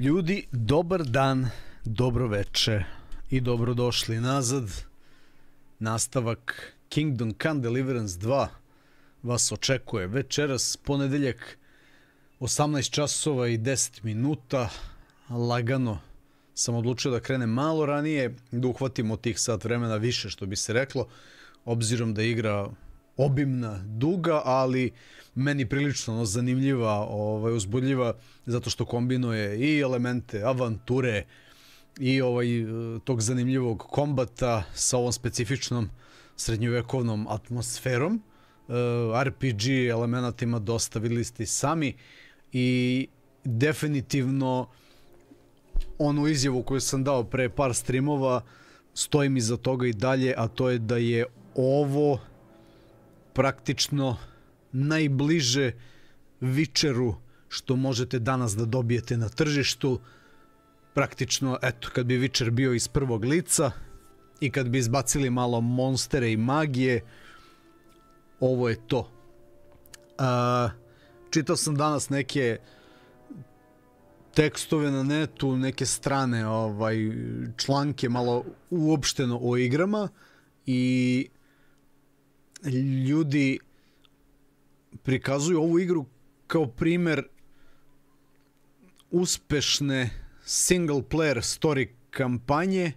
Ljudi, dobar dan, dobro veče i dobrodošli nazad. Nastavak Kingdom Come Deliverance 2 vas očekuje večeras, ponedeljak, 18 časova i 10 minuta. Lagano sam odlučio da krenem malo ranije, da uhvatimo tih sat vremena više, što bi se reklo, obzirom da je igra obimna, duga, ali meni prilično zanimljiva, uzbudljiva, zato što kombinuje i elemente avanture i tog zanimljivog kombata sa ovom specifičnom srednjovekovnom atmosferom. RPG elemenata dosta, vidjeli ste i sami, i definitivno onu izjavu koju sam dao pre par streamova, stojim iza toga i dalje, a to je da je ovo praktično najbliže Witcheru što možete danas da dobijete na tržištu. Praktično, eto, kad bi Witcher bio iz prvog lica i kad bi izbacili malo monstere i magije, ovo je to. Čitao sam danas neke tekstove na netu, neke strane članke malo uopšteno o igrama, i ljudi prikazuju ovu igru kao primer uspešne single player story kampanje,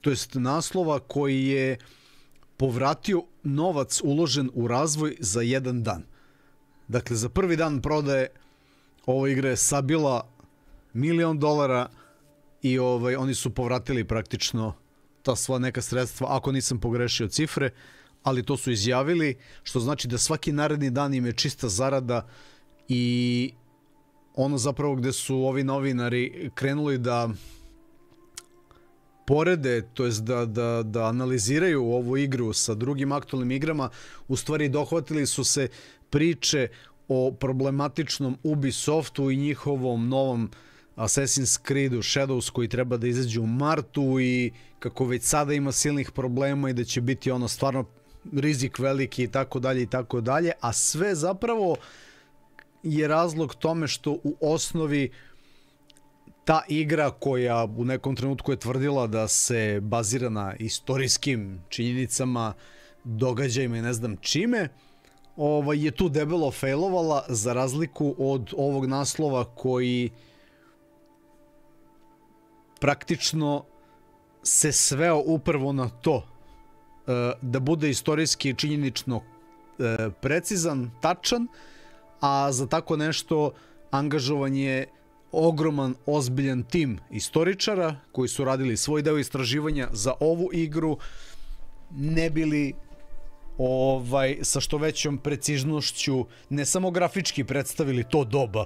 to jest naslova koji je povratio novac uložen u razvoj za jedan dan. Dakle, za prvi dan prodaje ova igra je sabila $1 milion i oni su povratili praktično ta sva neka sredstva, ako nisam pogrešio cifre, ali to su izjavili, što znači da svaki naredni dan im je čista zarada. I ono zapravo gde su ovi novinari krenuli da porede, to jest da analiziraju ovu igru sa drugim aktualnim igrama, u stvari dohvatili su se priče o problematičnom Ubisoftu i njihovom novom Assassin's Creedu Shadows koji treba da izađe u martu, i kako već sada ima silnih problema i da će biti ono stvarno rizik veliki i tako dalje i tako dalje, a sve zapravo je razlog tome što u osnovi ta igra, koja u nekom trenutku je tvrdila da se bazira na istorijskim činjenicama, događajima i ne znam čime, je tu debelo failovala, za razliku od ovog naslova koji praktično se sveo upravo na to da bude istorijski i činjenično precizan, tačan, a za tako nešto angažovan je ogroman, ozbiljan tim istoričara koji su radili svoj deo istraživanja za ovu igru, ne bili sa što većom preciznošću ne samo grafički predstavili to doba,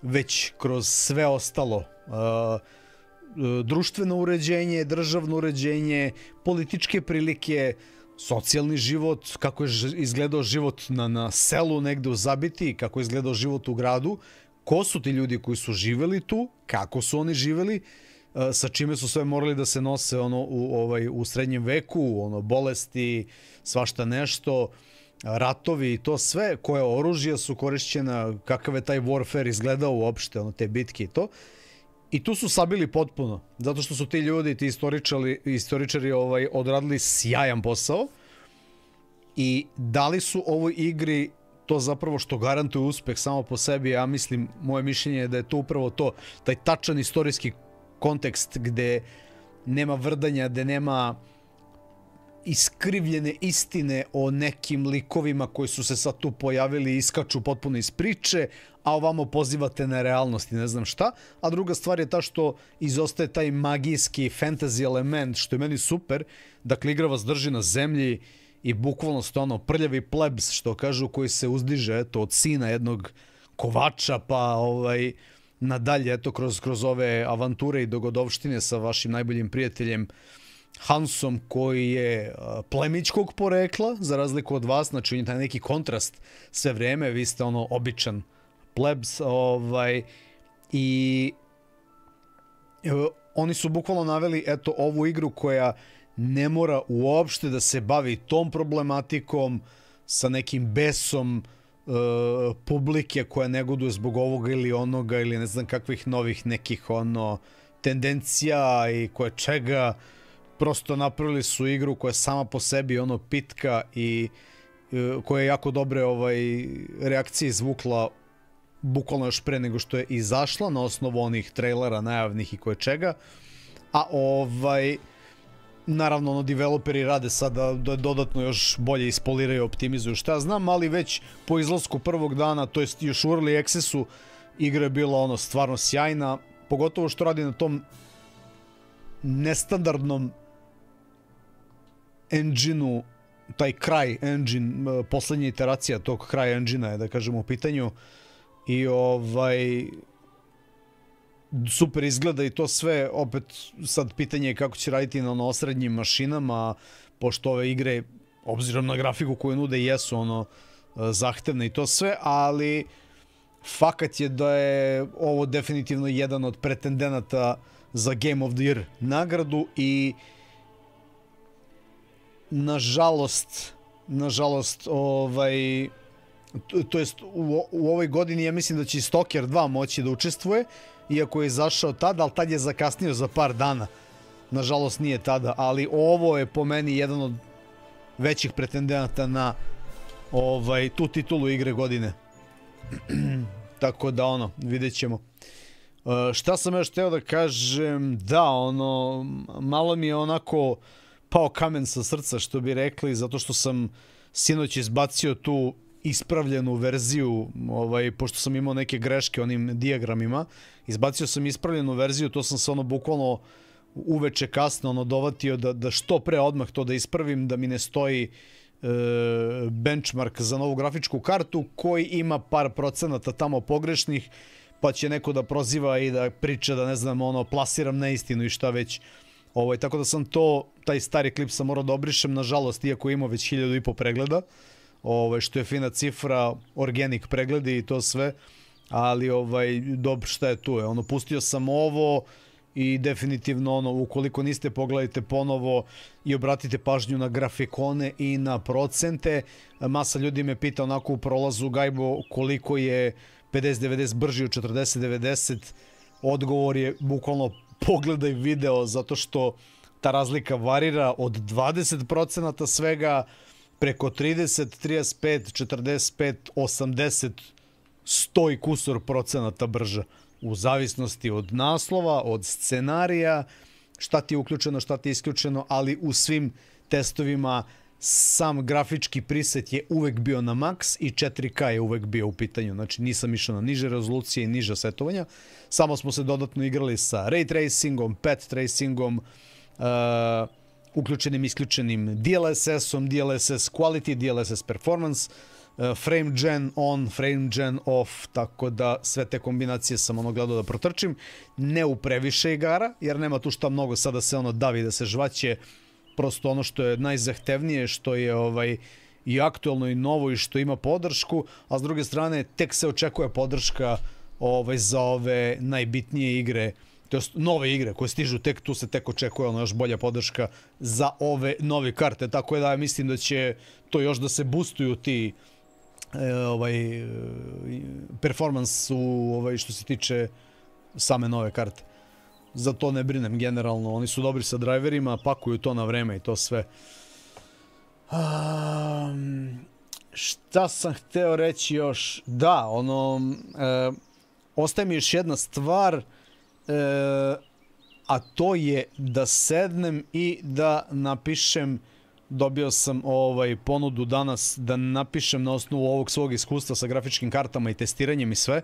već kroz sve ostalo, društveno uređenje, državno uređenje, političke prilike, socijalni život, kako je izgledao život na selu negde u Zabiti, kako je izgledao život u gradu, ko su ti ljudi koji su živeli tu, kako su oni živeli, sa čime su sve morali da se nose u srednjem veku, bolesti, svašta nešto, ratovi i to sve, koje oružja su korišćena, kakav je taj warfare izgledao uopšte, te bitke i to. I tu su sabili potpuno, zato što su ti ljudi, ti istoričari odradili sjajan posao i dali su ovoj igri to zapravo što garantuje uspeh samo po sebi. Ja mislim, moje mišljenje je da je to upravo to, taj tačan istorijski kontekst gde nema vrdanja, gde nema iskrivljene istine o nekim likovima koji su se sad tu pojavili i iskaču potpuno iz priče, a ovamo pozivate na realnost i ne znam šta. A druga stvar je ta što izostaje taj magijski fantasy element, što je meni super. Dakle, igra vas drži na zemlji i bukvalno ste prljavi plebs, što kažu, koji se uzdiže od sina jednog kovača pa nadalje kroz ove avanture i dogodovštine sa vašim najboljim prijateljem Hansom, koji je plemićkog porekla, za razliku od vas. Znači, on je taj neki kontrast sve vreme, vi ste običan plebs, i oni su bukvalno naveli ovu igru koja ne mora uopšte da se bavi tom problematikom sa nekim besom publike koja negoduje zbog ovoga ili onoga ili ne znam kakvih novih nekih tendencija i koje čega. Prosto napravili su igru koja je sama po sebi pitka i koja je jako dobre reakcije izvukla bukvalno još pre nego što je izašla na osnovu onih trailera najavnih i koje čega. A naravno developeri rade sada da dodatno još bolje ispoliraju, optimizuju šta ja znam, ali već po izlasku prvog dana, to jest još u early accessu, igra je bila stvarno sjajna, pogotovo što radi na tom nestandardnom engine-u, taj kraj engine, poslednja iteracija tog kraj engine-a je, da kažemo, u pitanju. I super izgleda i to sve. Opet sad pitanje je kako će raditi na osrednjim mašinama, pošto ove igre, obzirom na grafiku koju nude, jesu zahtevne i to sve, ali fakat je da je ovo definitivno jedan od pretendenata za Game of the Year nagradu i nažalost, to jest u ovoj godini ja mislim da će i Stalker 2 moći da učestvuje, iako je izašao tada, ali tad je zakasnio za par dana. Nažalost nije tada, ali ovo je po meni jedan od većih pretendenata na tu titulu igre godine. Tako da vidjet ćemo. Šta sam još hteo da kažem, da malo mi je onako pao kamen sa srca, što bi rekli, zato što sam sinoć izbacio tu ispravljenu verziju, pošto sam imao neke greške onim dijagramima, izbacio sam ispravljenu verziju, to sam se bukvalno uveče kasno dovatio da što pre odmah to da ispravim, da mi ne stoji benchmark za novu grafičku kartu koji ima par procenata tamo pogrešnih, pa će neko da proziva i da priča da ne znam, plasiram neistinu i šta već. Tako da sam taj stari klip sam morao da obrišem, nažalost, iako ima već 1500 pregleda, što je fina cifra, organic pregledi i to sve, ali dobro, šta je tu je, pustio sam ovo i definitivno ukoliko niste, pogledajte ponovo i obratite pažnju na grafikone i na procente. Masa ljudi me pita onako u prolazu, Gajbo, koliko je 5090 brži od 4090, odgovor je bukvalno pogledaj video, zato što ta razlika varira od 20% svega preko 30, 35, 45, 80, 100 i kusur procenata brža. U zavisnosti od naslova, od scenarija, šta ti je uključeno, šta ti je isključeno, ali u svim testovima sam grafički preset je uvek bio na max i 4K je uvek bio u pitanju. Znači nisam išao na niže rezolucije i niža setovanja. Samo smo se dodatno igrali sa ray tracingom, path tracingom, uključenim i isključenim DLSS-om, DLSS quality, DLSS performance, frame gen on, frame gen off, tako da sve te kombinacije sam gledao da protrčim. Ne u previše igara, jer nema tu šta mnogo sada se davi da se žvaće. Prosto ono što je najzahtevnije, što je i aktualno i novo i što ima podršku, a s druge strane tek se očekuje podrška za ove najbitnije igre, to jest nove igre koje stižu, tu se tek očekuje još bolja podrška za ove nove karte, tako da mislim da će to još da se boostuju ti performans što se tiče same nove karte. Za to ne brinem generalno, oni su dobri sa driverima, pakuju to na vreme i to sve. Šta sam hteo reći još? Da, ostaje mi još jedna stvar, a to je da sednem i da napišem, dobio sam ponudu danas, da napišem na osnovu ovog svog iskustva sa grafičkim kartama i testiranjem i sve,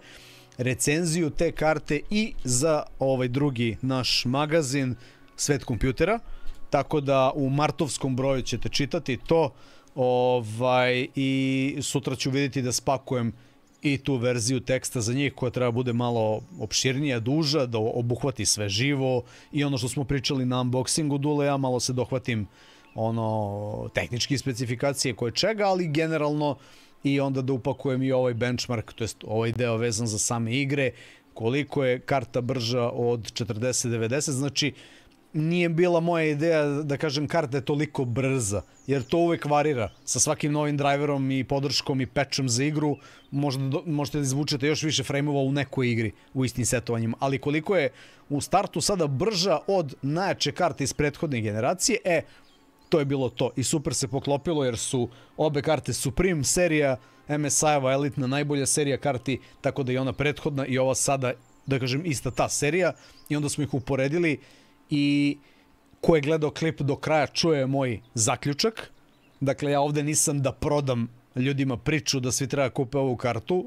recenziju te karte i za drugi naš magazin Svet kompjutera, tako da u martovskom broju ćete čitati to i sutra ću vidjeti da spakujem i tu verziju teksta za njih koja treba bude malo opširnija, duža, da obuhvati sve živo i ono što smo pričali na unboxingu Dule, ja malo se dohvatim tehničke specifikacije koje čega, ali generalno i onda da upakujem i ovaj benchmark, to jest ovaj deo vezan za same igre, koliko je karta brža od 4090, znači nije bila moja ideja da kažem karta je toliko brza, jer to uvek varira sa svakim novim driverom i podrškom i patchom za igru. Možete da izvučete još više frame-ova u nekoj igri u istim setovanjima, ali koliko je u startu sada brža od najjače karte iz prethodne generacije, to je bilo to i super se poklopilo jer su obe karte SUPRIM serija, MSI-eva elitna najbolja serija karti, tako da je ona prethodna i ova sada, da kažem, ista ta serija i onda smo ih uporedili i ko je gledao klip do kraja čuje moj zaključak. Dakle, ja ovde nisam da prodam ljudima priču da svi treba kupe ovu kartu.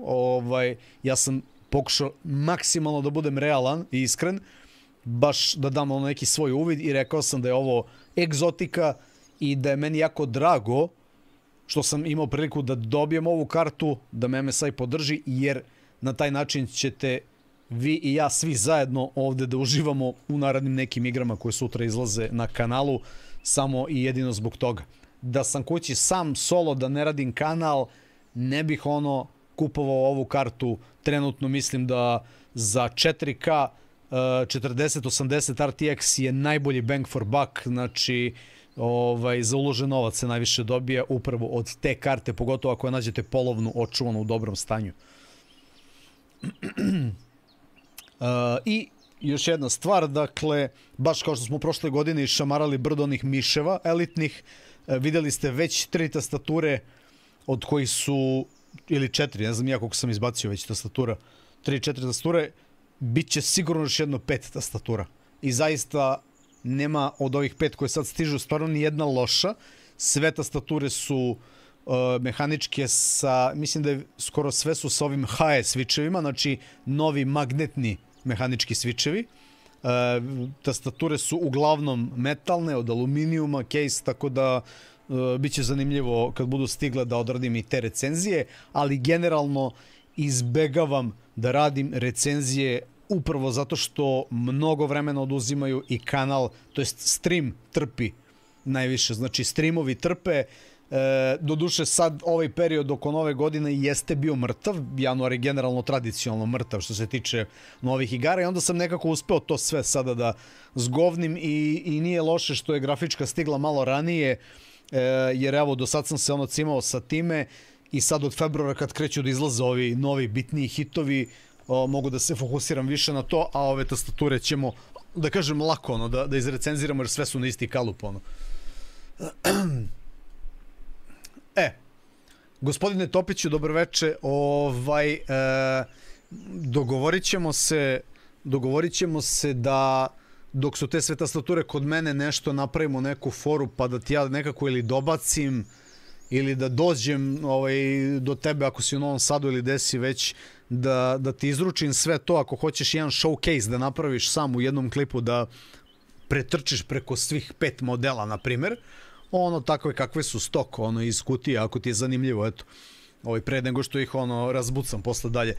Ja sam pokušao maksimalno da budem realan i iskren, baš da dam neki svoj uvid i rekao sam da je ovo egzotika i da je meni jako drago što sam imao priliku da dobijem ovu kartu, da me MSI podrži, jer na taj način ćete vi i ja svi zajedno ovde da uživamo u narednim nekim igrama koje sutra izlaze na kanalu, samo i jedino zbog toga. Da sam kući sam solo, da ne radim kanal, ne bih kupovao ovu kartu. Trenutno mislim da za 4K 4080 RTX je najbolji bang for buck, znači za uložen novac se najviše dobije upravo od te karte, pogotovo ako je nađete polovnu, očuvanu u dobrom stanju. I još jedna stvar, dakle, baš kao što smo prošle godine išamarali brdo onih miševa elitnih, videli ste već 3 tastature od kojih su, ili 4, ne znam ja koliko sam izbacio već tastatura, 3-4 tastature, bit će sigurno još jedno 5 tastatura. I zaista nema od ovih 5 koje sad stižu stvarno ni jedna loša. Sve tastature su mehaničke sa, mislim da je skoro sve su sa ovim HE switchevima, znači novi magnetni mehanički switchevi. Tastature su uglavnom metalne, od aluminijuma, case, tako da bit će zanimljivo kad budu stigle da odradim i te recenzije, ali generalno izbegavam da radim recenzije upravo zato što mnogo vremena oduzimaju i kanal, to jest stream trpi najviše, znači streamovi trpe. Doduše sad ovaj period oko nove godine jeste bio mrtav, januar je generalno tradicionalno mrtav što se tiče novih igara i onda sam nekako uspeo to sve sada da zgovnim i nije loše što je grafička stigla malo ranije, jer evo do sad sam se cimao sa time i sad od februara kad kreću da izlaze ovi novi bitniji hitovi mogu da se fokusiram više na to, a ove tastature ćemo da kažem lako da izrecenziramo jer sve su na isti kalup Gospodine Topiću, dobroveče. Dogovorit ćemo se da dok su te sve tastature kod mene nešto napravimo neku foru pa da ti ja nekako ili dobacim ili da dođem do tebe ako si u Novom Sadu ili desi već da ti izručim sve to ako hoćeš jedan showcase da napraviš sam u jednom klipu da pretrčiš preko svih 5 modela na primjer. Takve kakve su stok, iz kutije, ako ti je zanimljivo, eto. Pre nego što ih, razbucam posle dalje.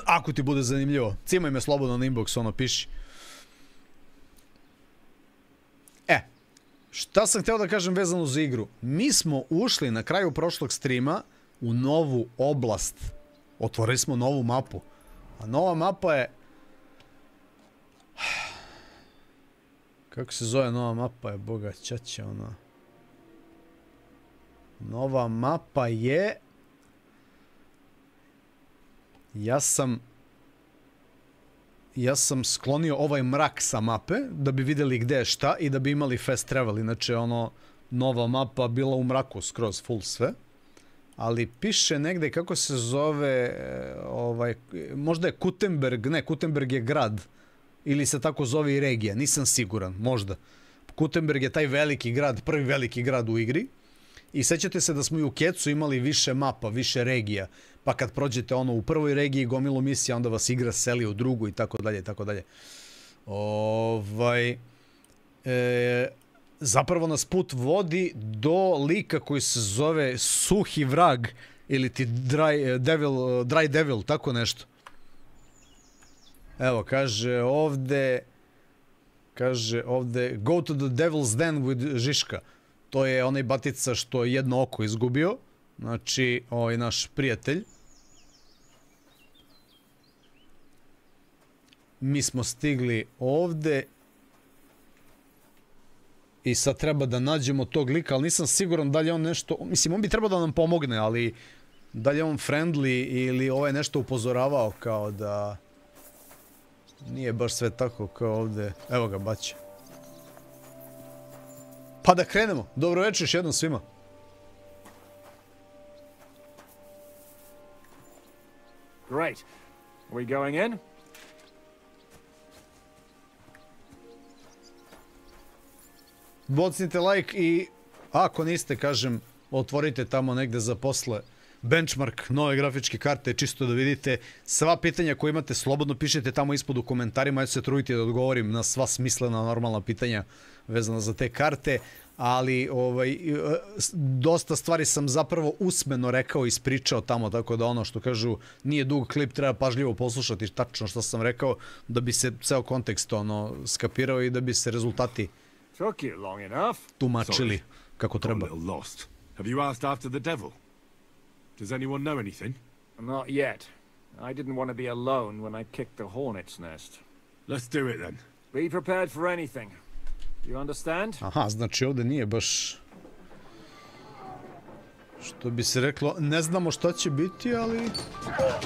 Ako ti bude zanimljivo, cimaj me slobodno na inbox, piši. Šta sam hteo da kažem vezano za igru? Mi smo ušli na kraju prošlog streama u novu oblast. Otvorili smo novu mapu. A nova mapa je... Kako se zove nova mapa je, boga ćaće ona. Nova mapa je... Ja sam sklonio ovaj mrak sa mape da bi videli gde je šta i da bi imali fast travel. Inače nova mapa bila u mraku skroz full sve. Ali piše negde kako se zove, možda je Kutenberg, ne, Kutenberg je grad. Ili se tako zove i regija, nisam siguran, možda. Kutenberg je taj veliki grad, prvi veliki grad u igri. I sećate se da smo i u Kecu imali više mapa, više regija. Pa kad prođete u prvoj regiji gomilu misija, onda vas igra seli u drugu i tako dalje, tako dalje. Zapravo nas put vodi do lika koji se zove Suhi vrag ili ti Dry Devil, tako nešto. Evo, kaže ovde, go to the devil's den with Žiška. To je onaj batica što je jedno oko izgubio. Znači, ovaj naš prijatelj. Mi smo stigli ovde I sad treba da nađemo tog lika, ali nisam siguran da li je on nešto... Mislim, on bi trebao da nam pomogne, ali... Da li je on friendly ili ovaj nešto upozoravao kao da... Nije baš sve tako kao ovdje. Evo ga, baće. Pa da krenemo. Dobro večer još jednom svima. Great. Are we going in? Bocnite like i ako niste, kažem, otvorite tamo negde za posle benchmark nove grafičke karte, čisto da vidite sva pitanja koje imate, slobodno pišite tamo ispod u komentarima, ja ću se truditi da odgovorim na sva smislena normalna pitanja vezana za te karte, ali dosta stvari sam zapravo usmeno rekao i ispričao tamo, tako da ono što kažu nije dug klip, treba pažljivo poslušati tačno što sam rekao da bi se ceo kontekst skapirao i da bi se rezultati tumačili kako treba. Have you asked after the devil? Does anyone know anything? Not yet. I didn't want to be alone when I kicked the hornet's nest. Let's do it then. Be prepared for anything. You understand? Aha, znači ovdje nije baš... Što bi se reklo, ne znamo šta će biti, ali...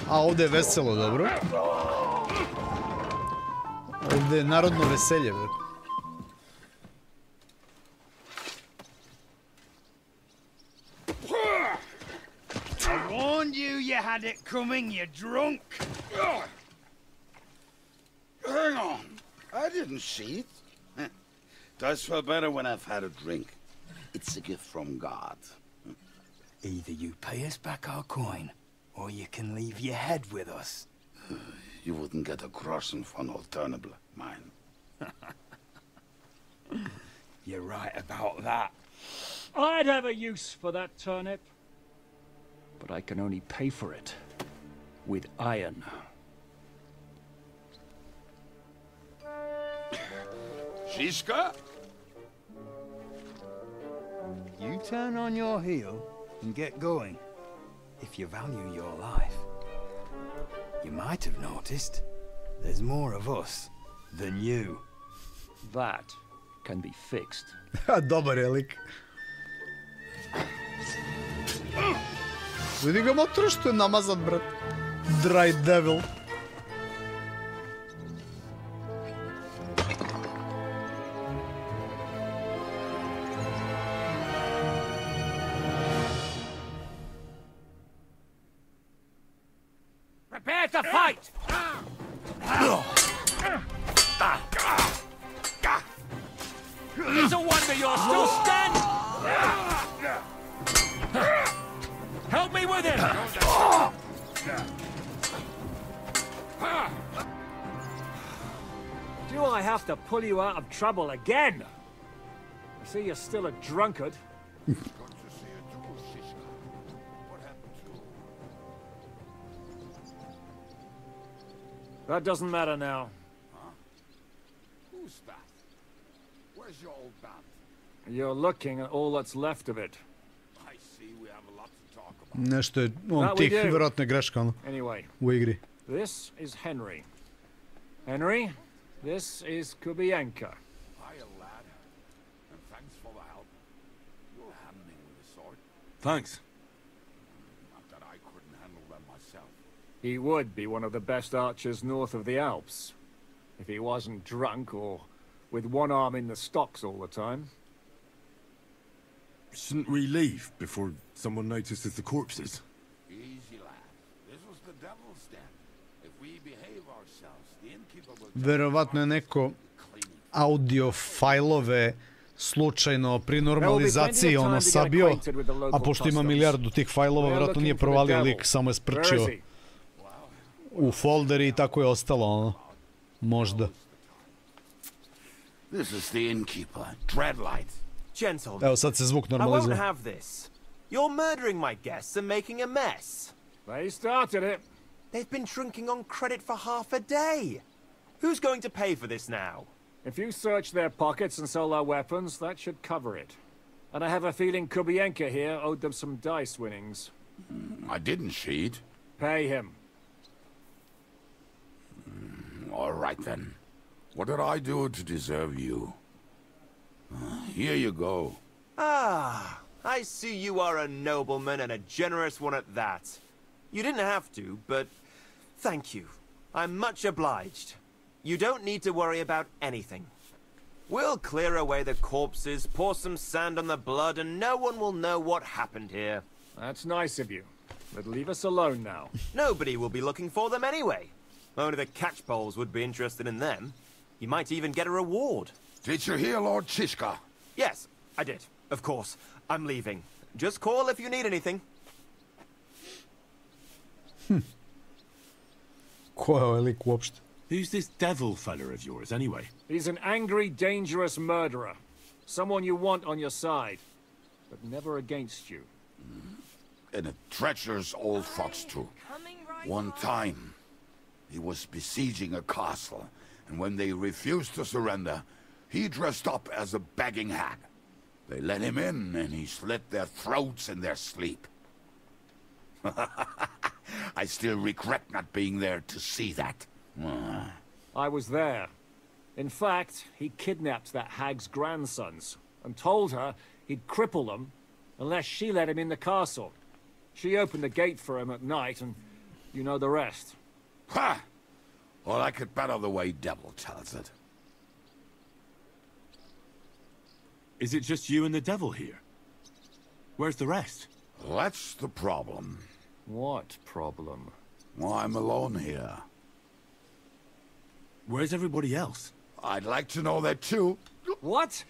A, ovdje je veselo, dobro. Ovdje je narodno veselje, već. I warned you, you had it coming, you drunk! Hang on, I didn't cheat. Does feel better when I've had a drink. It's a gift from God. Either you pay us back our coin, or you can leave your head with us. You wouldn't get a groschen for an alternative, mine. You're right about that. I'd have a use for that turnip. But I can only pay for it with iron. Shiska? You turn on your heel and get going. If you value your life. You might have noticed there's more of us than you. That can be fixed. Dobar je lik. Vidi ga motor što je namazan, brat. Dry devil. Prepare to fight! It's a wonder you're still standing! Help me with him! Do I have to pull you out of trouble again? I see you're still a drunkard. That doesn't matter now. Huh? Who's that? Where's your old band? You're looking at all that's left of it. I see we have a lot to talk about. Nešto je on tih vjerojatno greška Anyway, u igri. This is Henry. Henry, this is Kubienka. Hiya, lad. And thanks for the help. You'll handle me with a sword. Thanks. Not that I couldn't handle them myself. He would be one of the best archers north of the Alps. If he wasn't drunk or with one arm in the stocks all the time. Shouldn't we leave before someone notices the corpses? Easy, lad. This was the devil's den. If we behave ourselves, the innkeeper will... Verovatno je neko audio fajlove slučajno pri normalizaciji sabio, a pošto ima milijardu tih fajlova, vjerojatno nije provalio lik, samo je sprčio u folder i tako je ostalo, možda. This is the innkeeper, Dreadlight. Gentlemen, Evo sad se zvuk I won't normalizuje. have this. You're murdering my guests and making a mess. They started it. They've been drinking on credit for half a day. Who's going to pay for this now? If you search their pockets and sell their weapons, that should cover it. And I have a feeling Kubienka here owed them some dice winnings. I didn't cheat. Pay him. All right, then. What did I do to deserve you? Here you go. Ah, I see you are a nobleman and a generous one at that. You didn't have to, but thank you. I'm much obliged. You don't need to worry about anything. We'll clear away the corpses, pour some sand on the blood, and no one will know what happened here. That's nice of you. But leave us alone now. Nobody will be looking for them anyway. Only the catchpoles would be interested in them. You might even get a reward. Did you hear Lord Chishka? Yes, I did. Of course. I'm leaving. Just call if you need anything. Ko je ovaj lik uopšte? Who's this devil fella of yours, anyway? He's an angry, dangerous murderer. Someone you want on your side, but never against you. And a treacherous old fox, too. One time, he was besieging a castle, and when they refused to surrender, he dressed up as a begging hag. They let him in, and he slit their throats in their sleep. I still regret not being there to see that. I was there. In fact, he kidnapped that hag's grandsons and told her he'd cripple them unless she let him in the castle. She opened the gate for him at night, and you know the rest. Ha! Well, I could bet on the way Devil tells it. Is it just you and the devil here? Where's the rest? That's the problem. What problem? Well, I'm alone here. Where's everybody else? I'd like to know that too. What?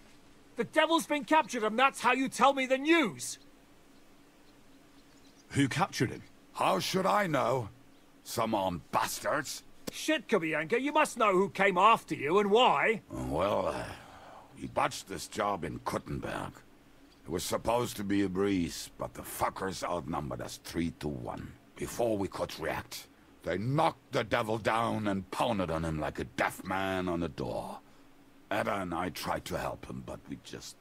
The devil's been captured, and that's how you tell me the news? Who captured him? How should I know? Some armed bastards. Shit, Kubianka, you must know who came after you and why. Well, we botched this job in Kuttenberg. It was supposed to be a breeze, but the fuckers outnumbered us 3-1. Before we could react, they knocked the devil down and pounded on him like a deaf man on a door. Ada and I tried to help him, but we just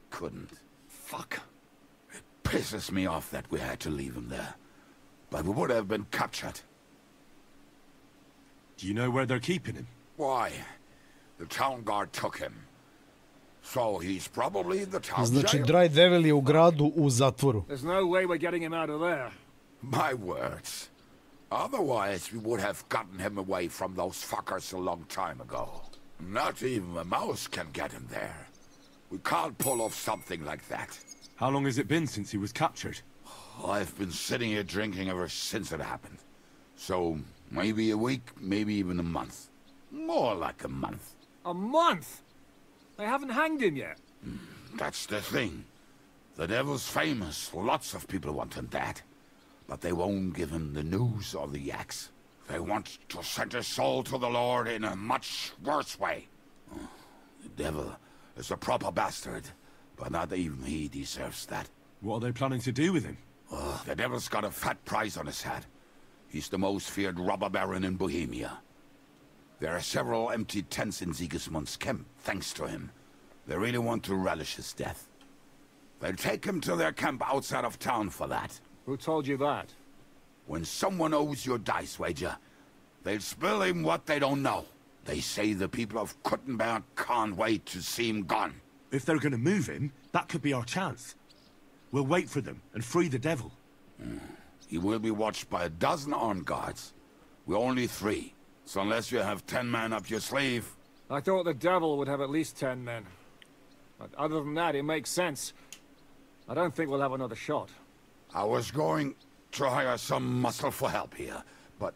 couldn't. Fuck. It pisses me off that we had to leave him there. But we would have been captured. Do you know where they're keeping him? Why? The town guard took him. So he's probably in the town Znači, jail. Dry Devil je u gradu u zatvoru. There's no way we're getting him out of there. My words. Otherwise, we would have gotten him away from those fuckers a long time ago. Not even a mouse can get him there. We can't pull off something like that. How long has it been since he was captured? I've been sitting here drinking ever since it happened. So, maybe a week, maybe even a month. More like a month. A month? They haven't hanged him yet. That's the thing. The devil's famous. Lots of people want him dead. But they won't give him the news or the axe. They want to send his soul to the Lord in a much worse way. The devil is a proper bastard, but not even he deserves that. What are they planning to do with him? The devil's got a fat price on his head. He's the most feared robber baron in Bohemia. There are several empty tents in Sigismund's camp, thanks to him. They really want to relish his death. They'll take him to their camp outside of town for that. Who told you that? When someone owes you a dice wager, they'll spill him what they don't know. They say the people of Kuttenberg can't wait to see him gone. If they're going to move him, that could be our chance. We'll wait for them and free the devil. He will be watched by a dozen armed guards. We're only 3. So unless you have 10 men up your sleeve... I thought the devil would have at least 10 men. But other than that, it makes sense. I don't think we'll have another shot. I was going to hire some muscle for help here, but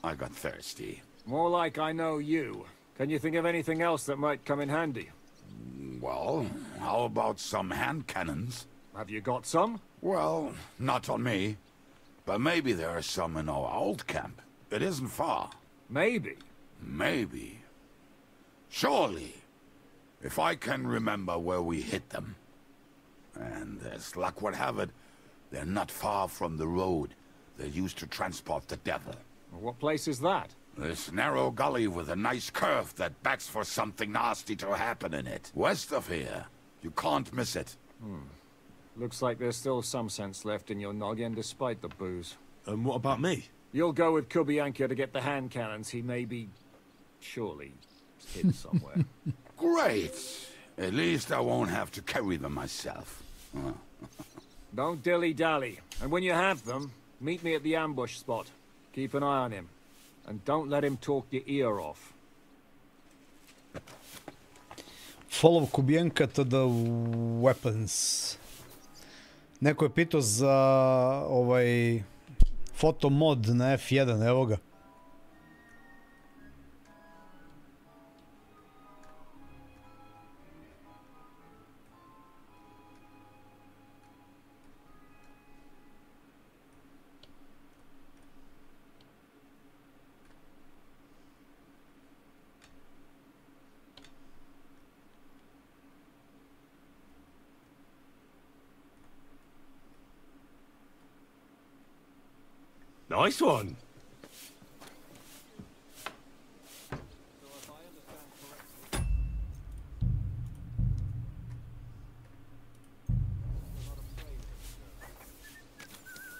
I got thirsty. More like I know you. Can you think of anything else that might come in handy? Well, how about some hand cannons? Have you got some? Well, not on me. But maybe there are some in our old camp. It isn't far. Maybe. Maybe. Surely. If I can remember where we hid them. And as luck would have it, they're not far from the road they used to transport the devil. What place is that? This narrow gully with a nice curve that begs for something nasty to happen in it. West of here. You can't miss it. Looks like there's still some sense left in your noggin despite the booze. And what about me? You'll go with Kubianka to get the hand cannons he may be... surely hid somewhere. Great. At least I won't have to carry them myself. Don't dilly-dally. And when you have them, meet me at the ambush spot. Keep an eye on him. And don't let him talk your ear off. Follow Kubijenka to the weapons. Neko je pitao za ovaj foto mod na F1, evo ga. Nice one.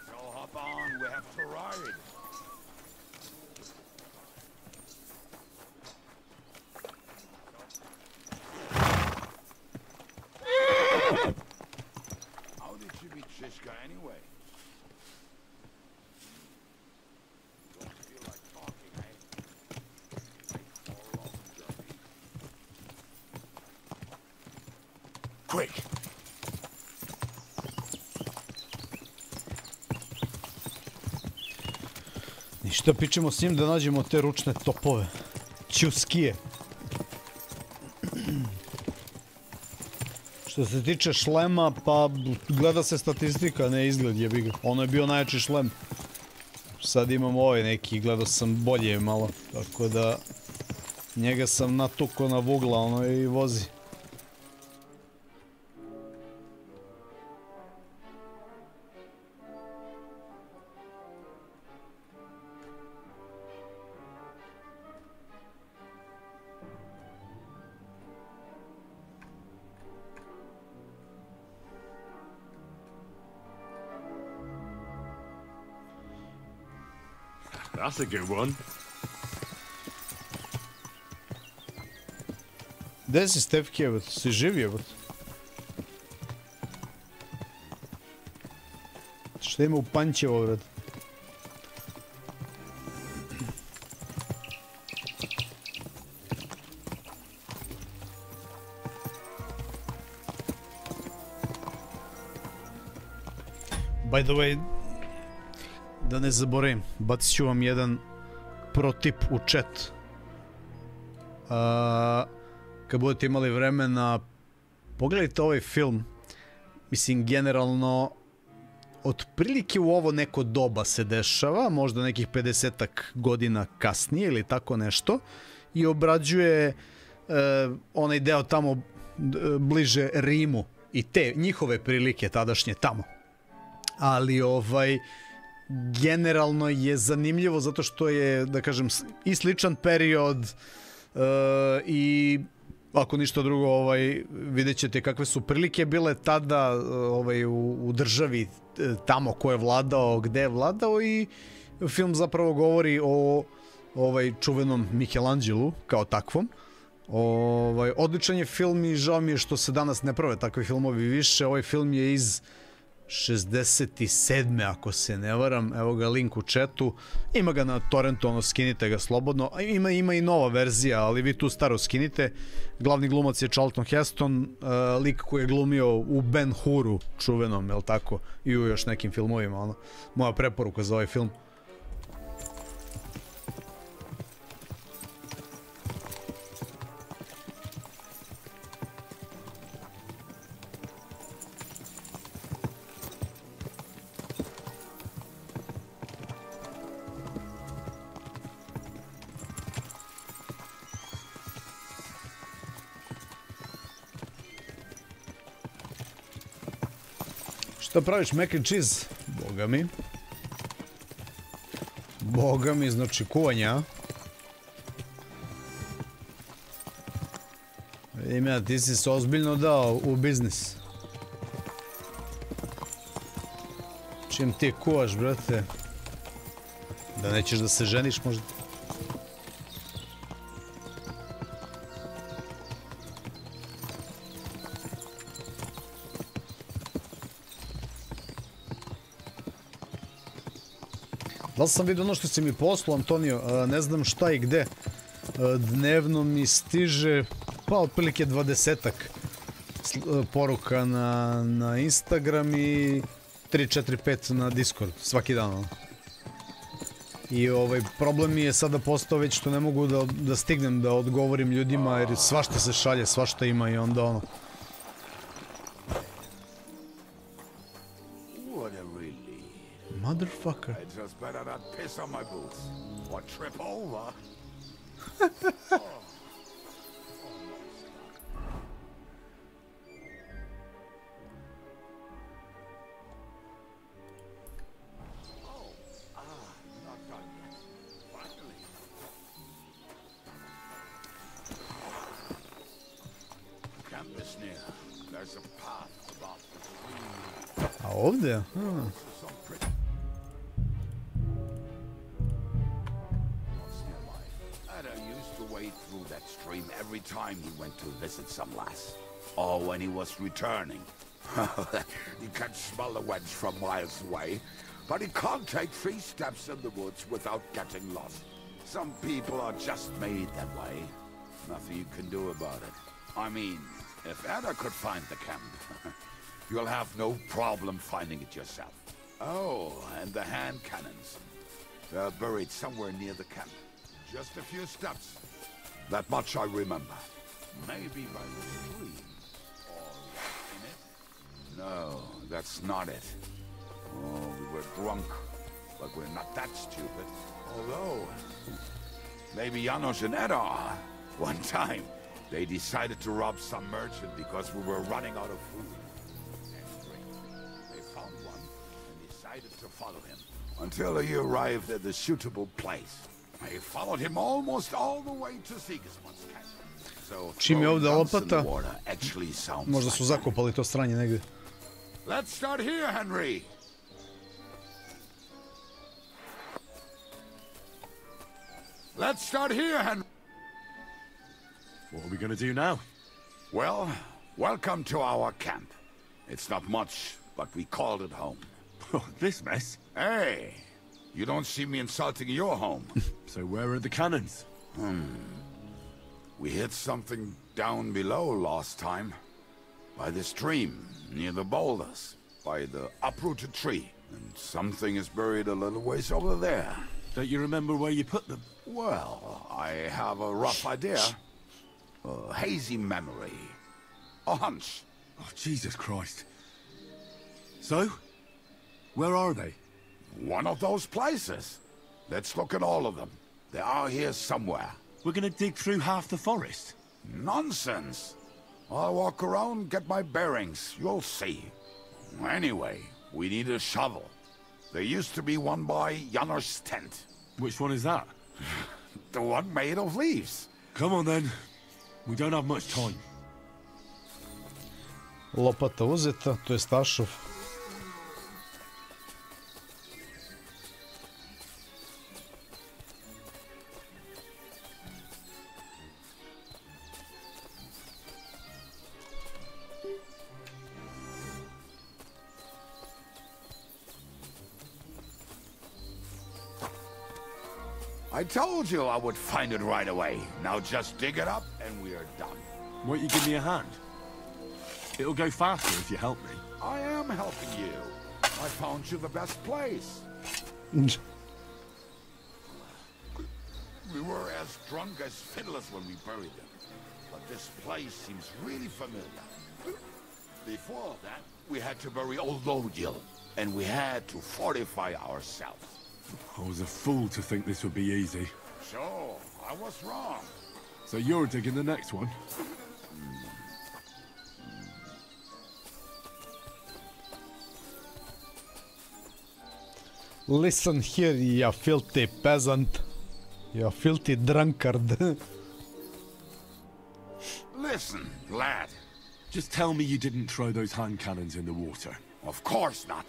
So hop on, we have to ride. How did she beat Shishka anyway? Quick. Ništa, pičemo s njim da nađemo te ručne topove. Ćuskije. Što se tiče šlema, pa gleda se statistika, ne izgled jebi ga. Ono je bio najjači šlem. Sad imam ovaj neki, gledao sam bolje malo. Tako da njega sam natukao na vugla, ono i vozi. That's a good one. Gde si Stefki, evo, si živ, evo? Šta ima u Pančevo, vred? By the way, da ne zaboravim, bacit ću vam jedan pro tip u chat. Kad budete imali vremena, pogledajte ovaj film. Mislim, generalno, otprilike u ovo neko doba se dešava, možda nekih 50-ak godina kasnije ili tako nešto, i obrađuje onaj deo tamo bliže Rimu i te njihove prilike tadašnje tamo. Ali generalno je zanimljivo zato što je, da kažem, i sličan period i ako ništa drugo, vidjet ćete kakve su prilike bile tada u državi tamo ko je vladao, gde je vladao, i film zapravo govori o čuvenom Michelangelu kao takvom. Odličan je film i žao mi je što se danas ne prave takvi filmovi više. Ovaj film je iz 67. ako se ne varam, evo ga link u chatu, ima ga na torrentu, ono, skinite ga slobodno, ima i nova verzija, ali vi tu staro skinite. Glavni glumac je Charlton Heston, lik koji je glumio u Ben Huru čuvenom, jel tako, i u još nekim filmovima, ono, moja preporuka za ovaj film. Šta praviš, mac and cheese? Boga mi. Boga mi, znači kuvanja. Vidim ja, ti si se ozbiljno dao u biznis. Čim ti kuvaš, brate? Da nećeš da se ženiš možda? Da li sam vidio ono što si mi poslao, Antonio? Ne znam šta i gde. Dnevno mi stiže, pa otprilike 20-ak poruka na Instagram i 3, 4, 5 na Discord svaki dan. I problem mi je sada postao već što ne mogu da stignem da odgovorim ljudima jer svašta se šalje, svašta ima i onda ono. Motherfucker. I just better not piss on my boots or trip over. A ovdje? Every time he went to visit some lass, or when he was returning. He can smell the wench from miles away, but he can't take 3 steps in the woods without getting lost. Some people are just made that way. Nothing you can do about it. I mean, if Ada could find the camp, you'll have no problem finding it yourself. Oh, and the hand cannons. They're buried somewhere near the camp. Just a few steps. That much I remember. Maybe by the stream. Or in it? No, that's not it. Oh, we were drunk. But we're not that stupid. Although, maybe Janos and Edda are. One time, they decided to rob some merchant because we were running out of food. They found one and decided to follow him. Until he arrived at the suitable place. I followed him almost all the way to Sigismund's camp. So Čim je ovdje lopata, možda like su zakopali to stranje negdje. Let's start here, Henry. Let's start here, Henry. What are we gonna do now? Well, welcome to our camp. It's not much, but we called it home. This mess? Hey, you don't see me insulting your home. So where are the cannons? We hit something down below last time. By the stream, near the boulders. By the uprooted tree. And something is buried a little ways over there. Don't you remember where you put them? Well, I have a rough idea. A hazy memory. A hunch. Oh, Jesus Christ. So? Where are they? One of those places. Let's look at all of them. They are here somewhere. We're gonna dig through half the forest. Nonsense. I'll walk around, get my bearings. You'll see. Anyway, we need a shovel. There used to be one by Janos' tent. Which one is that? The one made of leaves. Come on then. We don't have much time. Lopata uzeta, to je Stašov. I told you I would find it right away. Now just dig it up and we are done. Won't you give me a hand? It'll go faster if you help me. I am helping you. I found you the best place. We were as drunk as fiddlers when we buried them. But this place seems really familiar. Before that, we had to bury old Lodil, and we had to fortify ourselves. I was a fool to think this would be easy. Sure, I was wrong. So you're digging the next one? Listen here, you filthy peasant. You filthy drunkard. Listen, lad. Just tell me you didn't throw those hand cannons in the water. Of course not.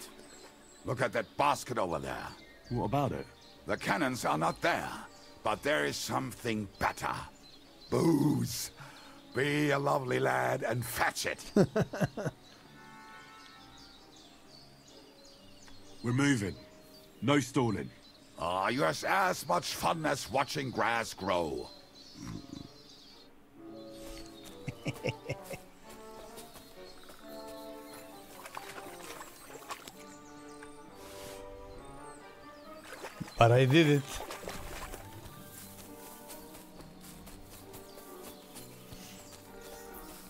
Look at that basket over there. What about it? The cannons are not there, but there is something better. Booze. Be a lovely lad and fetch it. We're moving. No stalling. You're as much fun as watching grass grow. But I did it.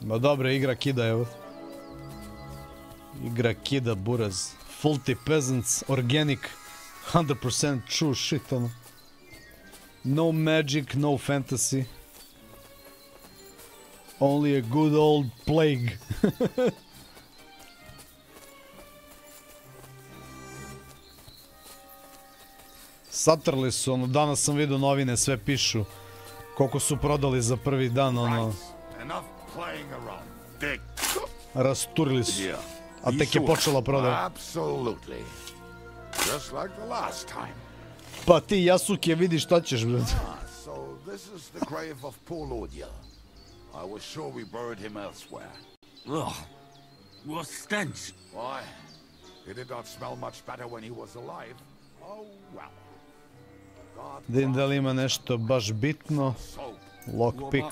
Ma dobro, igra kida, evo. Igra kida, buraz. Faulty peasants, organic, 100% true shit, ono. No magic, no fantasy. Only a good old plague. Satrli su, ono, danas sam vidio novine, sve pišu koliko su prodali za prvi dan, ono. Rasturili su, a tek je počela prodaja. Pa ti, Jasuke, vidi šta ćeš, bro. What stench? Why? He did not smell much better when he was alive. Oh well. Vidim da li ima nešto baš bitno. Lockpick.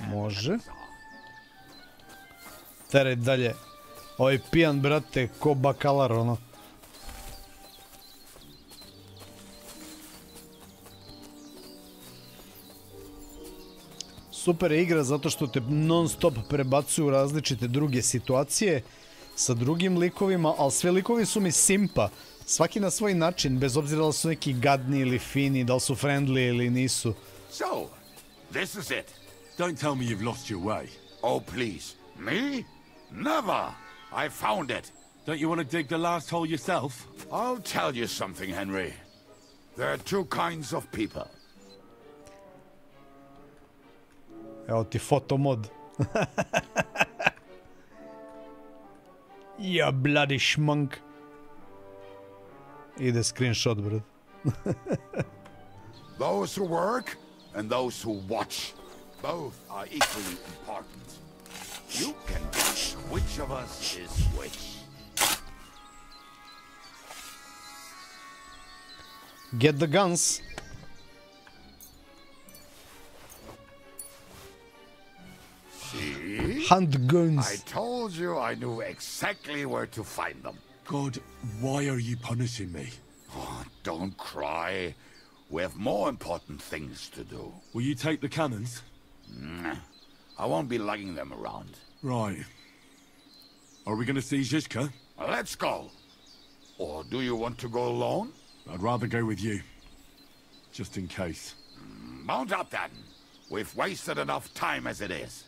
Može. Teraj dalje. Ovaj pijan, brate, ko bakalar, ono. Super je igra zato što te non stop prebacuju u različite druge situacije sa drugim likovima, ali sve likovi su mi simpa. Svaki na svoj način, bez obzira da li su neki gadni ili fini, da li su friendly ili nisu. So, this is it. Don't tell me you've lost your way. Oh, please. Me? Never. I found it. Don't you want to dig the last hole yourself? I'll tell you something, Henry. There are two kinds of people. Evo ti fotomod. Ja, bloody šmank. Ide screenshot, bro. Those who work and those who watch. Both are equally important. You can guess which of us is which. Get the guns. See? Hunt guns. I told you I knew exactly where to find them. God, why are you punishing me? Oh, don't cry. We have more important things to do. Will you take the cannons? Nah, I won't be lugging them around. Right. Are we going to see Zizka? Let's go. Or do you want to go alone? I'd rather go with you. Just in case. Mount up then. We've wasted enough time as it is.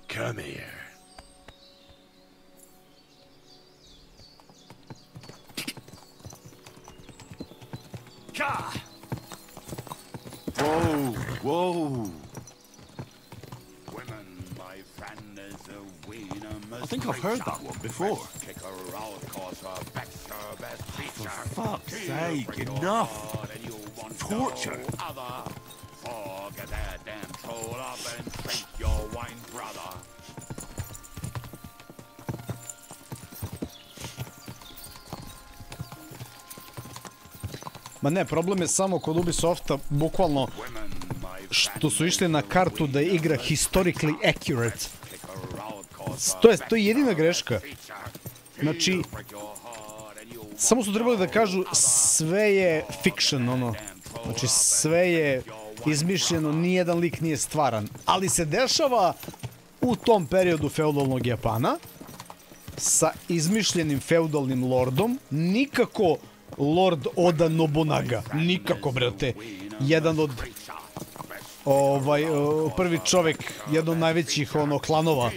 Come here. Whoa, whoa. Women, my friend, is a wiener. I think I've heard that one before. Kick her out, cause her back's her best feature. For fuck's sake, enough. Torture. Forget that damn troll up and drink your wine, brother. Ma ne, problem je samo kod Ubisofta, bukvalno, što su išli na kartu da je igra historically accurate. To je jedina greška. Znači, samo su trebali da kažu sve je fiction, ono. Znači, sve je izmišljeno, nijedan lik nije stvaran. Ali se dešava u tom periodu feudalnog Japana sa izmišljenim feudalnim lordom, nikako Lord Oda Nobunaga. Nikako, brate. Jedan od prvi čovjek, jedan od najvećih klanova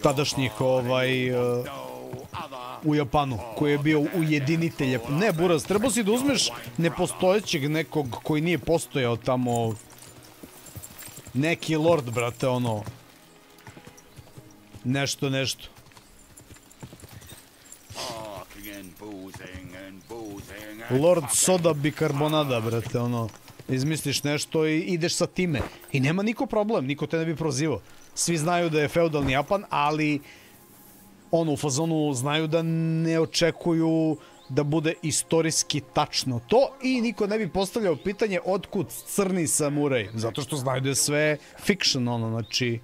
tadašnjih u Japanu, koji je bio ujedinitelj. Ne, buraz, trebao si da uzmeš nepostojećeg nekog koji nije postojao tamo, neki lord, brate, ono, Nešto. Lord Soda bikarbonada, brate, ono. Izmisliš nešto i ideš sa time. I nema niko problem, niko te ne bi prozivao. Svi znaju da je feudalni Japan, ali ono, u fazonu znaju da ne očekuju da bude istorijski tačno to i niko ne bi postavljao pitanje otkud crni samuraj, zato što znaju da je sve fiction, ono, znači...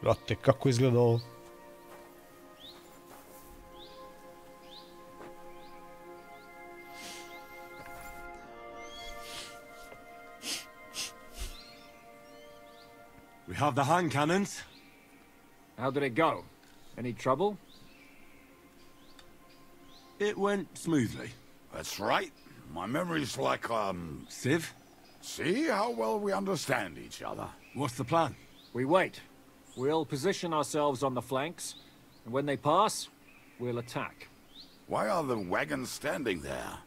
Brate, kako izgleda ovo? We have the hand cannons. How did it go? Any trouble? It went smoothly. That's right. My memory's like, Civ? See how well we understand each other. What's the plan? We wait. We'll position ourselves on the flanks, and when they pass, we'll attack. Why are the wagons standing there?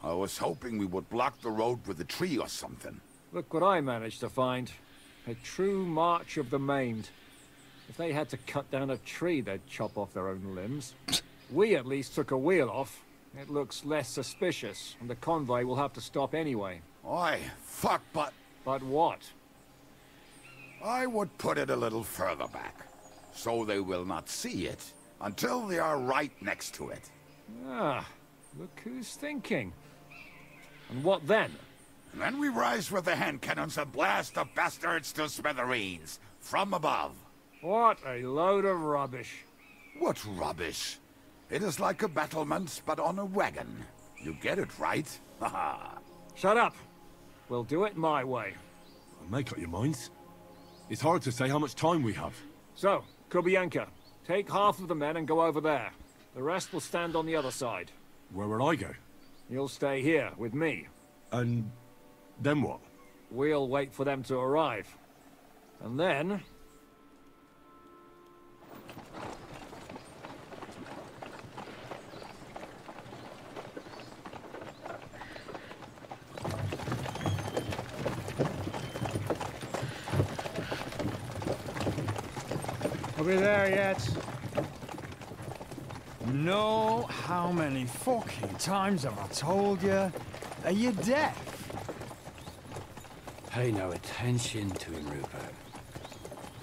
I was hoping we would block the road with a tree or something. Look what I managed to find. A true march of the maimed. If they had to cut down a tree, they'd chop off their own limbs. We at least took a wheel off. It looks less suspicious, and the convoy will have to stop anyway. Oi, fuck, but... But what? I would put it a little further back, so they will not see it until they are right next to it. Ah, look who's thinking. And what then? And then we rise with the hand cannons and blast the bastards to smithereens, from above. What a load of rubbish. What rubbish? It is like a battlement, but on a wagon. You get it right? Haha. Shut up. We'll do it my way. Make up your minds. It's hard to say how much time we have. So, Kubianka, take half of the men and go over there. The rest will stand on the other side. Where will I go? You'll stay here with me. And then what? We'll wait for them to arrive. And then... Are we there yet? No, how many fucking times have I told you? Are you deaf? Pay no attention to him, Rupert.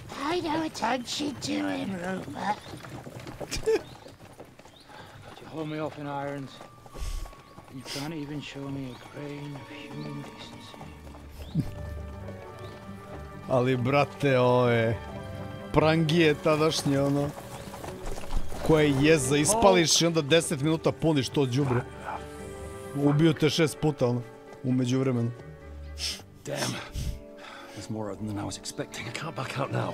Pay no attention to him, Rupert. You hold me up in irons. You can't even show me a grain of human decency. Ali, brate, ove... prangije tadašnje, ono... koje jeza, ispališ i onda 10 minuta puniš to đubre. Ubio te 6 puta, ono, u međuvremenu. Damn. There's more of them than I was expecting. I can't back out now.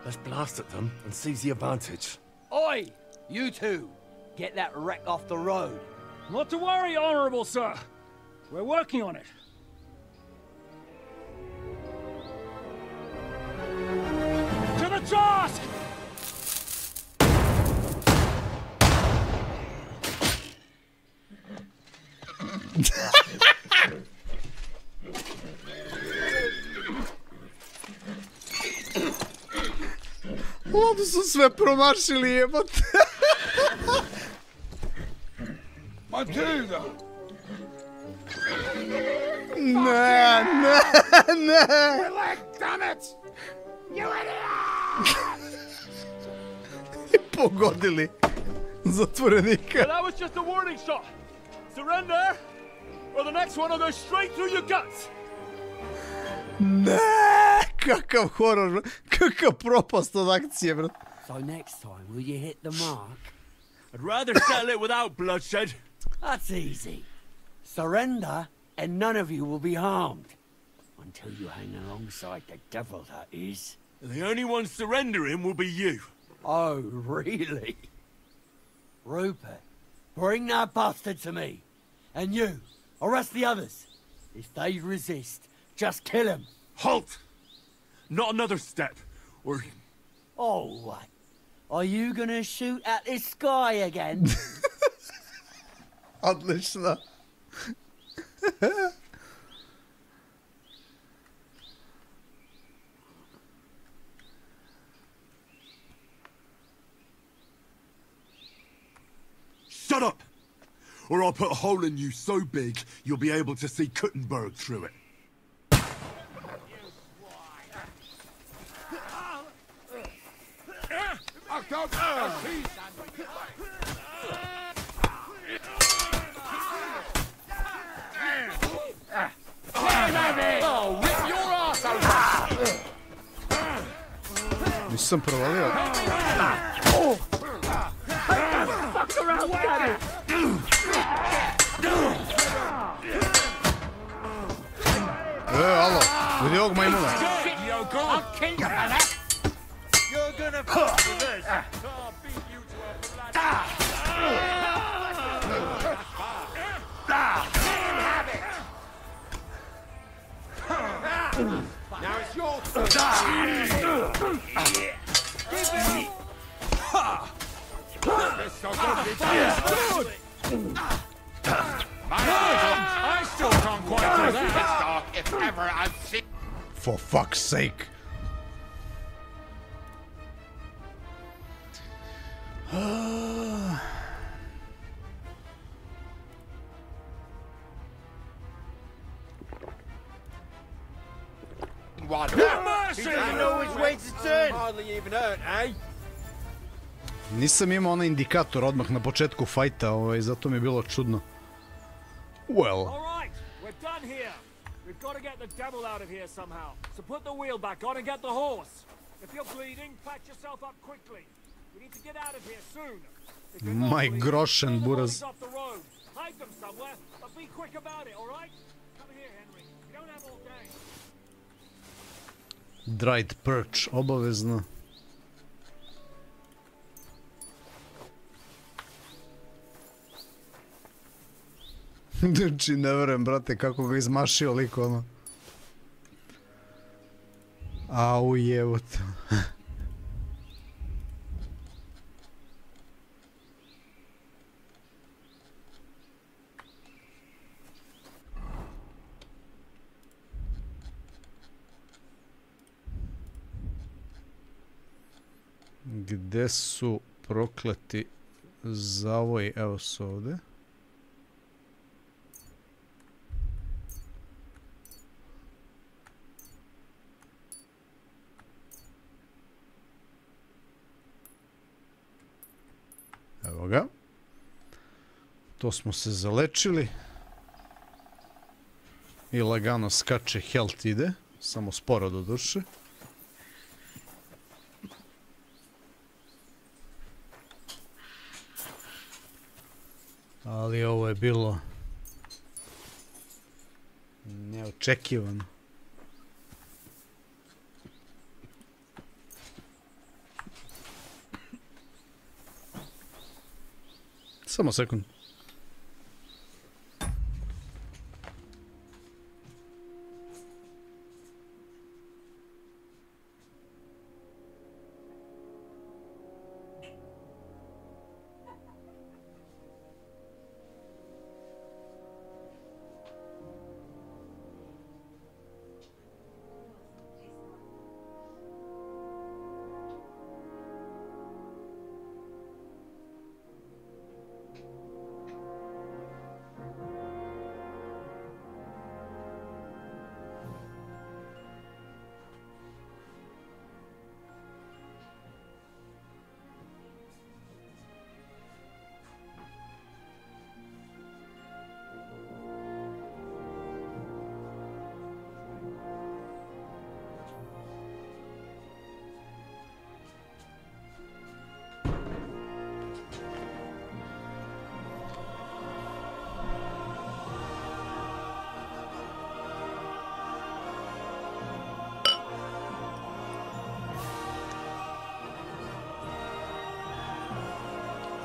Let's blast at them and seize the advantage. Oi! You two! Get that wreck off the road. Not to worry, Honorable Sir. We're working on it. To the task! Ovdje su sve promašili, jebate. Matilda! Ne, ne, ne! Damn it! You idiot! I pogodili zatvorenika. That was just a warning shot. Surrender, or the next one will go straight through your guts. Ne, kakav horor, kakav propast od akcije, bro. So next time, will you hit the mark? I'd rather settle it without bloodshed. That's easy. Surrender, and none of you will be harmed. Until you hang alongside the devil, that is. The only one surrendering will be you. Oh, really? Rupert, bring that bastard to me. And you, arrest the others. If they resist, just kill him. Halt! Not another step, or... Oh, what? Are you gonna shoot at this sky again? Shut up! Or I'll put a hole in you so big you'll be able to see Kuttenberg through it. Nisam provalio. Alo, vidi ovog majmuna. Now it's your I still can't quite do that. If ever I've seen. For fuck's sake. What? I know which way to turn. Hardly even hurt, eh? Nisam imao onaj indikator odmah na početku fajta, zato mi je bilo čudno. Well. All right, we're done here. We've got to get the devil out of here somehow. So put the wheel back on and get the horse. If you're bleeding, patch yourself up quickly. We need to get out of here soon. My groschen, buraz. Hide them somewhere, but be quick about it, all right? Come here, Henry. We don't have all day. Dried perch, obavezno. Znači, ne verujem, brate, kako ga izmašio lik, ono. Au, jebote. Gde su prokleti zavoji? Evo su ovde. Evo ga. To smo se zalečili. I lagano skače, health ide. Samo sporo do duše. Ali ovo je bilo neočekivano. Samo sekund.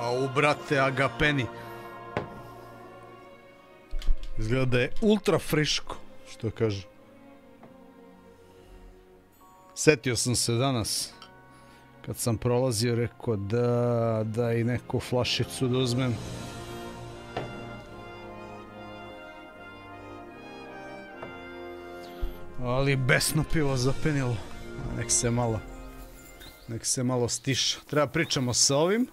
Au, brate, agapeni. Izgleda da je ultra friško, što kaže. Setio sam se danas, kad sam prolazio, rekao da i neku flašicu da uzmem. Ali besno pivo zapenilo. Nek se malo stiša. Treba pričamo sa ovim.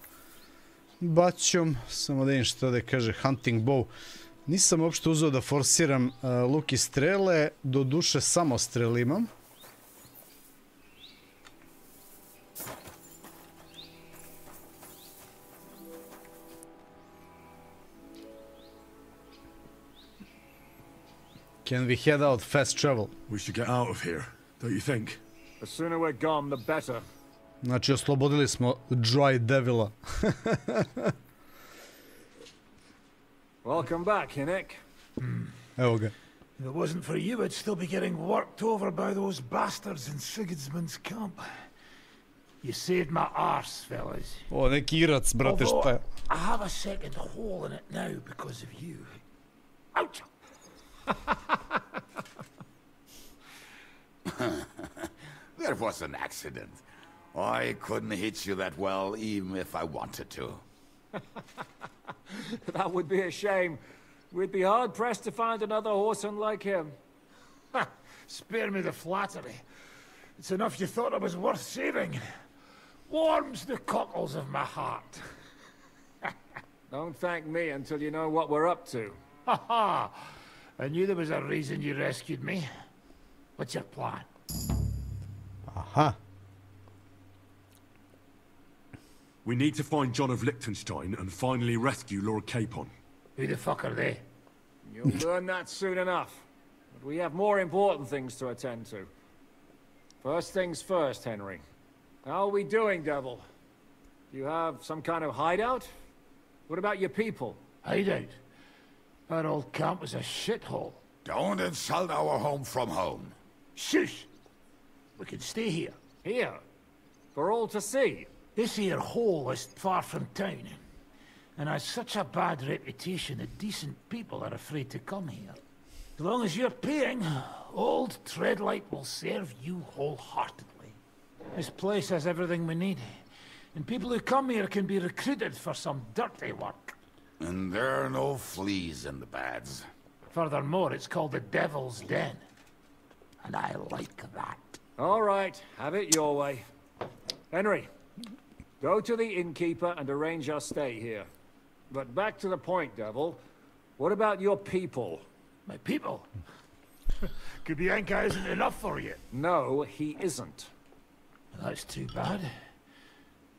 baćom. Samo da vidim što da kaže hunting bow. Nisam uopšte uzeo da forsiram luk i strele, do duše samo strel imam. Can we head out fast travel? We should get out of here, don't you think? The sooner we're gone, the better. Znači, oslobodili smo Dry Devila. Welcome back, Hinnick. Evo ga. If it wasn't for you, I'd still be getting worked over by those bastards in Sigismund's camp. You saved my arse, fellas. O, neki Irac, brate, šta je? I have a second hole in it now because of you. Ouch! There was an accident. I couldn't hit you that well, even if I wanted to. That would be a shame. We'd be hard-pressed to find another horseman like him. Spare me the flattery. It's enough you thought I was worth saving. Warms the cockles of my heart. Don't thank me until you know what we're up to. Ha ha! I knew there was a reason you rescued me. What's your plan? Aha. We need to find John of Liechtenstein and finally rescue Lord Capon. Who the fuck are they? You'll learn that soon enough. But we have more important things to attend to. First things first, Henry. How are we doing, Devil? Do you have some kind of hideout? What about your people? Hideout? Our old camp was a shithole. Don't insult our home from home. Shush! We can stay here. Here? For all to see? This here hole is far from town, and has such a bad reputation that decent people are afraid to come here. As long as you're paying, old Treadlight will serve you wholeheartedly. This place has everything we need, and people who come here can be recruited for some dirty work. And there are no fleas in the beds. Furthermore, it's called the Devil's Den, and I like that. All right, have it your way. Henry, go to the innkeeper and arrange our stay here. But back to the point, Devil. What about your people? My people? Kubienka isn't enough for you. No, he isn't. That's too bad.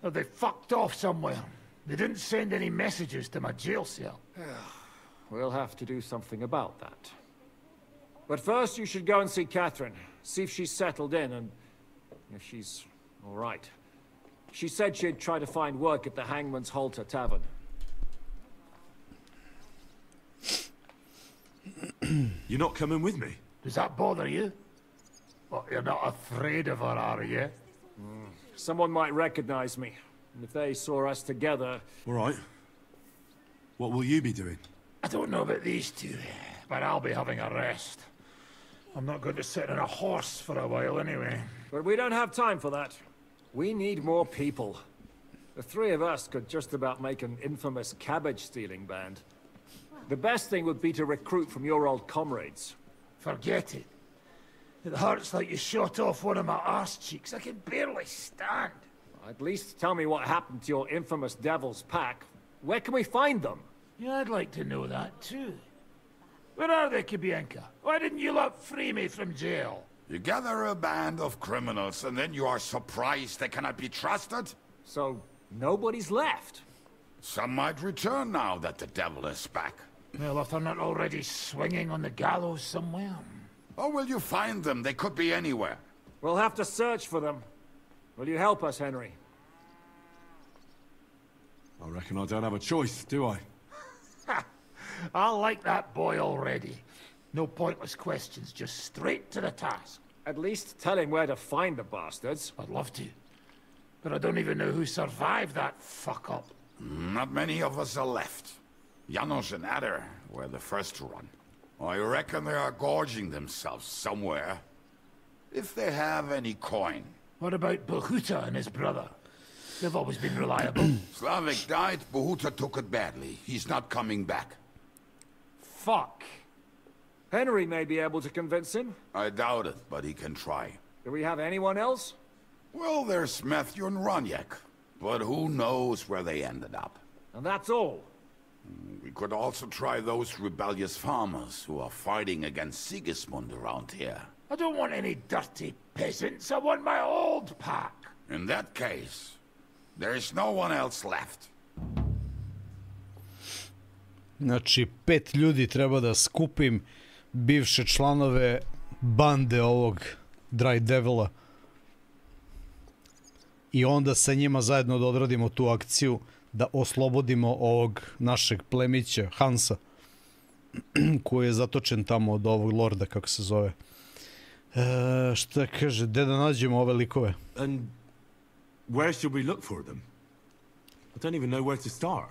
Oh, they fucked off somewhere. They didn't send any messages to my jail cell. We'll have to do something about that. But first you should go and see Catherine. See if she's settled in and if she's all right. She said she'd try to find work at the Hangman's Halter Tavern. You're not coming with me? Does that bother you? Well, you're not afraid of her, are you? Someone might recognize me. And if they saw us together... All right. What will you be doing? I don't know about these two, but I'll be having a rest. I'm not going to sit on a horse for a while anyway. But we don't have time for that. We need more people. The three of us could just about make an infamous cabbage-stealing band. The best thing would be to recruit from your old comrades. Forget it. It hurts like you shot off one of my arse cheeks. I can barely stand. At least tell me what happened to your infamous Devil's Pack. Where can we find them? Yeah, I'd like to know that too. Where are they, Kubienka? Why didn't you lot free me from jail? You gather a band of criminals and then you are surprised they cannot be trusted? So, nobody's left? Some might return now that the devil is back. Well, if they're not already swinging on the gallows somewhere. Or will you find them? They could be anywhere. We'll have to search for them. Will you help us, Henry? I reckon I don't have a choice, do I? I like that boy already. No pointless questions, just straight to the task. At least tell him where to find the bastards. I'd love to. But I don't even know who survived that fuck-up. Not many of us are left. Janos and Adder were the first to run. I reckon they are gorging themselves somewhere. If they have any coin. What about Bohuta and his brother? They've always been reliable. Slavik died, Bohuta took it badly. He's not coming back. Fuck. Henry may be able to convince him. I doubt it, but he can try. Do we have anyone else? Well, there's Matthew and Roniak. But who knows where they ended up. And that's all. We could also try those rebellious farmers who are fighting against Sigismund around here. I don't want any dirty peasants. I want my old pack. In that case, there is no one else left. Znači, 5 ljudi treba da skupim, bivše članove bande ovog Dry Devila. I onda sa njima zajedno da odradimo tu akciju, da oslobodimo ovog našeg plemića, Hansa, koji je zatočen tamo od ovog lorda, kako se zove. Šta kaže, gde da nađemo ove likove? And where should we look for them? I don't even know where to start.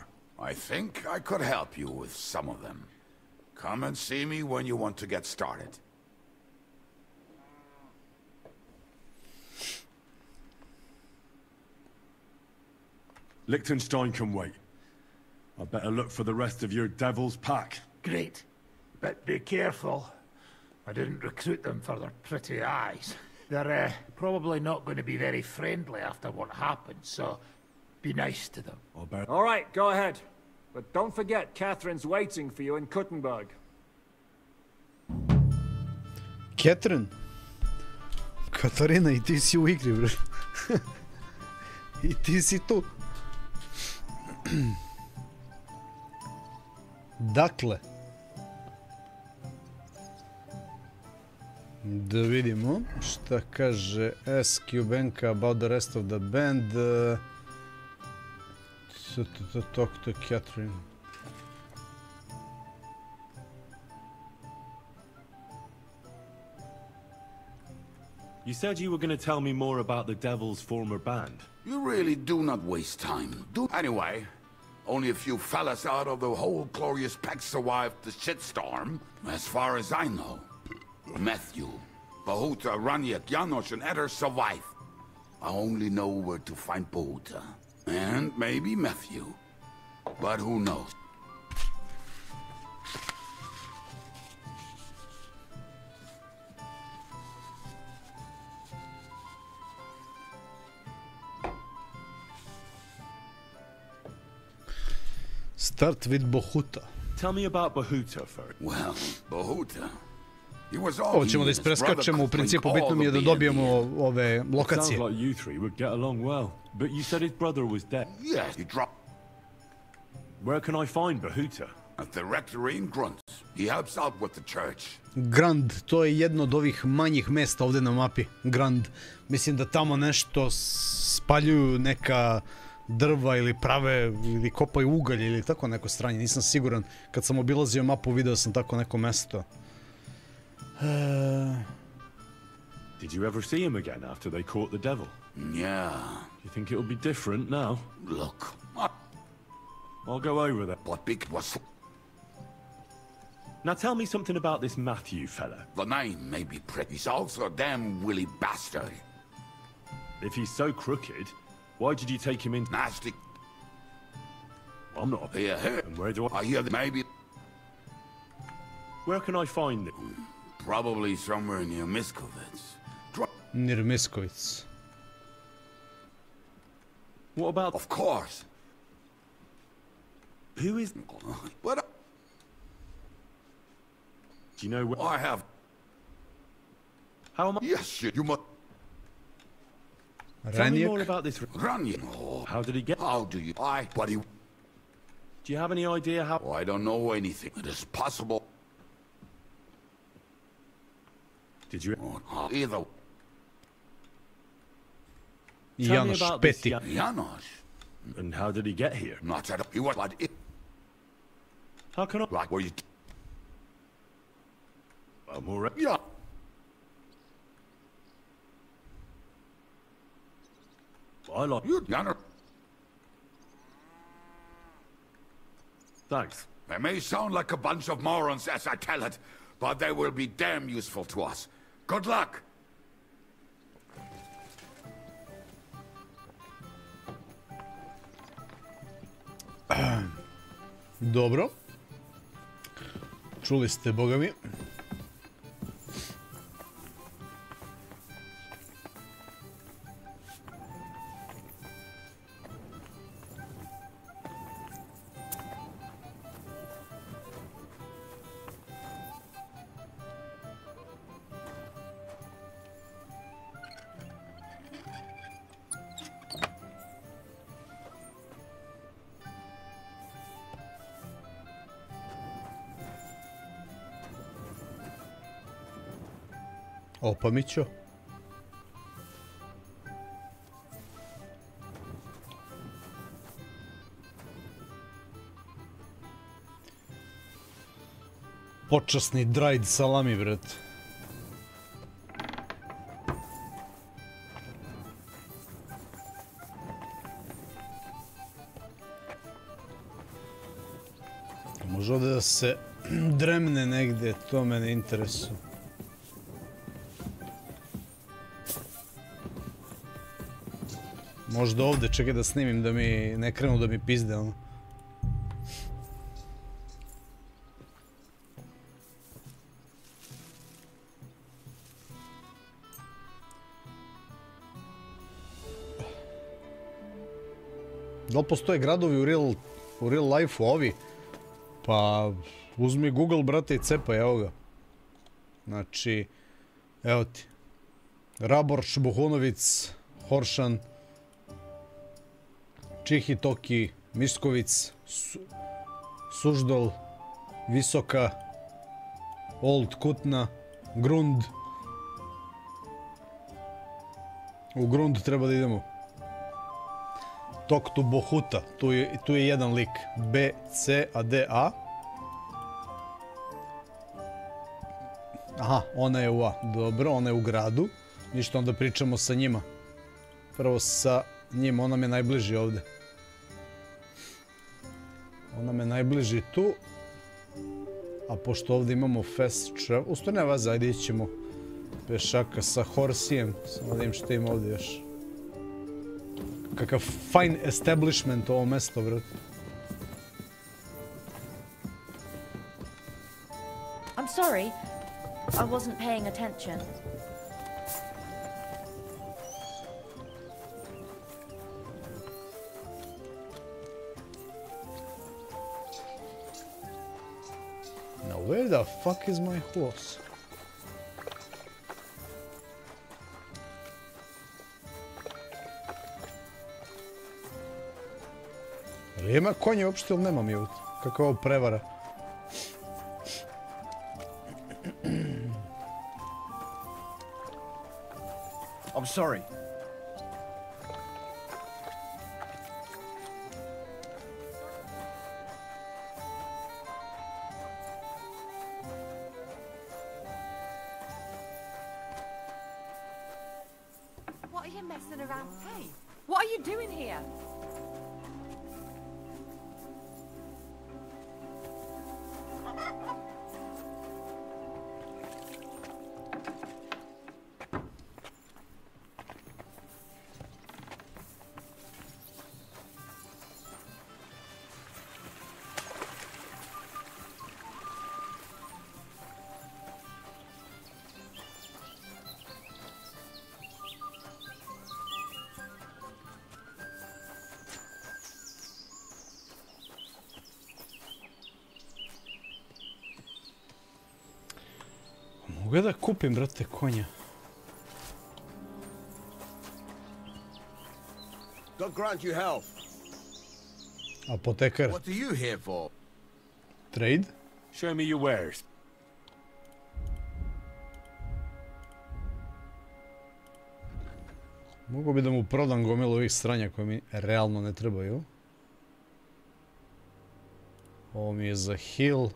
I think I could help you with some of them. Come and see me when you want to get started. Liechtenstein can wait. I better look for the rest of your devil's pack. Great. But be careful. I didn't recruit them for their pretty eyes. They're probably not going to be very friendly after what happened, so be nice to them. All right, go ahead. But don't forget, Catherine's waiting for you in Kuttenberg. Catherine? Katarina, i ti si u igri, bre. I ti si tu. Dakle, da vidimo šta kaže SQ Banka about the rest of the band. Talk to Catherine. You said you were going to tell me more about the devil's former band. You really do not waste time. Anyway, only a few fellas out of the whole glorious pack survived the shitstorm, as far as I know. Matthew, Bahuta, Raniak, Janosch, and Eder survived. I only know where to find Bahuta. And maybe Matthew. But who knows? Start with Bahuta. Tell me about Bahuta first. Well, Bahuta. He was all Ovo ćemo da ispreskačemo, u principu bitno mi je da dobijemo ove lokacije. Sounds like you three would get along well, but you said his brother was dead. Yes, he dropped. Where can I find Bahuta? At the rectory in Grunt. He helps out with the church. Grand, to je jedno od ovih manjih mesta ovde na mapi. Grand. Mislim da tamo nešto spaljuju neka drva ili prave, ili kopaju ugalj ili tako neko stranje. Nisam siguran. Kad sam obilazio mapu video sam tako neko mesto. Did you ever see him again after they caught the devil? Yeah. You think it'll be different now? Look. I'll go over there. What big was... Now tell me something about this Matthew fella. The name may be pretty. He's also a damn willy bastard. If he's so crooked, why did you take him in? Nasty. I'm not. Here. And where do I hear that maybe... Where can I find it? Probably somewhere near Miskovitz. Near Miskovitz. What about... Of course. Who is... What? Do you know where... I have... How am I... Yes, you must... Tell me more about this... Raniak. Oh. How did he get... How do you... But he... Do you have any idea how... Oh, I don't know anything. It is possible... Did you... Oh, either... Janosch, Peti. Janosch. And how did he get here? Not at all. He was... But it... How can I... Like where you... I'm already... Yeah. I like... You... Janosch. Thanks. They may sound like a bunch of morons as I tell it, but they will be damn useful to us. Good luck! Dobro. Čuli ste, boga mi. Opa Mićo. Počasni dried salami, bret. Može ovdje da se dremne negdje, to mene interesuje. Možda ovdje, čekaj da snimim da mi ne krenu da mi pizde, ono. Da li postoje gradovi u real life-u ovi? Pa uzmi Google, brate, i cepaj, evo ga. Znači, evo ti. Raborš, Bohunovic, Horšan, Čihitoki, Miškovic, Suždol, Visoka, Old Kutna, Grund. U Grund treba da idemo. Talk to Bohuta, tu je jedan lik. B, C, a D, A. Aha, ona je u A. Dobro, ona je u gradu. Ništa, onda pričamo sa njima. Prvo sa njim, ona me najbliži ovdje. Ona me najbliži tu. A pošto ovdje imamo fast travel... U stvari ne vas, ajde ićemo pešaka sa Horsijem. Samo da im što ima ovdje još. Kakav fine establishment ovo mesto, bro. I'm sorry. I wasn't paying attention. Now where the fuck is my horse? Ali ima konje uopšte ili nema mi ovdje? Kako je ovo prevara? I'm sorry. What are you messing around? Hey, what are you doing here? Mogu da kupim, brate, konja. God grant you health. Apotekar. What are you here for? Trade? Show me your wares. Mogu bi da mu prodam gomilu ovih stranja koje mi realno ne trebaju. Ovo mi je za heal.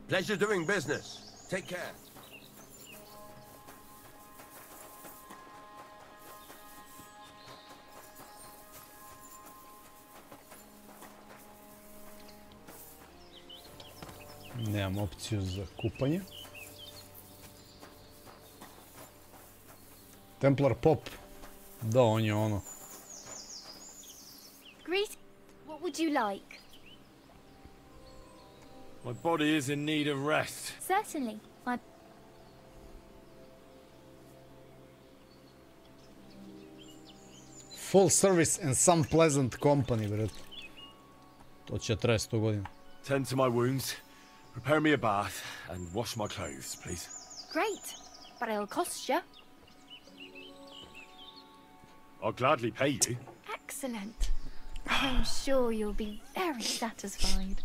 Pleasure doing business. Take care. Nemam opciju za kupanje. Templar Pop. Da, on je ono. would you like? My body is in need of rest. Certainly. Full service and some pleasant company, bret. To će traje 100 godina. Tend to my wounds, prepare me a bath, and wash my clothes, please. Great, but it'll cost you. I'll gladly pay you. Excellent. I'm sure you'll be very satisfied.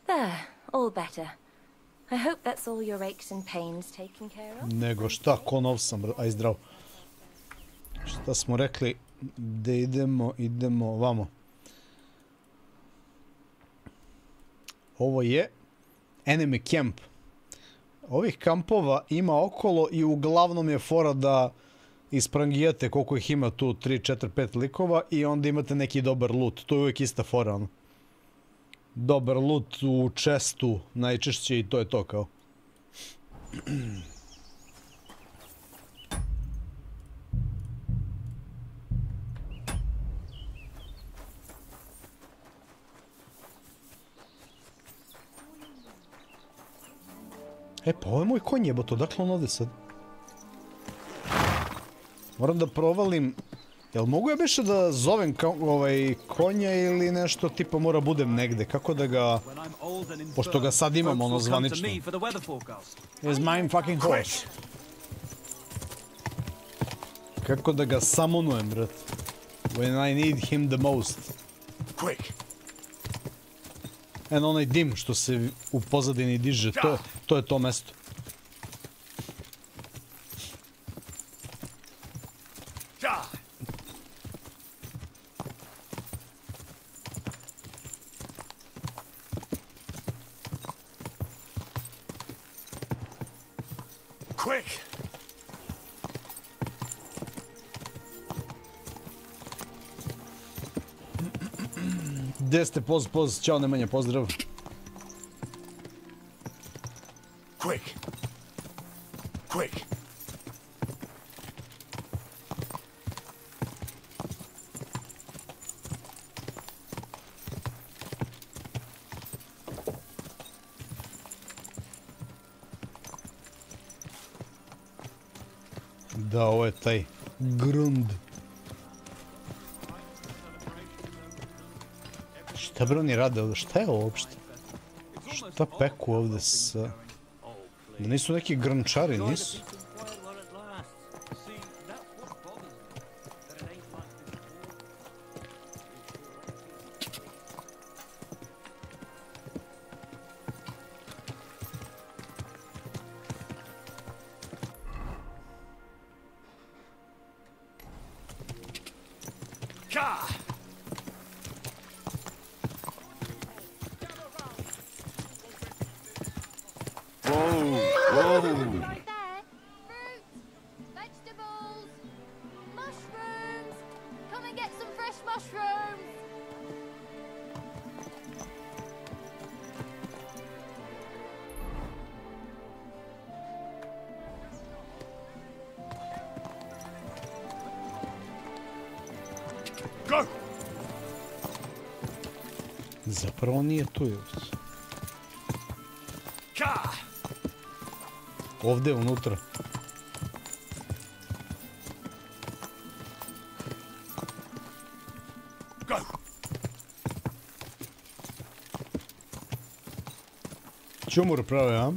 There, all better. I hope that's all your aches and pains taken care of. Nego šta, ko nov sam, aj zdrav. Šta smo rekli, da idemo vamo. Ovo je enemy camp. Ovih kampova ima okolo i uglavnom je fora da isprangijate koliko ih ima tu, 3, 4, 5 likova i onda imate neki dobar loot. To je uvijek ista fora, ono. Dobar loot u chestu najčešće i to je to kao. E, pa ovo je moj konj jebote, odakle on ovdje sad? Moram da provalim. Jel mogu ja više da zovem konja ili nešto tipa mora budem negde? Kako da ga... Pošto ga sad imam ono zvanično. Is mine fucking horse. Kako da ga samonujem, brat? When I need him the most. Quick. Eno onaj dim što se u pozadini diže, to je to mesto. Quick. Gdje ste? Poz, čao Nemanja, pozdrav. Quick. Quick. Da, ovo je taj grund. Šta bre oni rade ovdje? Šta je ovo uopšte? Šta peku ovdje sa... Da nisu neki grnčari, nisu? Zapravo nije tu još. Ovdje unutra. Čumur prave, a?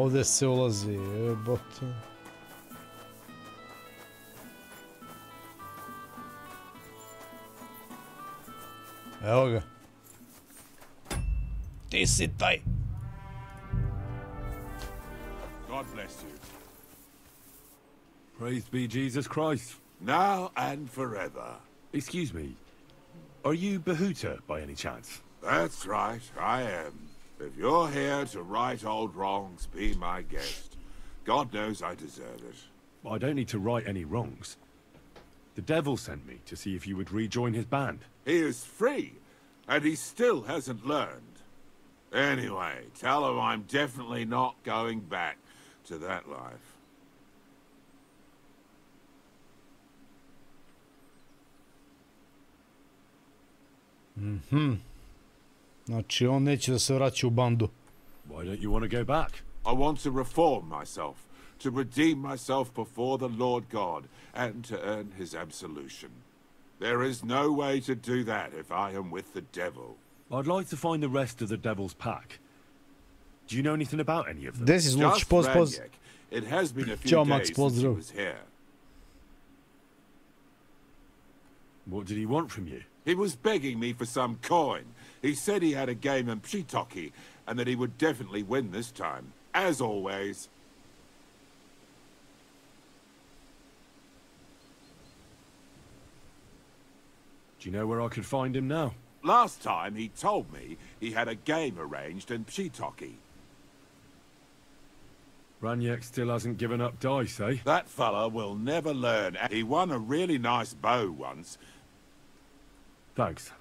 ovdje se ulazi, jebote. Evo ga. Ti si taj. God bless you. Praised be Jesus Christ. Now and forever. Excuse me. Are you Bahuta by any chance? That's right, I am. If you're here to right old wrongs, be my guest. God knows I deserve it. I don't need to right any wrongs. The devil sent me to see if you would rejoin his band. He is free, and he still hasn't learned. Anyway, tell him I'm definitely not going back to that life. Znači, on neće da se vraća u bandu. Why don't you want to go back? I want to reform myself, to redeem myself before the Lord God, and to earn his absolution. There is no way to do that if I am with the devil. I'd like to find the rest of the devil's pack. Do you know anything about any of them? This is Luch, poz. It has been a few Ćao, Max, days since he pozdrav. was here. What did he want from you? He was begging me for some coin. He said he had a game in Pshitoki, and that he would definitely win this time. As always. Do you know where I could find him now? Last time he told me he had a game arranged in Pshitoki. Raniek still hasn't given up dice, eh? That fella will never learn. He won a really nice bow once. Thanks.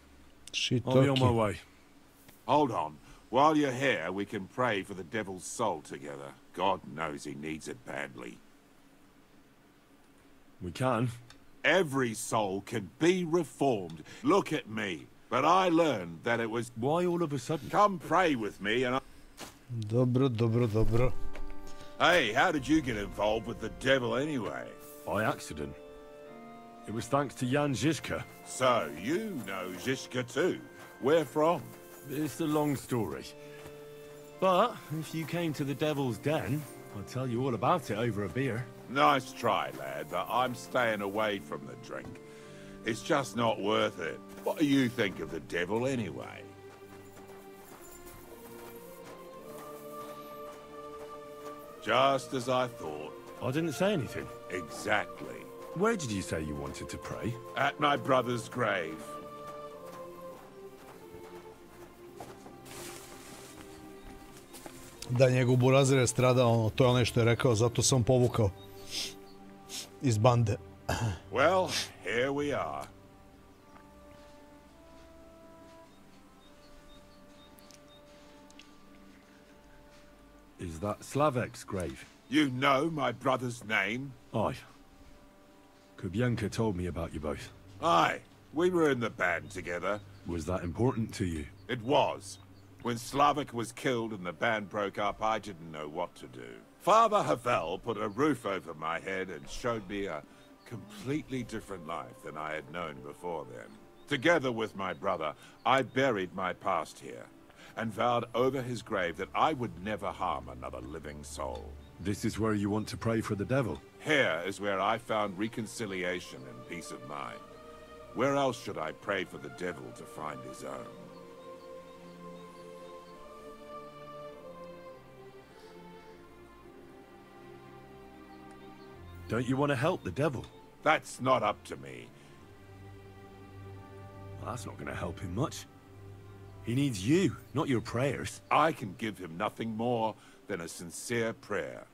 Pshitoki. I'll be on my way. Hold on. While you're here, we can pray for the devil's soul together. God knows he needs it badly. We can. Every soul can be reformed. Look at me. But I learned that it was... Why all of a sudden? Come pray with me and I... Dobro. Hey, how did you get involved with the devil anyway? By accident. It was thanks to Jan Žižka. So, you know Žižka too. Where from? It's a long story. But if you came to the Devil's Den, I'll tell you all about it over a beer. Nice try, lad, but I'm staying away from the drink. It's just not worth it. What do you think of the devil anyway? Just as I thought. I didn't say anything. Exactly. Where did you say you wanted to pray? At my brother's grave. Da, njegov burazir je stradao, to je onaj što je rekao, zato sam povukao iz bande. Well, here we are. Is that Slavek's grave? You know my brother's name? Aye. Kubienka told me about you both. Aye. We were in the band together. Was that important to you? It was. When Slavik was killed and the band broke up, I didn't know what to do. Father Havel put a roof over my head and showed me a completely different life than I had known before then. Together with my brother, I buried my past here and vowed over his grave that I would never harm another living soul. This is where you want to pray for the devil? Here is where I found reconciliation and peace of mind. Where else should I pray for the devil to find his own? Don't you want to help the devil? That's not up to me. Well, that's not going to help him much. He needs you, not your prayers. I can give him nothing more than a sincere prayer.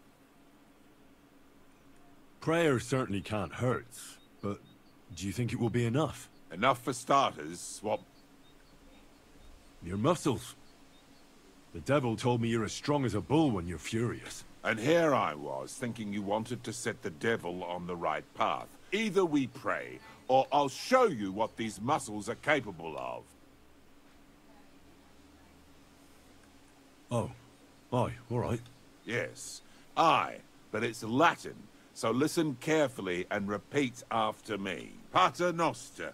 Prayer certainly can't hurt, but do you think it will be enough? Enough for starters, what? Your muscles. The devil told me you're as strong as a bull when you're furious. And here I was, thinking you wanted to set the devil on the right path. Either we pray, or I'll show you what these muscles are capable of. Oh. Aye, all right. Yes, aye, but it's Latin, so listen carefully and repeat after me. Pater Noster,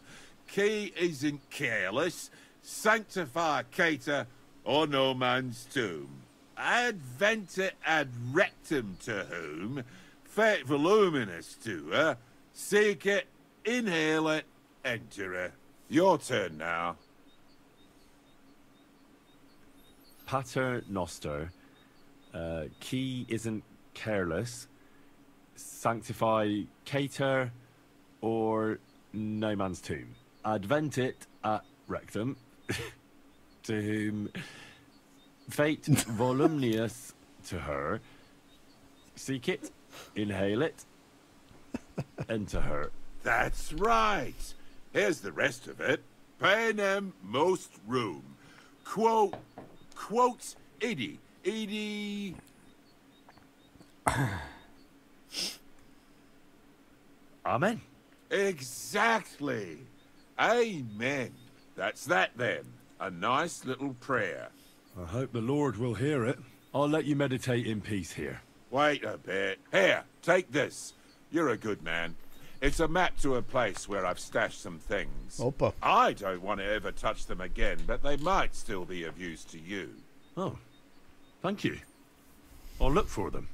qui is in careless, sanctify cater, or no man's tomb. adventet ad rectum to whom, fet voluminous to her, seek it, inhale it, enter her. Your turn now. Pater Noster, key isn't careless, sanctify cater or no man's tomb. Adventit at rectum, to whom fate voluminous to her, seek it, inhale it, enter her. That's right. Here's the rest of it. Panem most room. Quotes Edie. Amen. Exactly. Amen. That's that then. A nice little prayer. I hope the Lord will hear it. I'll let you meditate in peace here. Wait a bit. Here, take this. You're a good man. It's a map to a place where I've stashed some things. Opa. I don't want to ever touch them again, but they might still be of use to you. Oh, thank you. I'll look for them.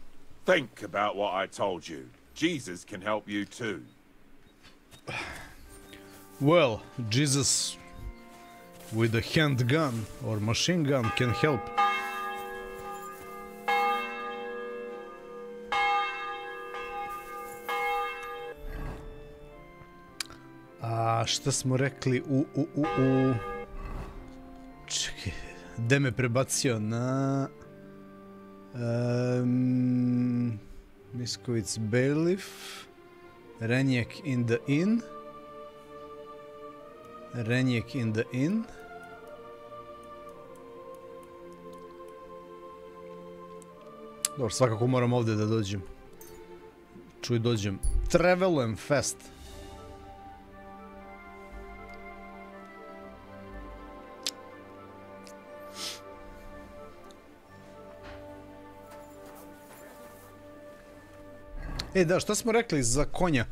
Think about what I told you. Jesus can help you too. Well, Jesus with a handgun or machine gun can help. A šta smo rekli Čekaj, gde me prebacio na Miskovic Bailiff, Renjek in the Inn. Dobro, svakako moram ovdje da dođem. Čuj, dođem. Travelujem fast. Da, šta smo rekli za konja?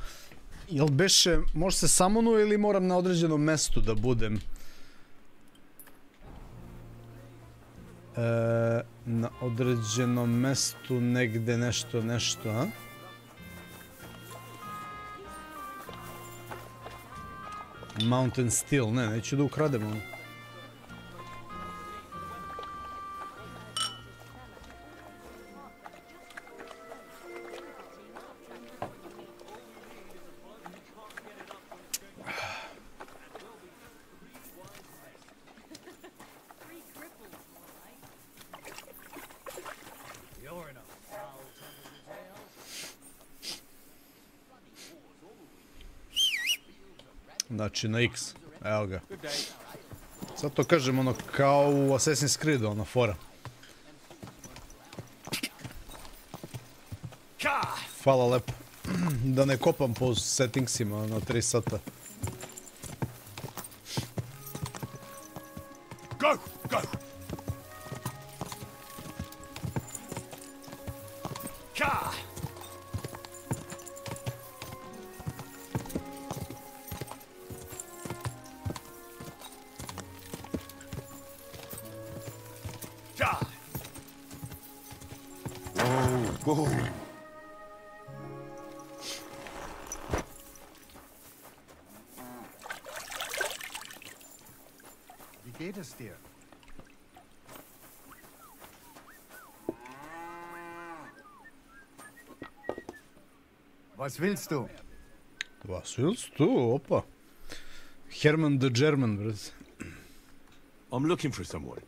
Jel beše, može se samonu ili moram na određenom mestu da budem? Na određenom mestu negde nešto, a? Mountain Steel, ne, neću da ukradem ono. Znači na X, evo ga. Sad to kažem ono kao u Assassin's Creed, ono fora. Hvala lepo. Da ne kopam po settingsima na 3 sata. Go! Wie geht es dir? Was willst du? Was willst du? Opa. Herman the German, brate. I'm looking for someone.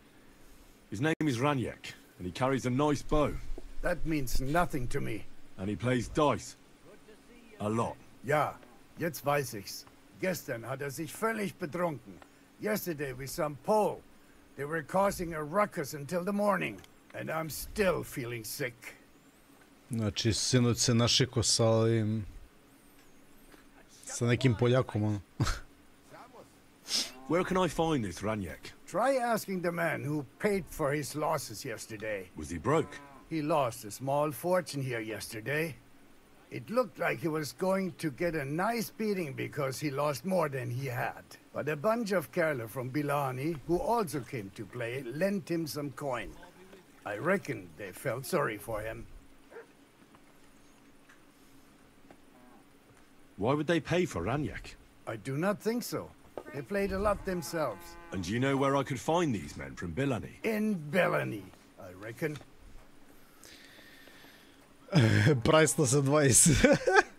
His name is Raniek, and he carries a nice bow. That means nothing to me. And he plays dice. A lot. Ja, jetzt weiß ich's. Gestern hat sich völlig betrunken. Yesterday with some Pole. They were causing a ruckus until the morning. And I'm still feeling sick. Znači, sinoć se našiko sa ovim... sa nekim Poljakom, ono. Where can I find this Raniek? Try asking the man who paid for his losses yesterday. Was he broke? He lost a small fortune here yesterday. It looked like he was going to get a nice beating because he lost more than he had. But a bunch of Kerala from Bilani, who also came to play, lent him some coin. I reckon they felt sorry for him. Why would they pay for Ranyak? I do not think so. They played a lot themselves. And do you know where I could find these men from Billany? In Bellany, I reckon. Priceless advice.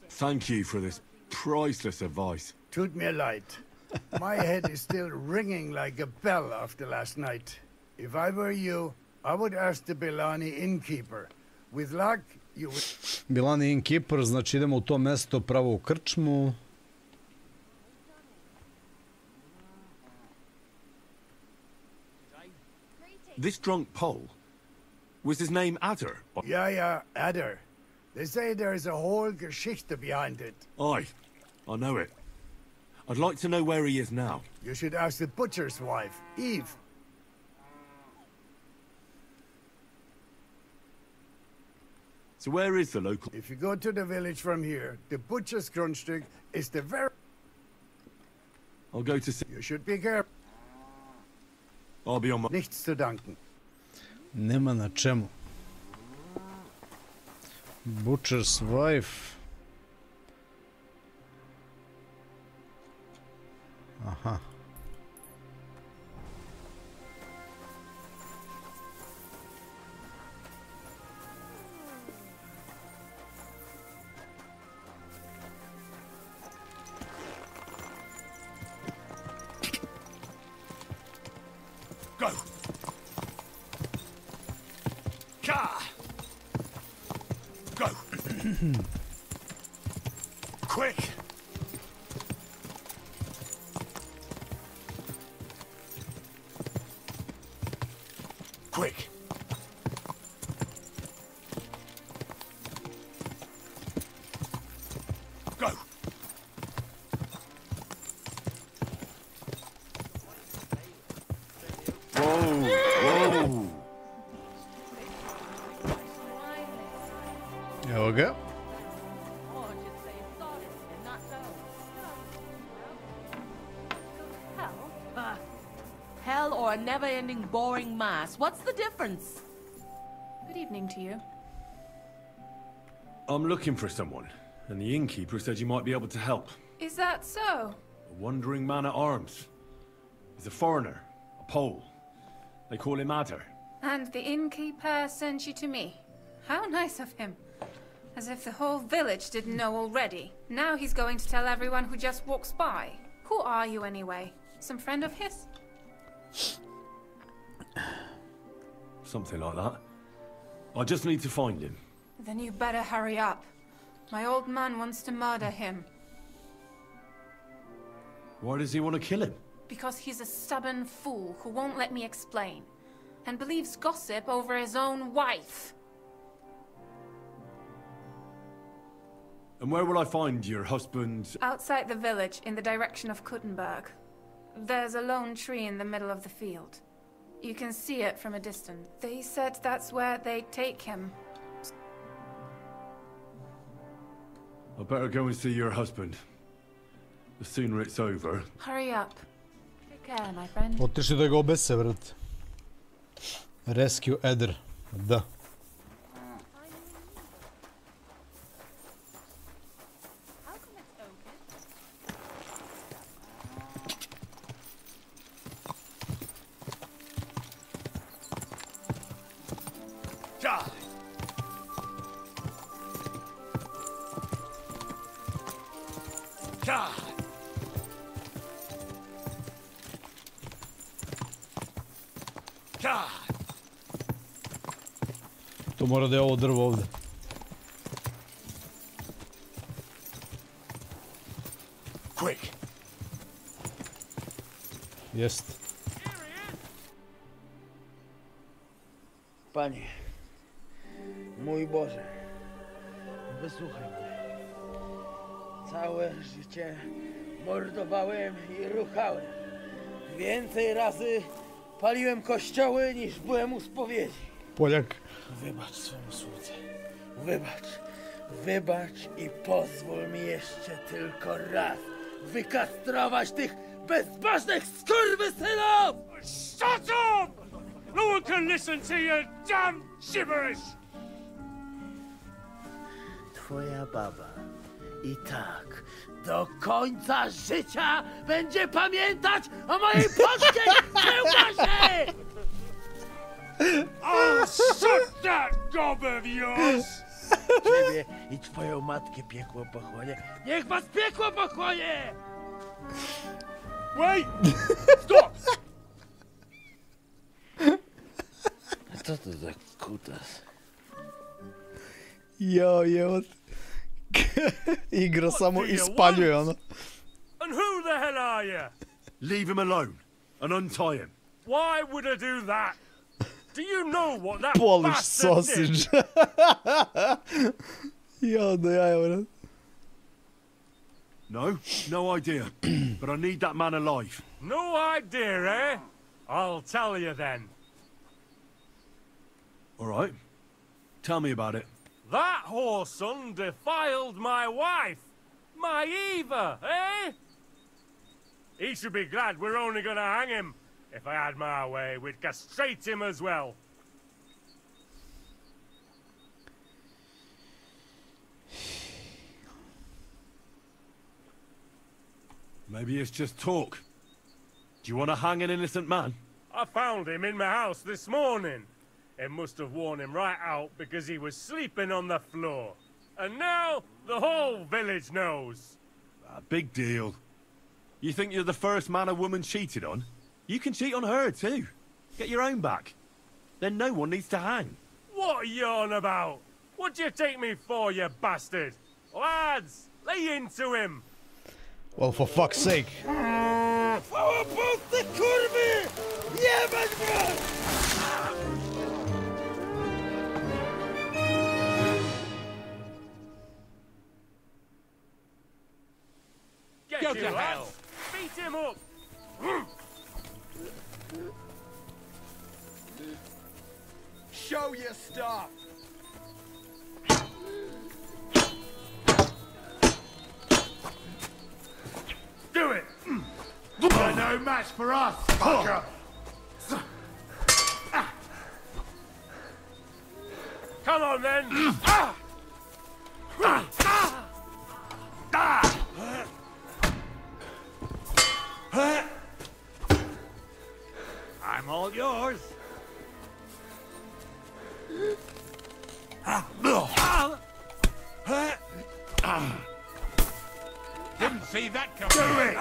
Thank you for this priceless advice. Tut mir leid. My head is still ringing like a bell after last night. If I were you, I would ask the Bellany innkeeper. With luck, you would... Bellany innkeeper, znači idemo u to mesto pravo u krčmu. This drunk Pole, was his name Adder? Yeah, Adder. They say there's a whole Geschichte behind it. Aye, I know it. I'd like to know where he is now. You should ask the butcher's wife, Eve. So where is the local... If you go to the village from here, the butcher's Grundstück is the very... I'll go to see... You should be careful. I'll be on my... Nichts zu danken. Nema na čemu. Butcher's wife. Aha. Go! Ka! Go! Quick! Quick! Go! Whoa! Evo ga. Hell or a never-ending boring mass. What's the difference? Good evening to you. I'm looking for someone, and the innkeeper said you might be able to help. Is that so? A wandering man at arms. He's a foreigner, a Pole. They call him Adder. And the innkeeper sent you to me. How nice of him. As if the whole village didn't know already. Now he's going to tell everyone who just walks by. Who are you anyway? Some friend of his? Something like that. I just need to find him. Then you better hurry up. My old man wants to murder him. Why does he want to kill him? Because he's a stubborn fool who won't let me explain. And believes gossip over his own wife. And where will I find your husband? Outside the village, in the direction of Kuttenberg. There's a lone tree in the middle of the field. You can see it from a distance. They said that's where they'd take him. I better go and see your husband. The sooner it's over. Hurry up. Take care, my friend. Otišli da ga obese, vrat. Rescue Adder. Da. To mora da je ovo drvo ovdje. Quick. Jest. Panie, mój Boże, wysłuchaj mnie. Całe życie mordowałem i ruchałem. Więcej razy paliłem kościoły niż byłem u spowiedzi. Poljak. Wybacz swemu słudze. Wybacz i pozwól mi jeszcze tylko raz wykastrować tych bezbożnych skurwysynów! Shut up! No one can listen to your damn gibberish! Twoja baba i tak do końca życia będzie pamiętać o mojej polskiej kiełbasie! Oh, shut that gob of yours! Ciebie i twoją matkę piekło pochłonie. Niech was piekło pochłonie! Wait! Stop! Co to za kutas? Jo. Igra samo i spaljuje ono. And who the hell are you? Leave him alone and untie him. Why would I do that? Do you know what that Polish bastard sausage. did? Jo, do jaja, brat. No idea. But I need that man alive. No idea, eh? I'll tell you then. All right. Tell me about it. That whoreson defiled my wife, my Eva, eh? He should be glad we're only gonna hang him. If I had my way, we'd castrate him as well. Maybe it's just talk. Do you want to hang an innocent man? I found him in my house this morning. It must have worn him right out because he was sleeping on the floor. And now the whole village knows. Big deal. You think you're the first man a woman cheated on? You can cheat on her too. Get your own back. Then no one needs to hang. What are you on about? What do you take me for, you bastard? Lads, lay into him. Well, for fuck's sake. Go to hell. Beat him up. Show your stuff! Do it! You're no match for us, fucker! Come on then! I'm all yours. Didn't see that coming. Do it!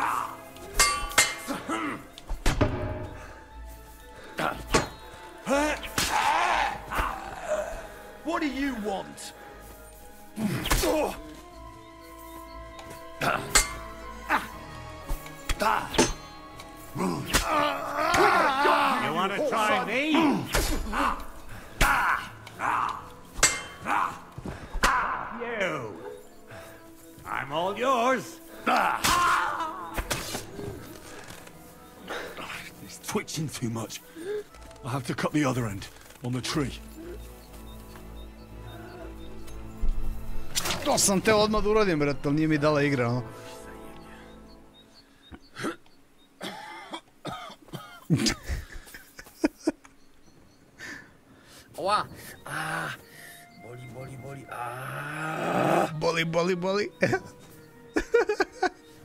What do you want? You want to try me? You. I'm all yours. He's twitching too much. I'll have to cut the other end, on the tree. To sam te odmah da uradim, brate, ali nije mi dala igra, ono. Oła! Boli. Boli.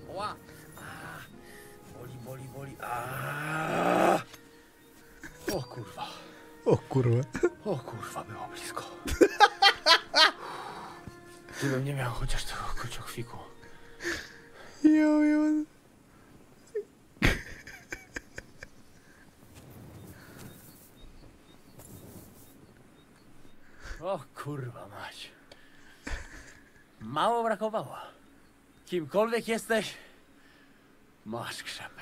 Oła! Boli. O kurwa. O kurwa. O kurwa, było blisko. Gdybym nie miał chociaż tego kociokwiku. Jo. O kurwa mać. Mało brakowało. Kimkolwiek jesteś, masz krzepę.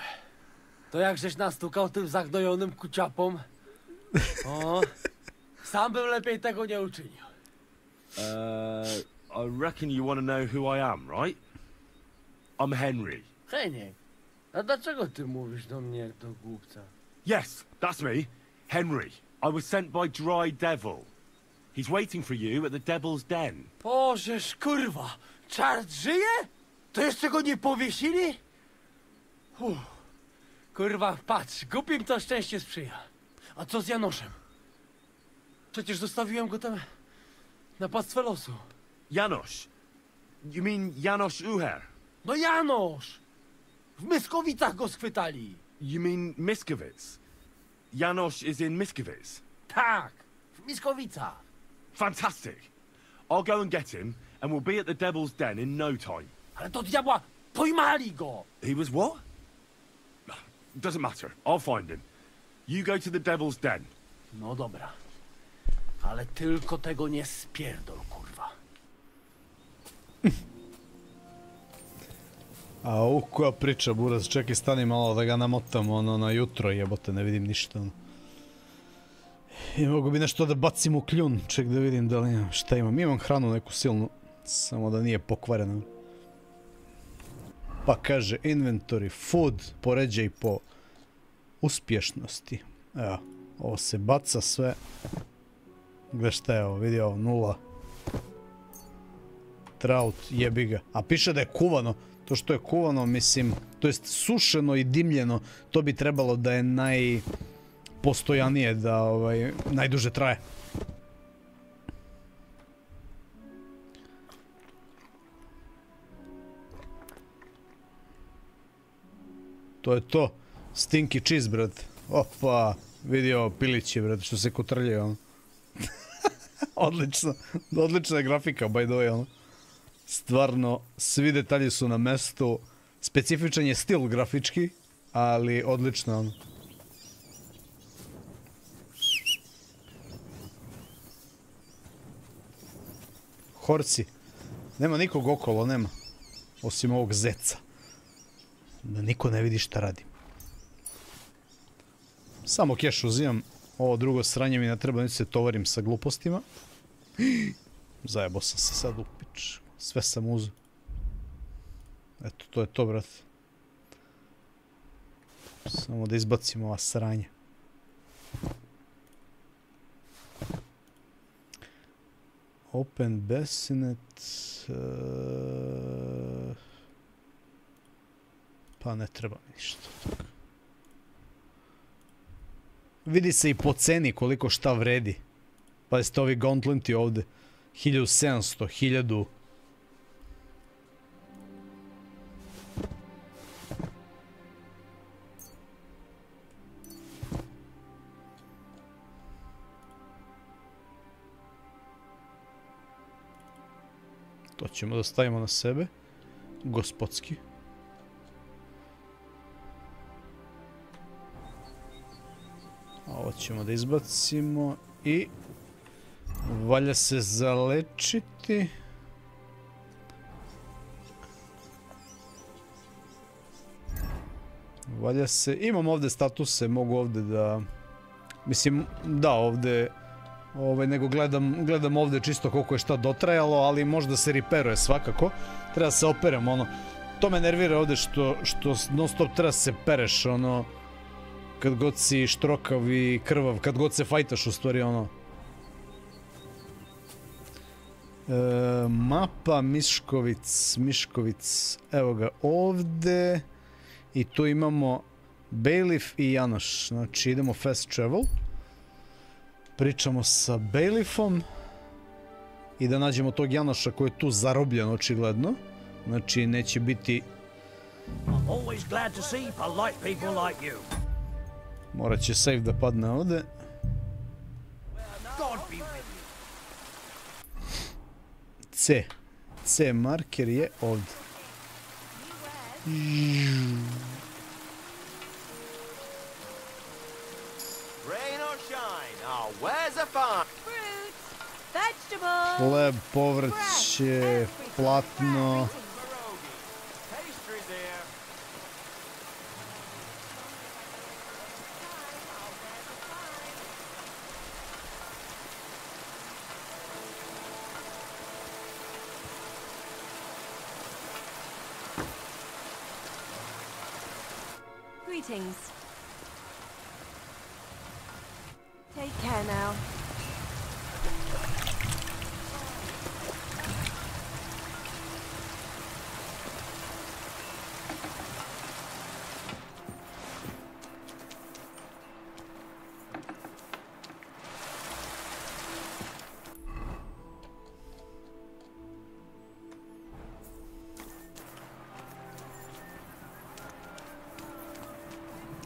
To jak żeś nastukał tym zagnojonym kuciapom, o, sam bym lepiej tego nie uczynił. I reckon you want to know who I am, right? I'm Henry. Heniek, a dlaczego ty mówisz do mnie jak do głupca? Yes, that's me. Henry. I was sent by Dry Devil. He's waiting for you at the Devil's Den. Bożeż kurwa, czart żyje? To jeszcze go nie powiesili? Kurwa, patrz, głupim to szczęście sprzyja. A co z Janoszem? Przecież zostawiłem go tam na pastwę losu. Janosz? You mean Janosz Uher? No Janosz! W Myskowicach go schwytali. You mean Miskovic? Janosz is in Miskovic? Tak, w Myskowicach. Fantastic. I'll go and get him, and we'll be at the Devil's Den in no time. Ale to diabła, pojmali go! He was what? Doesn't matter. I'll find him. You go to the Devil's Den. No dobra. Ale tylko tego nie spierdol, kurwa. A ovo koja priča, buraz, čekaj, stani malo da ga namotam, ono, na jutro, jebote, ne vidim ništa, ono. I mogu bi nešto da bacim u kljun, ček da vidim da li imam, šta imam. Imam hranu neku silnu, samo da nije pokvarena. Pa kaže, inventory, food, poređaj po uspješnosti. Evo, ovo se baca sve. Gde šta je ovo, vidi ovo, 0. Trout, jebi ga. A piše da je kuvano. To što je kuvano, mislim, to jest sušeno i dimljeno, to bi trebalo da je najpostojanije, da najduže traje. To je to. Stinky cheese, brat. Opa, vidi ovo pilići, brat, što se kotrljaju, ono. Odlično. Odlična je grafika, by the way, ono. Stvarno, svi detalji su na mestu. Specifičan je stil grafički, ali odlično, ono. Horsi. Nema nikog okolo, nema. Osim ovog zeca. Da niko ne vidi šta radim. Samo keš uzimam. Ovo drugo sranje mi ne treba, neću se tovarim sa glupostima. Zajebo sam se sad u pič. Sve sam uzeo. Eto, to je to, brat. Samo da izbacimo ova sranja. Open bassinet. Pa ne treba mi ništa. Vidi se i po ceni koliko šta vredi. Pazite ovi gauntleti ovde. 1700, 1000. To ćemo da stavimo na sebe. Gospodski. Ovo ćemo da izbacimo i valja se zalečiti. Valja se, imam ovde statuse, mogu ovde da, mislim, da ovde, nego gledam ovde čisto koliko je šta dotrajalo, ali možda se reperuje svakako. Treba da se operem, ono, to me nervira ovde što non stop treba se pereš, ono, kad god si štrokav i krvav, kad god se fajtaš, u stvari, ono. Mapa, Miškovic, evo ga ovde. I tu imamo Bailiff i Janoš, znači idemo fast travel. Pričamo sa Bailiffom. I da nađemo tog Janoša koji je tu zarobljen, očigledno. Znači neće biti... Morat će save da padne ovde. C marker je ovde. Hleb, povrće, platno. Greetings. Take care now.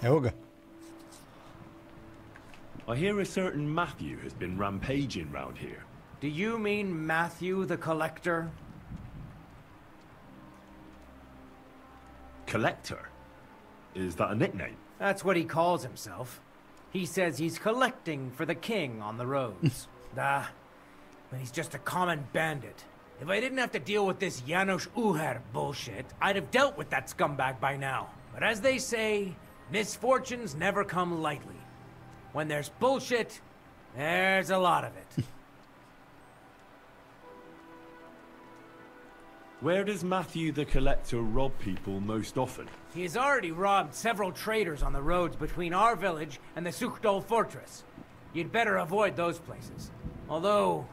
Evo ga. I hear a certain Matthew has been rampaging round here. Do you mean Matthew the Collector? Collector? Is that a nickname? That's what he calls himself. He says he's collecting for the king on the roads. But he's just a common bandit. If I didn't have to deal with this Janos Uher bullshit, I'd have dealt with that scumbag by now. But as they say, misfortunes never come lightly. When there's bullshit, there's a lot of it. Where does Matthew the Collector rob people most often? He has already robbed several traders on the roads between our village and the Sukhdol fortress. You'd better avoid those places. Although,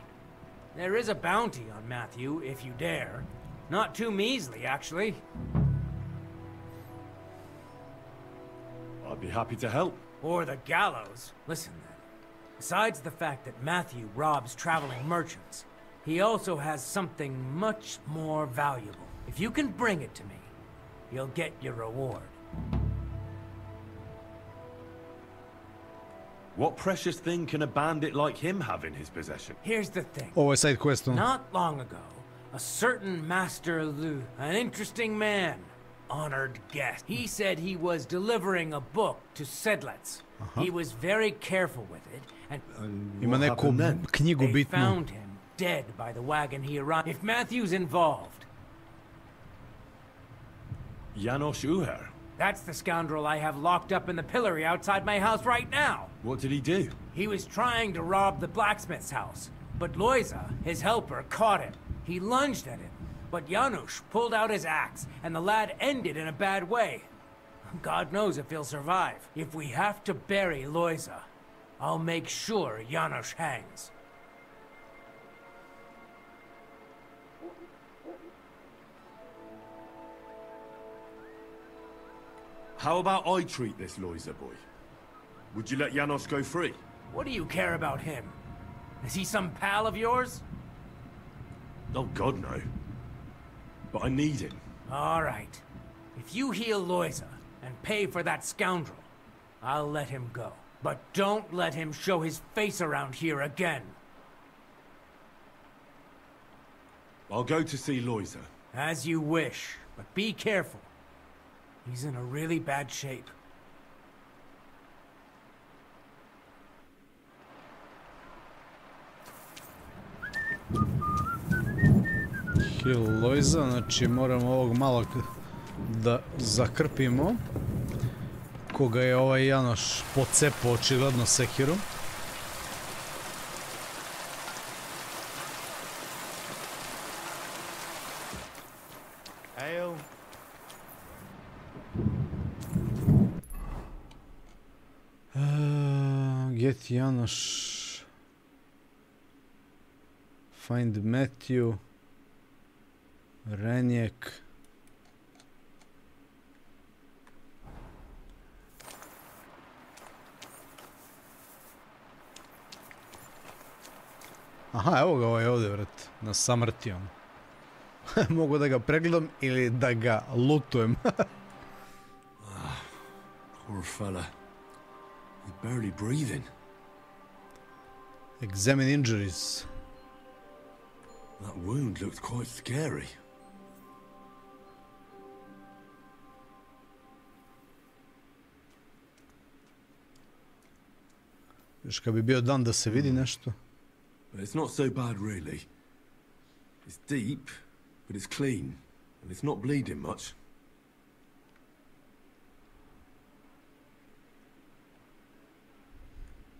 there is a bounty on Matthew, if you dare. Not too measly, actually. I'd be happy to help. Or the gallows. Listen then. Besides the fact that Matthew robs traveling merchants, he also has something much more valuable. If you can bring it to me, you'll get your reward. What precious thing can a bandit like him have in his possession? Here's the thing. Ovo je side quest. Not long ago, a certain Master Lu, an interesting man, honored guest. He said he was delivering a book to Sedlets. He was very careful with it, and ima neku knjigu they bitnu. found him dead by the wagon he arrived. If Matthew's involved, Janos Uher? that's the scoundrel I have locked up in the pillory outside my house right now. What did he do? He was trying to rob the blacksmith's house, but Loiza, his helper, caught him. He lunged at him, but Janusz pulled out his axe, and the lad ended in a bad way. God knows if he'll survive. If we have to bury Loiza, I'll make sure Janusz hangs. How about I treat this Loiza boy? Would you let Janos go free? What do you care about him? Is he some pal of yours? Oh God, no. But I need him. All right. If you heal Loiza and pay for that scoundrel, I'll let him go. But don't let him show his face around here again. I'll go to see Loiza. As you wish, but be careful. He's in a really bad shape. Heal Loiza, znači moramo ovog malog da zakrpimo. Koga je ovaj Janoš pocepao očigledno sekirom. Get Janoš. Find Matthew. Renjek. Aha, evo ga ovaj ovdje, vrat. Na samrti on. Mogu da ga pregledam ili da ga lutujem. Poor fella. He's barely breathing. Examine injuries. That wound looked quite scary. Još kad bi bio dan da se vidi nešto. It's not so bad, really. It's deep, but it's clean, and it's not bleeding much.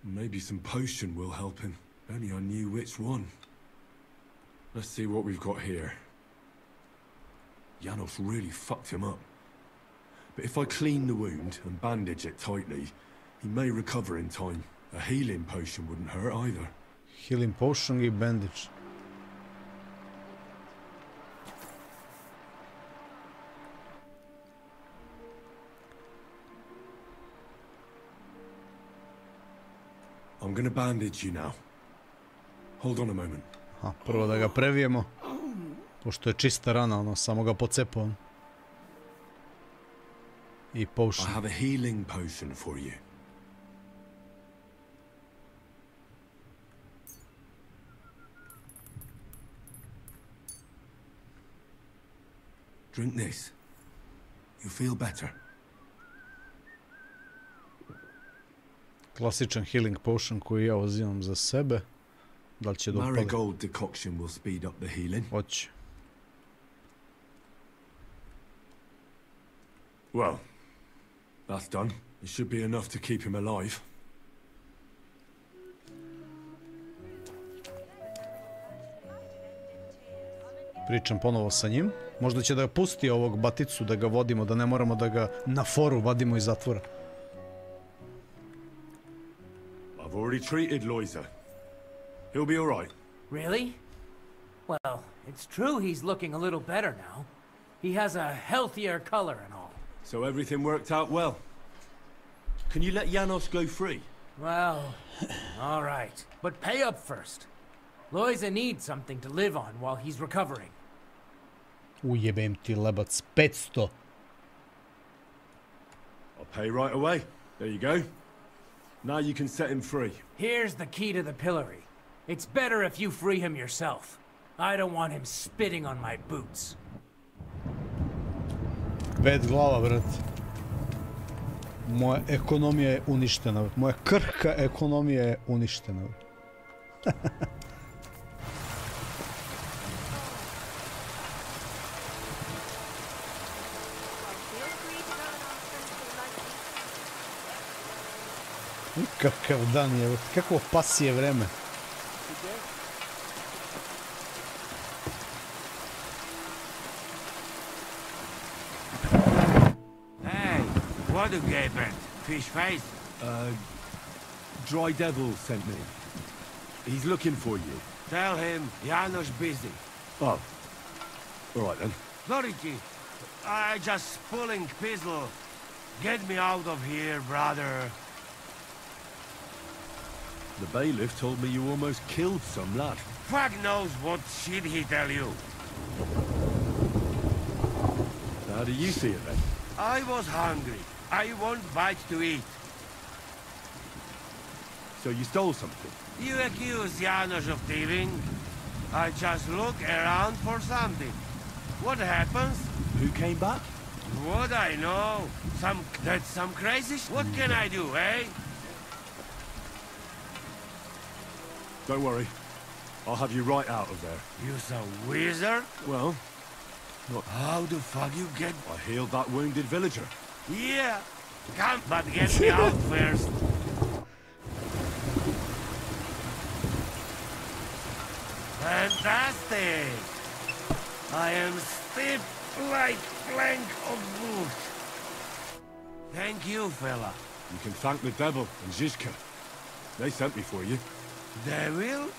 Maybe some potion will help him. Only I knew which one. Let's see what we've got here. Janos really fucked him up. But if I clean the wound and bandage it tightly, he may recover in time. A healing potion wouldn't hurt either. Healing potion i bandage. I'm gonna bandage you now. Hold on a moment. Aha, prvo da ga previjemo. Pošto je čista rana, ono, samo ga pocepao. I potion. I have a healing potion for you. Drink this. You'll feel better. Klasičan healing potion koji ja uzimam za sebe. Da li će da upali? Marigold decoction will speed up the healing. Hoće. Well, that's done. It should be enough to keep him alive. Pričam ponovo sa njim. Možda će da pusti ovog baticu, da ga vodimo, da ne moramo da ga na foru vadimo iz zatvora. I've already treated Loiza. He'll be all right. Really? Well, it's true he's looking a little better now. He has a healthier color and all. So everything worked out well. Can you let Janos go free? Well, all right. But pay up first. Loiza needs something to live on while he's recovering. Ujebem ti lebac, 500. I'll pay right away. There you go. Now you can set him free. Here's the key to the pillory. It's better if you free him yourself. I don't want him spitting on my boots. 5 glava, brat. Moja ekonomija je uništena. Moja krhka ekonomija je uništena. Kakav dan je, kako pasije vreme. Hey, what do you get? Fish face? Dry Devil sent me. He's looking for you. Tell him Janos busy. Oh. All right then. Doriki, I just pulling pistol. Get me out of here, brother. The bailiff told me you almost killed some lad. Fuck knows what shit he tell you. How do you see it then? I was hungry. I want bite to eat. So you stole something? You accuse Janos of thieving. I just look around for something. What happens? Who came back? What I know? That's some crazy What can I do, eh? Don't worry. I'll have you right out of there. You some wizard? Well, what? How the fuck you get... I healed that wounded villager. Yeah. Come, but get me out first. Fantastic! I am stiff like plank of wood. Thank you, fella. You can thank the devil and Zizka. They sent me for you. Devil?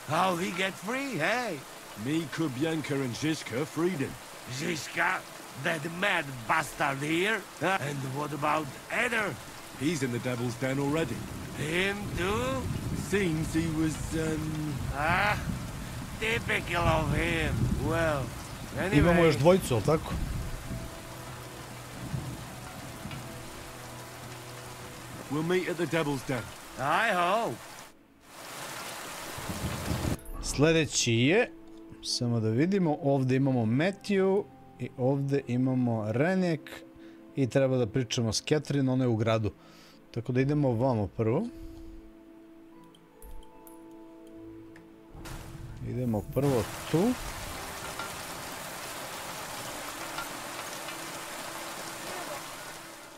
How he get free, hey? Me, Kubienka, and Zizka freed him. Zizka? That mad bastard here? And what about Eder? He's in the devil's den already. Him too? Seems he was, typical of him. Well, anyway... Imamo još dvojicu, ali tako? We'll meet at the devil's den. I hope. Sljedeći je, samo da vidimo, ovdje imamo Matthew i ovdje imamo Renek i treba da pričamo s Catherine, ona je u gradu. Tako da idemo vamo prvo. Idemo prvo tu.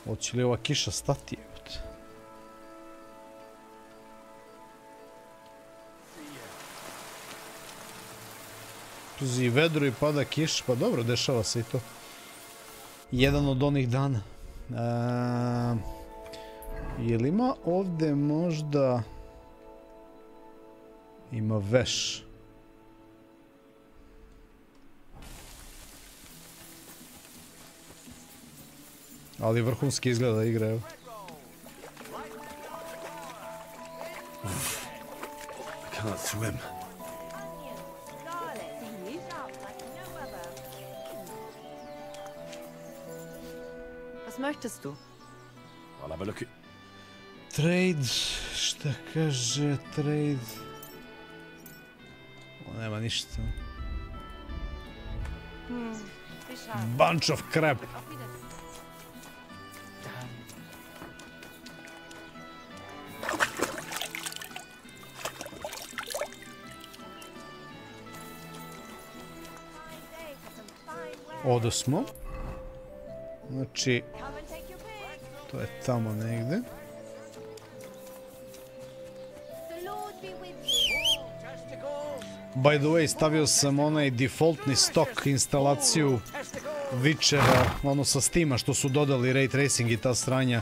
Hoće li ova kiša stati? I vedro i pada kiš, pa dobro, dešava se i to. Jedan od onih dana. Je li ima ovdje možda... Ima veš. Ali vrhunski izgleda igra, evo. I can't swim. Was möchtest du? I'll have a look at... Trade, šta kaže trade? O, nema ništa. Bunch of crap. Odo smo. Znači, to je tamo negde. By the way, stavio sam onaj defaultni stok instalaciju Witchera, ono sa Steama što su dodali Ray Tracing i ta sranja.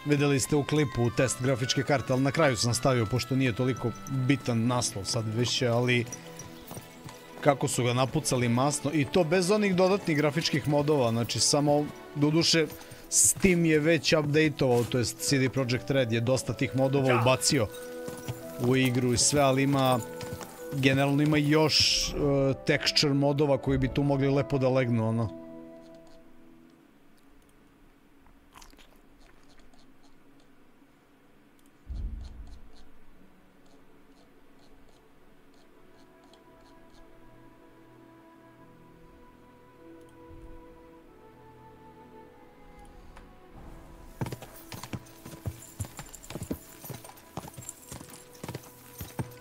Vidjeli ste u klipu test grafičke karte, ali na kraju sam stavio pošto nije toliko bitan naslov sad više, ali kako su ga napucali masno i to bez onih dodatnih grafičkih modova, znači samo doduše Steam je već updateovao, to jest CD Projekt Red je dosta tih modova ubacio u igru i sve, ali ima generalno ima još texture modova koji bi tu mogli lepo da legnu, ono.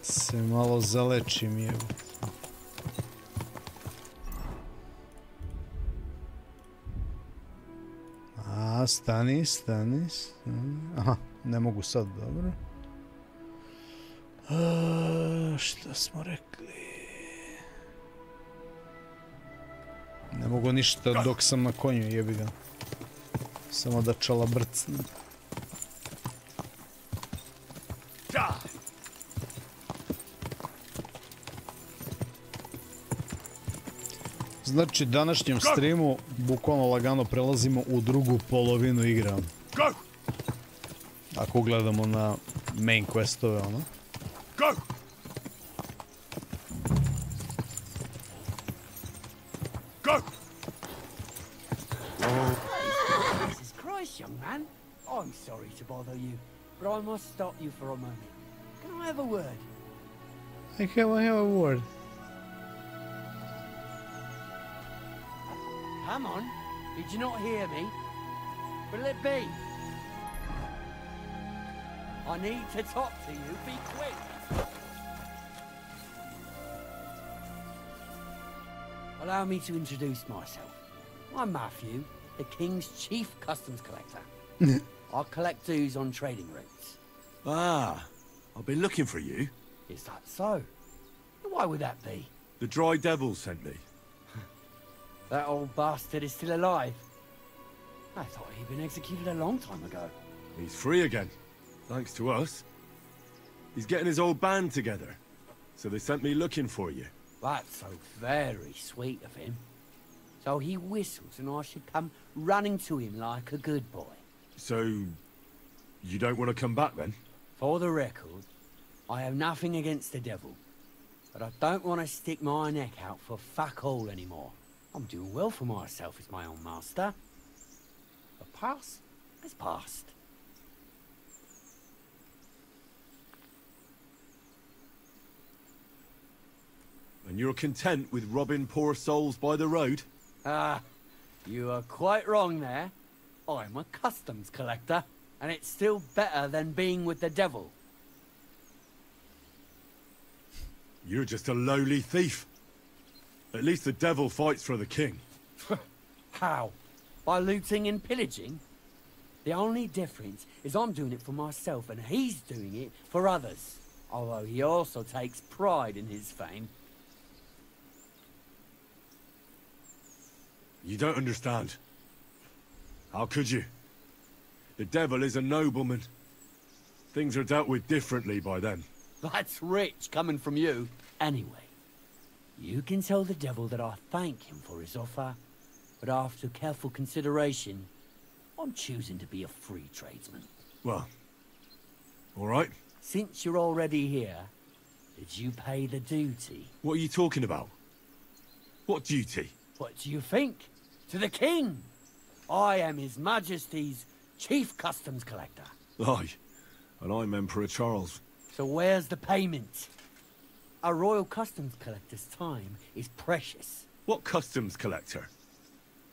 Se malo zalečim, je. A, stani. Aha, ne mogu sad, dobro. Šta smo rekli? Ne mogu ništa dok sam na konju, jebi ga. Samo da čalabrcnem. Znači, današnjem streamu bukvalno lagano prelazimo u drugu polovinu igre. Ako gledamo na main questove, ono. Jesus Christ, young man. I'm sorry to bother you, but I must stop you for a moment. Can I have a word? I have a word. Come on, did you not hear me? Will it be? I need to talk to you, be quick! Allow me to introduce myself. I'm Matthew, the King's chief customs collector. I collect dues on trading routes. Ah, I've been looking for you. Is that so? Why would that be? The Dry Devil sent me. That old bastard is still alive. I thought he'd been executed a long time ago. He's free again, thanks to us. He's getting his old band together, so they sent me looking for you. That's so very sweet of him. So he whistles and I should come running to him like a good boy. So, you don't want to come back then? For the record, I have nothing against the devil, but I don't want to stick my neck out for fuck all anymore. I'm doing well for myself as my own master. The past is past. And you're content with robbing poor souls by the road? Ah, you are quite wrong there. I'm a customs collector, and it's still better than being with the devil. You're just a lowly thief. At least the devil fights for the king. How? By looting and pillaging? The only difference is I'm doing it for myself and he's doing it for others. Although he also takes pride in his fame. You don't understand. How could you? The devil is a nobleman. Things are dealt with differently by them. That's rich coming from you. Anyway, you can tell the devil that I thank him for his offer, but after careful consideration, I'm choosing to be a free tradesman. Well, all right. Since you're already here, did you pay the duty? What are you talking about? What duty? What do you think? To the king! I am His Majesty's Chief Customs Collector. Aye, and I'm Emperor Charles. So where's the payment? A royal customs collector's time is precious. What customs collector?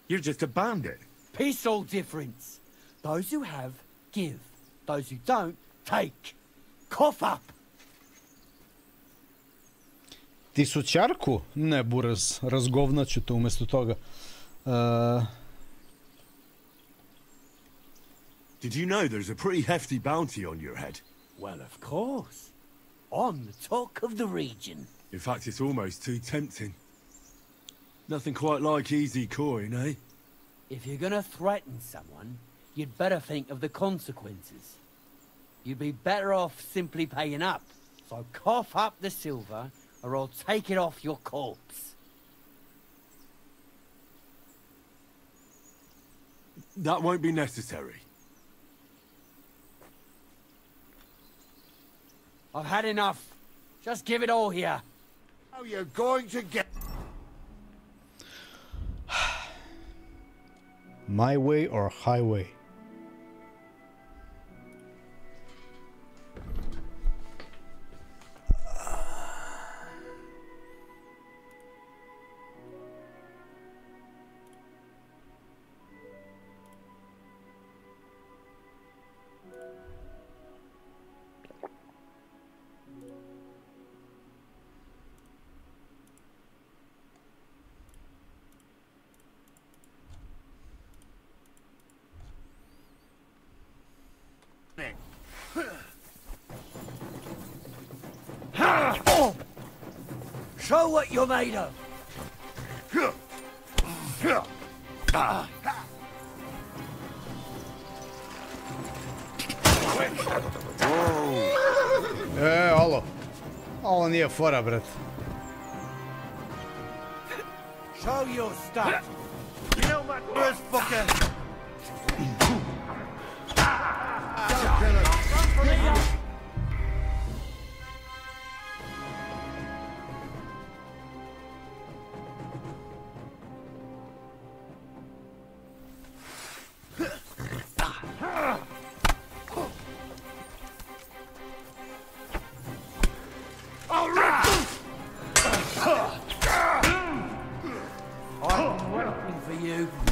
You're just a bandit. Peace all difference. Those who have, give. Those who don't, take. Cough up! Tisućarku? Ne, buraz, razgovnaću to umjesto toga. Did you know there's a pretty hefty bounty on your head? Well, of course. I'm the talk of the region. In fact, it's almost too tempting. Nothing quite like easy coin, eh? If you're gonna threaten someone, you'd better think of the consequences. You'd be better off simply paying up. So cough up the silver, or I'll take it off your corpse. That won't be necessary. I've had enough. Just give it all here. How you're going to get... My way or highway? Show what you're made of. Alo. Ovo nije fora, bret. Show your stuff. You know what, first fucker?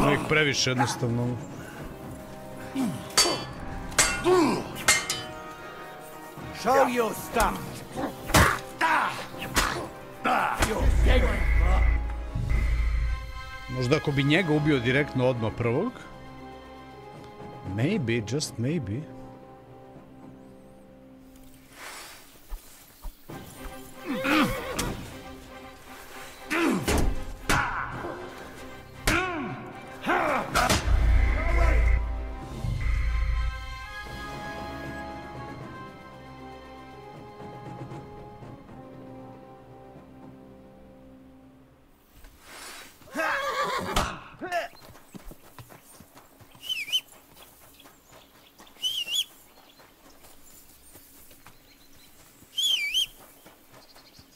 Uvijek previše jednostavno. Show your stuff. Možda ako bi njega ubio direktno odmah prvog. Maybe, just maybe.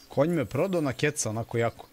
Konj me prodao na keca, onako jako.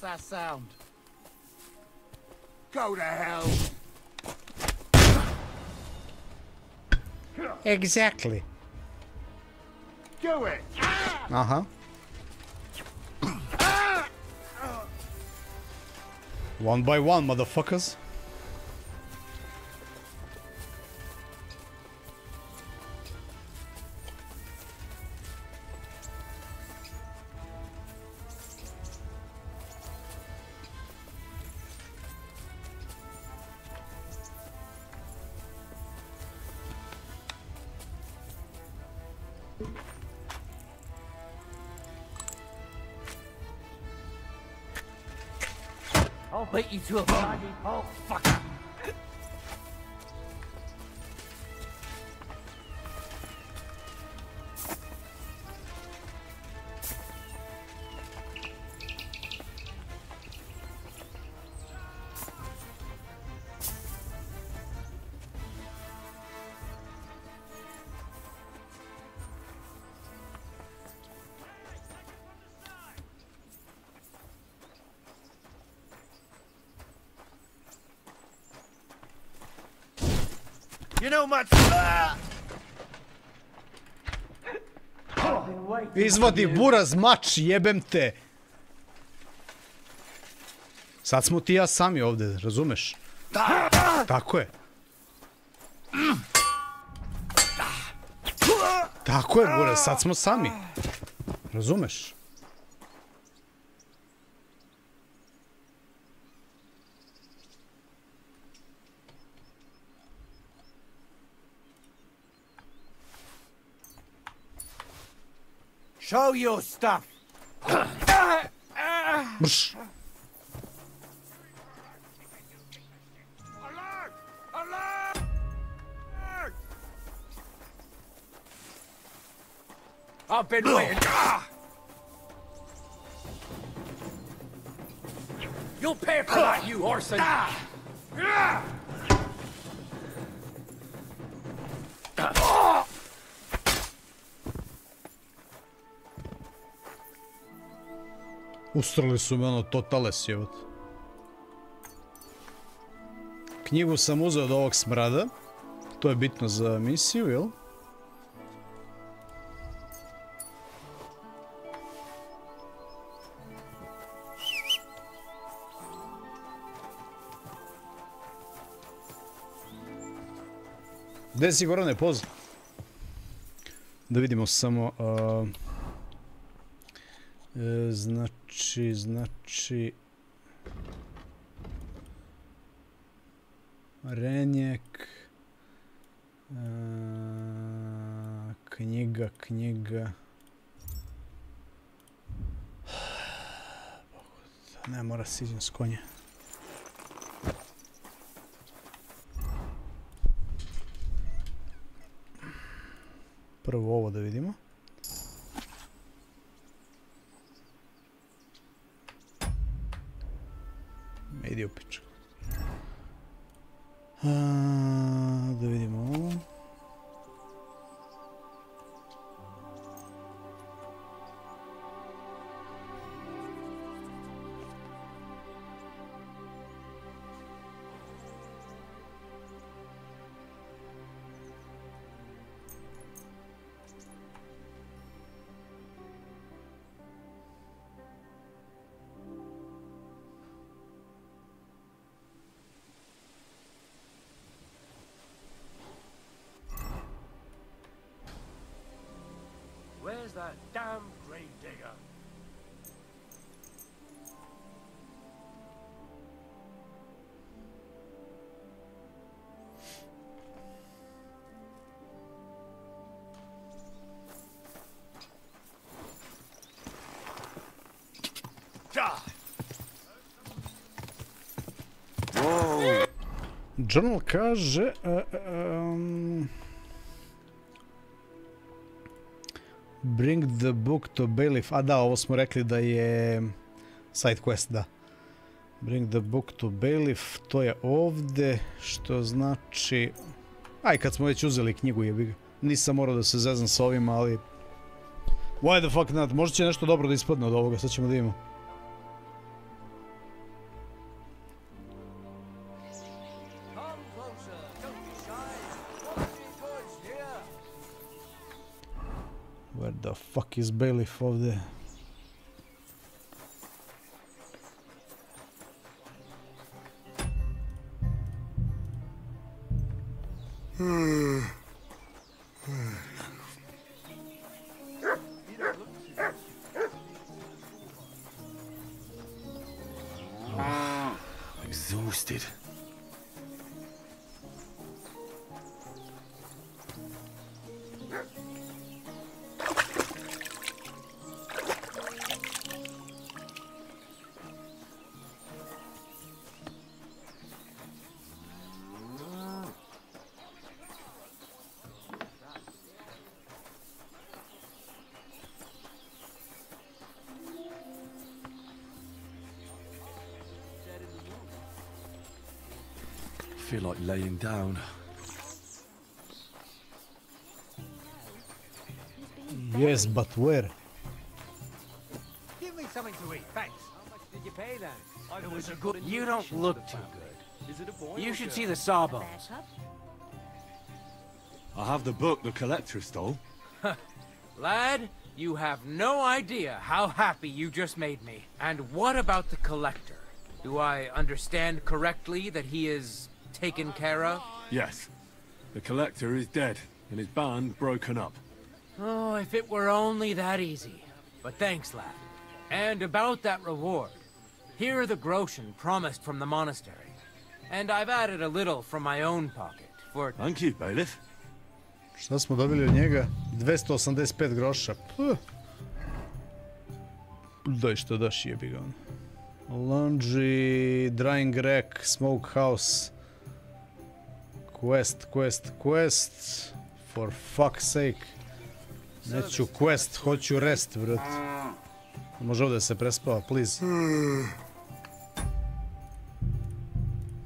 that sound? Go to hell! Exactly. Do it! Aha. One by one, motherfuckers. I'll beat you to a bloody pulp, fucker. You know much. Izvodi buraz mač, jebem te. Sad smo ti i ja sami ovdje, razumeš? Tako je. Tako je, buraz, sad smo sami. Razumeš? Show your stuff. Brš. I've been waiting. You'll pay for that, you Orson. Ustrali su me ono totale sjevat. Knjigu sam uzeo od ovog smrada. To je bitno za misiju, jel? Gdje si, Gorane, poz? Da vidimo samo... Znači... Renjek... Knjiga... Ne, mora siđem s konja. Prvo ovo da vidimo. Idi u piču. Da vidimo ovo. Where's that damn grave digger? Journal kaže... Bring the book to bailiff. A da, ovo smo rekli da je side quest, da. Bring the book to bailiff, to je ovdje, što znači... Aj, kad smo već uzeli knjigu, jebi ga. Nisam morao da se zezam s ovim, ali... Why the fuck not? Možda će nešto dobro da ispadne od ovoga, sad ćemo da vidimo. The fuck is bailiff ovdje? Exhausted. I feel like laying down. Yes, but where? Give me something to eat, thanks. How much did you pay then? It was a good. You don't look too good. Is it a boy? You should see the sawbones. I have the book the collector stole. Lad, you have no idea how happy you just made me. And what about the collector? Do I understand correctly that he is taken care of? Yes. The collector is dead, and his band broken up. Oh, if it were only that easy. But thanks, lad. And about that reward. Here are the groschen promised from the monastery. And I've added a little from my own pocket for... Thank you, bailiff. Šta smo dobili od njega? 285 groša. Puh. Daj što daš, jebi ga. Laundry, drying rack, smoke house. Quest. For fuck's sake. Neću quest, hoću rest, brat. Može ovdje se prespava, please.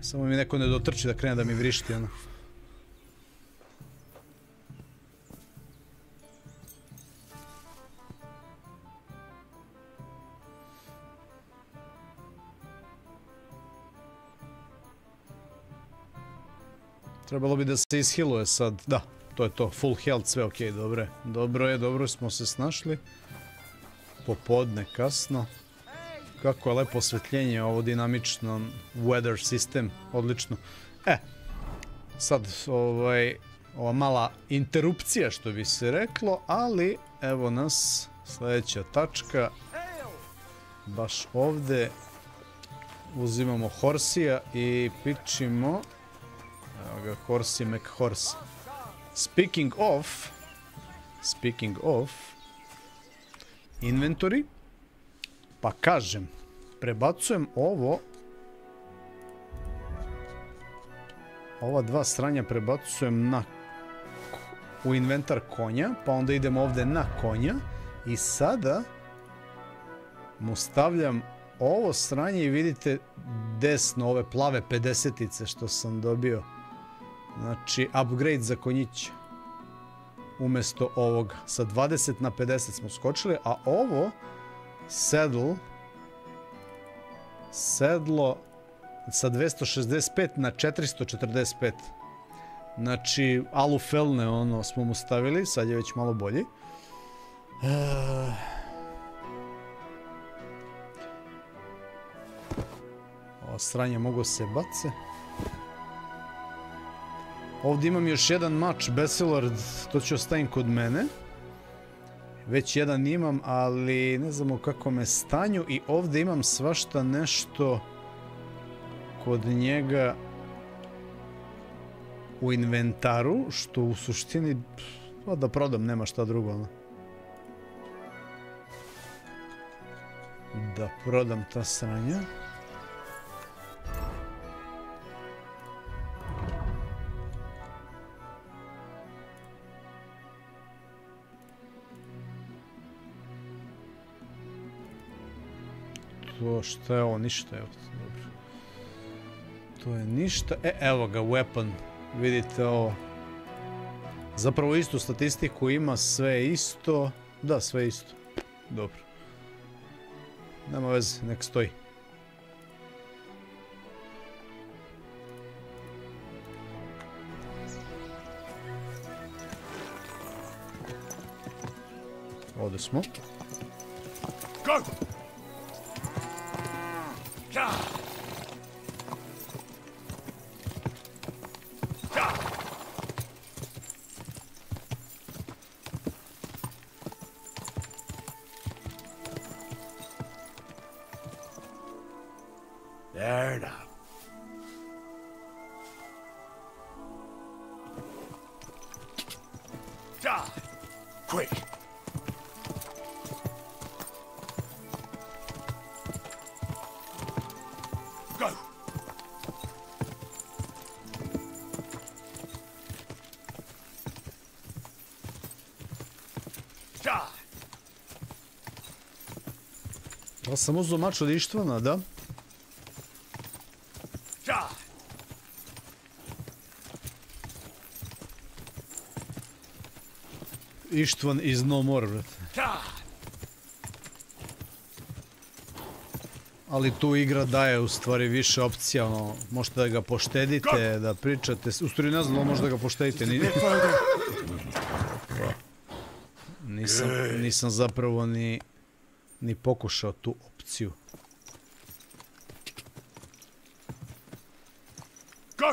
Samo mi neko ne dotrči da krene da mi vrišti, ono. Trebalo bi da se ishiluje sad. Da, to je to. Full health, sve ok, dobro. Dobro smo se snašli. Popodne, kasno. Kako je lepo osvetljenje, ovo dinamično weather system, odlično. Sad ova mala interupcija što bi se reklo, ali evo nas sljedeća tačka. Baš ovdje uzimamo Horsija i pičimo. Evo ga, Horsi McHorse. Speaking of inventory, pa kažem, prebacujem ova dva stranja prebacujem u inventar konja, pa onda idemo ovdje na konja i sada mu stavljam ovo stranje i vidite desno ove plave 50-ice što sam dobio. Znači, upgrade za konjića. Umjesto ovoga. Sa 20 na 50 smo skočili, a ovo sedlo sa 265 na 445. Znači, alufelne ono smo mu stavili, sad je već malo bolji. Ovo stranje mogu se bace. Ovdje imam još jedan mač, Basilord, to ću ostavim kod mene. Već jedan imam, ali ne znam u kakvom je stanju. I ovdje imam svašta nešto kod njega u inventaru, što u suštini da prodam, nema šta drugo. Da prodam ta sranja. To šta je ovo? Ništa, evo. Dobro. To je ništa. Evo ga, weapon. Vidite ovo. Zapravo istu statistiku ima, sve isto. Da, sve isto. Dobro. Nema veze, nek stoji. Ovdje smo. Go! There now. Quick! Go! Da sam uzeo mač od Ištvana, da? Ištvan is no more, brate. Ali tu igra daje u stvari više opcija, ono, možete da ga poštedite, da pričate, u stvari ne znam da možete da ga poštedite, nisam zapravo ni pokušao tu opciju. Go!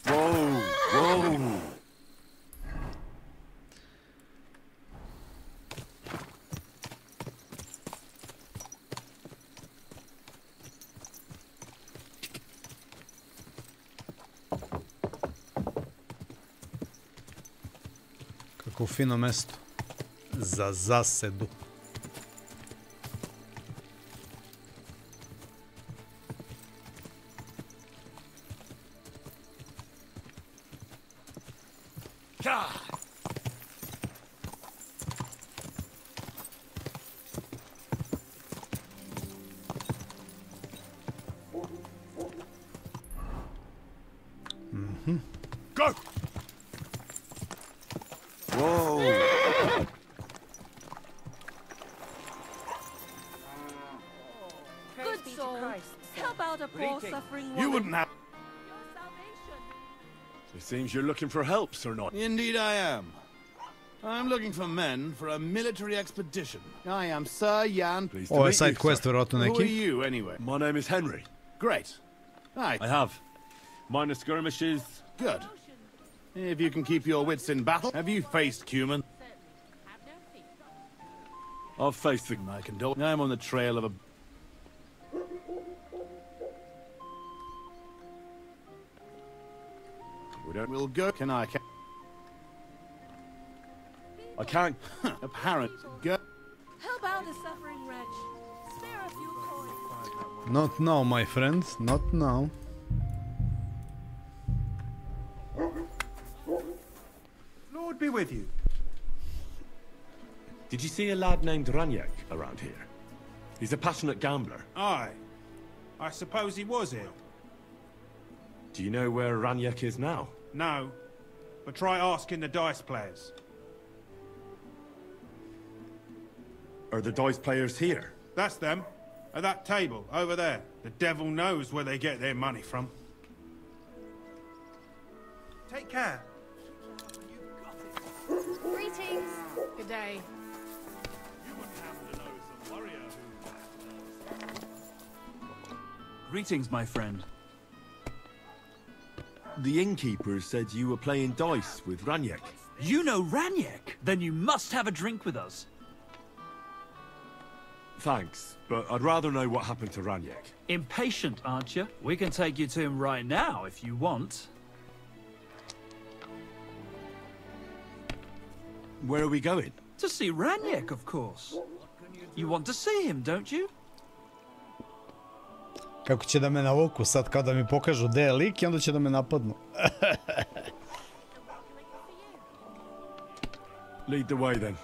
Whoa, whoa. Kako fino mesto za zasedu. Go! Whoa. Good soul. Help out a poor suffering woman. You wouldn't have... It seems you're looking for help, Sir Not. Indeed I am. I'm looking for men for a military expedition. I am Sir Jan. Pleased to Ovo je meet you, side quest, sir. vjerojatno Who are neki. you, anyway? My name is Henry. Great. Hi. I have. Minor skirmishes. Good. If you can keep your wits in battle, have you faced Cumin? I've faced the... I condole. I'm on the trail of a... We'll go. Can I... I can't... Apparent. Go. Help out a suffering wretch. Spare a few coins. Not now, my friend, not now. Lord be with you. Did you see a lad named Raniak around here? He's a passionate gambler. Aye. I suppose he was ill. Do you know where Raniak is now? No. But try asking the dice players. Are the dice players here? That's them. At that table, over there. The devil knows where they get their money from. Take care. Greetings. Good day. Greetings, my friend. The innkeeper said you were playing dice with Raniak. You know Raniak? Then you must have a drink with us. Thanks, but I'd rather know what happened to Raniak. Impatient, aren't you? We can take you to him right now if you want. Where are we going? To see Raniak, of course. You want to see him, don't you? Kako će da me navuku sad kao da mi pokažu gdje je lik i onda će da me napadnu. Lead the way then.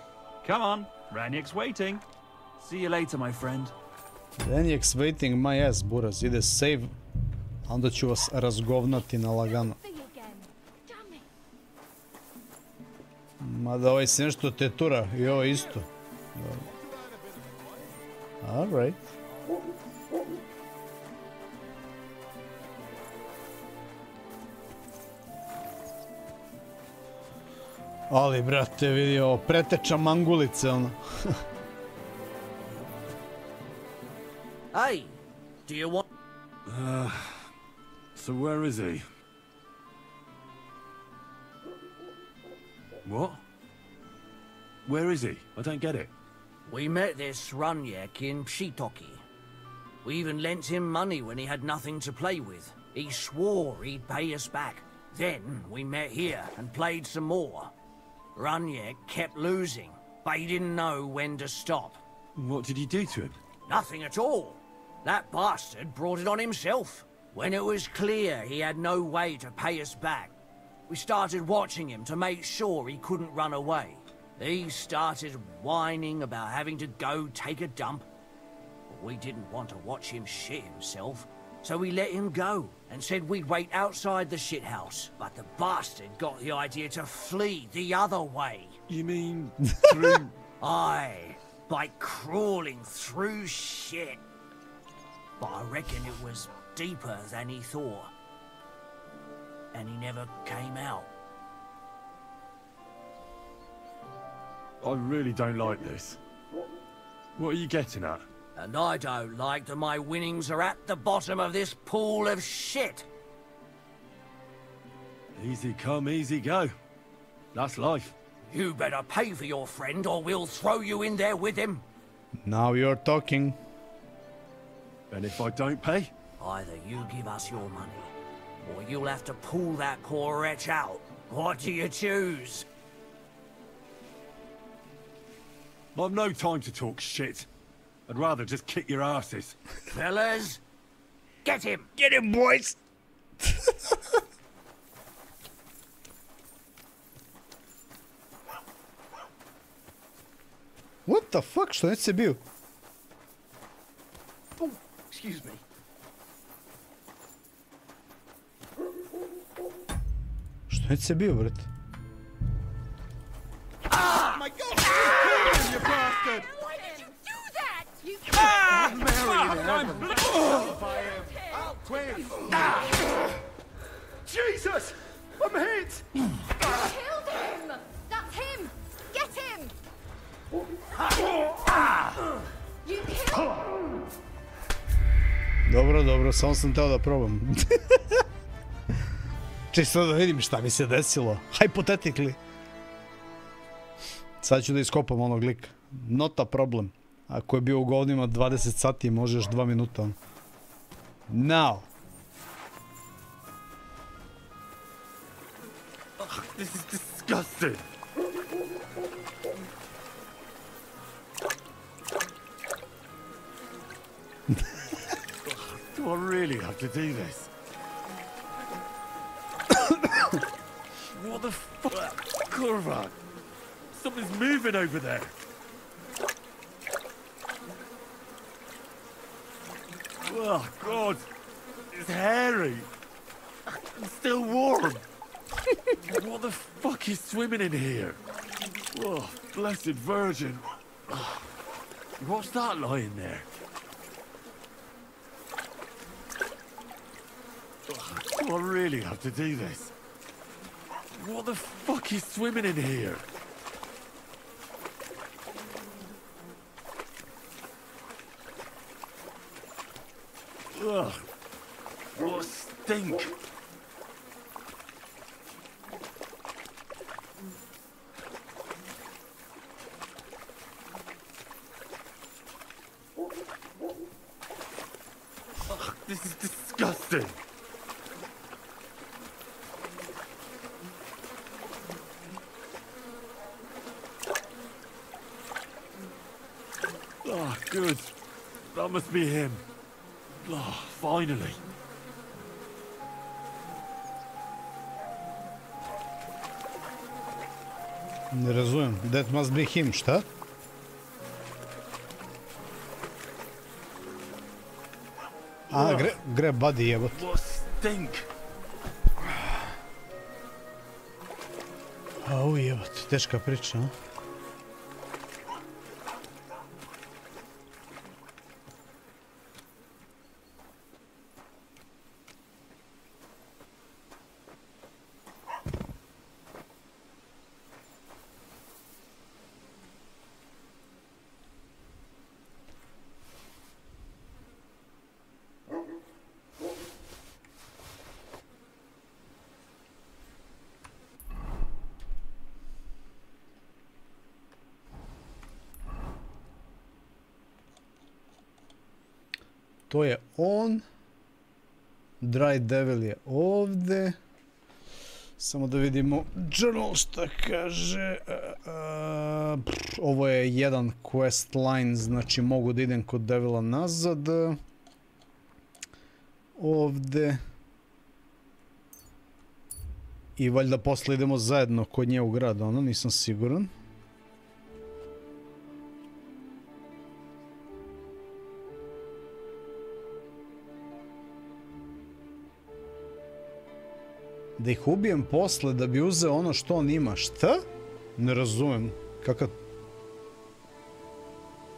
Come on, Raniak's waiting. See you later, my friend. Raniak's waiting my ass, buraz. Ide save, a onda ću vas razgovnati na lagano. Mada ovaj se nešto tetura i ovo isto. Alright. Ali, brate, vidi ovo, preteča mangulice, ono. Hey, do you want... So where is he? What? Where is he? I don't get it. We met this Runyek in Pshitoki. We even lent him money when he had nothing to play with. He swore he'd pay us back. Then we met here and played some more. Runyek kept losing, but he didn't know when to stop. What did you do to him? Nothing at all. That bastard brought it on himself. When it was clear he had no way to pay us back, we started watching him to make sure he couldn't run away. He started whining about having to go take a dump. But we didn't want to watch him shit himself, so we let him go and said we'd wait outside the shithouse. But the bastard got the idea to flee the other way. You mean through... Aye, by crawling through shit. But I reckon it was deeper than he thought. And he never came out. I really don't like this. What are you getting at? And I don't like that my winnings are at the bottom of this pool of shit. Easy come, easy go. That's life. You better pay for your friend or we'll throw you in there with him. Now you're talking. And if I don't pay? Either you give us your money, or you'll have to pull that poor wretch out. What do you choose? I've no time to talk shit. I'd rather just kick your asses. Fellas, get him! Get him, boys! What the fuck? Što neće se bio? Oh, excuse me. Što neće se bio, brate? Ah! My God! You bastard! Why did you do that? You Ah! Jesus! I'm hit! killed him! That's him! Get him! You killed him! Dobro, dobro, samo sam teo da probam. Čisto da vidim šta mi se desilo. Hypothetically. Sad ću da iskopam onog lika. Not a problem. Ako je bio u govnima 20 sati, možeš 2 minuta. Now. This is disgusting. Do I really have to do this? What the fuck? Kurva! Something's moving over there. Oh, God. It's hairy. It's still warm. What the fuck is swimming in here? Oh, blessed Virgin. What's that lying there? Do I really have to do this? What the fuck is swimming in here? Ugh. What a stink. Ugh, this is disgusting. Oh, good. That must be him. Oh, finally. Не разумем. That must be him, šta? A, grab body jebot. What stink. Au jebot, teška priča, a? To je on. Dry Devil je ovdje. Samo da vidimo journal šta kaže. Ovo je jedan quest line, znači mogu da idem kod Devila nazad. Ovdje. I valjda posle idemo zajedno kod nje u grad, ono, nisam siguran. Da ih ubijem posle da bi uzeo ono što on ima. Šta? Ne razumem. Kakav...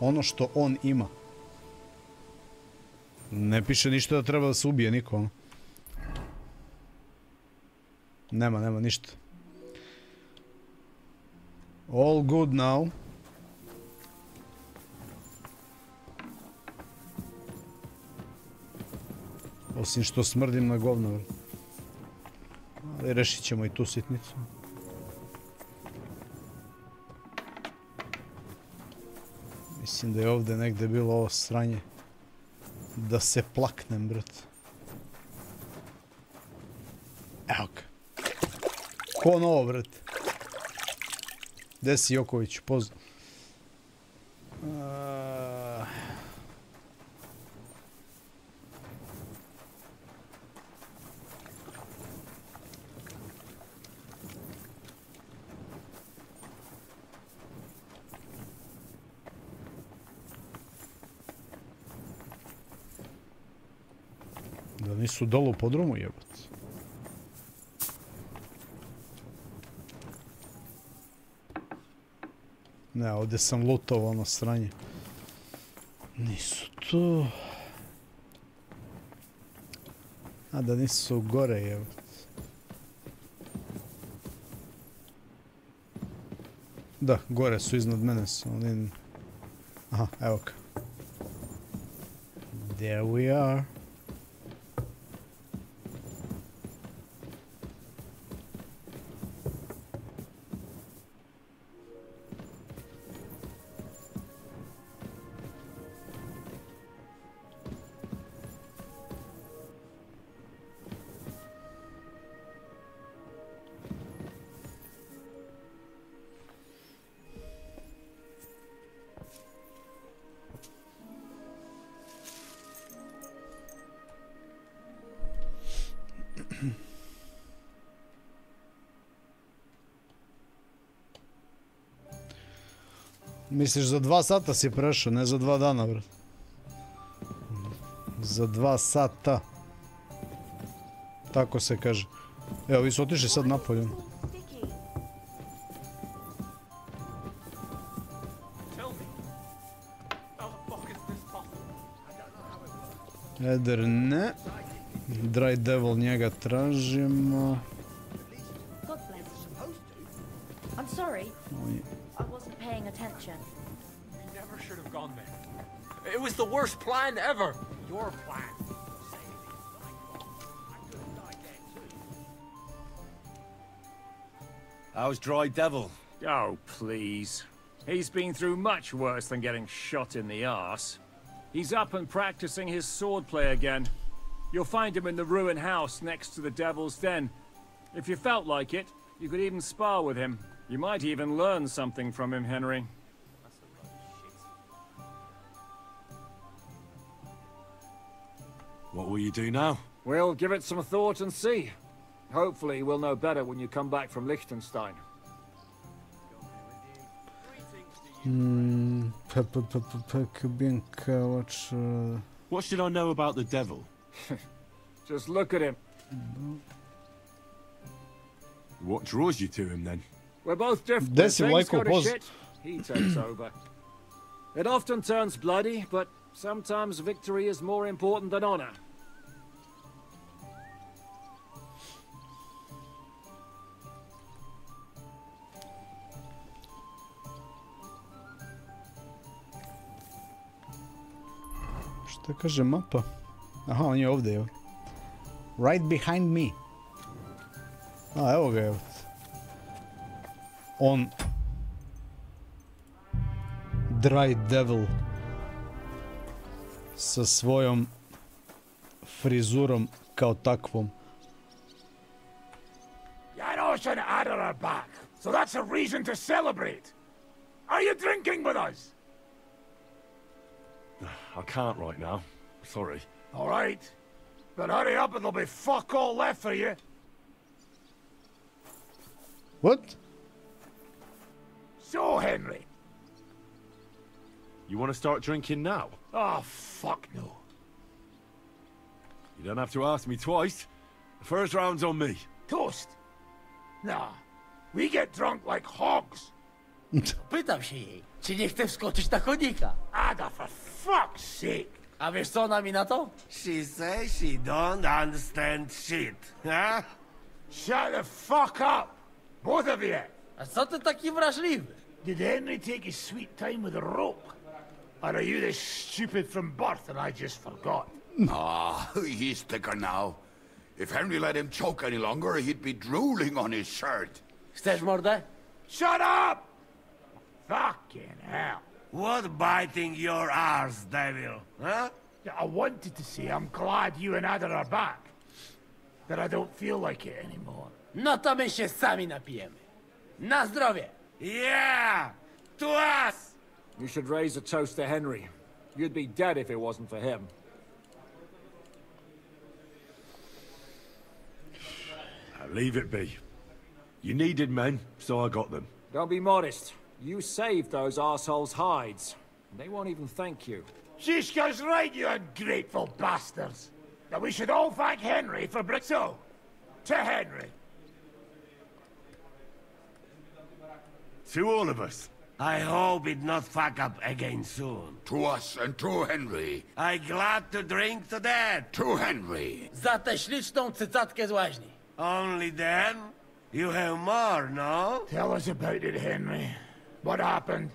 Ono što on ima. Ne piše ništa da treba da se ubije niko. Nema ništa. All good now. Osim što smrdim na govno. Ali rešit ćemo i tu sitnicu. Mislim da je ovdje negdje bilo ovo sranje. Da se plaknem, brat. Evo ga. Ko novo, brat? Gde si, Joković? Pozdrav. Da nisu dolu u podrumu, jebot. Ne, ovdje sam lutao ono sranje. Nisu tu. A da nisu gore, jebot. Da, gore su iznad mene su. Aha, evo ga. There we are. Misliš za 2 sata si prešao, ne za 2 dana, bro. Za 2 sata. Tako se kaže. Evo, vi su otišli sad napolje. Eder ne. Dry Devil njega tražimo. I'm sorry. I wasn't paying attention. You never should have gone there. It was the worst plan ever. Your plan. How's Dry Devil? Oh, please. He's been through much worse than getting shot in the arse. He's up and practicing his swordplay again. You'll find him in the ruined house next to the Devil's Den. If you felt like it, you could even spar with him. You might even learn something from him, Henry. What will you do now? We'll give it some thought and see. Hopefully we'll know better when you come back from Liechtenstein. What should I know about the Devil? Just look at him. What draws you to him, then? We're both different. When things go to shit, he takes over. It often turns bloody, but sometimes victory is more important than honor. Šta kaže mapa? Aha, on je ovdje, evo. Right behind me. A, evo ga, evo. On... Dry Devil. Sa svojom frizurom kao takvom. Janos and Ada are back, so that's a reason to celebrate. Are you drinking with us? I can't right now. Sorry. All right. But hurry up and there'll be fuck all left for you. What? So, Henry. You want to start drinking now? Oh, fuck no. You don't have to ask me twice. The first round's on me. Toast. Nah. We get drunk like hogs. Pytam się jej, czy nie chce wskoczyć na konika. Ada, for fuck's sake. A wiesz co ona mi na to? She says she don't understand shit, huh? Shut the fuck up! Both of you! A co ty taki wrażliwy? Did Henry take his sweet time with a rope? Or are you this stupid from birth and I just forgot? Ah, he's thicker now. If Henry let him choke any longer, he'd be drooling on his shirt. Chcesz mordę? Shut up! Fucking hell. What biting your arse, devil, huh? I wanted to say I'm glad you and Ada are back. That I don't feel like it anymore. No to my się sami napijemy. Na zdrowie! Yeah! To us! You should raise a toast to Henry. You'd be dead if it wasn't for him. Leave it be. You needed men, so I got them. Don't be modest. You saved those arseholes' hides. They won't even thank you. Shishka's right, you ungrateful bastards. That we should all thank Henry for So, to Henry. To all of us. I hope it not fuck up again soon. To us and to Henry. I glad to drink to that. To Henry. Za tę śliczną cycatkę z łaźni. Only then? You have more, no? Tell us about it, Henry. What happened?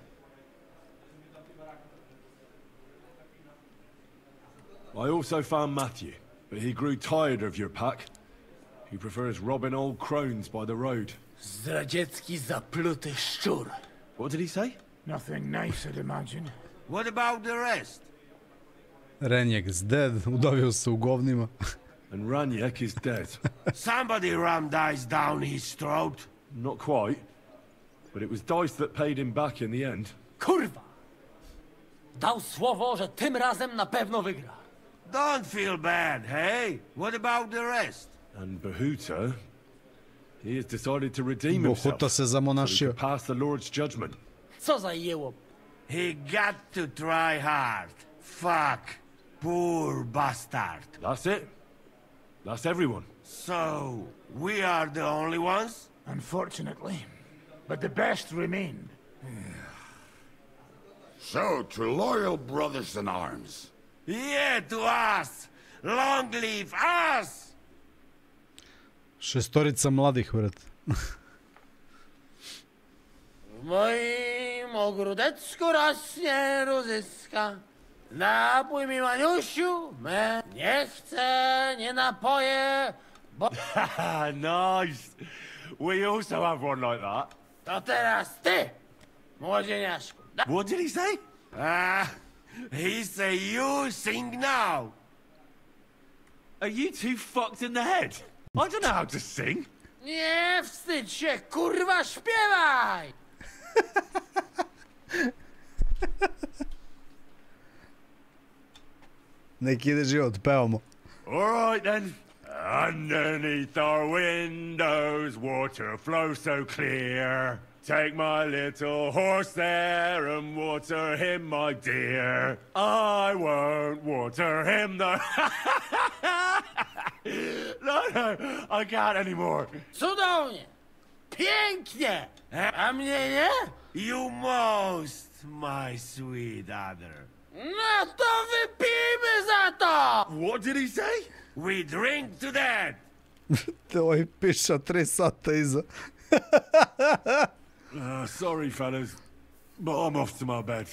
I also found Matthew, but he grew tired of your pack. He prefers robbing old crones by the road. Zdradziecki, zapluty szczur. What did he say? Nothing nice, I'd imagine. What about the rest? Renjek's dead, udavio se u govnima. And Raniek is dead. Somebody rammed dice down his throat. Not quite. But it was Dice that paid him back in the end. Kurwa! Dał słowo, że tym razem na pewno wygra. Don't feel bad, hey? What about the rest? And Bahuta, he has decided to redeem himself. Bahuta se zamonaszio. So he could pass the Lord's judgment. Co za jełop? He got to try hard. Fuck. Poor bastard. That's it. That's everyone. So, we are the only ones? Unfortunately. But the best remained. So, to loyal brothers in arms. Yeah, to us! Long live us! Šestorica mladih, vrat. W moim ogródeczku rośnie różyska. Napój mi, Maniusiu, me nie chcę, nie napoję, bo... Nice! We also have one like that. To teraz ty, młodzieniaszku. What did he say? He say you sing now. Are you two fucked in the head? I don't know how to sing. Nie wstydź się, kurwa, śpiewaj! Neki ide život, pevamo. Alright then. Underneath our windows, water flows so clear. Take my little horse there and water him, my dear. I won't water him though. No, I can't anymore. Cudownie! Pięknie! A mnie nie? You most, my sweet other. No to wypijmy za to! What did he say? We drink to that. Ovaj piša 3 sata iza. Sorry, fellas, but I'm off to my bed.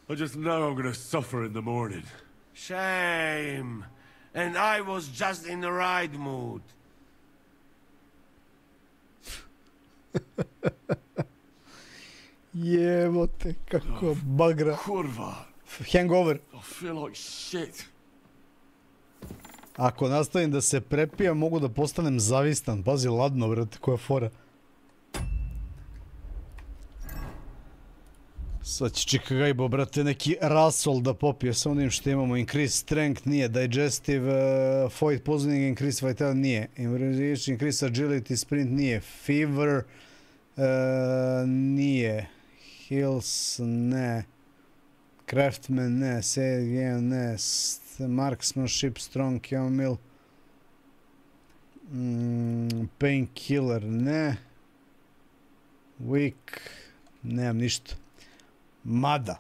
I just know I'm gonna suffer in the morning. Shame. And I was just in the right mood. Jebote, kako bagra. Kurva. Hangover. I feel like shit. Ako nastavim da se prepijam, mogu da postanem zavistan. Pazi, ladno, brate, koja fora. Sad će Čikagajbo, brate, neki rasol da popije sa onim što imamo. Increase strength nije, digestive, fight positioning, increase vitality nije, increase agility, sprint nije, fever nije, heals ne, craftsman ne, save ne, marksmanship, strong, chamomile, painkiller ne, weak, nemam ništa. Mada,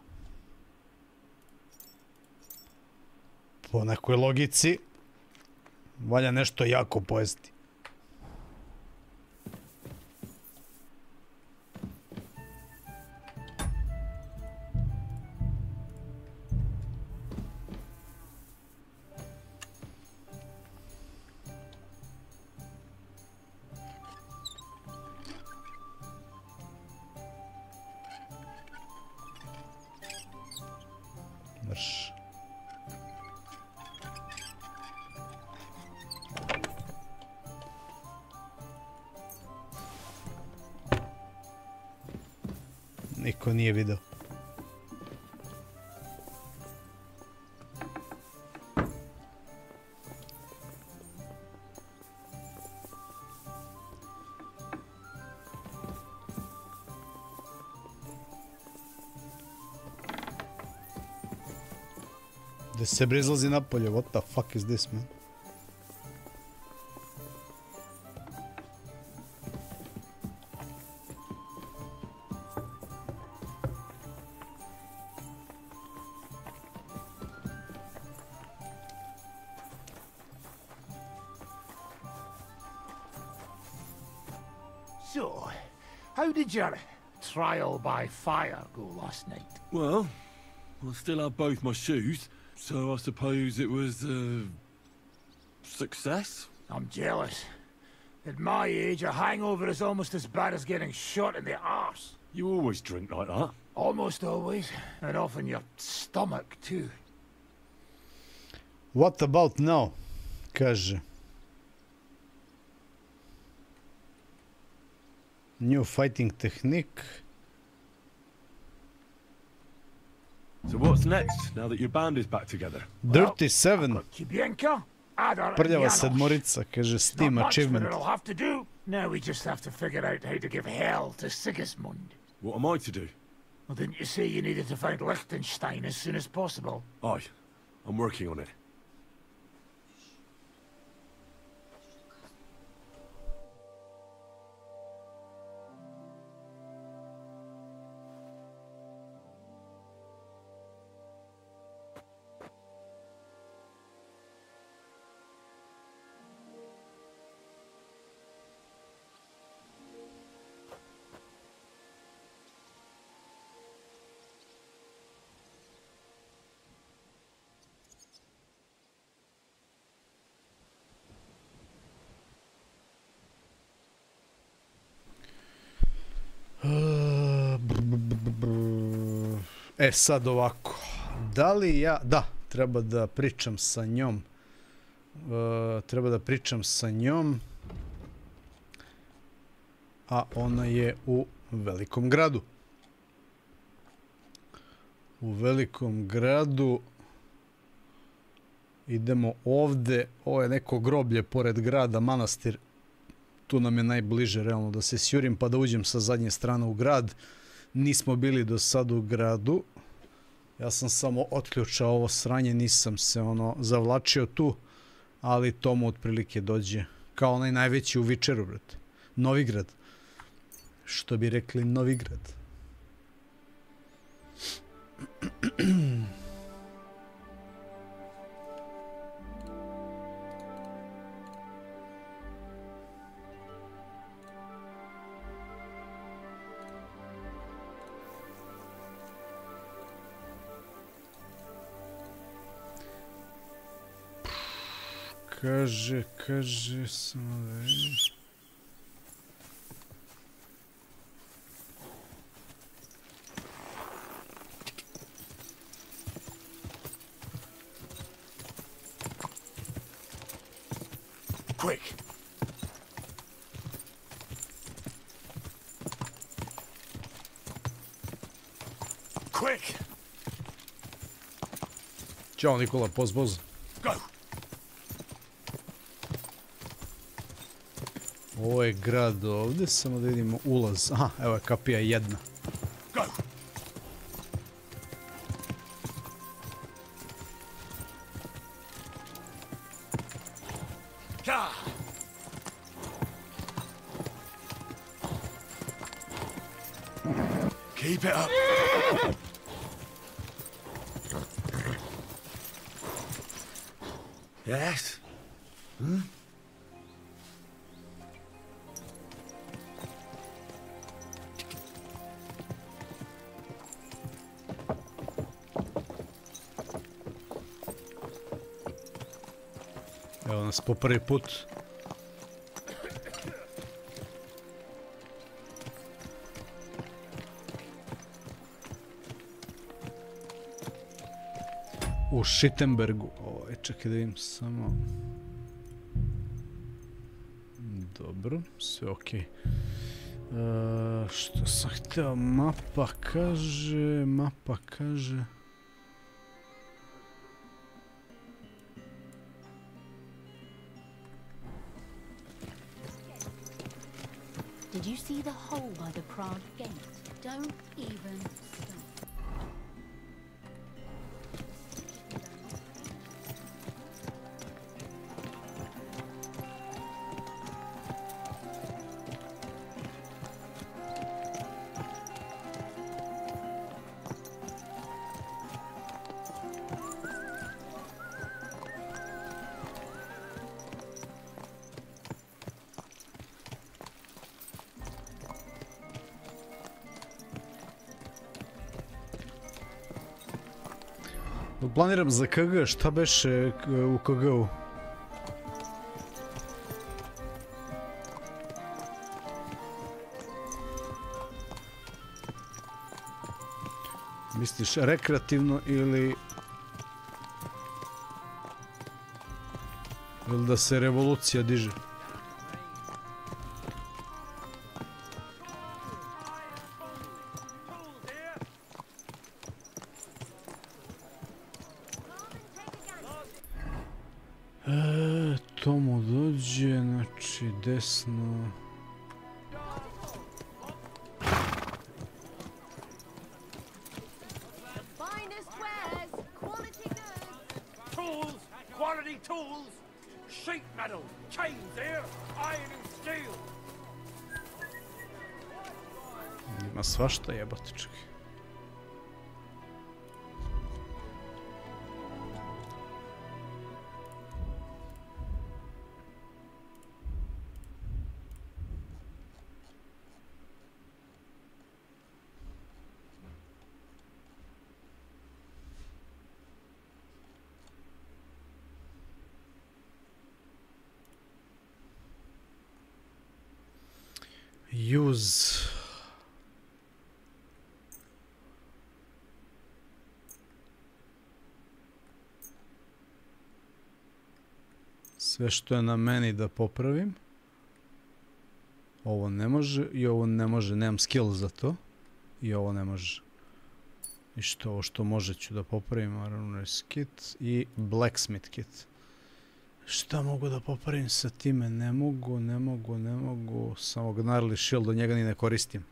po nekoj logici, valja nešto jako pojesti. Niko nije video. Da se izlazi napolje, what the fuck is this, man? So, how did your trial by fire go last night? Well, I still have both my shoes, so I suppose it was a success. I'm jealous. At my age, a hangover is almost as bad as getting shot in the arse. You always drink like that? Almost always, and often your stomach too. What about now? Kaže. New fighting technique. So what's next, now that your band is back together? Dirty 7. Prljava sedmorica, kaže Steam achievement. Now we just have to figure out how to give hell to Sigismund. What am I to do? Well, didn't you say you needed to find Liechtenstein as soon as possible? Aye, I'm working on it. E sad ovako, da li ja, da, treba da pričam sa njom, a ona je u velikom gradu. U velikom gradu idemo ovde, ovo je neko groblje pored grada, manastir, tu nam je najbliže realno da se sjurim pa da uđem sa zadnje strane u grad. Nismo bili do sad u gradu. Ja sam samo otključao ovo sranje, nisam se zavlačio tu, ali to mu otprilike dođe kao onaj najveći u Vičeru, brate. Novigrad. Što bi rekli Novigrad. Kaže, samo da vidim. Quick. Quick. Ćao Nikola, poz. Go. Ovo je grad ovdje, samo da vidimo ulaz. Aha, evo je kapija jedna. Go. Ja. Keep it up. Yes? Hmm? Evo nas po prvi put. U Šitenbergu. Čekaj da vidim samo. Dobro, sve okej. Što sam htio? Mapa kaže... Did you see the hole by the Prague gate? Don't even stop. Planiram za KG, šta beše u KG-u? Misliš rekreativno ili da se revolucija diže? To mu dođe, znači desno. Tools, quality tools, sheet metal, chains there, iron and steel. Ima svašta jebate, čekaj. Use. Sve što je na meni da popravim. Ovo ne može i ovo ne može, nemam skill za to. I ovo ne može. I što ovo što može ću da popravim, Armorer's kit i Blacksmith kit. Šta mogu da popravim sa time? Ne mogu. Samo Gnarly Shield, do njega ni ne koristim.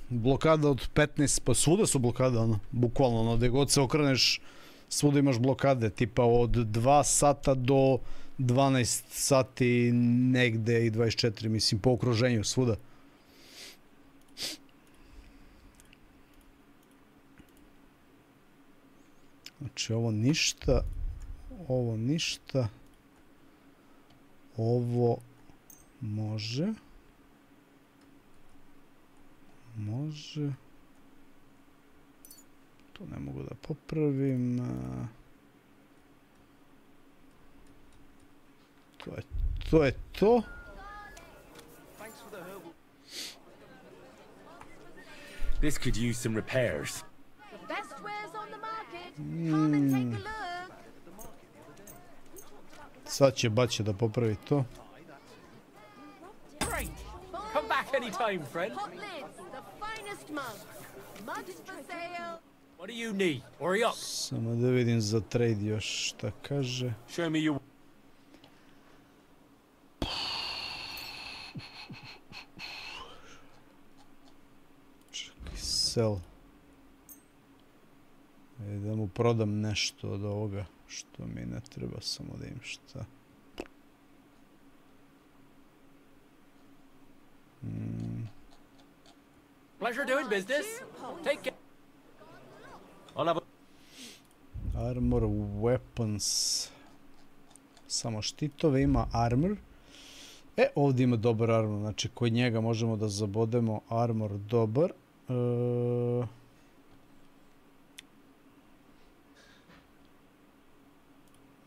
Blokada od 15, pa svuda su blokade, ono, bukvalno, ono, gdje god se okreneš, svuda imaš blokade, tipa od 2 sata do 12 sati negde i 24, mislim, po okruženju, svuda. Znači, ovo ništa, ovo ništa, ovo može, to ne mogu da popravim, to je to. This could use some repairs. The best wares on the Sad će baće da popravi to. Great. Come back anytime, friend. Hot lids, the finest mug. Mugs for sale. What do you need? Hurry up. Samo da vidim za trade još šta kaže. Show me you. Čekaj, sell. Da mu prodam nešto od ovoga što mi ne treba, samo da im šta. Pleasure doing business. Take care. I'll have a... Armor, weapons. Samo štitove ima armor. Ovdje ima dobar armor, znači kod njega možemo da zabodemo armor dobar.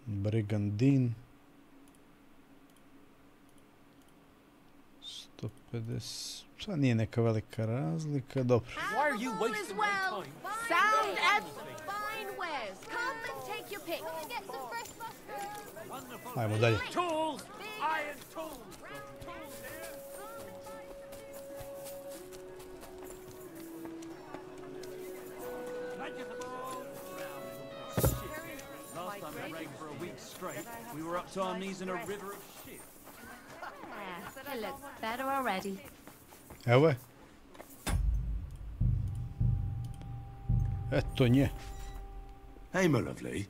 Brigandin 150. Pa nije neka velika razlika, dobro. Why are you wasting my time? Sound and fine wares. Come and take your pick. Come and get some fresh mustard. Ajmo dalje. Tools! Iron tools! Last time it rained for a week straight, we were up to our knees in a river of shit. It looks better already. Evo je. Eto nje. Hey, my lovely.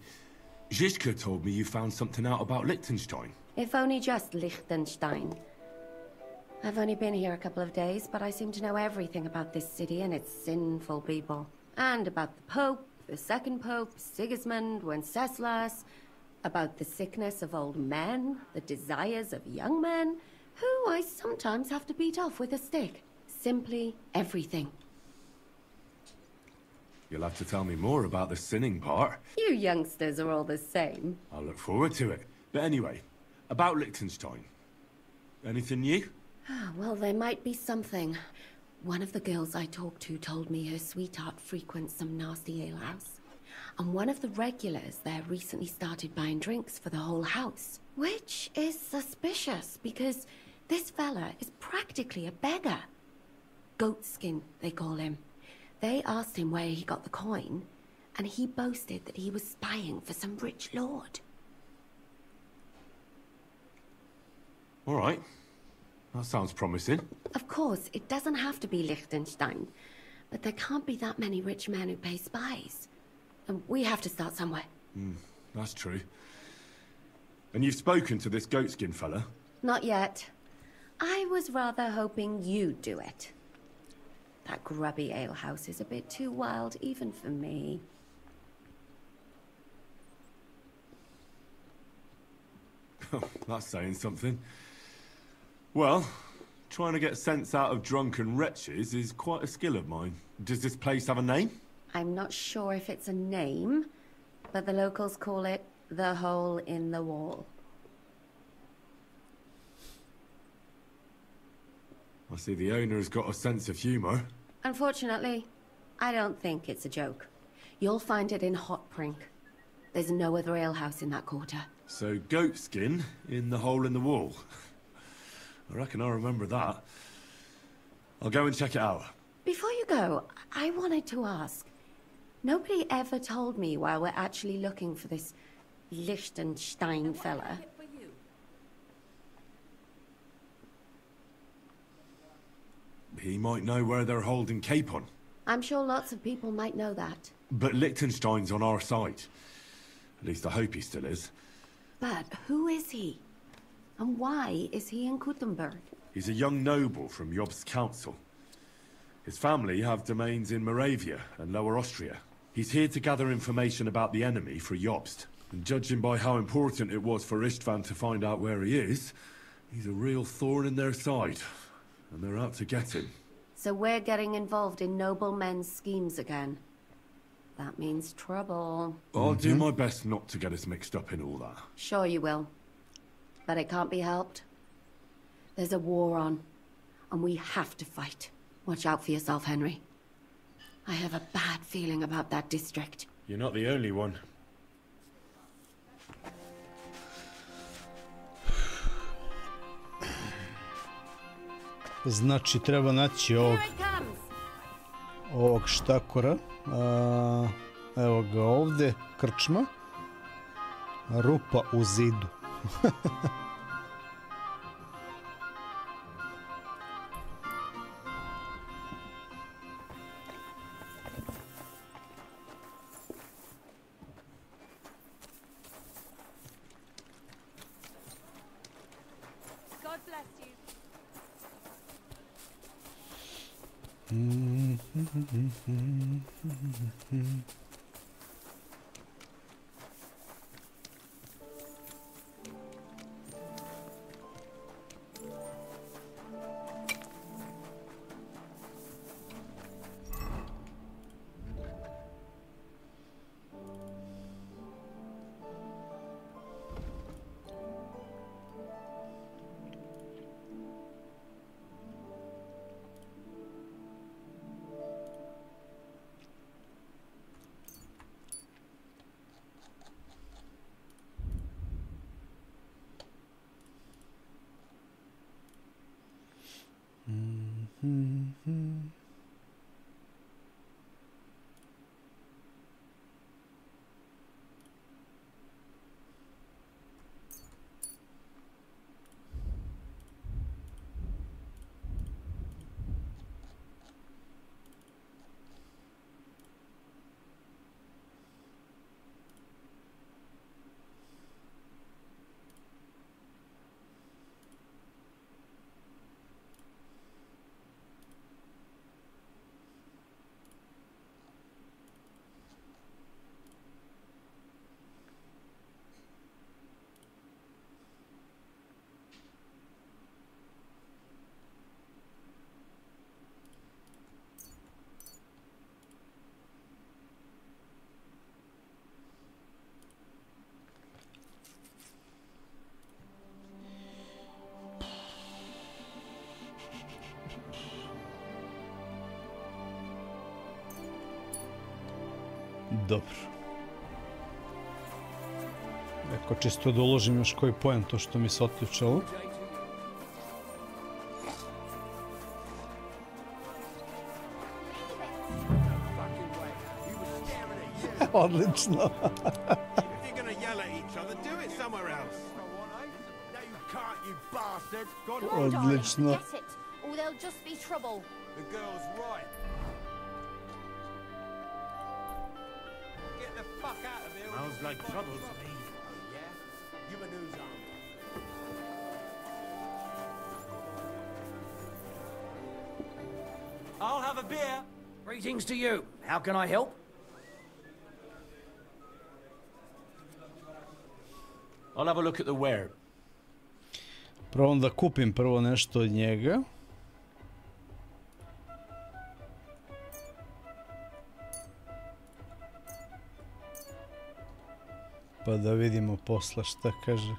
Zizka told me you found something out about Liechtenstein. If only just Liechtenstein. I've only been here a couple of days, but I seem to know everything about this city and its sinful people. And about the Pope, the second Pope, Sigismund, Wenceslas, about the sickness of old men, the desires of young men, who I sometimes have to beat off with a stick. Simply everything. You'll have to tell me more about the sinning part. You youngsters are all the same. I'll look forward to it. But anyway, about Liechtenstein. Anything new? Well, there might be something. One of the girls I talked to told me her sweetheart frequents some nasty alehouse. And one of the regulars there recently started buying drinks for the whole house. Which is suspicious, because this fella is practically a beggar. Goatskin, they call him. They asked him where he got the coin, and he boasted that he was spying for some rich lord. All right. That sounds promising. Of course, it doesn't have to be Liechtenstein, but there can't be that many rich men who pay spies. And we have to start somewhere. That's true. And you've spoken to this goatskin fella? Not yet. I was rather hoping you'd do it. That grubby alehouse is a bit too wild, even for me. That's saying something. Well, trying to get sense out of drunken wretches is quite a skill of mine. Does this place have a name? I'm not sure if it's a name, but the locals call it the Hole in the Wall. I see the owner's got a sense of humour. Unfortunately, I don't think it's a joke. You'll find it in Hot Prink. There's no other alehouse in that quarter. So, goatskin in the hole in the wall. I reckon I remember that. I'll go and check it out. Before you go, I wanted to ask. Nobody ever told me why we're actually looking for this Liechtenstein fella. He might know where they're holding Capon. I'm sure lots of people might know that. But Liechtenstein's on our side. At least I hope he still is. But who is he? And why is he in Kuttenberg? He's a young noble from Jobst's council. His family have domains in Moravia and Lower Austria. He's here to gather information about the enemy for Jobst. And judging by how important it was for Istvan to find out where he is, he's a real thorn in their side. And they're out to get him. So we're getting involved in noblemen's schemes again. That means trouble. I'll do my best not to get us mixed up in all that. Sure you will. But it can't be helped. There's a war on, and we have to fight. Watch out for yourself, Henry. I have a bad feeling about that district. You're not the only one. Znači, treba naći ovog štakora. Evo ga ovdje, krčma. Rupa u zidu. Dobro. Eko čisto da uložim još koji poen to što mi se otključalo. Odlično. Odlično. Smells like trouble to me. Yeah? You maneuver on. I'll have a beer. Greetings to you. How can I help? I'll have a look at the ware. Probam da kupim prvo nešto od njega. Pa da vidimo posla šta kaže.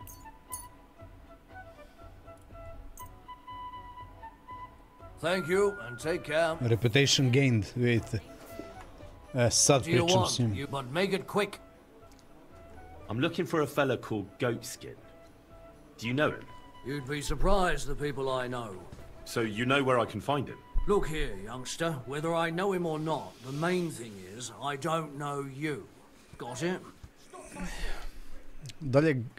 Thank you and take care. Reputation gained, vidite. Sad pričam s njim. But make it quick. I'm looking for a fella called Goatskin. Do you know him? You'd be surprised the people I know. So you know where I can find him? Look here, youngster. Whether I know him or not, the main thing is I don't know you. Got it?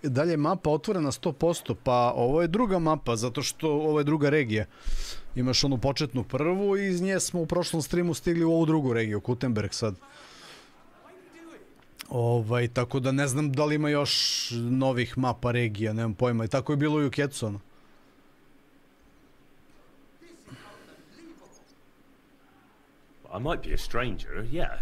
Dalje je mapa otvorena 100%, pa ovo je druga mapa, zato što ovo je druga regija. Imaš onu početnu prvu i iz nje smo u prošlom streamu stigli u ovu drugu regiju, Kutenberg sad. Tako da ne znam da li ima još novih mapa regija, nemam pojma. I tako je bilo i u Ketsonu. I might be a stranger, yeah.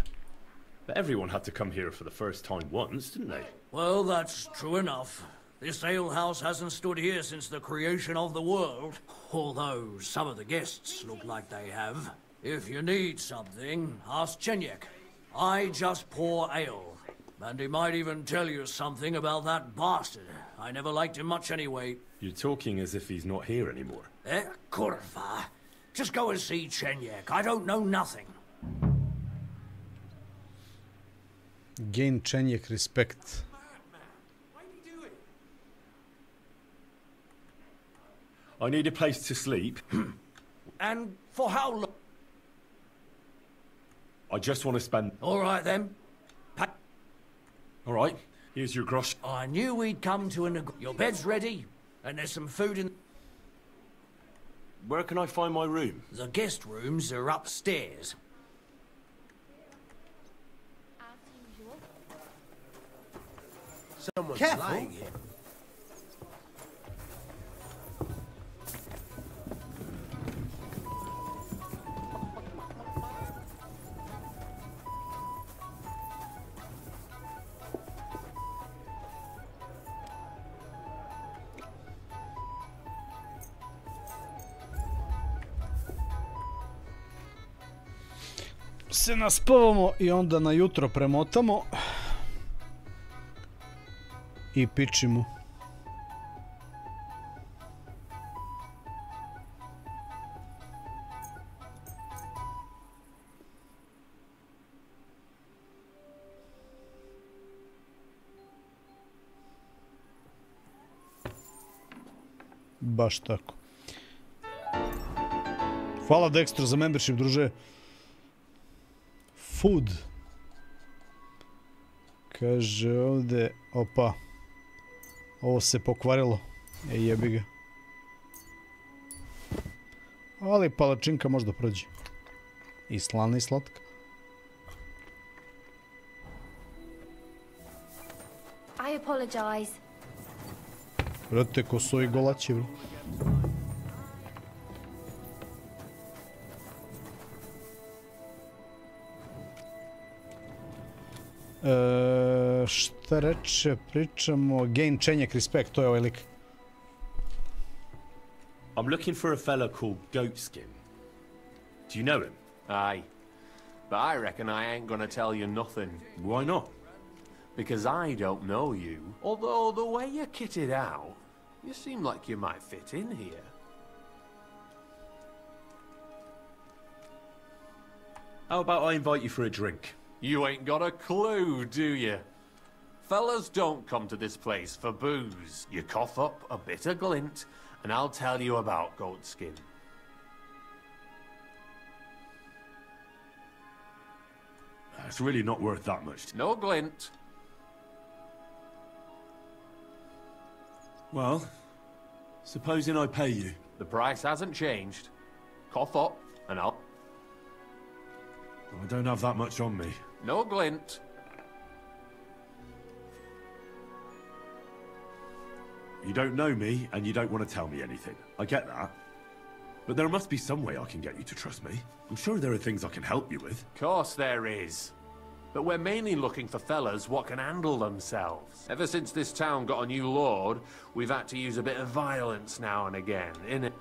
But everyone had to come here for the first time once, didn't they? Well, that's true enough. This alehouse hasn't stood here since the creation of the world, although some of the guests look like they have. If you need something, ask Chenyek. I just pour ale. And he might even tell you something about that bastard. I never liked him much anyway. You're talking as if he's not here anymore. Kurva. Just go and see Chenyek. I don't know nothing. Gain Čenjek respect. I need a place to sleep. And for how long? I just want to spend... All right, then. All right, here's your grosh. I knew we'd come to an... Your bed's ready, and there's some food in... Where can I find my room? The guest rooms are upstairs. Someone's Careful. lying here. Se naspavamo i onda na jutro premotamo i pičimo. Baš tako. Hvala Dexter za membership, druže. Food. Kaže ovdje, opa. Ovo se pokvarilo. Jebi ga. Ali palačinka možda prođe. I slana i slatka. I apologize. Brate, ko su ovi golaći, bro. Šta reče, pričamo, gain Čenjek respect, to je ovaj lik. I'm looking for a fella called Goatskin. Do you know him? Aye. But I reckon I ain't gonna tell you nothing. Why not? Because I don't know you. Although the way you're kitted out, you seem like you might fit in here. How about I invite you for a drink? You ain't got a clue, do you? Fellas don't come to this place for booze. You cough up a bit of glint, and I'll tell you about Goatskin. It's really not worth that much. No glint. Well, supposing I pay you. The price hasn't changed. Cough up, and I'll... I don't have that much on me. No glint. You don't know me, and you don't want to tell me anything. I get that. But there must be some way I can get you to trust me. I'm sure there are things I can help you with. Of course there is. But we're mainly looking for fellas what can handle themselves. Ever since this town got a new lord, we've had to use a bit of violence now and again, innit?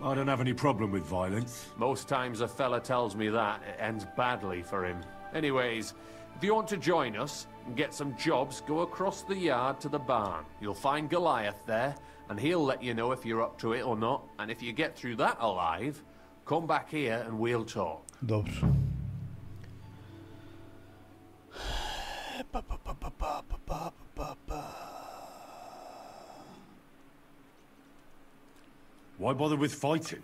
I don't have any problem with violence. Most times a fella tells me that, it ends badly for him. Anyways, if you want to join us and get some jobs, go across the yard to the barn. You'll find Goliath there, and he'll let you know if you're up to it or not. And if you get through that alive, come back here and we'll talk. Dobro. Why bother with fighting?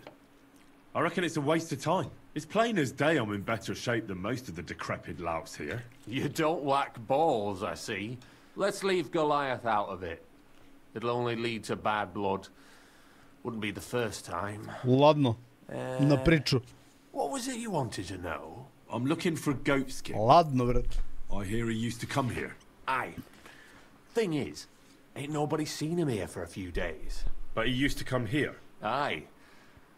I reckon it's a waste of time. It's plain as day I'm in better shape than most of the decrepit louts here. You don't lack balls, I see. Let's leave Goliath out of it. It'll only lead to bad blood. Wouldn't be the first time. Ladno. Na priču. What was it you wanted to know? I'm looking for Goatskin. Ladno, brat. I hear he used to come here. Aye. Thing is, ain't nobody seen him here for a few days. But he used to come here? Aye.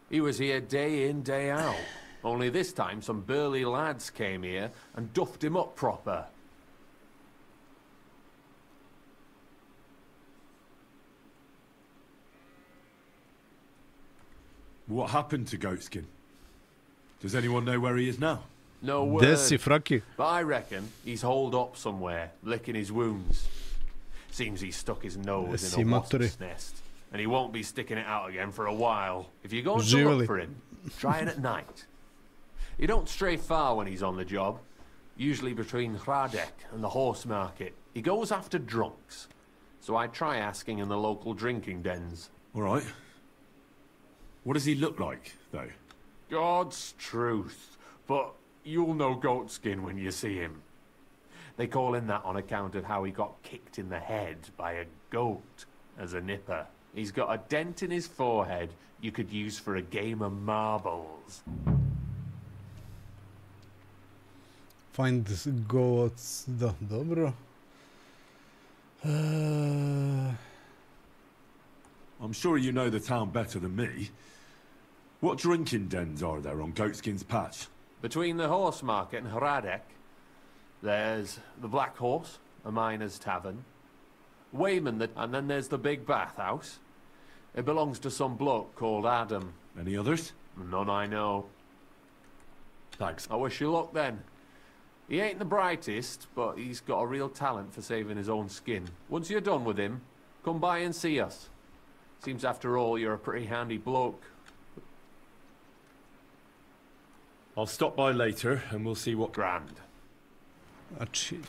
He was here day in, day out. Only this time some burly lads came here and duffed him up proper. What happened to Goatskin? Does anyone know where he is now? No word. Desi, fraki. But I reckon he's holed up somewhere, licking his wounds. Seems he stuck his nose Desi, in a wasp's maturi. nest. And he won't be sticking it out again for a while. If you're going to Živeli. look for him, try it at night. He don't stray far when he's on the job. usually between Hradec and the horse market. He goes after drunks, so I try asking in the local drinking dens. All right. What does he look like, though? God's truth, but you'll know goatskin when you see him. They call him that on account of how he got kicked in the head by a goat as a nipper. He's got a dent in his forehead you could use for a game of marbles. Find goats. Da, dobro. I'm sure you know the town better than me. What drinking dens are there on Goatskin's Patch? Between the horse market and Hradec, there's the Black Horse, a miner's tavern. Wayman, and then there's the Big Bathhouse. It belongs to some bloke called Adam. Any others? None I know. Thanks. I wish you luck then. He ain't the brightest, but he's got a real talent for saving his own skin. Once you're done with him, come by and see us. Seems after all you're a pretty handy bloke. I'll stop by later and we'll see what... Grand. Znači,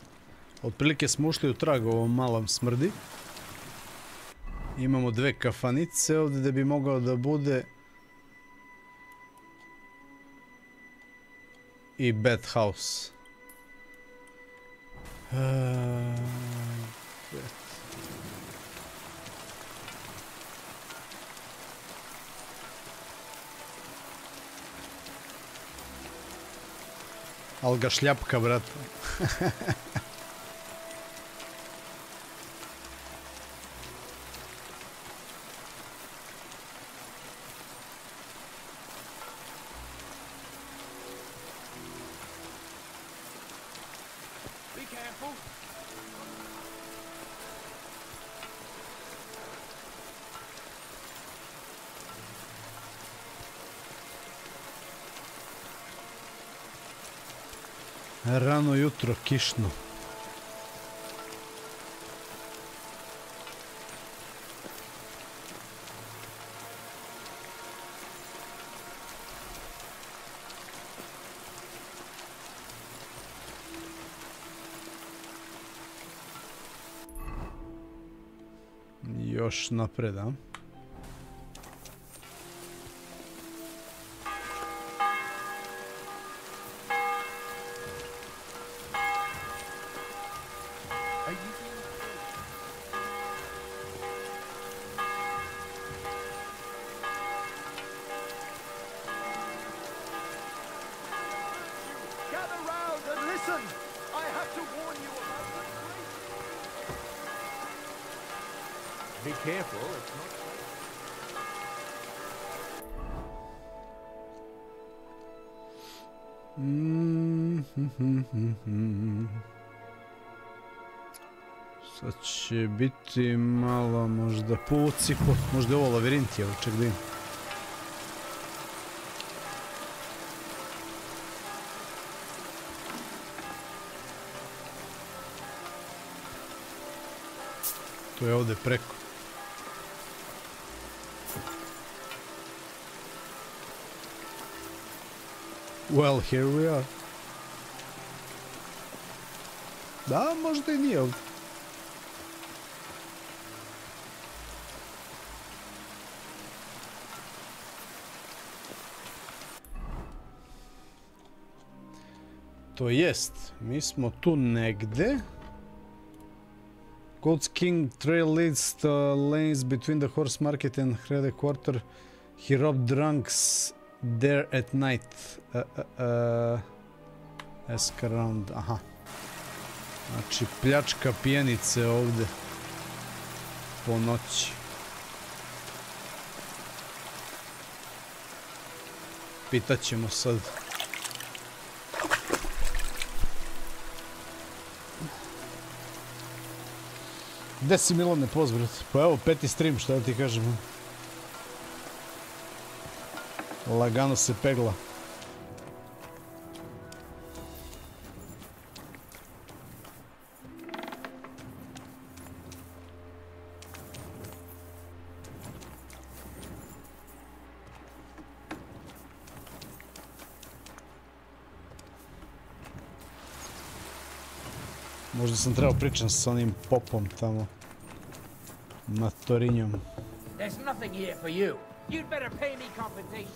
otprilike smo ušli u trag ovom malom smrdi. Imamo dve kafanice ovdje gdje bi mogao da bude i bathhouse. Al ga šljapka, brate. Be careful. Rano jutro, kišno. Još napred, a? Gather round and listen. I have to warn you about the great... Be careful, it's not... Sad će biti malo možda puci, možda je ovo lavirint, evo ček da im. To je ovdje preko. Well, here we are. Da, možda i nije ovdje. To jest, mi smo tu negde. Goat's King trail leads the lanes between the horse market and Hrede quarter. He robbed drunks there at night. Ask around, aha. Znači, pljačka pijenice ovdje. Po noći. Pitaćemo sad. Gde si Milone, pozbrat? Pa evo, 5. stream, šta da ti kažem. Lagano se pegla. Možda sam trebao pričam s onim popom tamo. Matorinjom. There's nothing here for you. You'd better pay me compensation.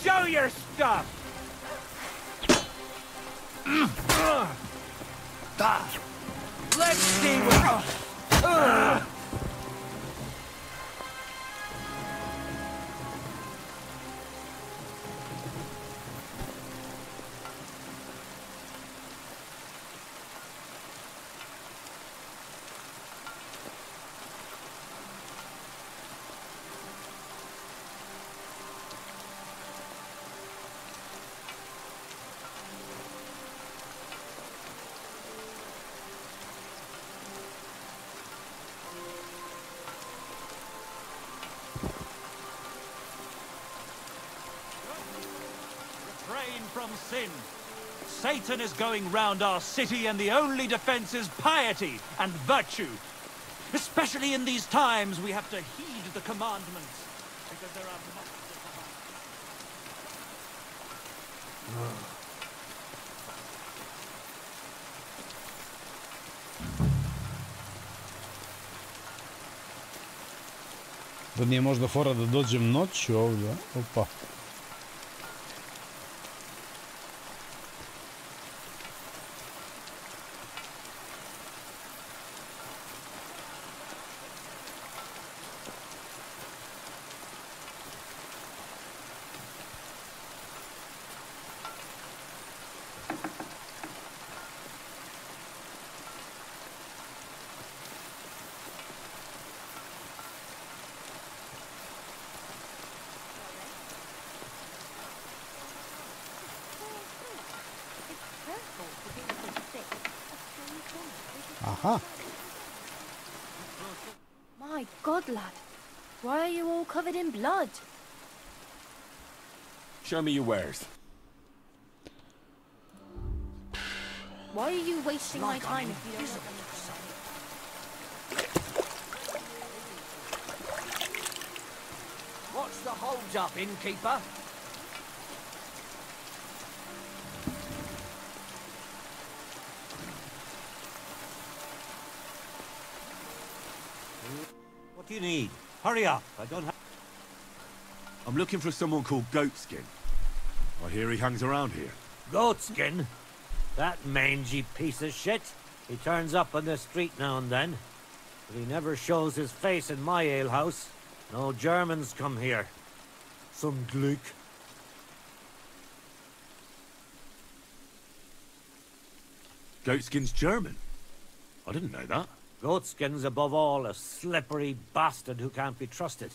Show your stuff! Let's see what... From sin. Satan is going round our city, and the only defense is piety and virtue. Especially in these times, we have to heed the commandments, because there are Da nije možda fora da dođem noću ovdje, opa. Aha. My God, lad. Why are you all covered in blood? Show me your wares. Why are you wasting my time if you don't have anything? What's the hold up, innkeeper? What do you need? Hurry up, I don't have... I'm looking for someone called Goatskin. I hear he hangs around here. Goatskin? That mangy piece of shit. He turns up on the street now and then. But he never shows his face in my alehouse. No Germans come here. Some Glück. Goatskin's German? I didn't know that. Goatskin's above all a slippery bastard who can't be trusted.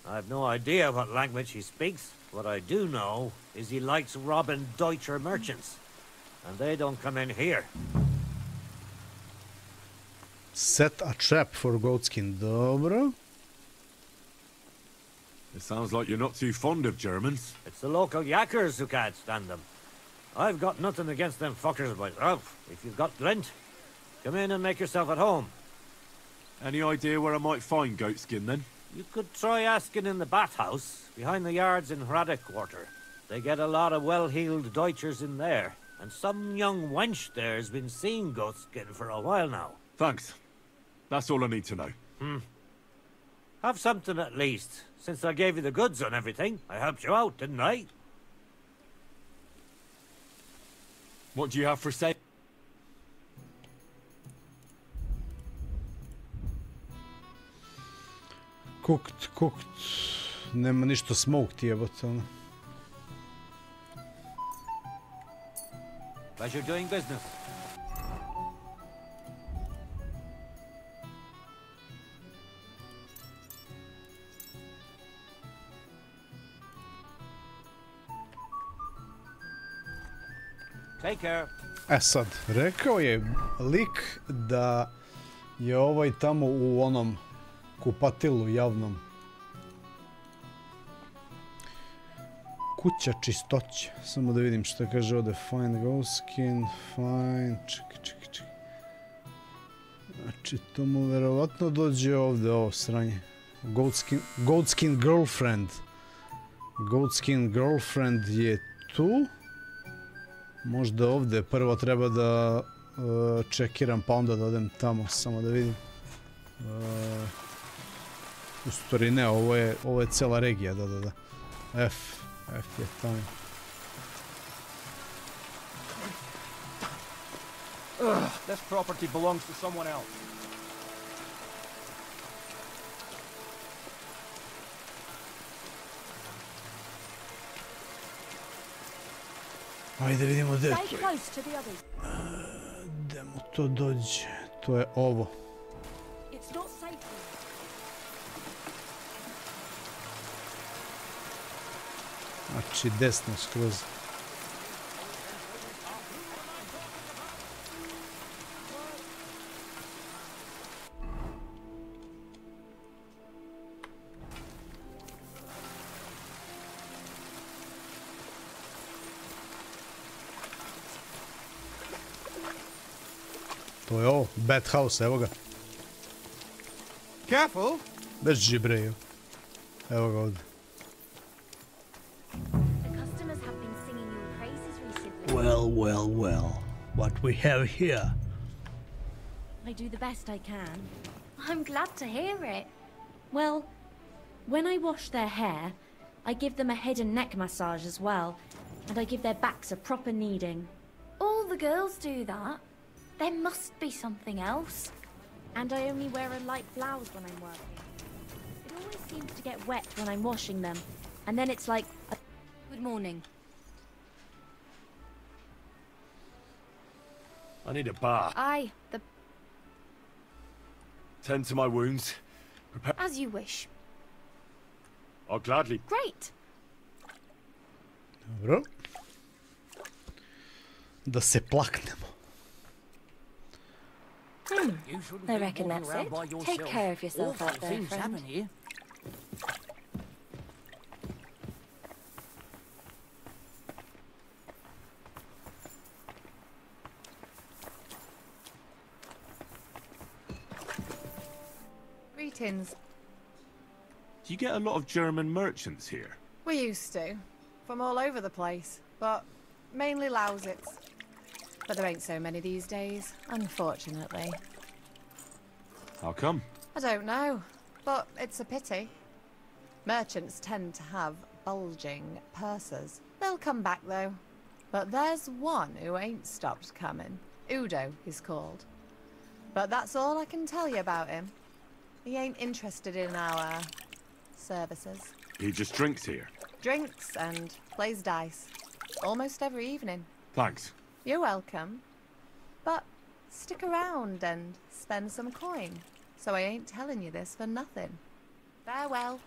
I've no idea what language he speaks. What I do know is he likes robbing Deutscher merchants. And they don't come in here. Set a trap for Goatskin. Dobro. It sounds like you're not too fond of Germans. It's the local yakkers who can't stand them. I've got nothing against them fuckers myself. If you've got glint, come in and make yourself at home. Any idea where I might find Goatskin, then? You could try asking in the bathhouse, behind the yards in Hrada Quarter. They get a lot of well-heeled Deutschers in there, and some young wench there's been seeing Goatskin for a while now. Thanks. That's all I need to know. Have something at least. Since I gave you the goods on everything, I helped you out, didn't I? What do you have for sale? Cooked. Nema ništa smoked jebote, ono. Pleasure doing business. Take care. Sad, rekao je lik da je ovaj tamo u onom kupatilu javnom. Kuća čistoće. Samo da vidim šta kaže ovdje. Fine gold skin, fine. Čekaj. Znači, to mu verovatno dođe ovdje, ovo sranje. Gold skin girlfriend. Gold skin girlfriend je tu. Možda ovdje prvo treba da čekiram, pa onda da odem tamo, samo da vidim. U stvari ne, ovo je cela regija, da. F je tamo. This property belongs to someone else. Ajde vidimo gdje je to. Gdje mu to dođe? To je ovo. Znači desno skroz. To je ovo, Bathhouse, evo ga. Careful! Bez džibreju. Evo ga ovdje. Well, what we have here. I do the best I can. I'm glad to hear it. Well, when I wash their hair, I give them a head and neck massage as well, and I give their backs a proper kneading. All the girls do that. There must be something else. And I only wear a light blouse when I'm working. It always seems to get wet when I'm washing them, and then it's like... Good morning. I need a bath. Tend to my wounds. Prepare. As you wish. I'll gladly. Great. Dobro. Da se plaknemo. I reckon that's it. Take care of yourself out there, friend. Greetings. Do you get a lot of German merchants here? We used to. From all over the place. But mainly Lausitz. But there ain't so many these days, unfortunately. How come? I don't know. But it's a pity. Merchants tend to have bulging purses. They'll come back though. But there's one who ain't stopped coming. Udo, he's called. But that's all I can tell you about him. He ain't interested in our services. He just drinks here? Drinks and plays dice. Almost every evening. Thanks. You're welcome. But stick around and spend some coin. So I ain't telling you this for nothing. Farewell.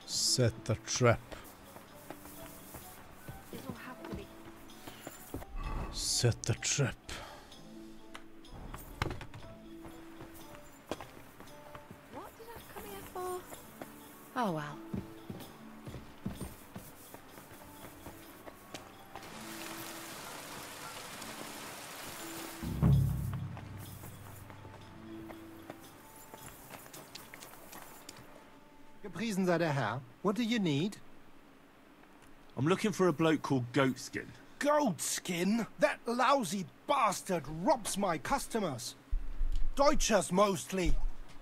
Set a trap. Set a trap. What did I come here for? Oh well. Gepriesen sei der Herr. What do you need? I'm looking for a bloke called Goatskin. Goatskin? That lousy bastard robs my customers. Deutschers mostly.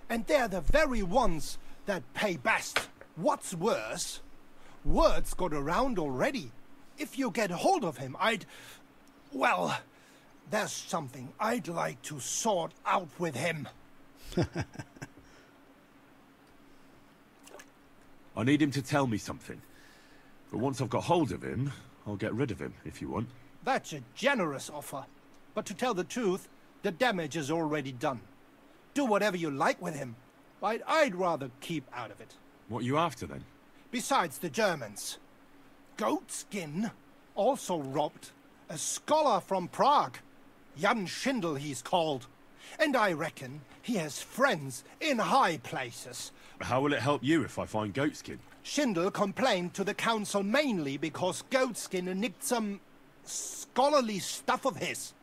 And they're the very ones that pay best. What's worse, word's got around already. If you get hold of him, well, there's something I'd like to sort out with him. I need him to tell me something. But once I've got hold of him, I'll get rid of him, if you want. That's a generous offer. But to tell the truth, the damage is already done. Do whatever you like with him. I'd rather keep out of it. What are you after, then? Besides the Germans. Goatskin also robbed a scholar from Prague. Jan Schindel, he's called. And I reckon he has friends in high places. How will it help you if I find Goatskin? Schindel complained to the council mainly because Goatskin nicked some scholarly stuff of his.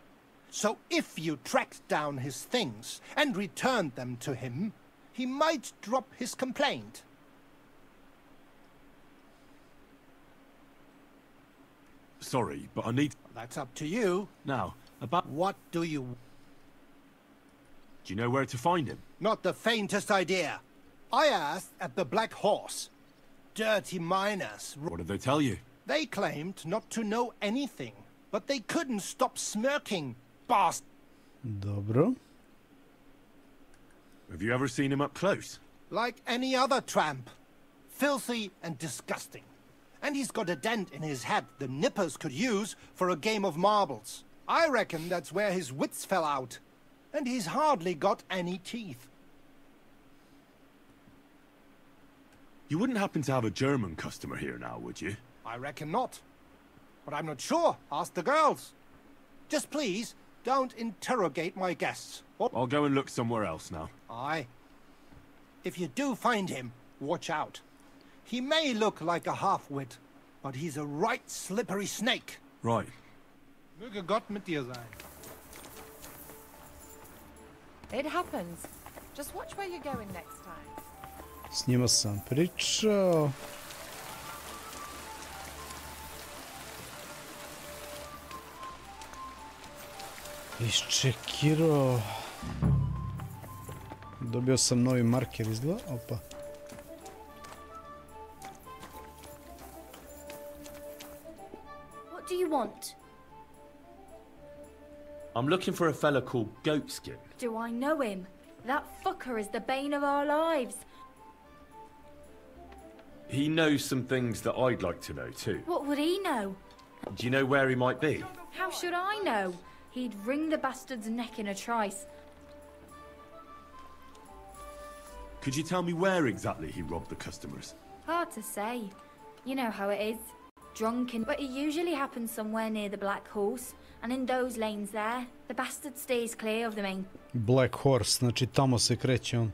So if you tracked down his things and returned them to him, he might drop his complaint. Sorry, but I need... That's up to you. Now, about... What do you... Do you know where to find him? Not the faintest idea. I asked at the Black Horse. Dirty miners. What did they tell you? They claimed not to know anything, but they couldn't stop smirking. Bast... Dobro. Have you ever seen him up close? Like any other tramp. Filthy and disgusting. And he's got a dent in his head the nippers could use for a game of marbles. I reckon that's where his wits fell out. And he's hardly got any teeth. You wouldn't happen to have a German customer here now, would you? I reckon not. But I'm not sure. Ask the girls. Just please, don't interrogate my guests. I'll go and look somewhere else now. Aye. If you do find him, watch out. He may look like a half-wit, but he's a right slippery snake. Right. Möge Gott mit dir sein. It happens. Just watch where you're going next time. S njima sam pričao. Iščekirao. Dobio sam novi marker izgleda. Opa. What do you want? I'm looking for a fella called Goatskin. Do I know him? That fucker is the bane of our lives. He knows some things that I'd like to know too. What would he know? Do you know where he might be? How should I know? He'd wring the bastard's neck in a trice. Could you tell me where exactly he robbed the customers? Hard to say. You know how it is. Drunken, but it usually happens somewhere near the Black Horse, and in those lanes there, the bastard stays clear of the main. Black Horse, znači tamo se kreće on.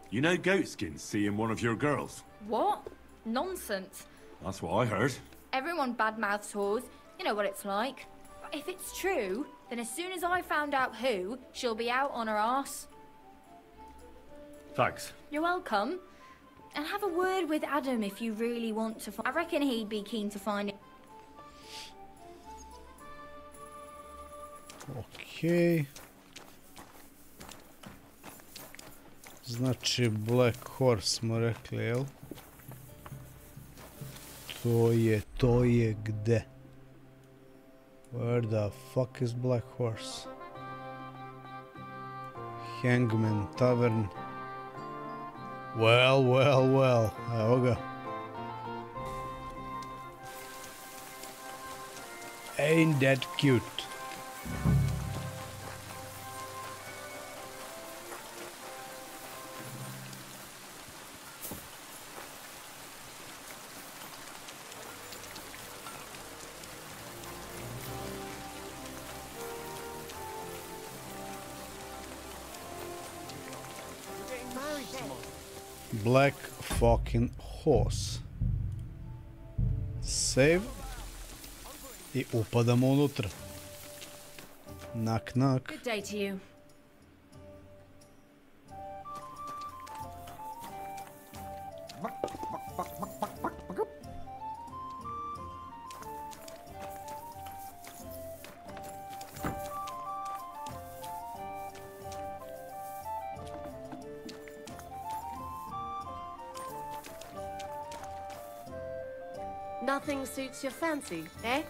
You know Goatskin's seeing one of your girls? What? Nonsense. That's what I heard. Everyone badmouths whores. You know what it's like. But if it's true, then as soon as I found out who, she'll be out on her arse. Thanks. You're welcome. And have a word with Adam if you really want to find... I reckon he'd be keen to find it. Okay. Znači Black Horse smo rekli, jel? To je gde? Where the fuck is Black Horse? Hangman Tavern. Well, evo ga. Ain't that cute? Black fucking Horse. Save. I upadamo unutra. Knock knock. Good day to you. Nothing suits your fancy, eh?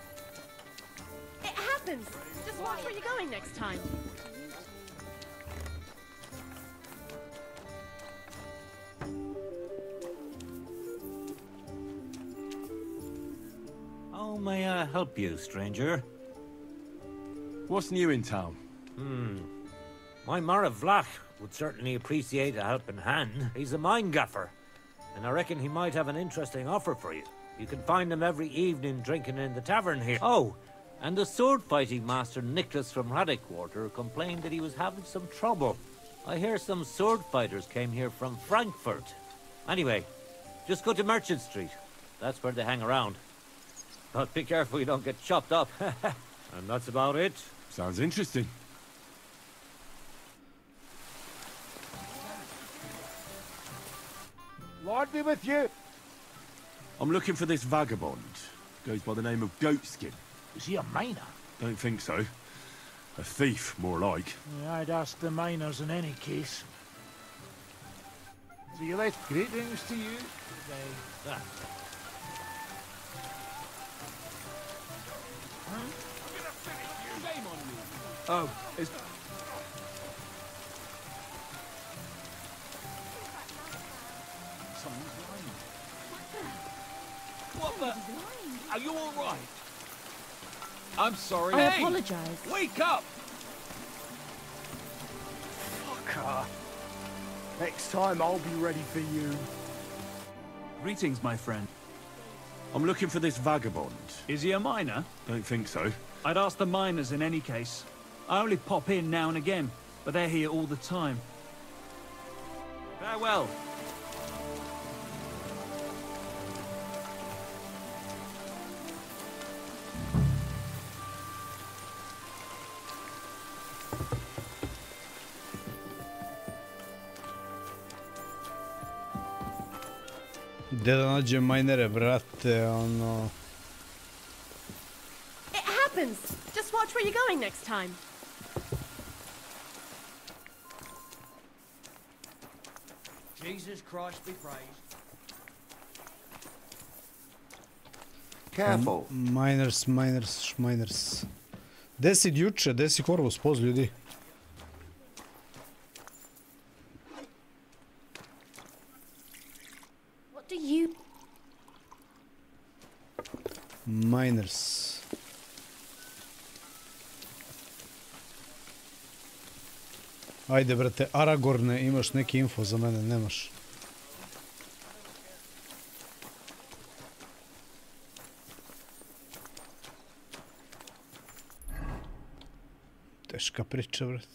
It happens! Just watch where you're going next time. How may I help you, stranger? What's new in town? My Mara Vlach would certainly appreciate a helping hand. He's a mine gaffer, and I reckon he might have an interesting offer for you. You can find him every evening drinking in the tavern here. Oh, and the sword-fighting master Nicholas from Radekwater complained that he was having some trouble. I hear some sword fighters came here from Frankfurt. Anyway, just go to Merchant Street. That's where they hang around. But be careful you don't get chopped up. And that's about it. Sounds interesting. Lord be with you. I'm looking for this vagabond. Goes by the name of Goatskin. Is he a miner? Don't think so. A thief, more like. Yeah, I'd ask the miners in any case. So you let greetings to you? Oh, is... What the? Are you all right? I'm sorry. I Hey! apologize. Wake up! Fucker. Next time I'll be ready for you. Greetings, my friend. I'm looking for this vagabond. Is he a miner? Don't think so. I'd ask the miners in any case. I only pop in now and again, but they're here all the time. Farewell. Gdje da nađem majnere, brate, ono... It happens! Just watch where you're going next time. Jesus Christ be praised. Careful. Miners. Gdje si juče, gdje si Corvus, poz ljudi? What do you... Miners. Ajde, brate, Aragorne, imaš neki info za mene, nemaš? Teška priča, brate.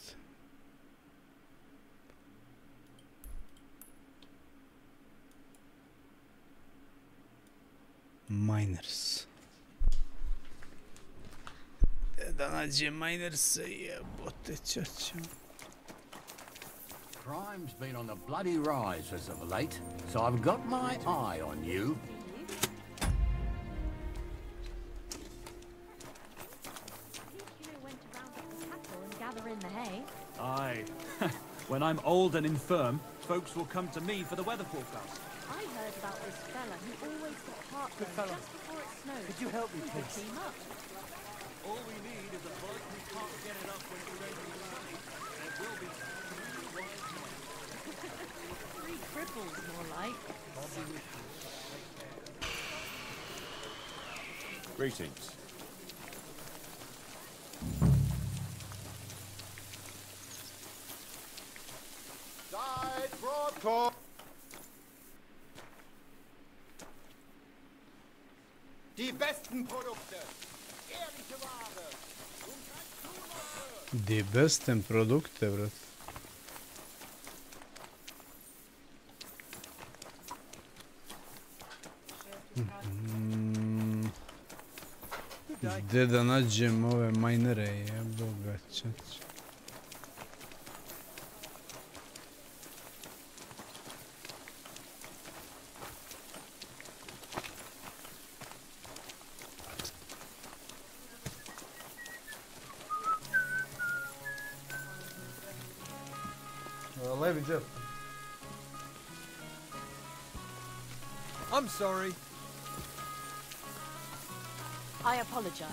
Miners. Da nađem minerse, jebote, čačo. Crime's been on the bloody rise as of late, so I've got my eye on you. Aye. When I'm old and infirm, folks will come to me for the weather forecast. I heard about this fella who always got heartburn just before it snowed. Could you help me, please? Team up. All we need is a bloke who can't get it up when it's raining sunny. There will be 3 wise men. 3 cripples, more like. Greetings. Side broadcast. Die besten Produkte. Ehrliche Ware. Die besten Produkte, brate. Gdje da nađem ove majnere, jeboga čač. Levi, Jeff. I'm sorry. I apologize.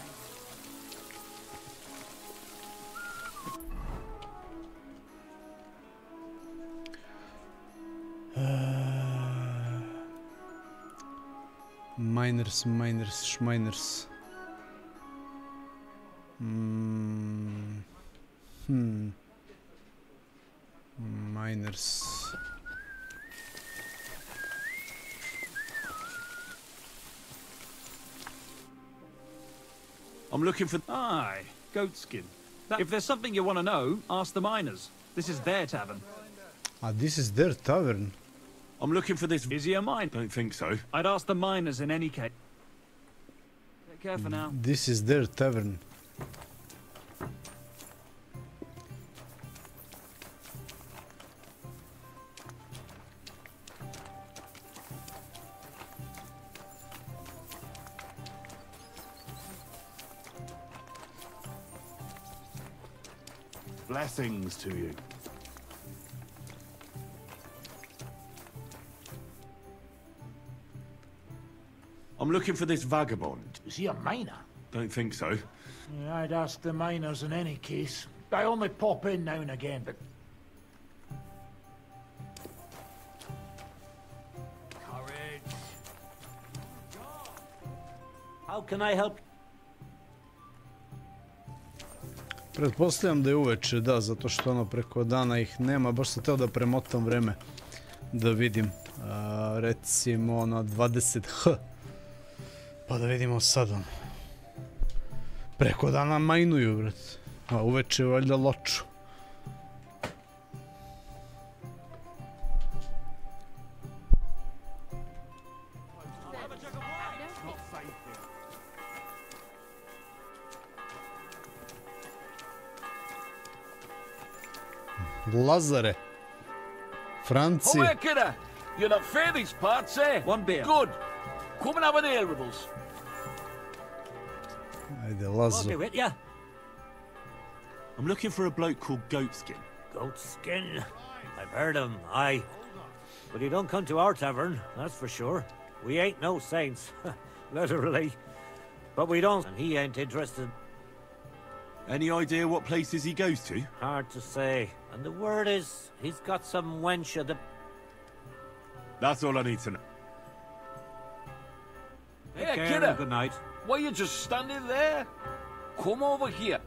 Miners, schminers. Miners. I'm looking for... Aye, goatskin. If there's something you want to know, ask the miners. This is their tavern. Ah, this is their tavern. I'm looking for this. Is he a mine? Don't think so. I'd ask the miners in any case. Take care for now. This is their tavern. Blessings to you. I'm looking for this vagabond. Is he a miner? Don't think so. Yeah, I'd ask the miners in any case. I only pop in now and again, but... Courage. How can I help? Pretpostavljam da je uveče, da, zato što ono preko dana ih nema. Baš sam teo da premotam vreme da vidim. Recimo na 20H. Pa da vidimo sad ono. Preko dana majnuju, brat. A uveče valjda loču. Lazare. Franci. Oh, hey, kidder. You're not fair these parts, eh? One beer. Good. Come and have an ale with us. Ajde, Lazo. Okay, with ya. I'm looking for a bloke called Goatskin. Goatskin? I've heard him, aye. But he don't come to our tavern, that's for sure. We ain't no saints, literally. But we don't, and he ain't interested. Any idea what places he goes to? Hard to say. And the word is, he's got some wench of the... That's all I need to know. Hey, care, kidder. good night. Why you just standing there? Come over here.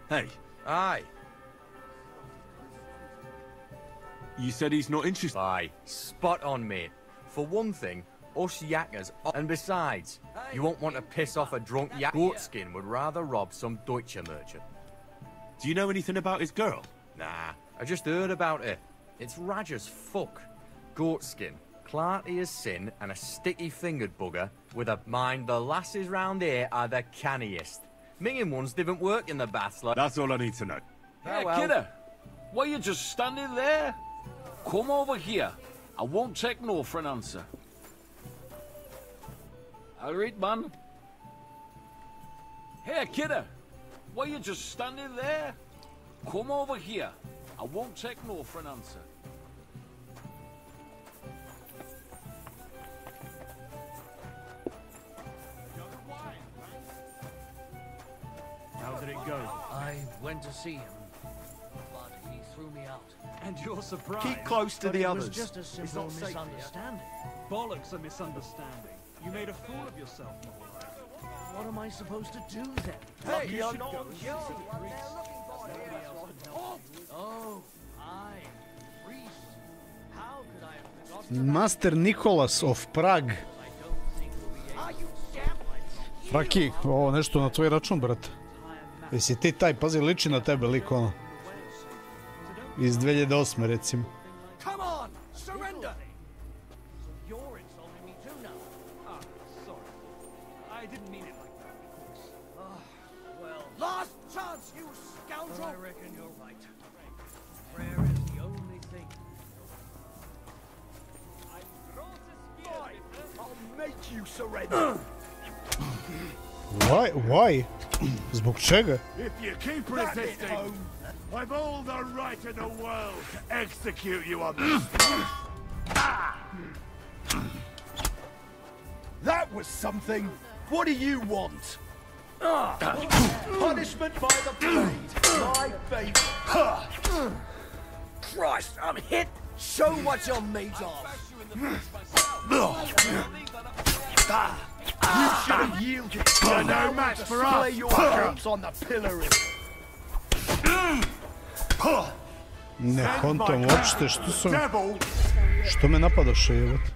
Hey. Aye. You said he's not interested. Aye. Spot on, mate. For one thing, us yakkers... And besides, you won't want to piss off a drunk yak. Goatskin would rather rob some Deutsche merchant. Do you know anything about his girl? Nah, I just heard about it. It's raj as fuck. Goatskin, clarty as sin, and a sticky-fingered bugger with a mind the lasses round here are the canniest. Minging ones didn't work in the baths like... That's all I need to know. Hey, well. kidder. Why you just standing there? Come over here. I won't take no for an answer. All right, man. Hey, kidder. Why you just standing there? Come over here. I won't take no for an answer. How did it go? I went to see him, but he threw me out. And you're surprised. Keep close to But the it others. was just a It's simple not safe here. misunderstanding. Bollocks a misunderstanding. You made a fool of yourself, more like. What am I supposed to do then? Hey, you you're should not go on and cue. see the priest. Nobody else can help you. Oh, aye, priest. How could I have forgotten? Master Nicholas of Prague. Fraki, ovo nešto na tvoj račun, brate. Jesi ti taj, pazi, liči na tebe lik ono. Iz 2008. recimo. Come on, surrender! You're insulting me too now. Ah, sorry. I didn't mean it like that, of course. Well, last chance, you scoundrel! I reckon you're right. Prayer is the only thing. I'll make you surrender. Why? Why? Zbog čega? If you keep resisting, I've all the right in the world to execute you on the spot. That was something. What do you want? Punishment by the blade. My baby. Christ, I'm hit! Show what you're made of! You should have yielded. You're no match for us. Lay your corpse on the pillory. Ne kontam uopšte, što me napadaše, jebate.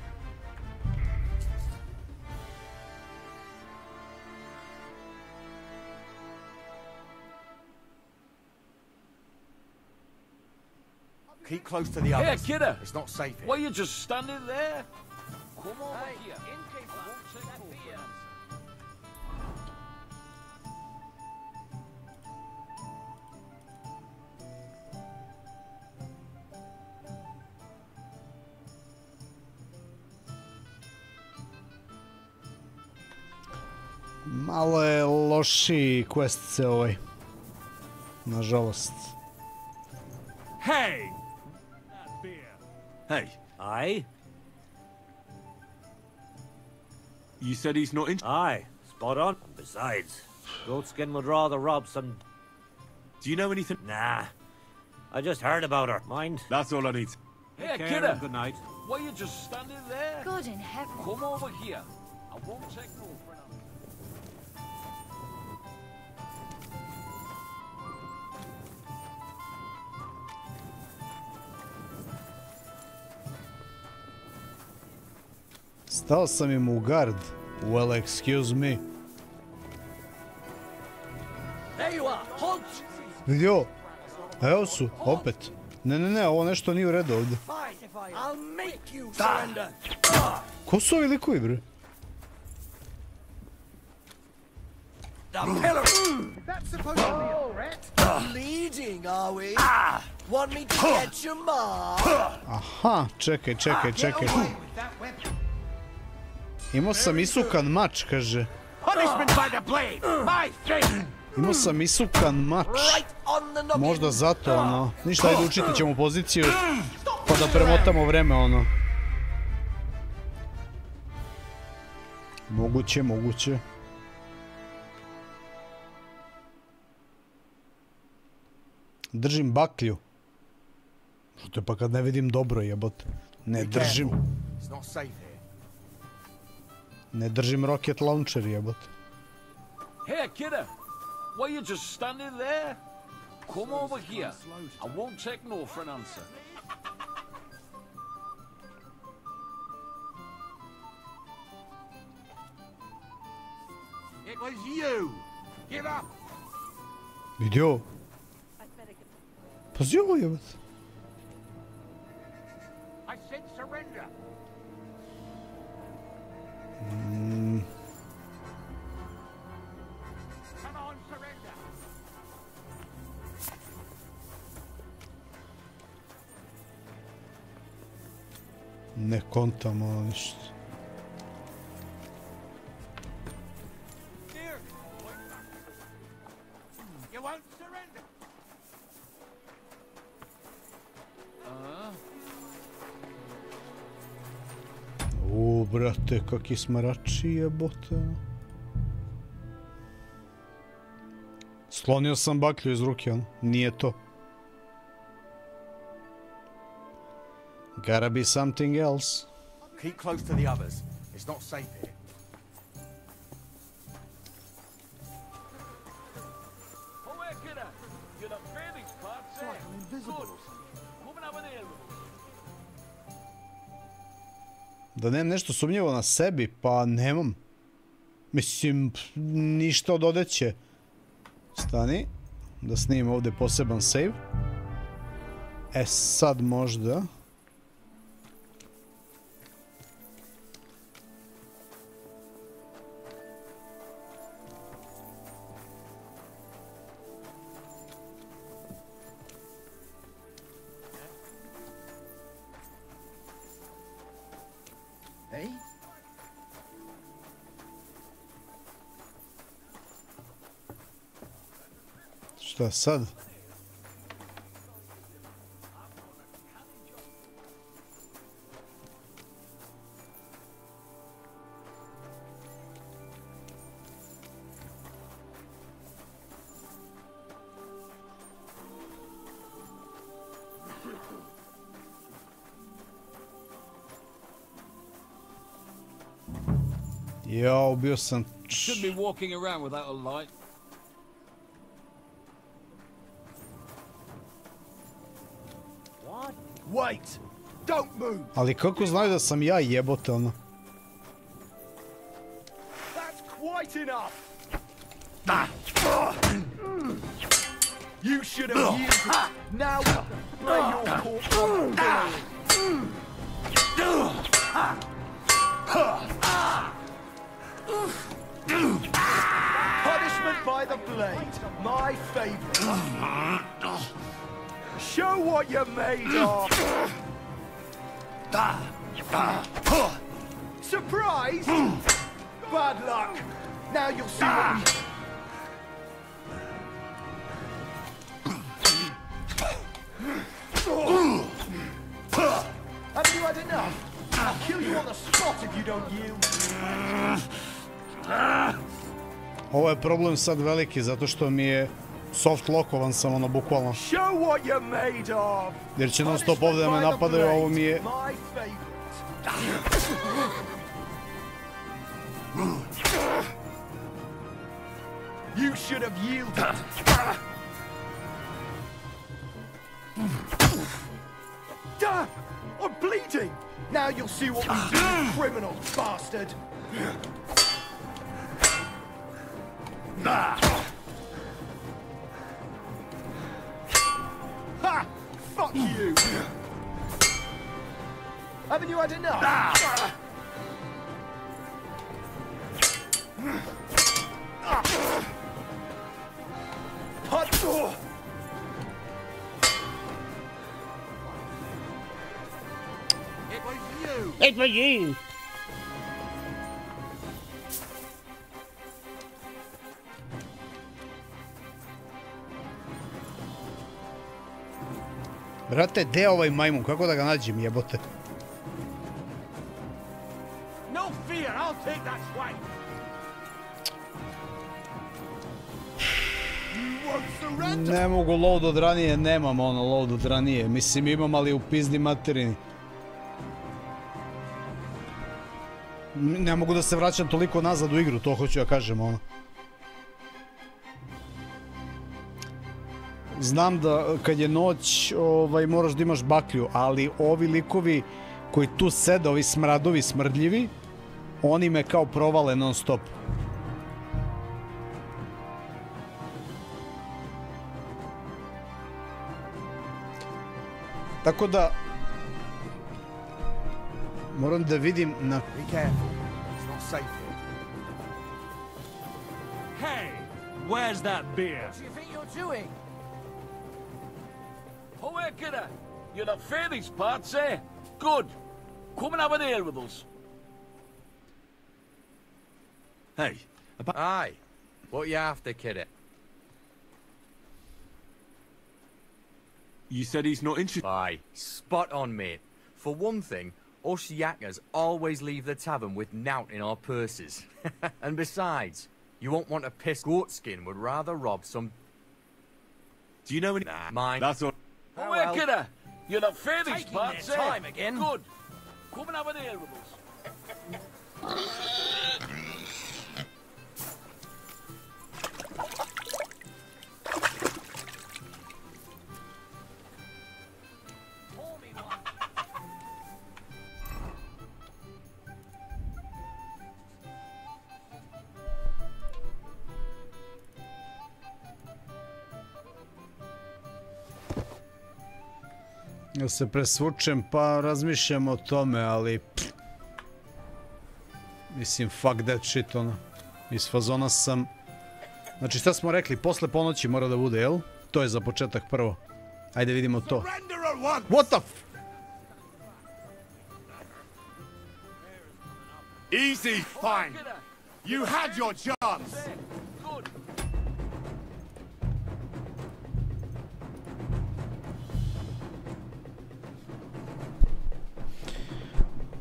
Keep close to the others. Hey, kidder! It's not safe here. Why you just standing there? Come over here. I won't take no for an answer. Malo je lošiji quest se ovaj. Nažalost. Hey! Hey. Aye? You said he's not in... Aye, spot on. Besides, Goatskin would rather rob some... Do you know anything? Nah. I just heard about her. Mind? That's all I need. Hey, Take care kidder! and good night. Why you just standing there? God in heaven. Come over here. I won't take no for an answer. Stao sam im u gard. Well, excuse me. There you are, halt! Vidio? Evo su, opet. Ne, ovo nešto nije u redu ovdje. I'll make you surrender. Ko su ovi likovi, bre? The pillar. That's supposed to be a threat. Bleeding, are we? Want me to get your mom? Aha, čekaj. Imao sam isukan mač, kaže. Punishment by the blade. My thing. Imao sam isukan mač. Možda zato, ono. Ništa, ajde učiti ćemo poziciju. Pa da premotamo vreme, ono. Moguće. Držim baklju. Što je pa kad ne vidim dobro, jebote. Ne držim. Ne držim rocket launcher, jebote. Hey, kidder! Why you just standing there? Come over here. I won't take no for an answer. It was you. Give up. Vidio? Pazi ovo, jebote. I said surrender. Come on, surrender. Ne kontam ovo ništa. You won't surrender. O, brate, kaki smarači, jebote. Slonio sam baklju iz ruke, ono. Nije to. Gotta be something else. Keep close to the others. It's not safe here. Oh, hey, kidder! You're the baby's parts, eh? I'm invisible. Good. Come and have an ale with us. Da nemam nešto sumnjivo na sebi, pa nemam. Mislim, ništa od odeće. Stani, da snimim ovdje poseban save. E sad možda. Hey? Šta sad? Jao, bio sam... Shouldn't be walking around without a light. What? Wait! Don't move! Ali kako znaju da sam ja, jebote, ono? That's quite enough! You should have used it. Now, play Punishment by the blade, my favorite. Show what you're made of. Surprise! Bad luck. Now you'll see what we... Haven't you had enough? I'll kill you on the spot if you don't yield. Ovo je problem sad veliki, zato što mi je soft lockovan sam, ono, bukvalno. Show what you're made of. Jer će non stop ovdje da me napadaju, a ovo mi je... You should have yielded. I'm bleeding. Now you'll see what we do, criminal bastard. Ha! Fuck you. Haven't you had enough? Punch! It was you! Brate, gdje je ovaj majmun? Kako da ga nađem, jebote? No fear, I'll take that swipe. Ne mogu load od ranije, nemam ono load od ranije. Mislim imam, ali u pizdi materini. Ne mogu da se vraćam toliko nazad u igru, to hoću ja kažem, ono. Znam da kad je noć moraš da imaš baklju, ali ovi likovi koji tu sede, ovi smradovi smrdljivi, oni me kao provale non stop. Tako da moram da vidim na... Hey, where's that beer? What do you think you're doing? Oh, where, kidder? You're not fair these parts, eh? Good. Come and have an ale with us. Hey. Aye. What you after, kidder? You said he's not interested. Aye. Spot on, mate. For one thing, us yakkers always leave the tavern with nowt in our purses. And besides, you won't want a piss goatskin would rather rob some... Do you know any... Nah, mine. That's all... Oh, where, kidder? You're not fair these Taking parts, their eh? time again. Good. Come and have an ale with us. Ja se presvučem pa razmišljam o tome, ali... Mislim, fuck that shit, ono. Iz fazona sam... Znači, šta smo rekli? Posle ponoći mora da bude, jel? To je za početak prvo. Ajde vidimo to. What the f... Easy, fine. You had your chance.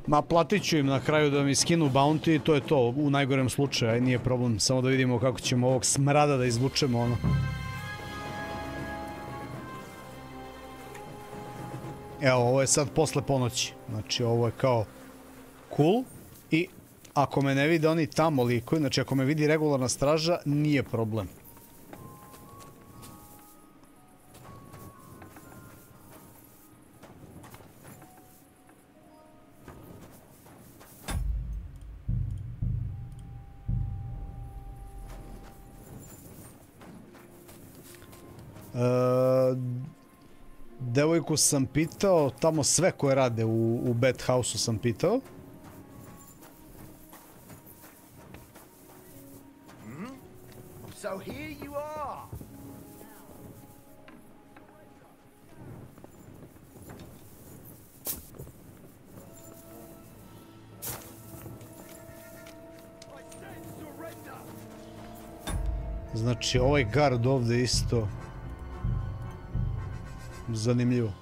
Ma, platit ću im na kraju da mi skinu bounty i to je to, u najgorem slučaju, aj nije problem, samo da vidimo kako ćemo ovog smrada da izvučemo, ono. Evo, ovo je sad posle ponoći, znači ovo je kao cool i ako me ne vide oni tamo likovi, znači ako me vidi regularna straža, nije problem. Devojku sam pitao, tamo sve koje rade u Bet House-u sam pitao. So here you are. Znači ovaj gard ovdje isto zanimljivo.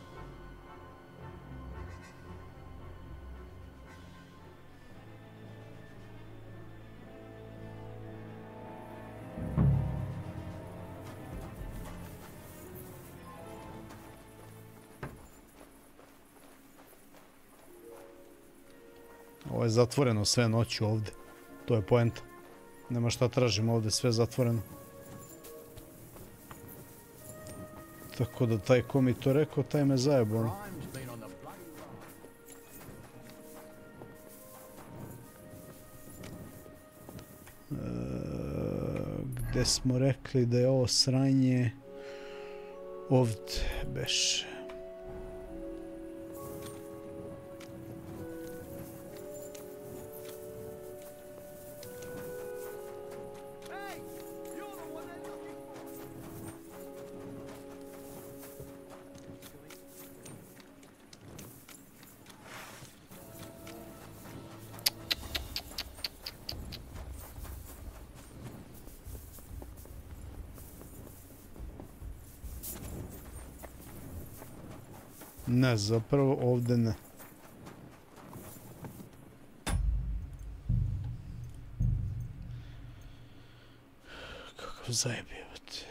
Ovo je zatvoreno sve noću ovdje. To je poenta. Nema šta tražimo ovdje, sve zatvoreno. Tako da taj ko mi to rekao, taj me zajebao. Gde smo rekli da je ovo sranje? Ovdje beš. Ne, zapravo ovdje ne. Kakav zajebivati.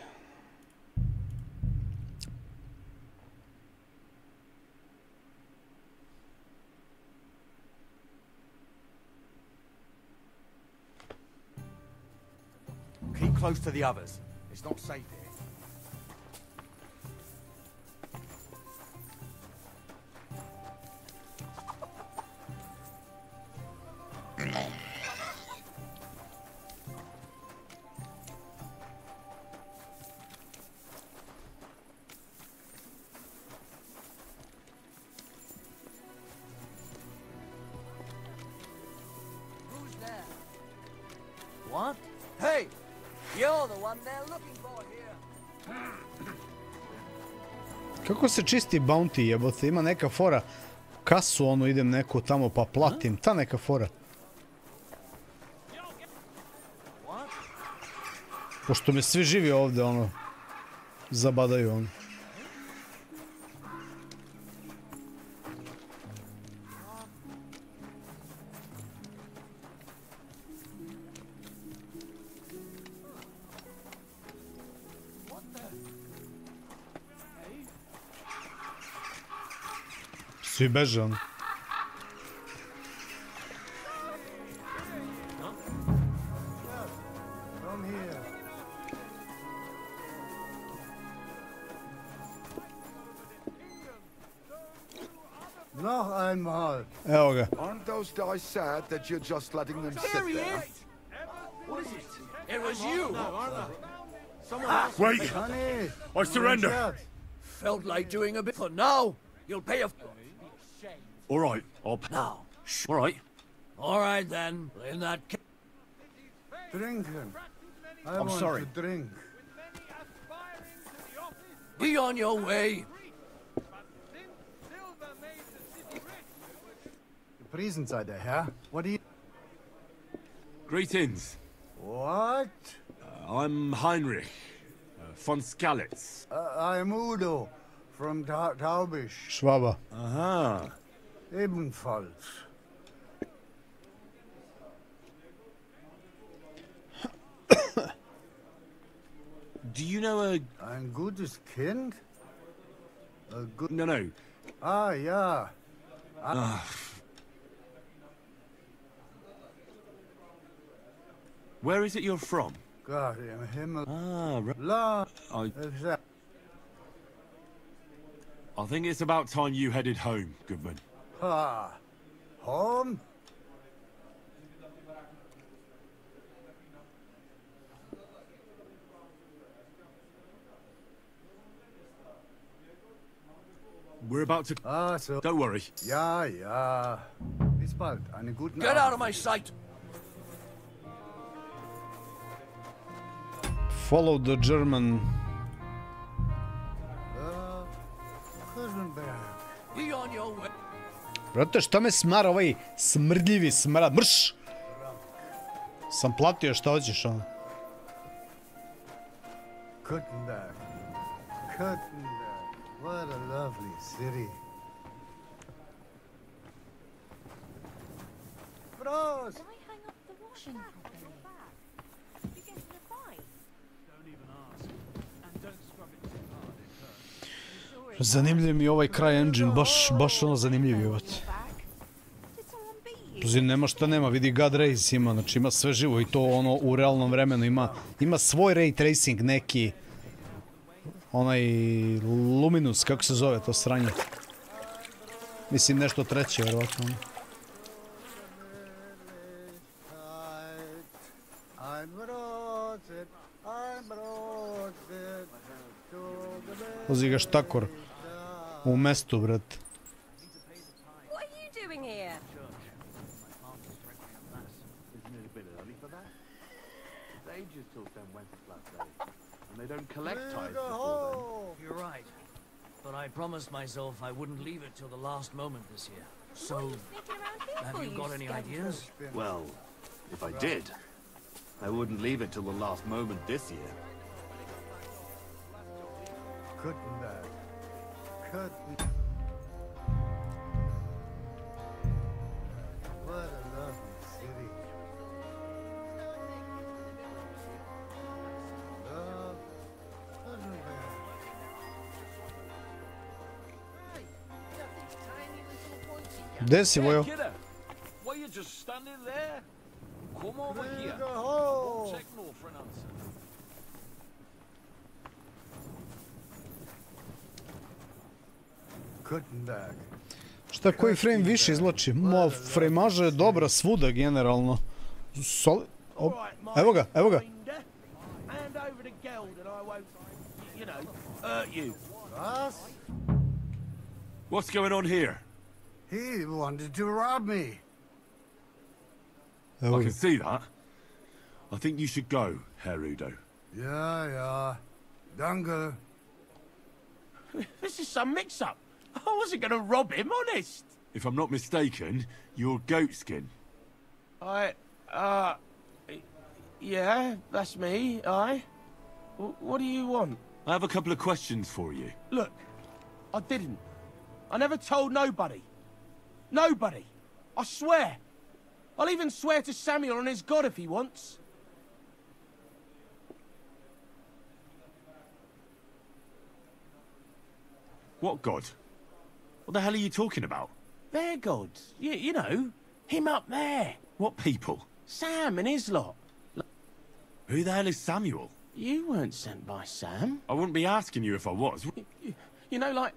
Keep close to the others. It's not safe here. What? Hey! You're the one they're looking for here. Kako se čisti bounty, jebote? Ima neka fora. Kasu ono idem neku tamo pa platim. Ta neka fora. Pošto me svi živi ovdje ono. Zabadaju ono. Svi beže ono. Noch einmal. Evo ga. Aren't those guys sad that you're just letting them sit there? What is it? It was you! Someone else. Wait! I surrender! Felt like doing a bit for now. You'll pay a... All right, I'll... Now. All right. All right then. In that case... Drinking. I'm sorry. To drink. Be on your way. Gepriesen sei der Herr. What do you... Greetings. What? I'm Heinrich von Skalitz. I'm Udo from Taubisch. Schwaber. Aha. Ebenfalls. Do you know a... Ein gutes Kind? A good... No. Ah, ja. Where is it you're from? God im Himmel. Ah, La. I think it's about time you headed home, Goodman. Ha. Home? We're about to... Ah, so. Don't worry. Ja, ja. Bis bald. Einen guten Get Abend. out of my sight! Follow the German. Be on your way. Brate, šta me smara ovaj smrdljivi smrad? Mrš! Sam platio, šta hoćeš ono? Kuttenberg. Kuttenberg. What a lovely city. Bros! Why hang up the washing properly? You get in a fight? Don't even ask. And don't scrub it too hard, it hurts. Zanimljiv mi je ovaj kraj engine, baš ono zanimljiv je. Pazi, nema šta nema, vidi God Race ima, znači ima sve živo i to ono u realnom vremenu, ima svoj ray tracing neki, onaj Luminous, kako se zove to sranje. Mislim nešto treće, vjerovatno. Pazi ga štakor u mestu, brat. What are you doing here? You're right. But I promised myself I wouldn't leave it till the last moment this year. So, have you got any ideas? Well, if I did, I wouldn't leave it till the last moment this year. Kuttenberg. Kuttenberg. What a lovely city. Gdje si, Vojo? Why you just standing there? Come over here. I won't take no for an answer. Kuttenberg. Šta, koji frame više izlači? Ma, framaža je dobra svuda generalno. Evo ga, evo ga. Hand over the geld and I won't, you know, hurt you. What's going on here? He wanted to rob me. I can see that. I think you should go, Herr Udo. Ja, ja. Danke. This is some mix-up. I wasn't going to rob him, honest. If I'm not mistaken, you're Goatskin. Yeah, that's me, What do you want? I have a couple of questions for you. Look, I didn't. I never told nobody. Nobody. I swear. I'll even swear to Samuel and his God if he wants. What God? What the hell are you talking about? Their God. You know, him up there. What people? Sam and his lot. Who the hell is Samuel? You weren't sent by Sam. I wouldn't be asking you if I was. You know, like,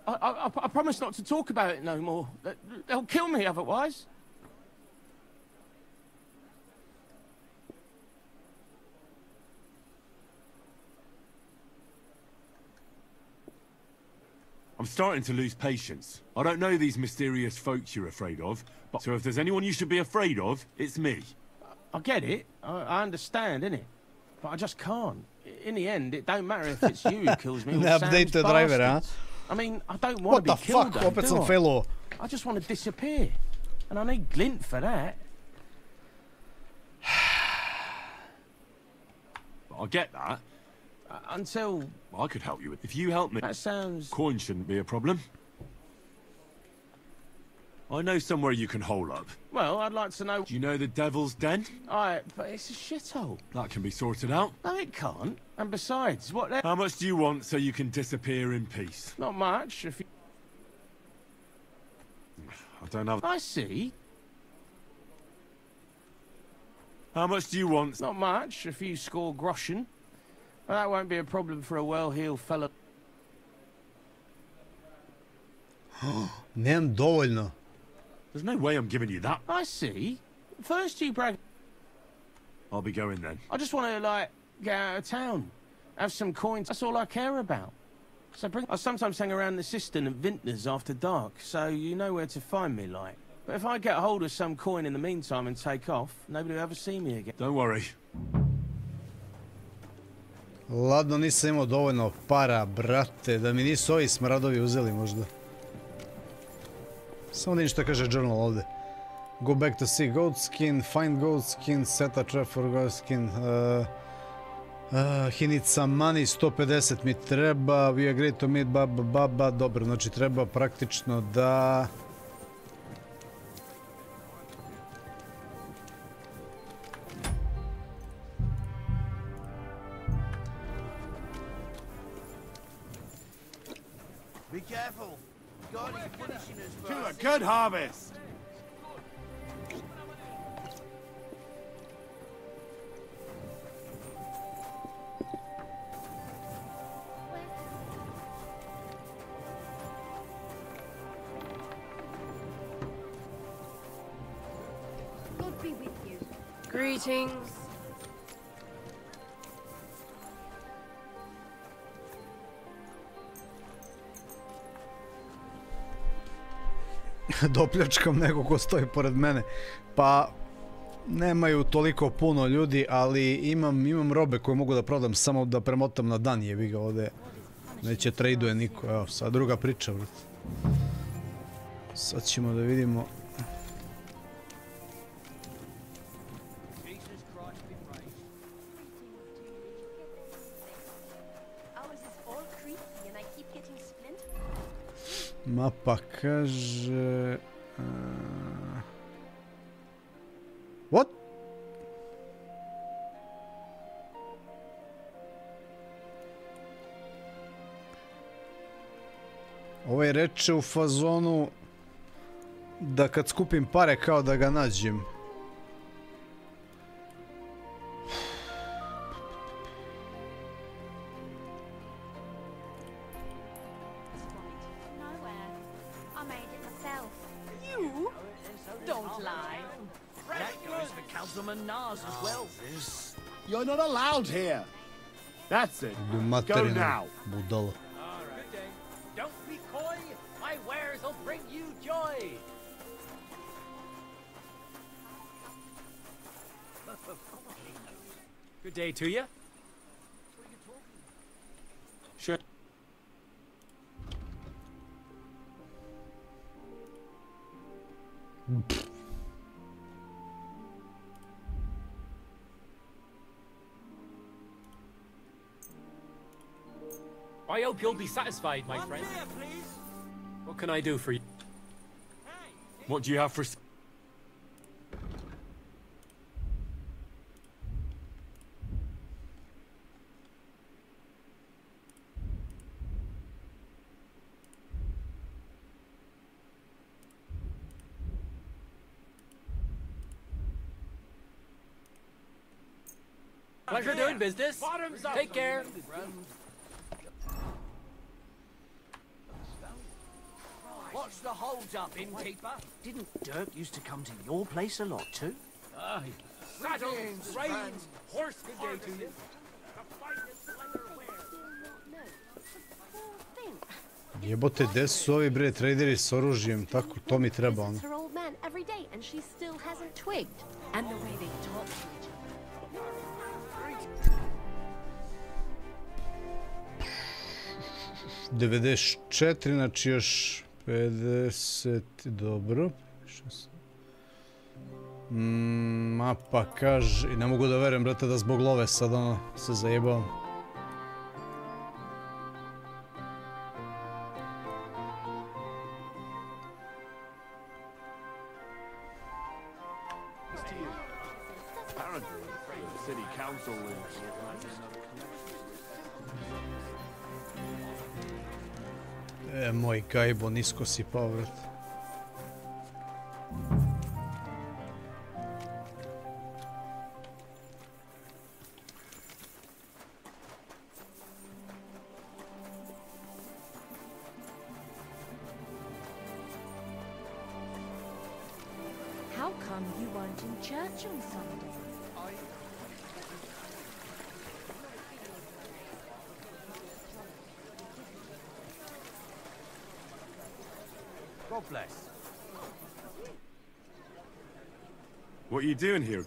I promise not to talk about it no more. They'll kill me otherwise. I'm starting to lose patience. I don't know these mysterious folks you're afraid of, but so if there's anyone you should be afraid of, it's me. I get it. I understand, innit? But I just can't. In the end, it don't matter if it's you who kills me or Sam's bastards. I mean, I don't want to be killed, though, do I just want to disappear. And I need Glint for that. I get that. Until... I could help you with... If you help me... That sounds... Coin shouldn't be a problem. I know somewhere you can hole up. Well, I'd like to know... Do you know the Devil's Den? But it's a shithole. That can be sorted out. No, it can't. And besides, what the... How much do you want so you can disappear in peace? Not much, if you... I don't have... I see. How much do you want? Not much, if you score groschen. Well, that won't be a problem for a well-heeled fella. Nemam dovoljno. There's no way I'm giving you that. I see. First you brag... I'll be going then. I just want to, like, get out of town. Have some coins. That's all I care about. So I sometimes hang around the cistern at Vintners after dark, so you know where to find me, like. But if I get hold of some coin in the meantime and take off, nobody will ever see me again. Don't worry. Ladno, nisam imao dovoljno para, brate, da mi nisu ovi smradovi uzeli možda. Samo da što kaže journal ovdje. Go back to see goat skin, find goat skin, set a trap for goat skin. He needs some money, 150 mi treba, we agree to meet baba, dobro, znači treba praktično da... Be careful. God is punishing us for a good harvest. God be with you. Greetings. Dopljačkam nekog ko stoji pored mene. Pa nemaju toliko puno ljudi, ali imam robe koje mogu da prodam, samo da premotam na dan, jebi ga ovdje. Neće traduje niko, evo sad druga priča, brat. Sad ćemo da vidimo. Mapa kaže... What? Ovaj reče u fazonu da kad skupim pare kao da ga nađem. You're not allowed here. That's it. Go now. Budala. Good day. Don't be coy. My wares will bring you joy. Good day to you. Sure. I hope you'll be satisfied, my friend. What can I do for you? What do you have for... Pleasure doing business. Take care. What's the hold-up, innkeeper? Didn't Dirk used to come to your place a lot too? Saddles, reins, horse, good day to you. Jebote, gde su ovi bre traderi s oružjem, tako, to mi treba ono. Her old man every day and she still hasn't twigged. And the way they talk to each other. 94, znači još 50, dobro. Mapa kaže, i ne mogu da verujem, brate, da zbog love sad ono se zajebavam. Moj gajbo, nisko si pao, vrat. How come you weren't in church on Sunday? God bless. What are you doing here?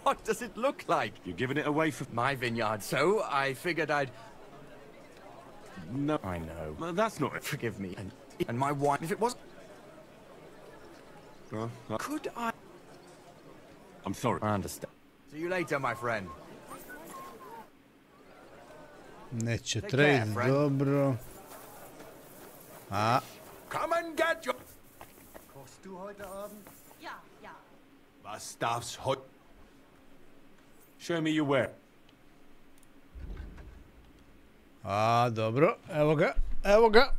What does it look like? You're giving it away for my vineyard, so I figured I'd... No. I know. Well, that's not it. Forgive me. And my wife, if it was... Could I... I'm sorry. I understand. See you later, my friend. Neće trade, dobro. A. Come and get your... Kochst du heute Abend? Ja, ja. Was darf's heute... Show me your ware. A, dobro. Evo ga. Evo ga.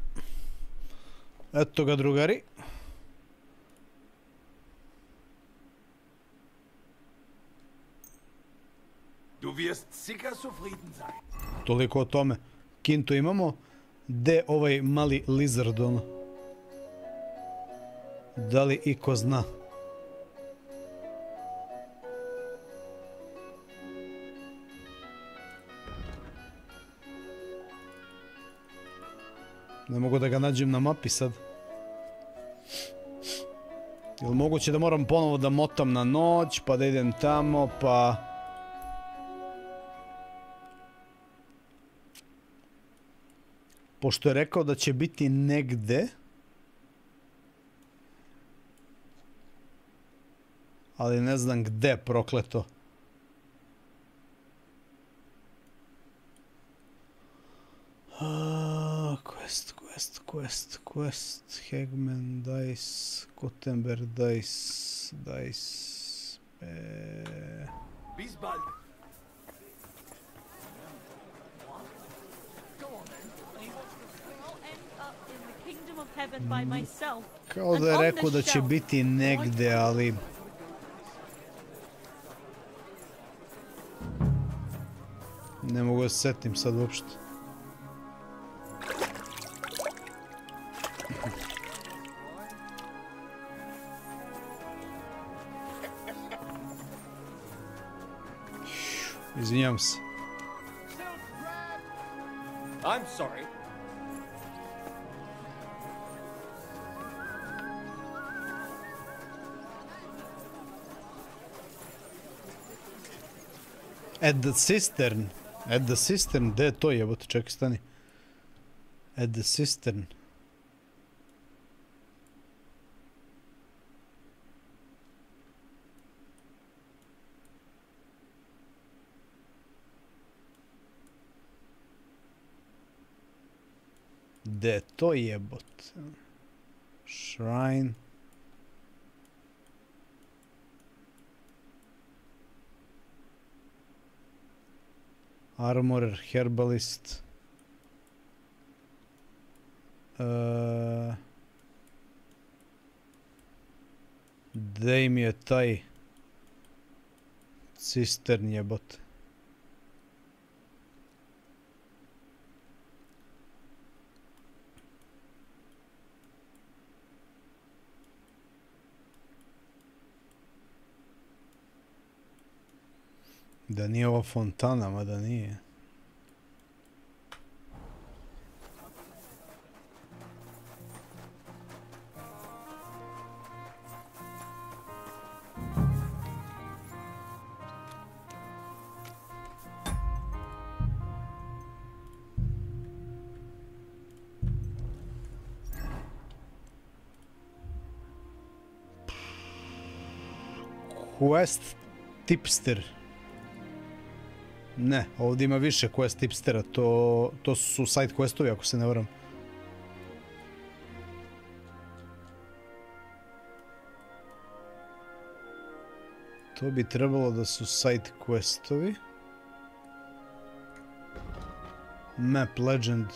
Eto ga, drugari. Du wirst sicher zufrieden sein. Toliko o tome. Kintu imamo. Gde ovaj mali lizard, ono? Da li iko zna? Ne mogu da ga nađem na mapi sad. Jel moguće da moram ponovo da motam na noć, pa da idem tamo, pa... Pošto je rekao da će biti negde, ali ne znam gde, prokleto. Quest, Hegman, Dice, Gothenburg, Dice. Bis bald. Kao da je rekao da će biti negde, ali... Ne mogu da se setim sad uopšte. Izvinjam se. I'm sorry. At the cistern. At the cistern, gde je to jebote? Čekaj, stani. At the cistern. Gde je to jebote? Shrine. Armorer, herbalist. Gde im je taj cistern jebote? Da nije ova fontana, mada nije. Quest tipster. Ne, ovdje ima više quest tipstera, to su side questovi ako se ne varam. To bi trebalo da su side questovi. Map legend.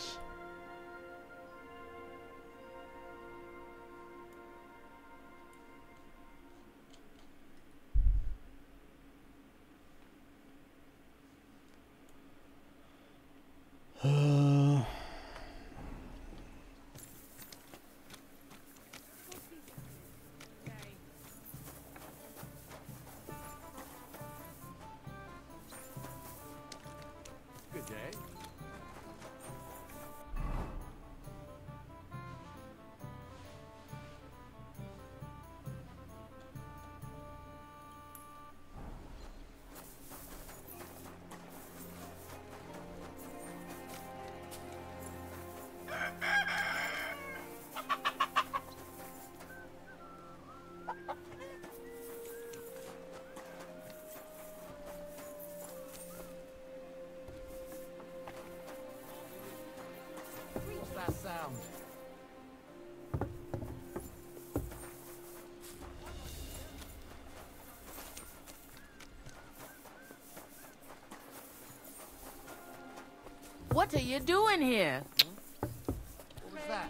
What are you doing here? What was that?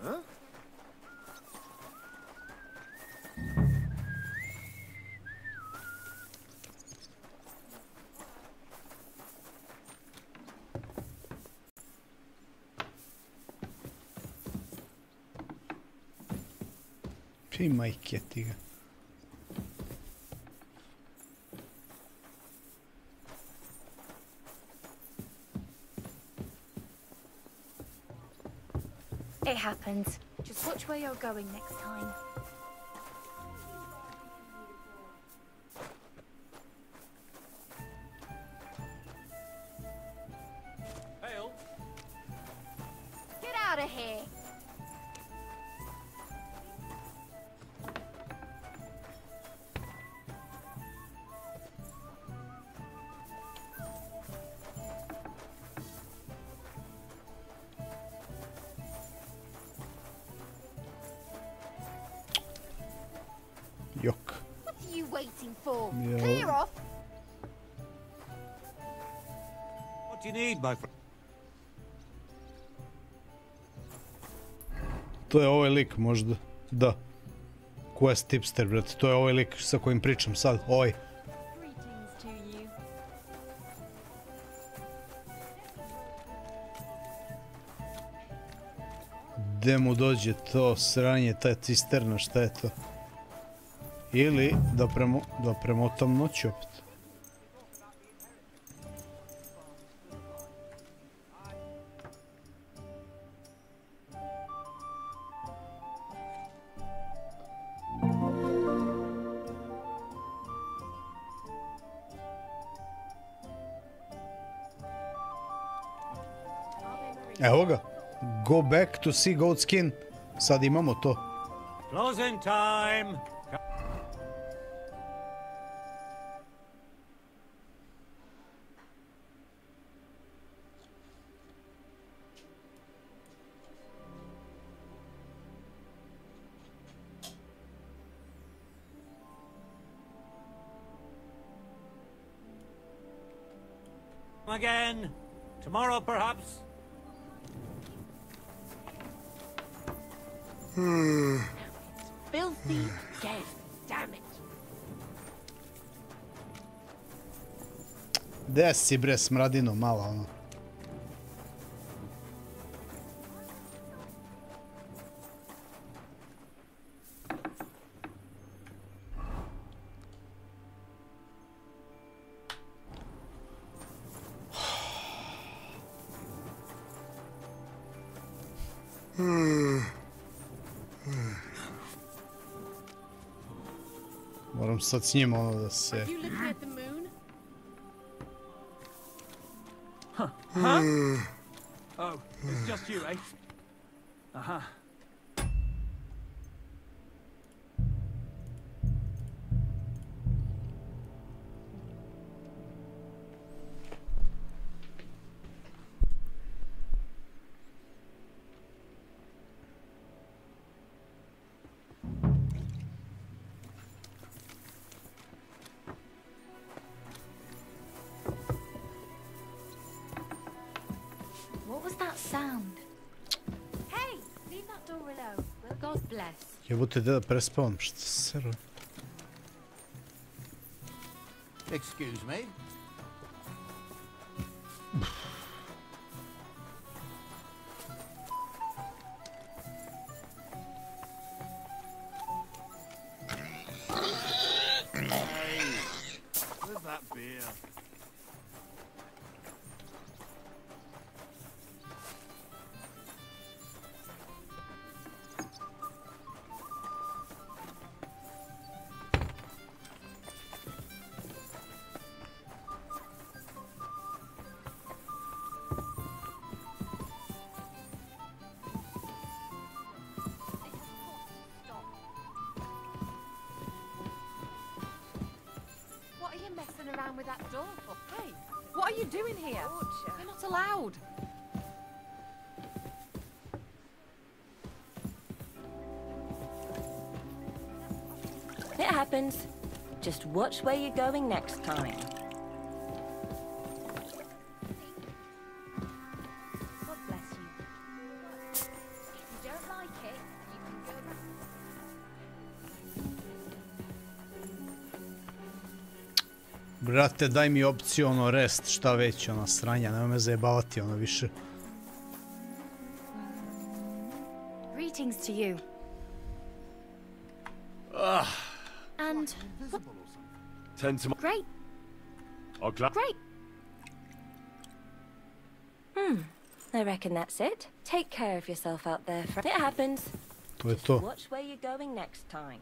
Huh? Pi majke ti ga. It happens. Just watch where you're going next time. Hail. Get out of here. Yok. What are you waiting for? Yeah. Clear off. What do you need, my friend? To je ovaj lik možda. Da. Quest tipster, brate. To je ovaj lik sa kojim pričam sad. Ovaj. Greetings to you. Gde mu dođe to sranje, ta cisterna, šta je to? Ili da premotam noć opet. Evo ga. Go back to see goat skin. Sad imamo to. Closing time. Again. Tomorrow, perhaps. Filthy guest, damn it. Gde si bre smradino malo ono? Moram sad s njim ono da se... Are you looking at the moon? Huh? Oh, it's just you, eh? Uh-huh. What was that sound? Hey, leave that door alone. Will God bless. Jebote, da prespavam, šta se radi? Excuse me? Where's that beer? What are you messing around with that door for? Hey, what are you doing here? You're not allowed. It happens. Just watch where you're going next time. Brate, daj mi opciju ono rest, šta već, ona sranja, nema me zajebavati ono više. Greetings to you. And Tend to my... great. Great. I reckon that's it. Take care of yourself out there, friend. It happens. To je to. Watch where you're going next time.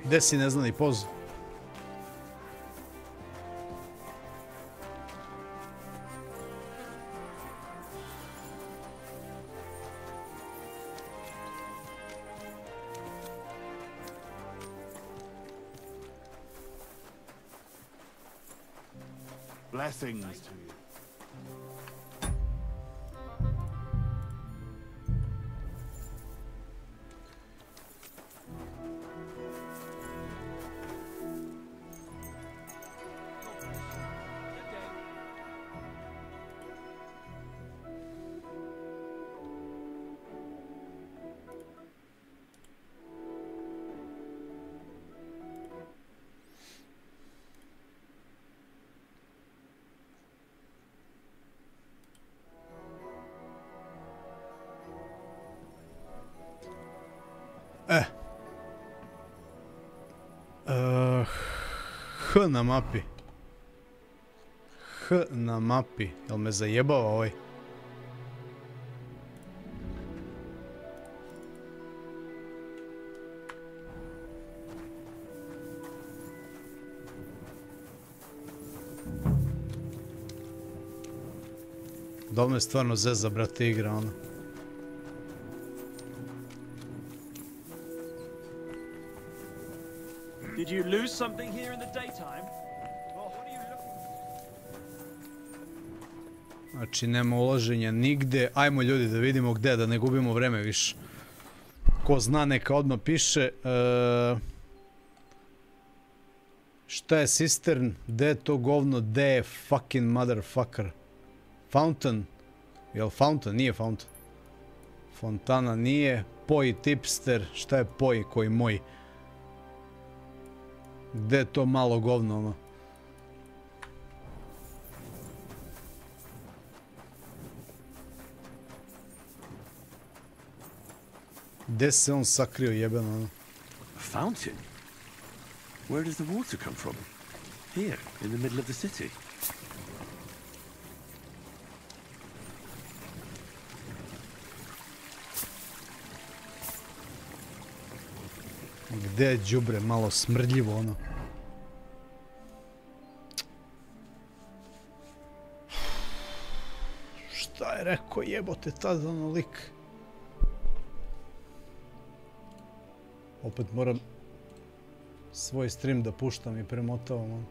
Gde si, ne zna ni poz? Blessings to you. H na mapi. H na mapi. Jel me zajebava ovaj? Da me stvarno zeza, brate, igra ona. Did you lose something here in the daytime? Well, what are you looking for? Znači, nema ulaženja nigde. Ajmo ljudi da vidimo gde, da ne gubimo vreme više. Ko zna neka odmah piše. Šta je cistern? Gde je to govno? Gde je fucking motherfucker? Fountain? Jel fountain? Nije fountain. Fontana nije. Poj tipster. Šta je poj koji moj? Gde je to malo govno ono? Gde se on sakrio jebeno ono? A fountain? Where does the water come from? Here, in the middle of the city. Gde je đubre, malo smrdljivo ono? Šta je rekao jebote tad ono lik? Opet moram svoj stream da puštam i premotavam ono.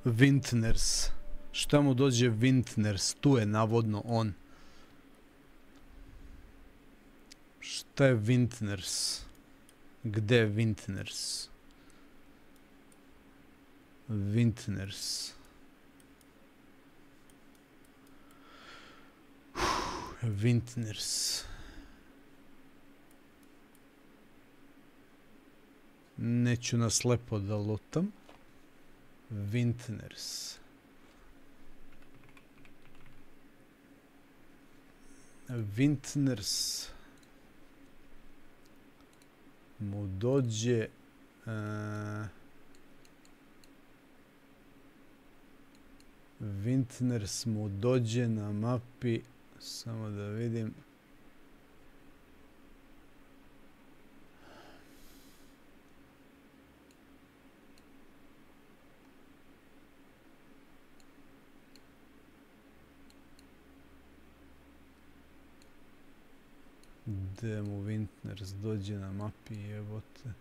Vintners. Šta mu dođe Vintners? Tu je navodno on. Šta je Vintners? Gde je Vintners? Vintners. Vintners. Neću nas lepo da lutam. Vintners. Vintners mu dođe Vintners mu dođe na mapi, samo da vidim. Gde mu Vintners dođe na mapi, jebote.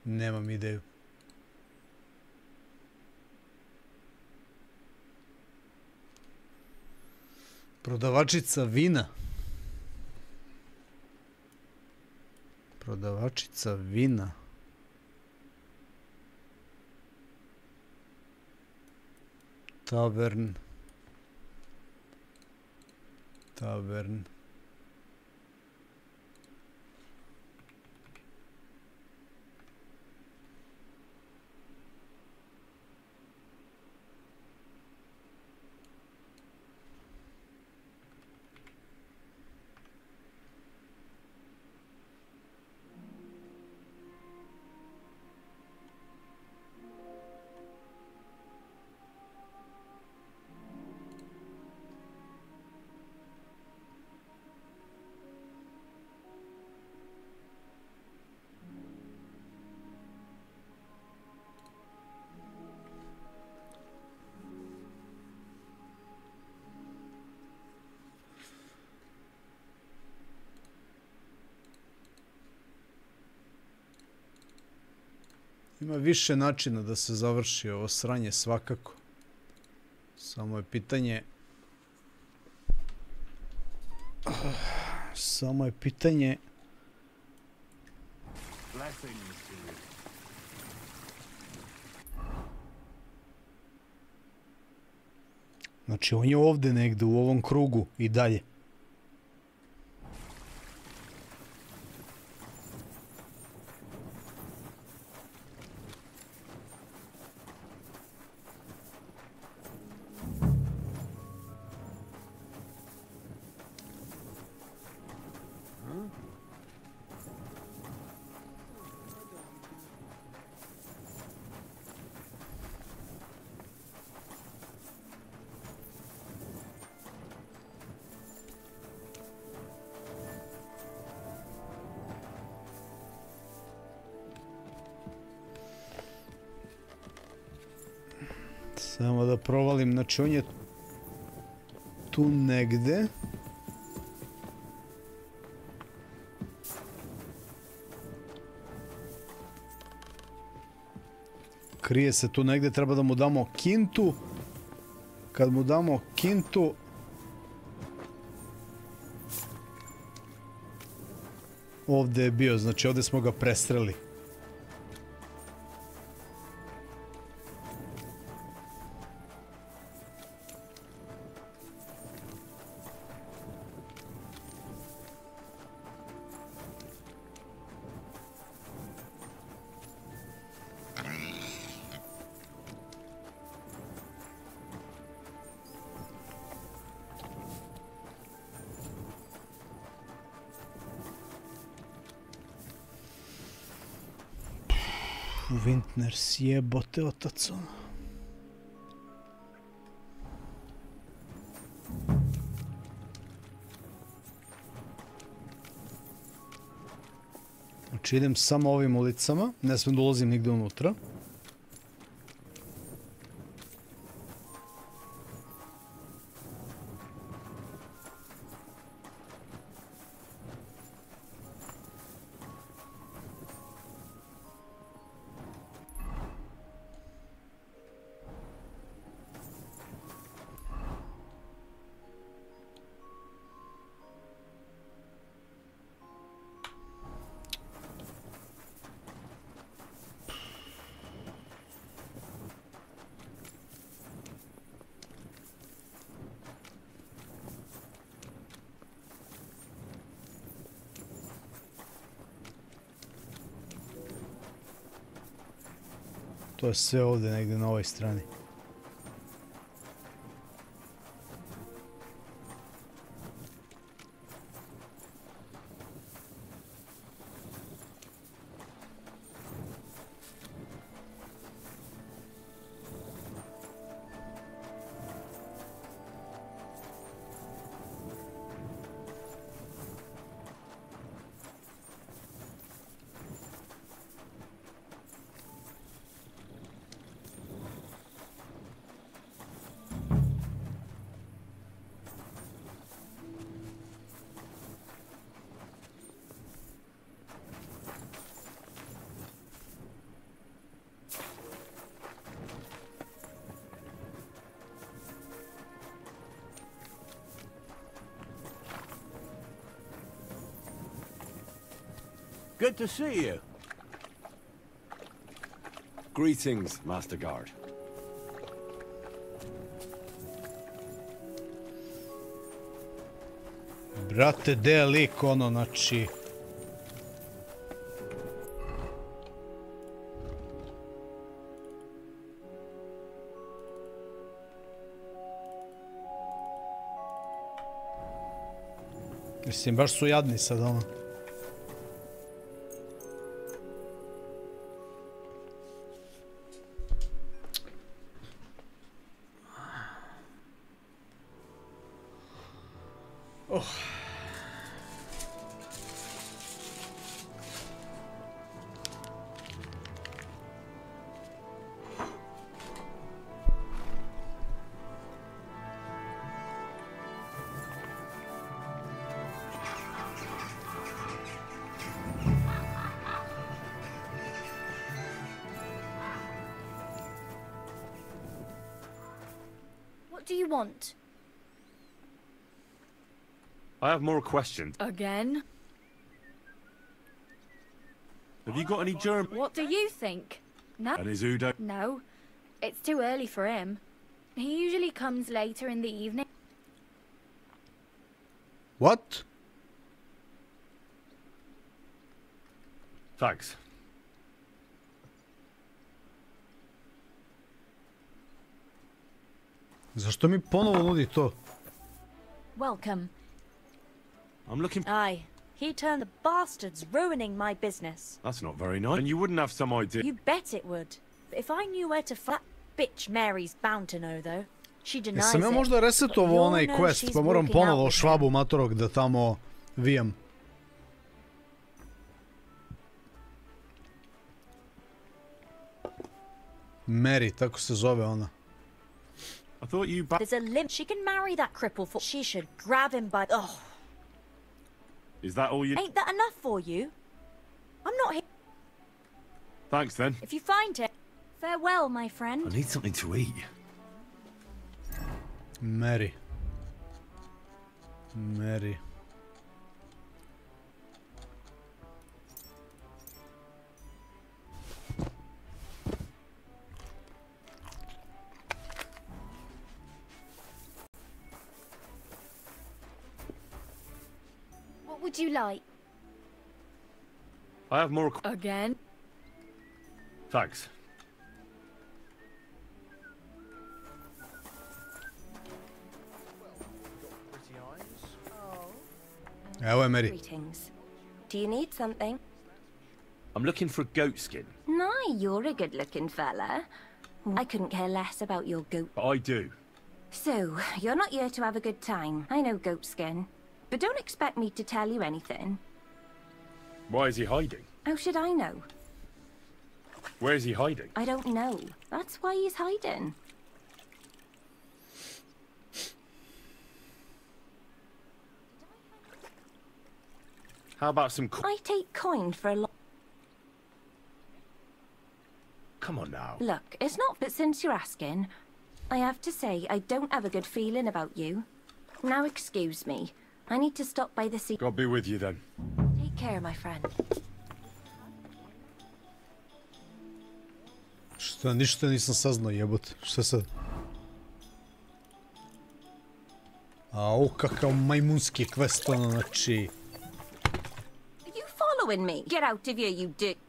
Nemam ideju. Prodavačica vina. Prodavačica vina. Tavern. Tavern. Ima više načina da se završi ovo sranje svakako. Samo je pitanje... Znači on je ovdje negdje u ovom krugu i dalje. Samo da provalim, znači on je tu negde. Krije se tu negde, treba da mu damo kintu. Kad mu damo kintu... Ovdje je bio, znači ovdje smo ga prestreli. Vintner, sjebote otac ono. Znači idem samo ovim ulicama, ne smem da ulazim nigde unutra. To je sve ovdje negdje na ovoj strani. Good to see you. Greetings, Master Guard. Brate, gdje je lik ono, znači... Mislim, baš su jadni sad, ono. What do you want? I have more questions. Again? Have you got any German? What do you think? No. And is Udo? No. It's too early for him. He usually comes later in the evening. What? Thanks. Zašto mi ponovo nudi to? Welcome. I'm looking... Aye. He turned the bastards ruining my business. That's not very nice. And you wouldn't have some idea... You bet it would. But if I knew where to find... That bitch Mary's bound to know, though. She denies it. Jesam ja možda resetovao onaj quest, pa moram ponovo švabu matorog da tamo vijem. Mary, tako se zove ona. I thought you... There's a limp. She can marry that cripple for... She should grab him by... Oh. Is that all you... Ain't that enough for you? I'm not here... Thanks, then. If you find it... Farewell, my friend. I need something to eat. Mary. Mary. What would you like? I have more... Again? Thanks. Evo je Mary. Greetings. Do you need something? I'm looking for a goat skin. No, you're a good-looking fella. I couldn't care less about your goat. But I do. So, you're not here to have a good time. I know goat skin. But don't expect me to tell you anything. Why is he hiding? How should I know? Where is he hiding? I don't know. That's why he's hiding. How about some I take coin for a lot. Come on now. Look, it's not, but since you're asking, I have to say I don't have a good feeling about you. Now excuse me. I need to stop by the sea. God be with you then. Take care, my friend. Šta, ništa nisam saznao, jebote. Šta sad? Au, kakav majmunski quest, ono, znači... Are you following me? Get out of here, you dick.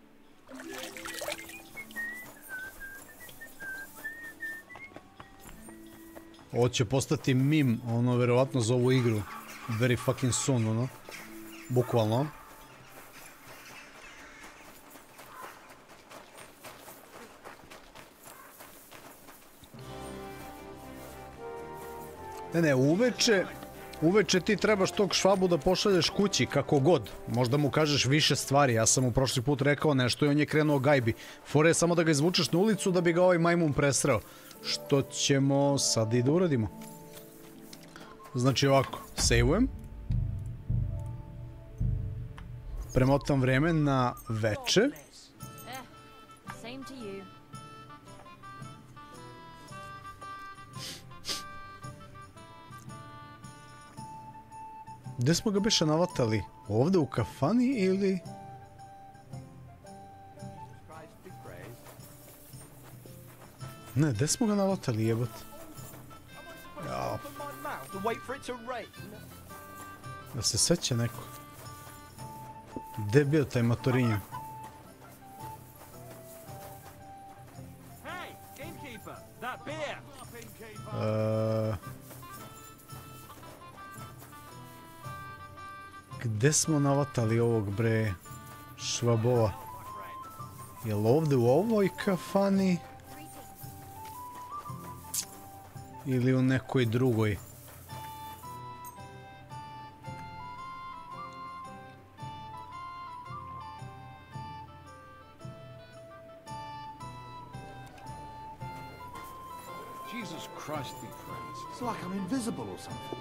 Ovo će postati meme, ono, verovatno za ovu igru. Very fucking soon, ono. Bukvalno. Ne, uveče ti trebaš tog švabu da pošalješ kući, kako god. Možda mu kažeš više stvari, ja sam mu prošli put rekao nešto i on je krenuo gajbi. Fore je samo da ga izvučeš na ulicu da bi ga ovaj majmun presreo. Što ćemo sad i da uradimo. Znači ovako, save-ujem. Premotam vreme na veče. Same to you. Gde smo ga biše navatali? Ovde u kafani ili... Ne, gde smo ga navatali, jebot? Jao. Da se seća neko. Gde je bio taj Matorinjo? Gde smo navatali ovog, bre, švabova? Jel ovde u ovoj kafani? Ili u nekoj drugoj? Jesus Christ, be praised. It's like I'm invisible or something.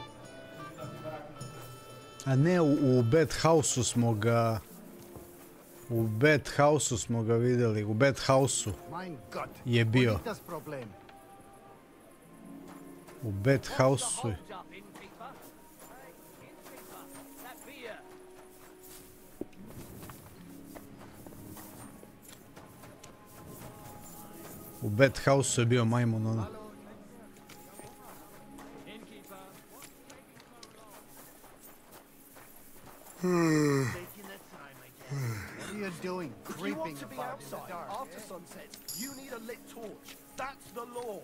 A ne, u Bad House-u smo ga... U Bad House-u smo ga vidjeli, u Bad House-u je bio. U Bad House-u je... U Bad House-u je bio majmun, ono. What are you doing? Creeping about in the dark. After sunset, you need a lit torch. That's the law.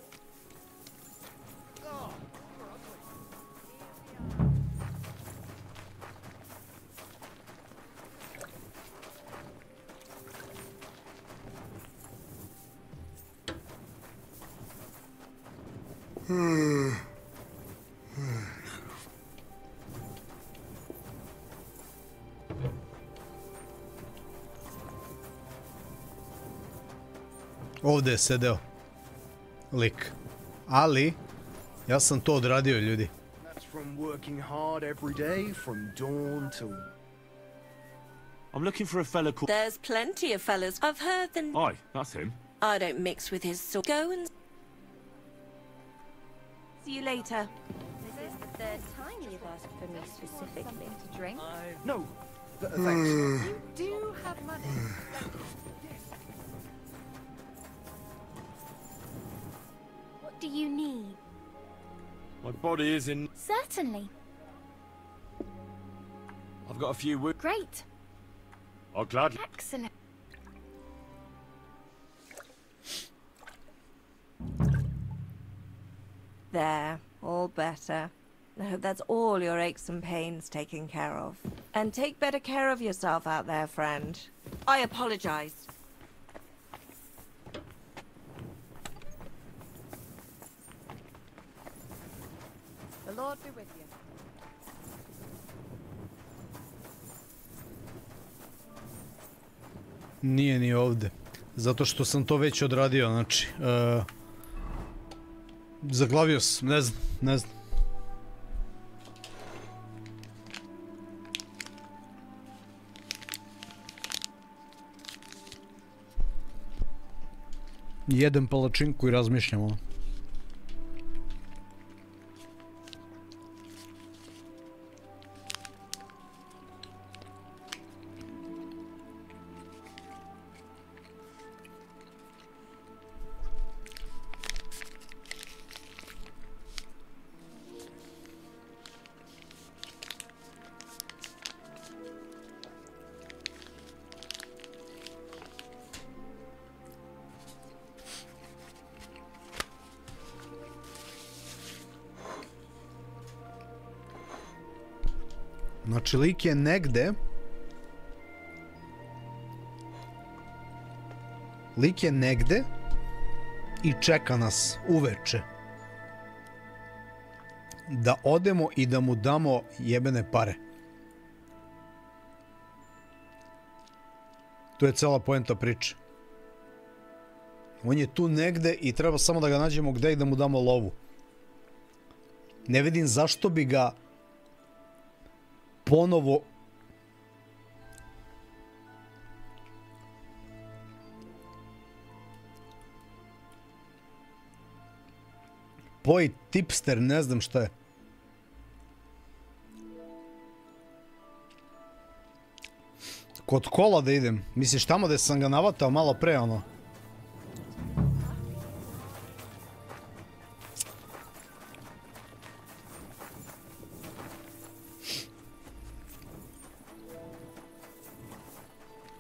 Ovdje je sedeo lik, ali ja sam to odradio, ljudi. I'm looking for a fella called... There's plenty of fellas. I've heard them. Aye, that's him. I don't mix with his sort. Go and... See you later. This is the third time you've asked for me specifically to drink. No, thanks. You do have money. What do you need? My body is in... Certainly. I've got a few words. Great. I'll gladly... Excellent. There, all better. I hope that's all your aches and pains taken care of. And take better care of yourself out there, friend. I apologize. The Lord be with you. Nije ni ovde. Zato što sam to već odradio, znači... Zaglavio sam, ne znam. Jedem palačinku i razmišljam ono. Znači, lik je negde. Lik je negde i čeka nas uveče. Da odemo i da mu damo jebene pare. To je cela poenta priče. On je tu negde i treba samo da ga nađemo gde i da mu damo lovu. Ne vidim zašto bi ga ponovo poj tipster, ne znam šta je. Kod kola da idem. Misliš tamo da sam ga navatao malo pre ono.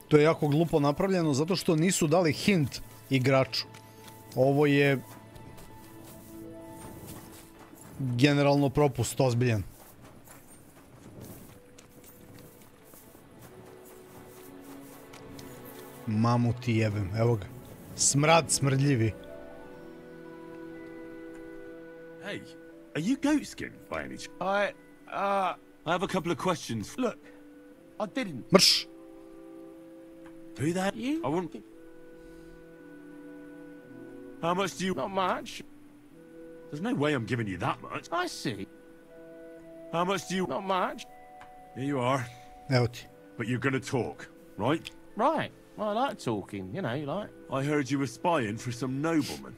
To je jako glupo napravljeno zato što nisu dali hint igraču. Ovo je generalno propust ozbiljan. Mamu ti jebem, evo ga. Smrad smrdljivi. Hey, are you goatskin by any chance? I have a couple of questions. Look, I didn't. Mrš! Who that? You? I wouldn't. How much do you? Not much. There's no way I'm giving you that much. I see. How much do you? Not much. Here you are. Evo ti. But you're gonna talk, right? Right. Well, I like talking, you know, like. I heard you were spying for some nobleman.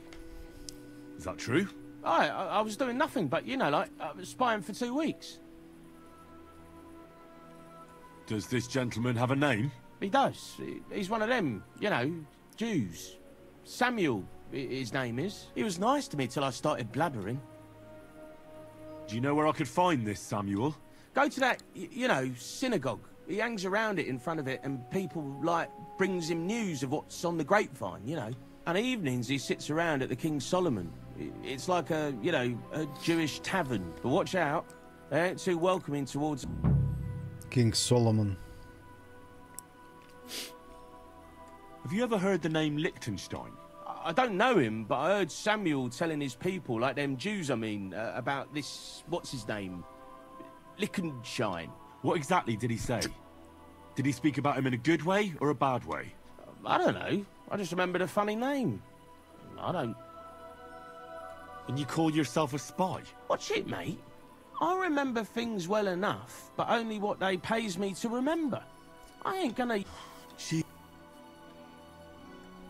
Is that true? I was doing nothing but, you know, like, I was spying for 2 weeks. Does this gentleman have a name? He does. He's one of them, you know, Jews. Samuel, his name is. He was nice to me till I started blabbering. Do you know where I could find this Samuel? Go to that, you know, synagogue. He hangs around it in front of it and people, like, brings him news of what's on the grapevine, you know. And evenings he sits around at the King Solomon. It's like a, you know, a Jewish tavern. But watch out, they ain't too welcoming towards... King Solomon. Have you ever heard the name Liechtenstein? I don't know him, but I heard Samuel telling his people, like them Jews, I mean, about this, what's his name? Liechtenstein. What exactly did he say? Did he speak about him in a good way or a bad way? I don't know. I just remembered a funny name. I don't... And you call yourself a spy? Watch it, mate. I remember things well enough, but only what they pays me to remember. I ain't gonna...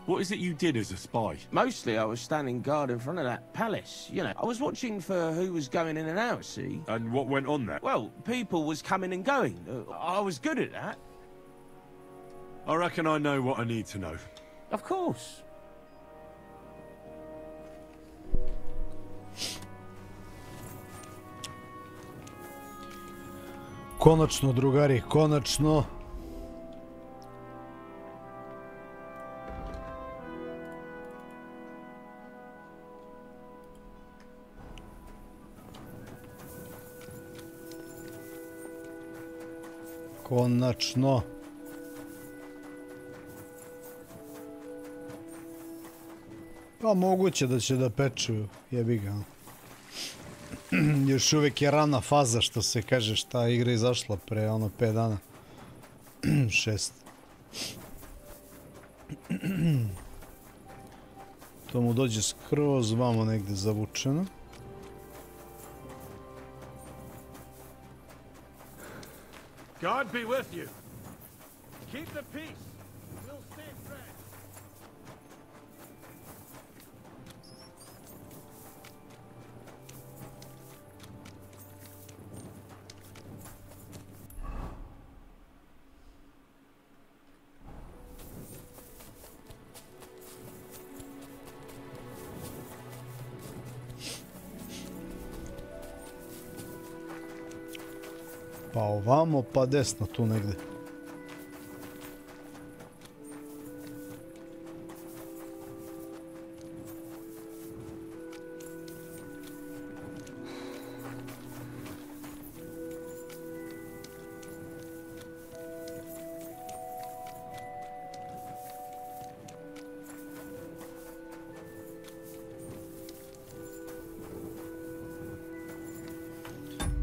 What is it you did as a spy? Mostly I was standing guard in front of that palace, you know. I was watching for who was going in and out, see? And what went on there? Well, people was coming and going. I was good at that. I reckon I know what I need to know. Of course. Konačno, drugari, konačno. Konačno. Pa moguće da će da peču, jebi ga. Još uvijek je rana faza, što se kaže, šta igra izašla pre 5 dana. 6. To mu dođe skroz vamo negde zavučeno. God be with you. Keep the peace. We'll stay friends. Pa ovamo, pa desno tu negde.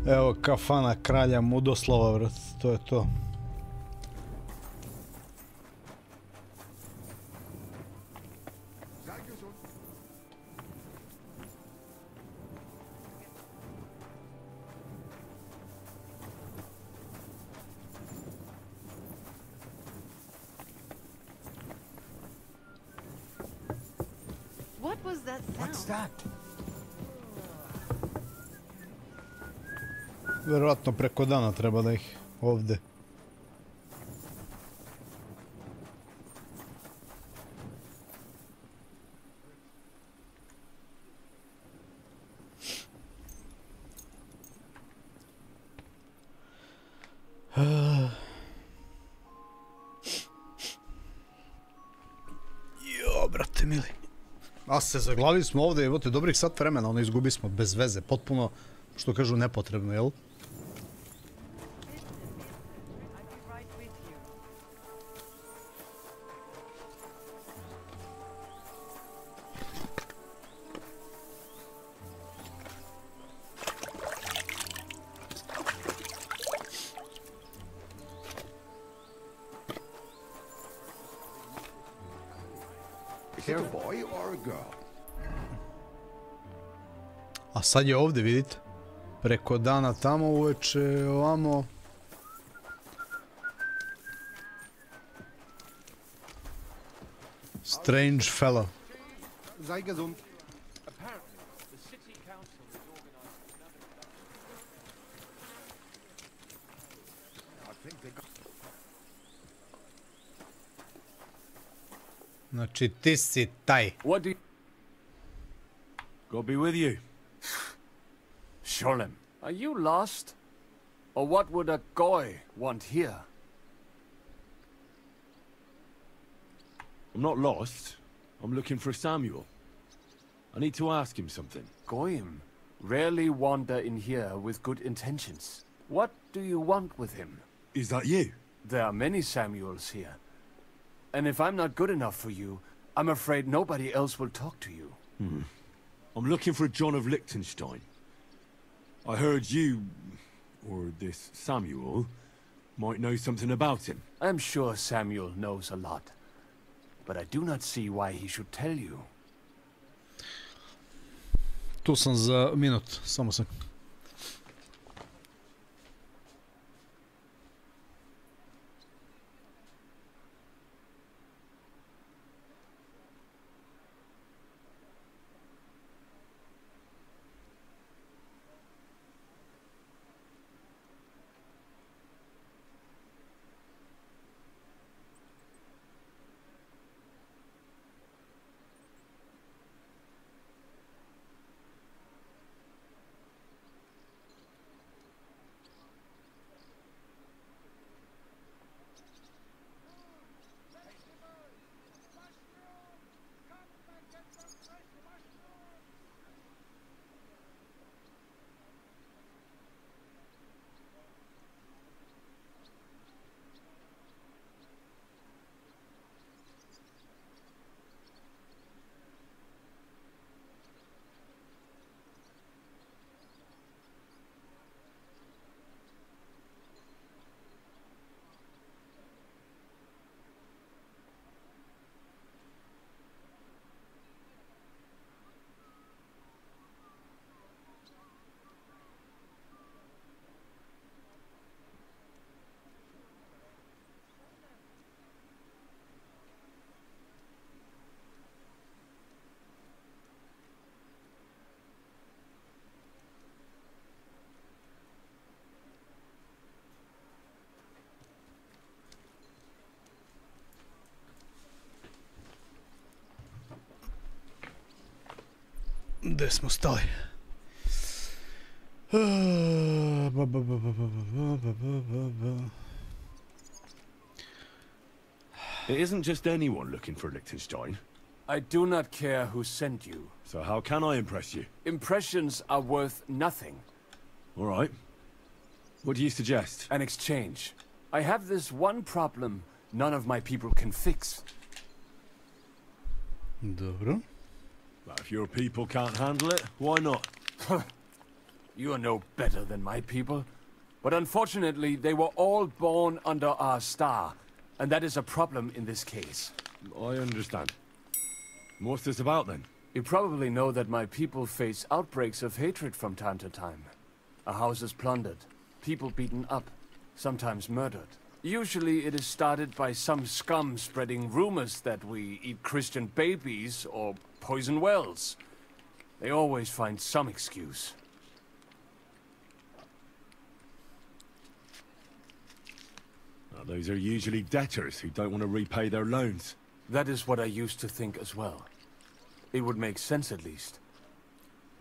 Evo kafana kralja Mudoslava, brat, to je to. What was that sound? What's that? Verovatno preko dana treba da ih ovde. Jo, brate mili. A se zaglavili smo ovde, evo te dobrih sat vremena, ono izgubi smo bez veze, potpuno, što kažu, nepotrebno, jel? Is it a boy or a girl? A sad je ovde, vidite. Preko dana tamo, uveče ovamo. Strange fellow. Sei gesund. Znači, ti si taj. What do you... God be with you. Sholem, are you lost? Or what would a goy want here? I'm not lost. I'm looking for Samuel. I need to ask him something. Goyim rarely wander in here with good intentions. What do you want with him? Is that you? There are many Samuels here. And if I'm not good enough for you, I'm afraid nobody else will talk to you. I'm looking for John of Liechtenstein. I heard you, or this Samuel, might know something about him. I'm sure Samuel knows a lot. But I do not see why he should tell you. Tu sam za minut, samo sam. Gdje smo stali? It isn't just anyone looking for Liechtenstein. I do not care who sent you. So how can I impress you? Impressions are worth nothing. All right. What do you suggest? An exchange. I have this one problem none of my people can fix. Dobro. But if your people can't handle it, why not? You are no better than my people. But unfortunately, they were all born under our star. And that is a problem in this case. I understand. What's this about then? You probably know that my people face outbreaks of hatred from time to time. A house is plundered, people beaten up, sometimes murdered. Usually it is started by some scum spreading rumors that we eat Christian babies or poison wells. They always find some excuse. Now, those are usually debtors who don't want to repay their loans. That is what I used to think as well. It would make sense at least.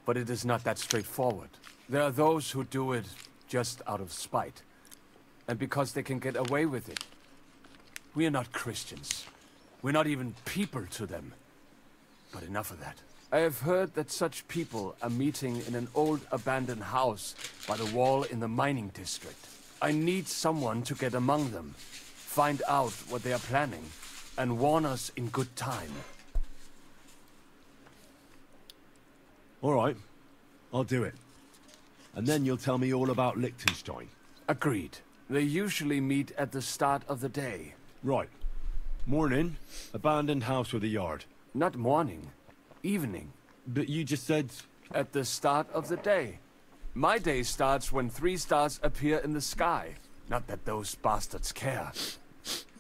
But it is not that straightforward. There are those who do it just out of spite. And because they can get away with it. We are not Christians. We're not even people to them. But enough of that. I have heard that such people are meeting in an old abandoned house by the wall in the mining district. I need someone to get among them, find out what they are planning, and warn us in good time. All right, I'll do it. And then you'll tell me all about Liechtenstein. Agreed. They usually meet at the start of the day. Right. Morning, abandoned house with a yard. Not morning, evening. But you just said... At the start of the day. My day starts when 3 stars appear in the sky. Not that those bastards care.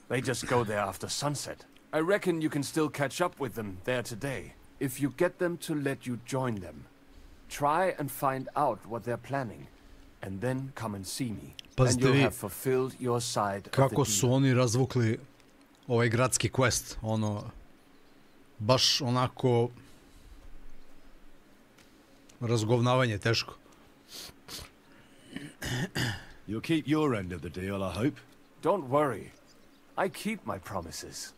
They just go there after sunset. I reckon you can still catch up with them there today. If you get them to let you join them. Try and find out what they're planning. And then come and see me. And you'll have fulfilled your side of the deal. Kako su oni razvukli ovaj gradski quest, ono, baš onako razgovnavanje teško. You'll keep your end of the deal, I hope. Don't worry. I keep my promises.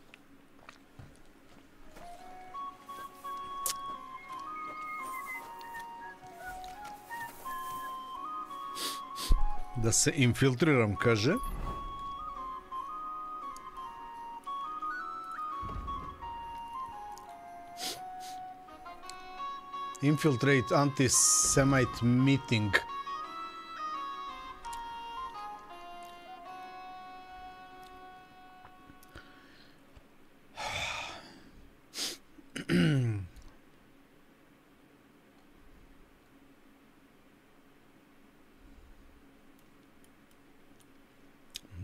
Da se infiltriram, kaže. Infiltrate anti-Semite meeting.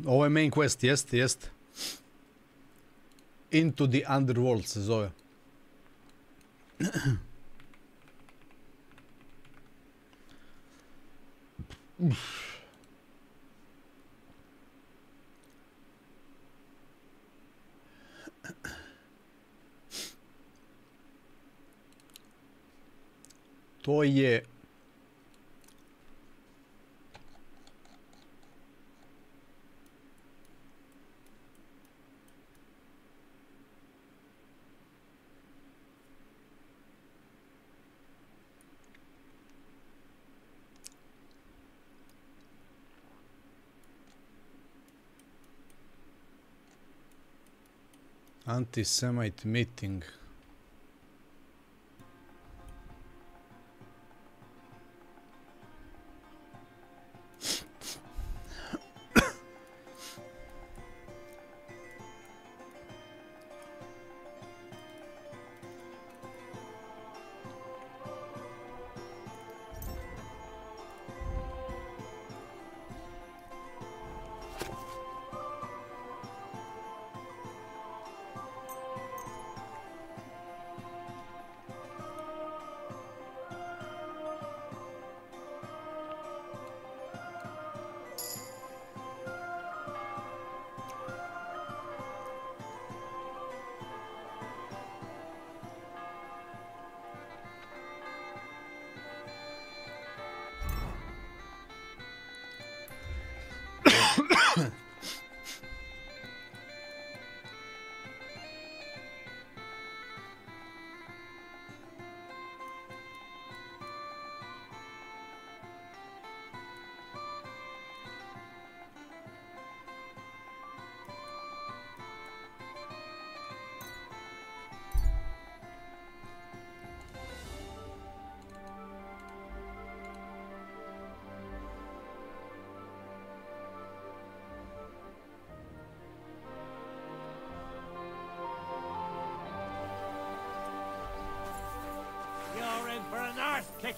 Ovo je main quest, jest. Into the Underworld se zove. To je... Anti-Semite meeting.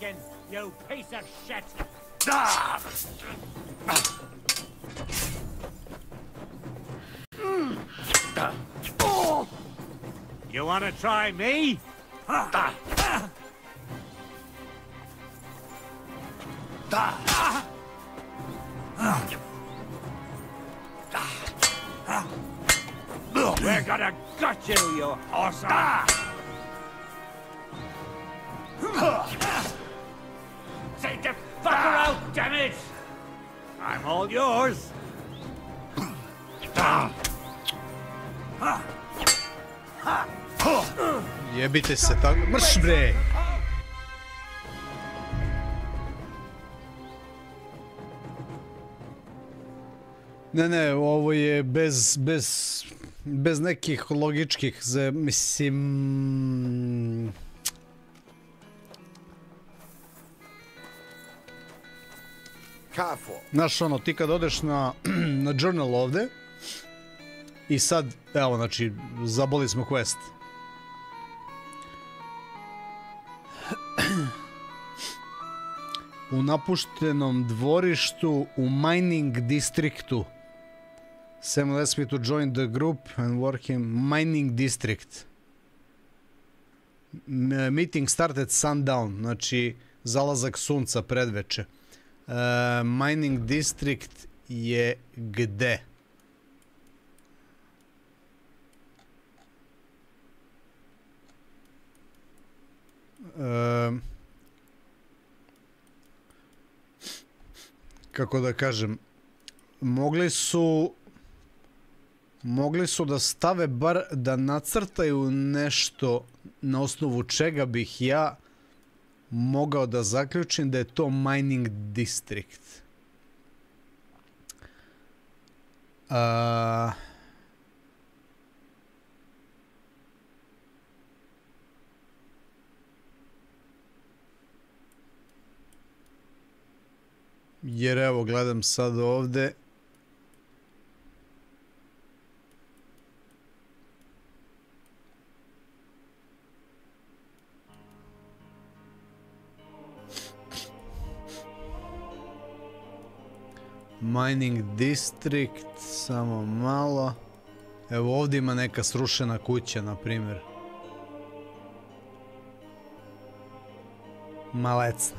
Raskin, you piece of shit! You want to try me? We're gonna gut you, you horse! Take the fucker out, damn it! I'm all yours. Jebite se tako, mrš bre! Ne, ovo je bez nekih logičkih, mislim... Znaš ono, ti kad odeš na journal ovde i sad, evo, znači, zaboli smo quest. U napuštenom dvorištu u mining distriktu. Sam asked me to join the group and work in mining district. Meeting start at sundown, znači zalazak sunca predveče. Mining district je gde? Kako da kažem, mogli su da stave bar da nacrtaju nešto na osnovu čega bih ja mogao da zaključim da je to mining district. Jer evo gledam sad ovde. Mining district, samo malo. Evo ovdje ima neka srušena kuća, na primjer. Malecna.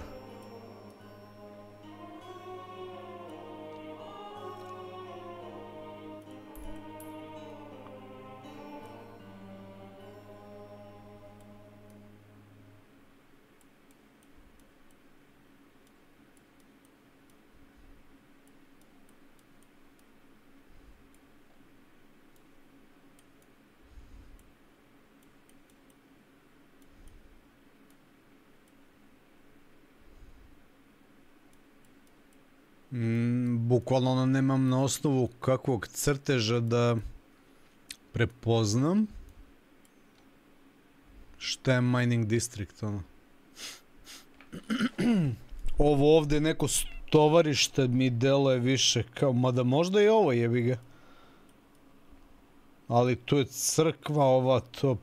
Bukvalno nemam na osnovu kakvog crteža da prepoznam šta je mining district, ono. Ovo ovdje neko stovarište mi deluje više kao, mada možda i ovo jebi ga. Ali tu je crkva, ova to...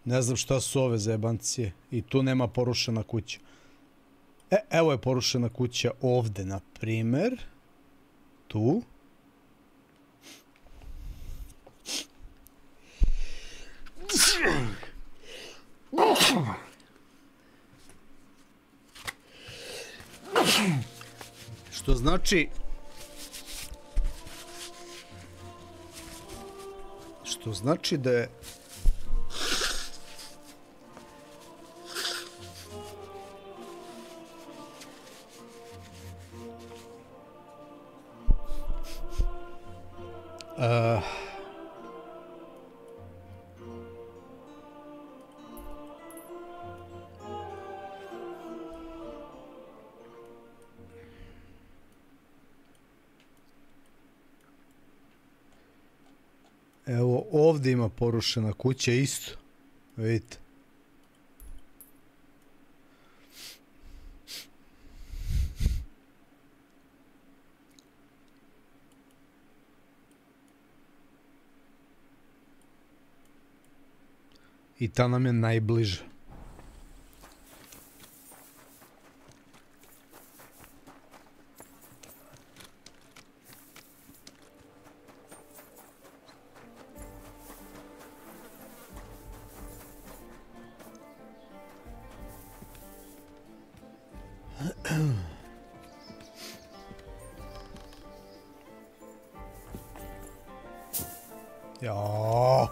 Ne znam šta su ove zajebancije. I tu nema porušena kuća. Evo je porušena kuća ovde, na primer. Tu. Što znači... Što znači da je... Evo ovdje ima porušena kuća isto. Vidite. I ta nam je najbliža. Jao.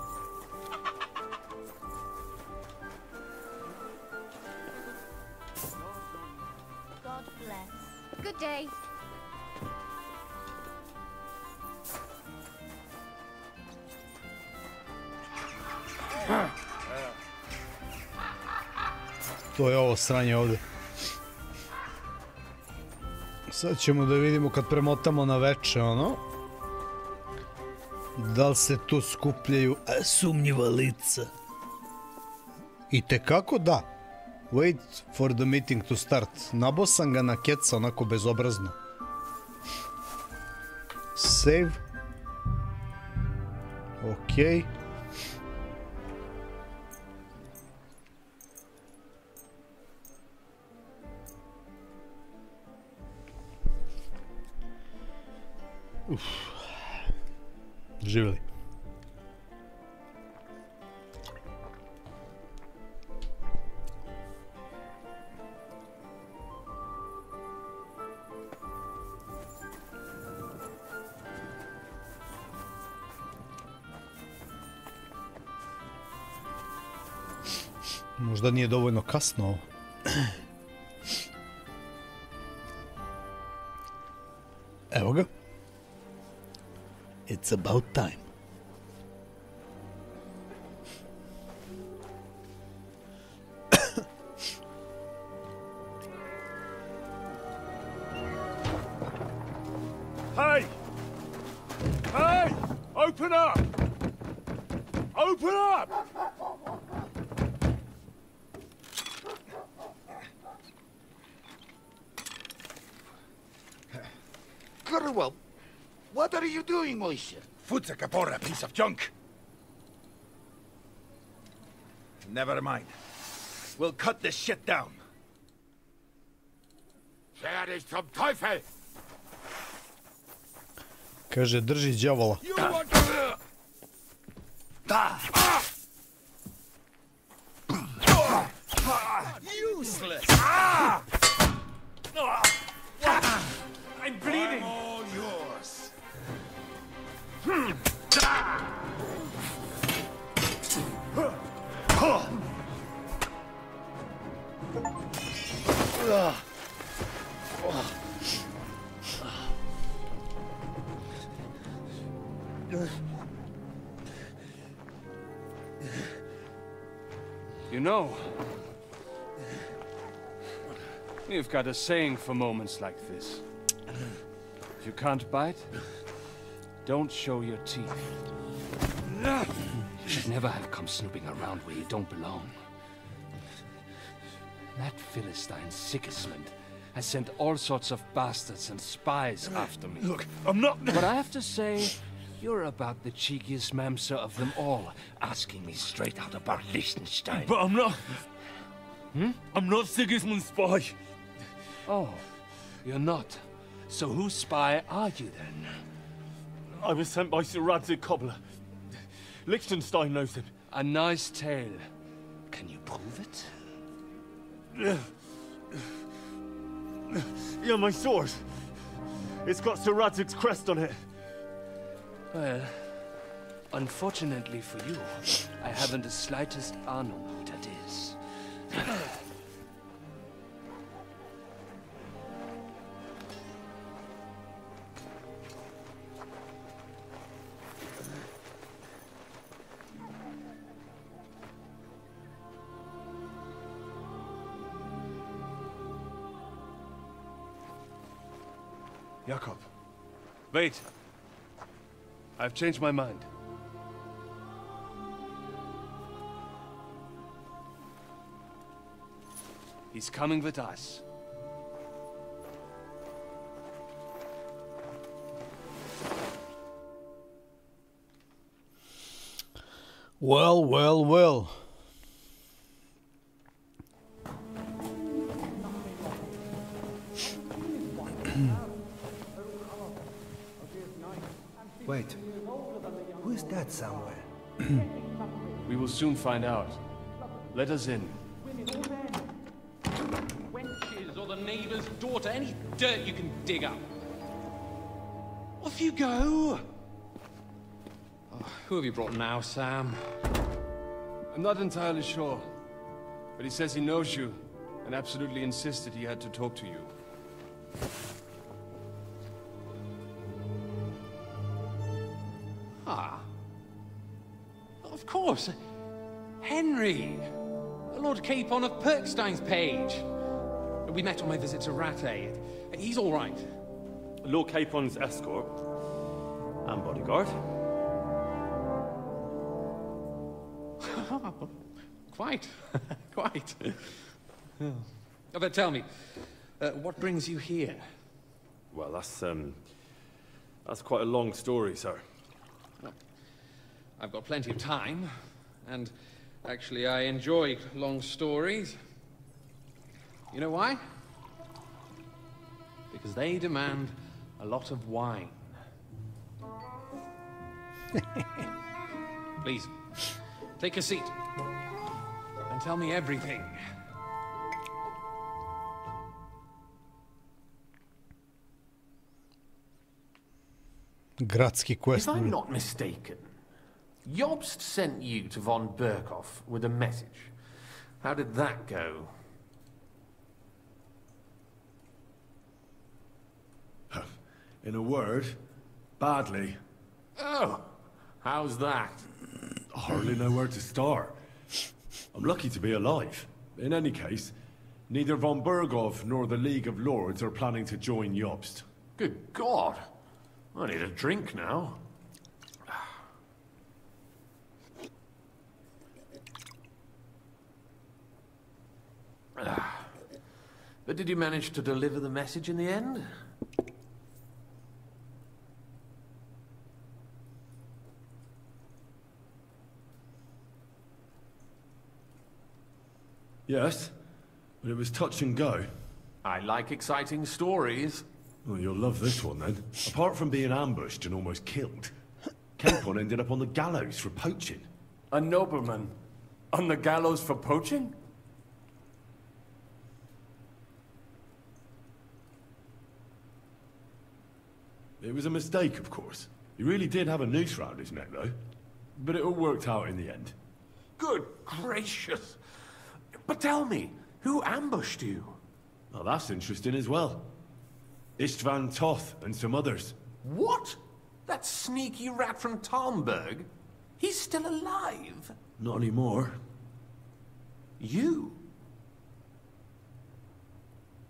God bless. Good day. To je ovo sranje ovdje. Sad ćemo da vidimo kad premotamo na veče, ono. Da li se tu skupljaju sumnjiva lica? I tekako da. Wait for the meeting to start. Nabo sam ga na keca onako bezobrazno. Save. Okej. Živjeli. Možda nije dovoljno kasno ovo. Evo ga. It's about time. Hey! Hey! Open up! Open up! Well, what are you doing, Moishe? Food's a caporra piece of junk. Never mind. We'll cut this shit down. Wer ist zum Teufel? Kaže, drži đavola. Useless. I'm bleeding. I'm all yours. You know, you've got a saying for moments like this. If you can't bite, don't show your teeth. You should never have come snooping around where you don't belong. That Philistine Sigismund has sent all sorts of bastards and spies after me. Look, I'm not... But I have to say, you're about the cheekiest mamser of them all, asking me straight out about Liechtenstein. But I'm not... I'm not Sigismund's spy. Oh, you're not? So whose spy are you then? I was sent by Sir Radzig Cobbler. Liechtenstein knows him. A nice tale. Can you prove it? Yeah, my sword. It's got Sir Radzig's crest on it. Well, unfortunately for you, I haven't the slightest ahnung who that is. Jakob, wait. I've changed my mind. He's coming with us. Well, well, well. Wait, who is that somewhere? We will soon find out. Let us in. Wenches or the neighbour's daughter, any dirt you can dig up. Off you go. Oh. Who have you brought now, Sam? I'm not entirely sure, but he says he knows you and absolutely insisted he had to talk to you. Ah. Of course. Henry. Lord Capon of Perkstein's page. We met on my visit to Rattay. He's all right. Lord Capon's escort and bodyguard. Quite. Quite. But tell me, what brings you here? Well, that's quite a long story, sir. Well, I've got plenty of time, and actually I enjoy long stories. You know why? Because they demand a lot of wine. Please, take a seat and tell me everything. Gradski quest. If I'm not mistaken, Jobst sent you to von Berkhoff with a message. How did that go? In a word, badly. Oh, how's that? I hardly know where to start. I'm lucky to be alive. In any case, neither von Berkhoff nor the League of Lords are planning to join Jobst. Good God. I need a drink now. But did you manage to deliver the message in the end? Yes, but it was touch and go. I like exciting stories. Well, you'll love this one then. Apart from being ambushed and almost killed, Capon ended up on the gallows for poaching. A nobleman on the gallows for poaching? It was a mistake, of course. He really did have a noose round his neck, though. But it all worked out in the end. Good gracious. But tell me, who ambushed you? Well, that's interesting as well. Istvan Toth and some others. What? That sneaky rat from Talmberg? He's still alive? Not anymore. You?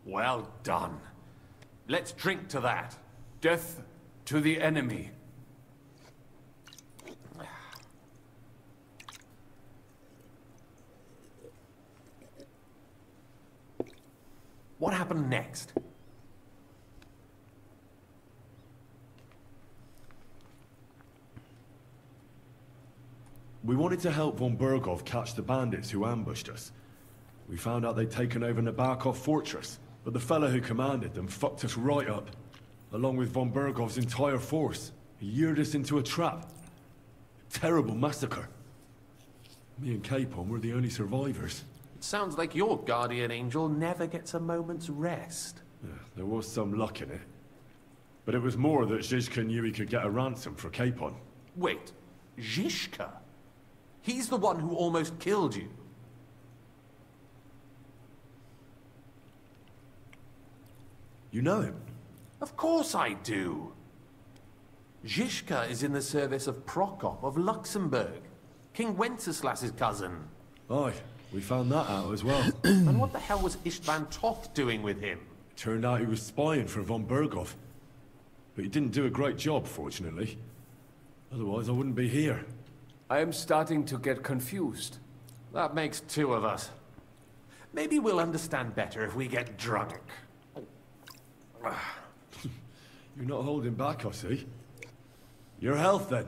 Well done. Let's drink to that. Death to the enemy. What happened next? We wanted to help von Berkhoff catch the bandits who ambushed us. We found out they'd taken over Nabokov Fortress, but the fellow who commanded them fucked us right up, along with von Berkhoff's entire force. He lured us into a trap. A terrible massacre. Me and Capon were the only survivors. It sounds like your guardian angel never gets a moment's rest. Yeah, there was some luck in it. But it was more that Zizka knew he could get a ransom for Capon. Wait, Zizka? He's the one who almost killed you. You know him? Of course I do. Zizka is in the service of Prokop of Luxembourg, King Wenceslas's cousin. Aye, we found that out as well. And what the hell was Istvan Toth doing with him? Turned out he was spying for von Berkhoff. But he didn't do a great job, fortunately. Otherwise I wouldn't be here. I am starting to get confused. That makes two of us. Maybe we'll understand better if we get drunk. You're not holding back, I see. Your health, then.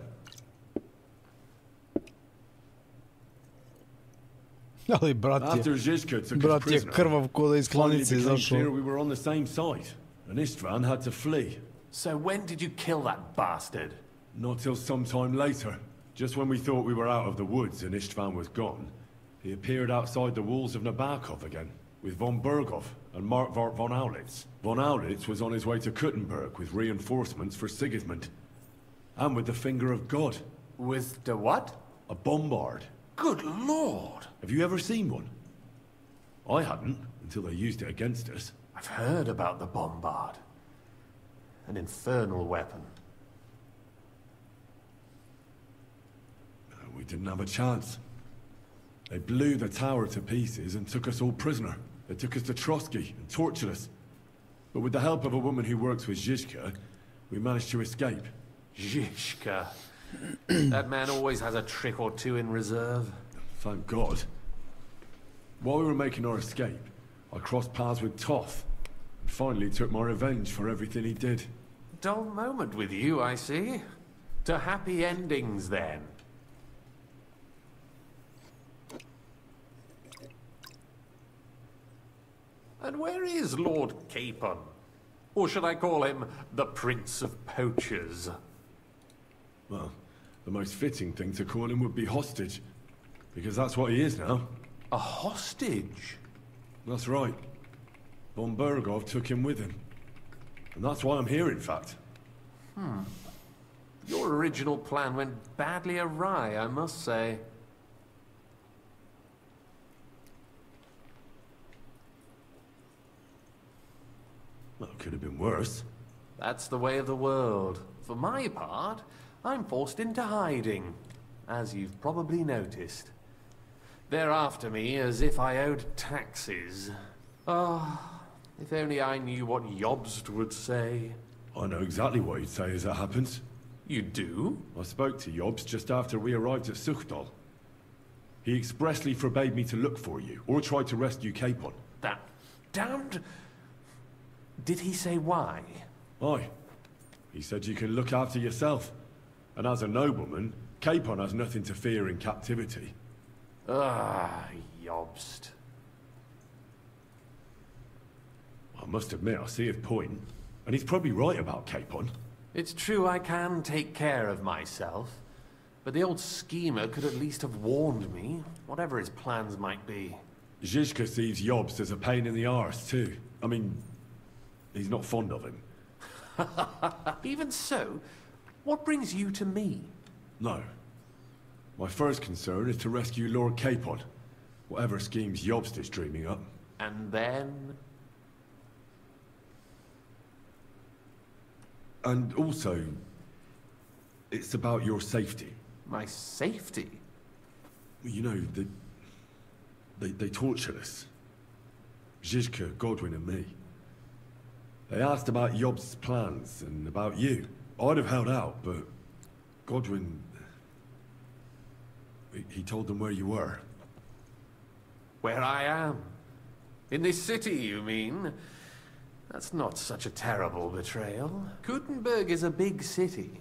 Ali, brat je, After Zizka took brat his je prisoner, krvav ko da iz finally klanice became izašao. clear we were on the same side, and Istvan had to flee. So when did you kill that bastard? Not till some time later. Just when we thought we were out of the woods and Istvan was gone, he appeared outside the walls of Nabokov again, with von Berkhoff and Markvart von Aulitz. Von Aulitz was on his way to Kuttenberg with reinforcements for Sigismund. And with the finger of God. With the what? A bombard. Good lord! Have you ever seen one? I hadn't, until they used it against us. I've heard about the bombard. An infernal weapon. We didn't have a chance. They blew the tower to pieces and took us all prisoner. They took us to Trotsky and tortured us. But with the help of a woman who works with Zizka, we managed to escape. Zizka. That man always has a trick or two in reserve. Thank God. While we were making our escape, I crossed paths with Toth, and finally took my revenge for everything he did. Dull moment with you, I see. To happy endings, then. And where is Lord Capon? Or should I call him the Prince of Poachers? Well, the most fitting thing to call him would be hostage, because that's what he is now. A hostage? That's right. Von Bergov took him with him. And that's why I'm here, in fact. Your original plan went badly awry, I must say. Well, it could have been worse. That's the way of the world. For my part, I'm forced into hiding, as you've probably noticed. They're after me as if I owed taxes. Ah, if only I knew what Jobst would say. I know exactly what he'd say as it happens. You do? I spoke to Jobst just after we arrived at Suchdal. He expressly forbade me to look for you, or try to rescue Capon. That damned... Did he say why? Aye. He said you can look after yourself. And as a nobleman, Capon has nothing to fear in captivity. Ah, Jobst. I must admit, I see his point. And he's probably right about Capon. It's true I can take care of myself. But the old schemer could at least have warned me, whatever his plans might be. Zizka sees Jobst as a pain in the arse, too. I mean, he's not fond of him. Even so, what brings you to me? No. My first concern is to rescue Lord Capon, whatever schemes Jobst is dreaming up. And then? And also, it's about your safety. My safety? You know, they tortured us. Zizka, Godwin and me. They asked about Jobst's plans and about you. I'd have held out, but Godwin... He told them where you were. Where I am? In this city, you mean? That's not such a terrible betrayal. Gutenberg is a big city.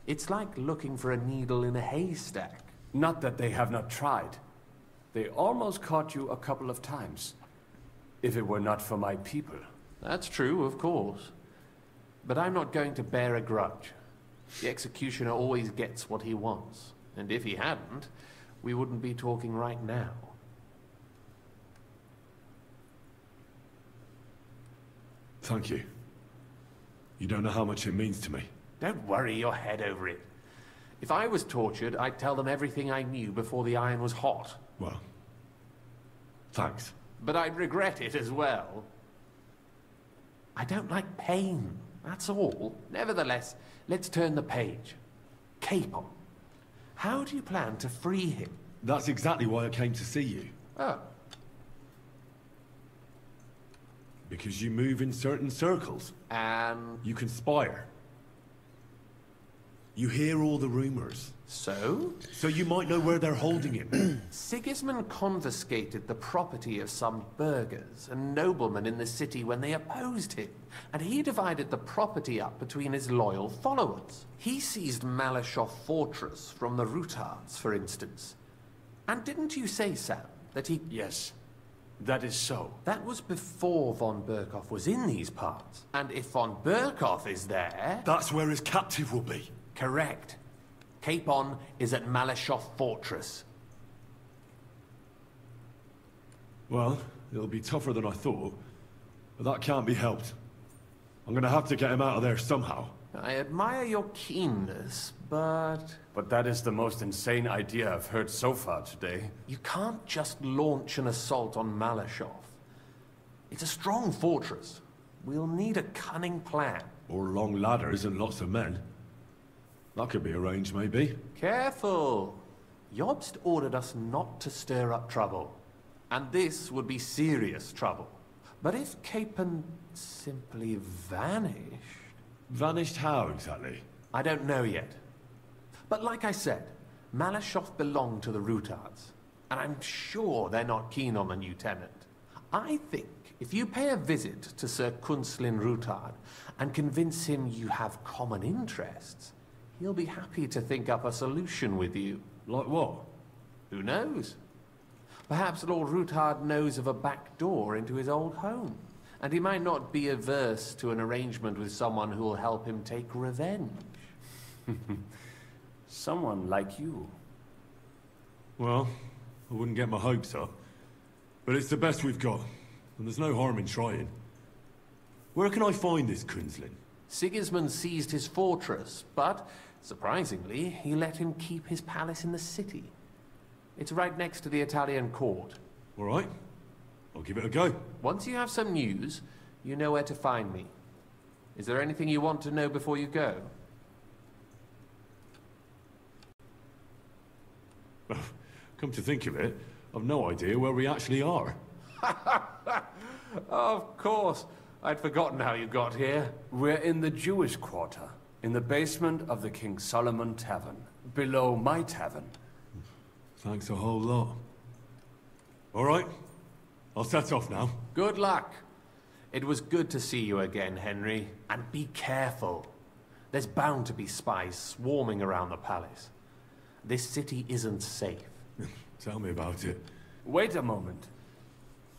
It's like looking for a needle in a haystack. Not that they have not tried. They almost caught you a couple of times. If it were not for my people. That's true, of course. But I'm not going to bear a grudge. The executioner always gets what he wants. And if he hadn't, we wouldn't be talking right now. Thank you. You don't know how much it means to me. Don't worry your head over it. If I was tortured, I'd tell them everything I knew before the iron was hot. Well, thanks. But I'd regret it as well. I don't like pain, that's all. Nevertheless, let's turn the page. Capon. How do you plan to free him? That's exactly why I came to see you. Oh. Because you move in certain circles. And? You conspire. You hear all the rumors. So? So you might know where they're holding him. Sigismund confiscated the property of some burghers and noblemen in the city when they opposed him, and he divided the property up between his loyal followers. He seized Malashov Fortress from the Rutards, for instance. And didn't you say, Sam, that he... Yes, that is so. That was before von Berkhoff was in these parts. And if von Berkhoff is there... That's where his captive will be. Correct. Capon is at Malashov Fortress. Well, it'll be tougher than I thought, but that can't be helped. I'm gonna have to get him out of there somehow. I admire your keenness, but... But that is the most insane idea I've heard so far today. You can't just launch an assault on Malashov. It's a strong fortress. We'll need a cunning plan. Or long ladders and lots of men. That could be arranged, maybe. Careful! Jobst ordered us not to stir up trouble. And this would be serious trouble. But if Capon simply vanished... Vanished how, exactly? I don't know yet. But like I said, Malashov belonged to the Rutards. And I'm sure they're not keen on the new tenant. I think if you pay a visit to Sir Kunslin Rutard and convince him you have common interests, he'll be happy to think up a solution with you. Like what? Who knows? Perhaps Lord Rutard knows of a back door into his old home. And he might not be averse to an arrangement with someone who will help him take revenge. Someone like you. Well, I wouldn't get my hopes up. But it's the best we've got, and there's no harm in trying. Where can I find this Kunslin? Sigismund seized his fortress, but, surprisingly, he let him keep his palace in the city. It's right next to the Italian court. All right. I'll give it a go. Once you have some news, you know where to find me. Is there anything you want to know before you go? Come to think of it, I've no idea where we actually are. Of course. I'd forgotten how you got here. We're in the Jewish quarter, in the basement of the King Solomon Tavern, below my tavern. Thanks a whole lot. All right. I'll set off now. Good luck. It was good to see you again, Henry. And be careful. There's bound to be spies swarming around the palace. This city isn't safe. Tell me about it. Wait a moment.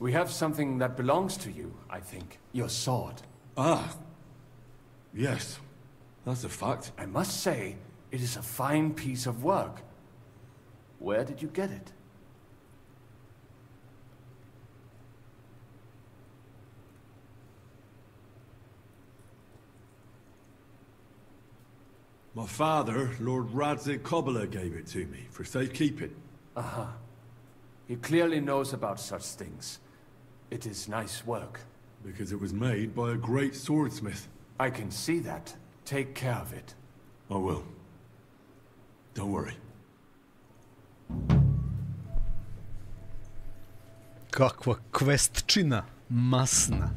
We have something that belongs to you, I think. Your sword. Ah. Yes. That's a fact. I must say, it is a fine piece of work. Where did you get it? My father, Lord Radzik Kobler, gave it to me for safekeeping. Uh-huh. He clearly knows about such things. It is nice work. Because it was made by a great swordsmith. I can see that. Take care of it. I will. Don't worry. Kakva questčina masna.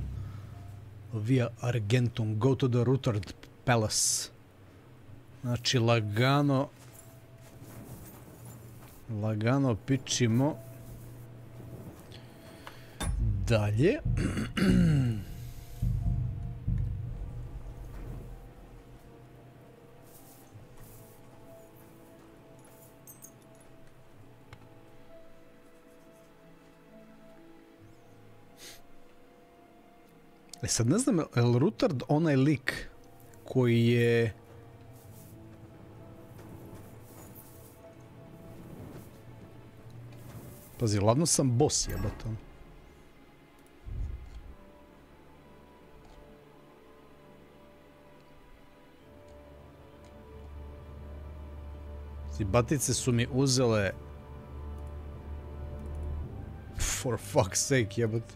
Via Argentum. Go to the Rutard Palace. Znači, lagano pičimo dalje. Sad ne znam, je li Rutard onaj lik koji je... Pazi, ladno sam boss, jebate. Batice su mi uzele... For fuck's sake, jebate.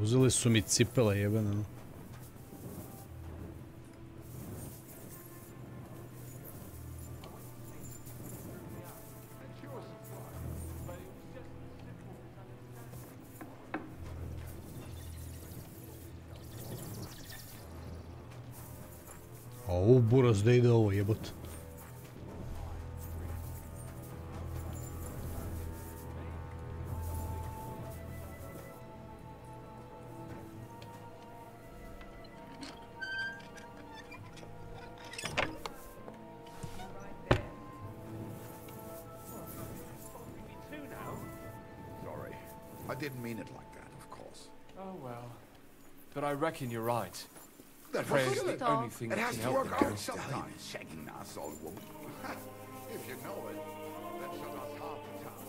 Uzeli su mi cipele, jebene. A ovo buraz da ide ovo, jebote. I didn't mean it like that, of course. Oh well. But I reckon you're right. That's Prayer's the only thing it that has can to help work them. out sometimes. Shagging asshole woman. If you know it, then shut us half the town.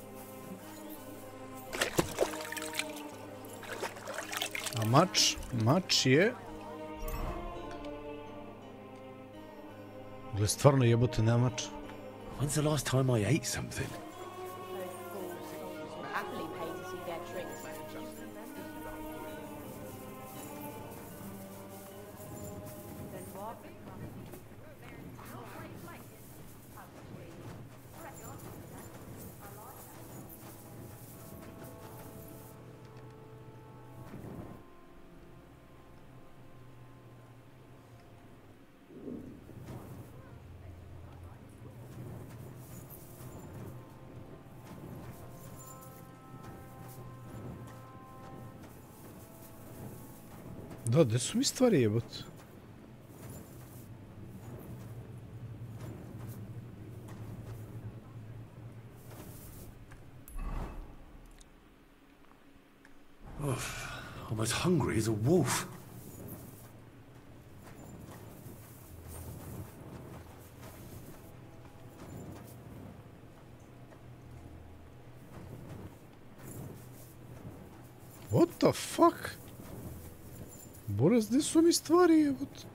A mač je... Gle, stvarno jebote, nema mač. When's the last time I ate something? Happily pay to see their tricks. Da, gde su mi stvari jebot? I'm as hungry as a wolf. What the fuck? Boras, gde su mi stvari jebot?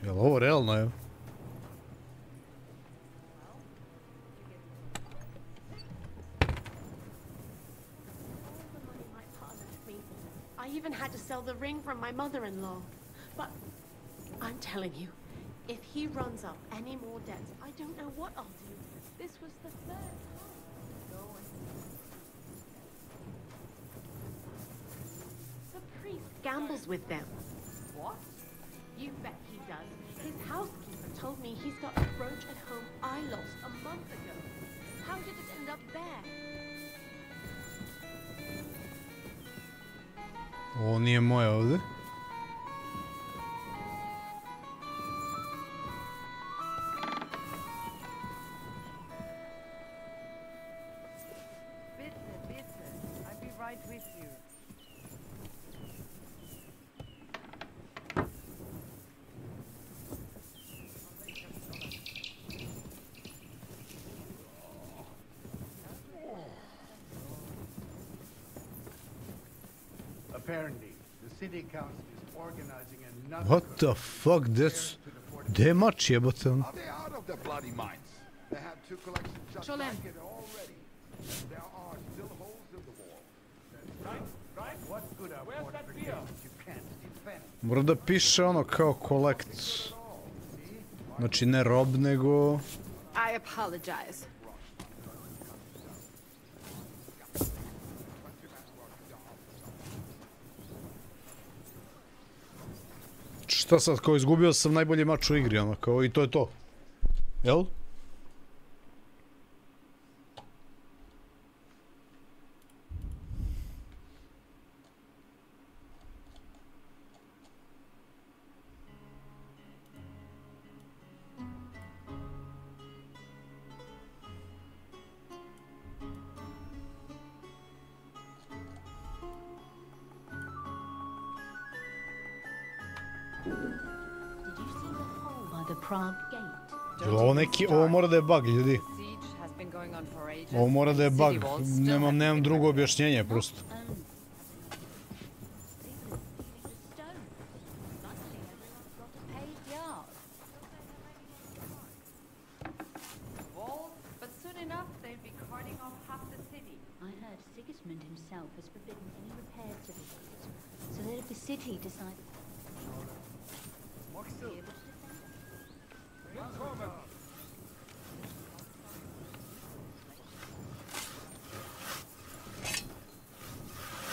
Jel ovo realno je? I even had to sell the ring from my mother-in-law. But I'm telling you, if he runs up any more debts, I don't know what I'll do. This was the third time. The priest gambles with them. What? You bet he does. His housekeeper told me he's got a brooch at home I lost a month ago. How did it end up there? Ovo nije moje ovdje. I'll be right with you. Apparently, the city council is organizing another. What the fuck, that's... Gde je mač jebote? Are they out of the bloody mines? They have two collections just like it already. There are still holes in the wall. Right? What good are fortifications you can't defend? Mora da piše ono kao collect. Znači ne rob, nego... I apologize. Šta sad, kao izgubio sam najbolji mač u igri, ono, kao i to je to. Jel? Ovo neki, ovo mora da je bug, ljudi. Ovo mora da je bug, nemam drugo objašnjenje, prosto.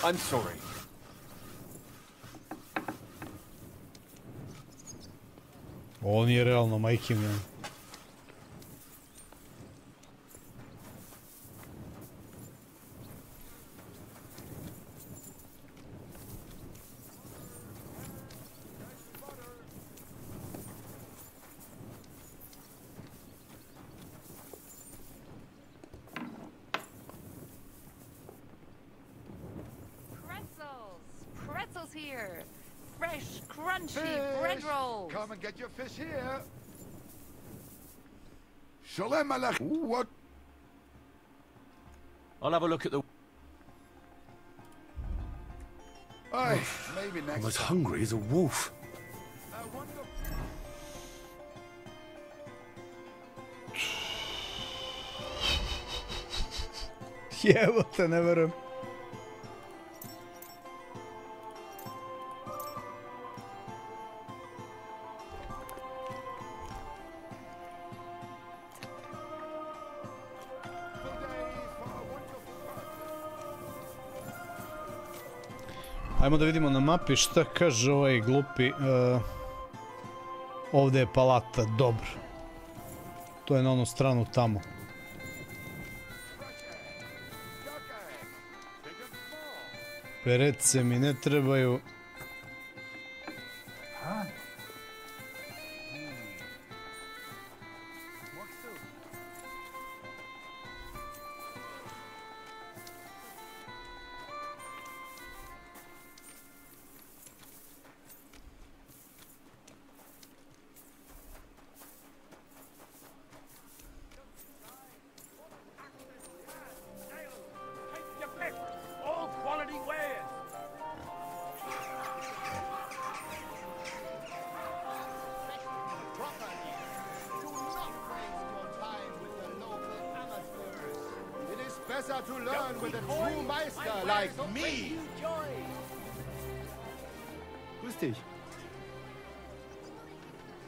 I'm sorry. Ovo nije realno, majke mi. rolls here. Fresh, crunchy bread rolls. Come and get your fish here. Shalom Aleichem. What? I'll have a look at the... Maybe next I'm as time. hungry as a wolf. Jebote, ne verujem. Ajmo da vidimo na mapi šta kaže ovaj glupi. Ovdje je palata, dobro. To je na onu stranu tamo. Perece mi ne trebaju. To learn with a true Meister like me. Grüß dich.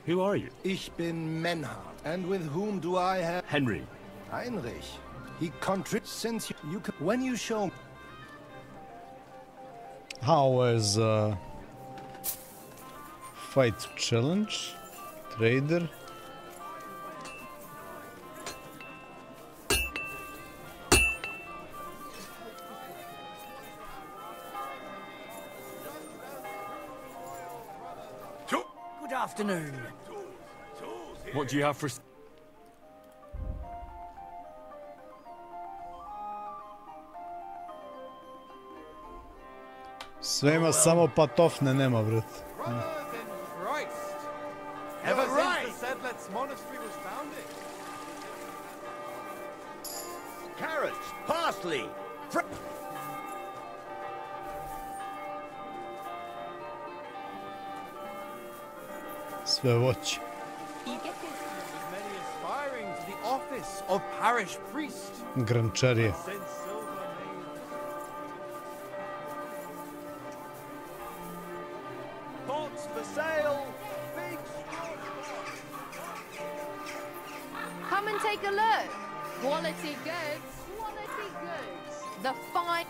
Who are you? Ich bin Menhard. And with whom do I have... Henry. Heinrich. He contributes since you when you show... How was fight challenge? Trader. Afternoon. What do you have for... Sve ima samo patofne nema, brat. Ever since the Sedlets monastery was founded. Carrots, parsley, Sve voće. Many aspiring to the office of parish priest. Grančarije. Pots for sale. Big Come and take a look. Quality goods. Quality goods. The fine.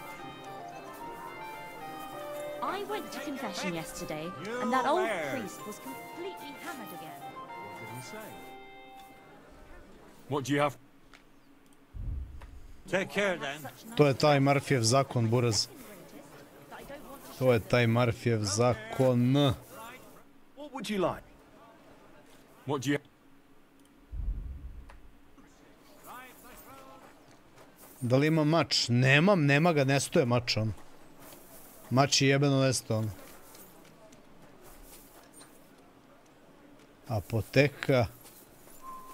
I went to confession yesterday, and that old priest was completely hammered again. What did he say? What do you have? Take care then. To je taj Murphyjev zakon, buraz. To je taj Murphyjev zakon. What would you like? What do you... Da li ima mač? Nemam, nema ga, ne stoje mač on. Mač je jebeno ne stoje on. Apoteka.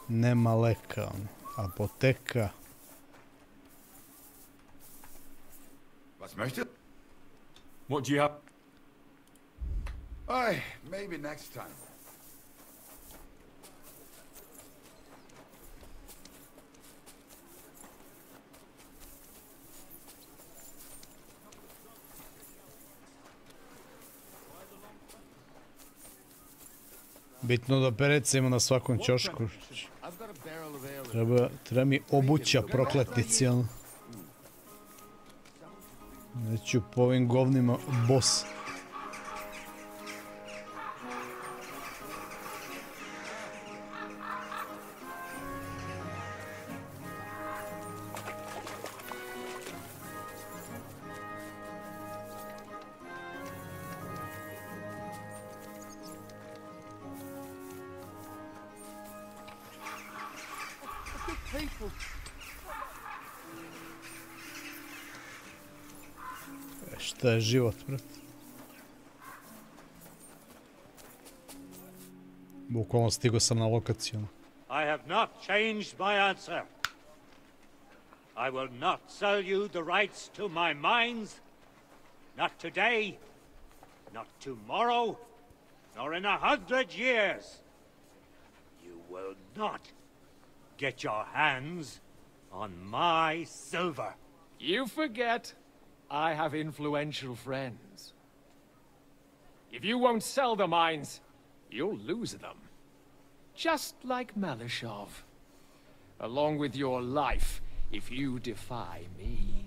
Nema leka on. Apoteka. Was möchtest? What do you have? Maybe next time. Bitno da perece ima na svakom ćošku. Treba mi obuća prokletnici, ono. Neću po ovim govnima boss. Šta je život, brat? Bukvalno stigo sam na lokaciju. I have not changed my answer. I will not sell you the rights to my mines. Not today, not tomorrow, nor in 100 years. You will not get your hands on my silver. You forget I have influential friends. If you won't sell the mines, you'll lose them. Just like Malishov. Along with your life, if you defy me.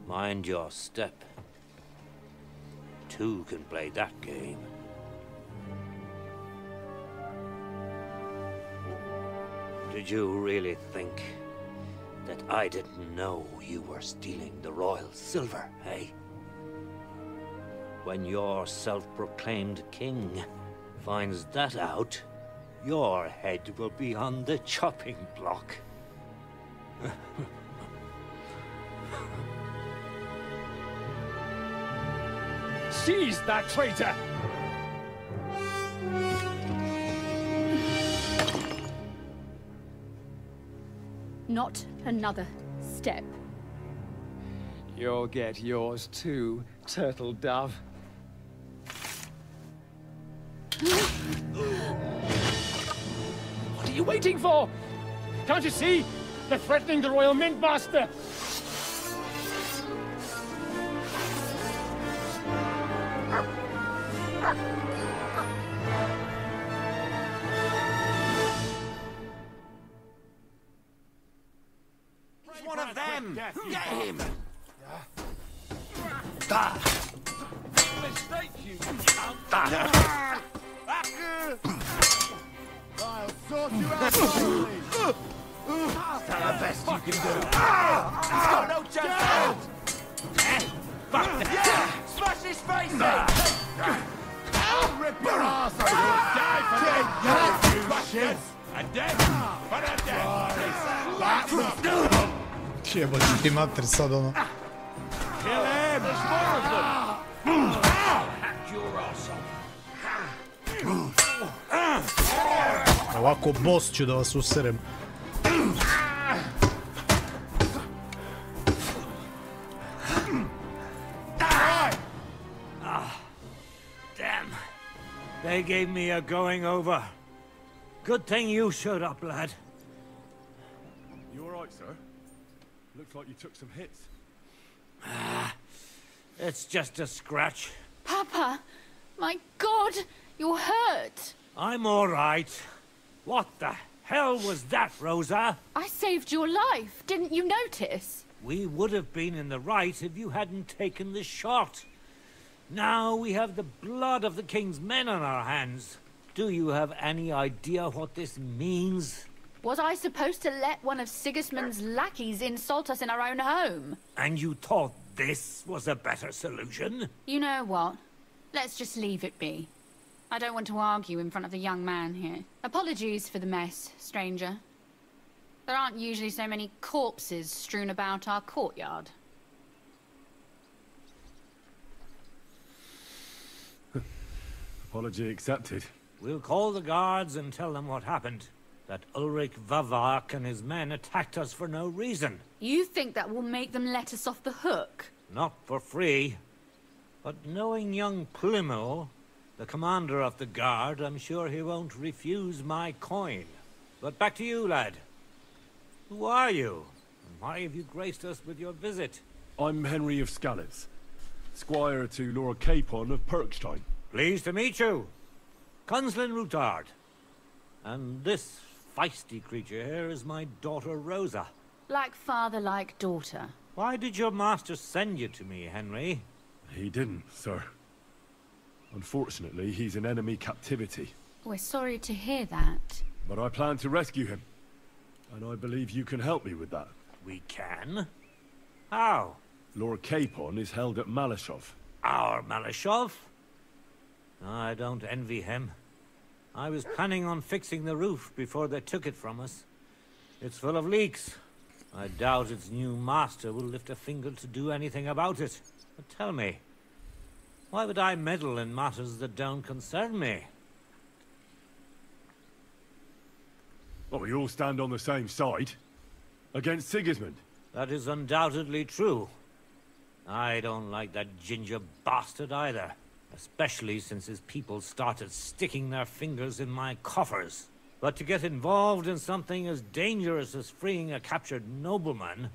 Mind your step. Two can play that game. Did you really think that I didn't know you were stealing the royal silver, eh? When your self-proclaimed king finds that out, your head will be on the chopping block. Seize that traitor! Not another step. You'll get yours too, turtle dove. What are you waiting for? Can't you see? They're threatening the Royal Mint Master! One of them! Get him! Mistake, you! I'll sort you out properly. That's the best you can do. He's got no chance! Fuck that! Smash his face in! I'll rip your ass off! Die for that, you shit! And then, for a death! Jebote ti mater sad ono. Kill him! There's more of them! Hack your ass off! Ovako boss ću da vas userem. Damn. They gave me a going over. Good thing you showed up, lad. You alright, sir? Looks like you took some hits. It's just a scratch. Papa, my God, you're hurt. I'm all right. What the hell was that, Rosa? I saved your life. Didn't you notice? We would have been in the right if you hadn't taken the shot. Now we have the blood of the king's men on our hands. Do you have any idea what this means? Was I supposed to let one of Sigismund's lackeys insult us in our own home? And you thought this was a better solution? You know what? Let's just leave it be. I don't want to argue in front of the young man here. Apologies for the mess, stranger. There aren't usually so many corpses strewn about our courtyard. Apology accepted. We'll call the guards and tell them what happened. That Ulrich Vavak and his men attacked us for no reason. You think that will make them let us off the hook? Not for free. But knowing young Plimmel, the commander of the guard, I'm sure he won't refuse my coin. But back to you, lad. Who are you? And why have you graced us with your visit? I'm Henry of Skalitz, squire to Lord Capon of Perkstein. Pleased to meet you. Conslin Routard. And this feisty creature here is my daughter Rosa. Like father, like daughter. Why did your master send you to me, Henry? He didn't, sir. Unfortunately, he's in enemy captivity. We're sorry to hear that. But I plan to rescue him. And I believe you can help me with that. We can? How? Lord Capon is held at Malishov. Our Malishov? I don't envy him. I was planning on fixing the roof before they took it from us. It's full of leaks. I doubt its new master will lift a finger to do anything about it. But tell me, why would I meddle in matters that don't concern me? Well, we all stand on the same side. Against Sigismund. That is undoubtedly true. I don't like that ginger bastard either. Especially since his people started sticking their fingers in my coffers. But to get involved in something as dangerous as freeing a captured nobleman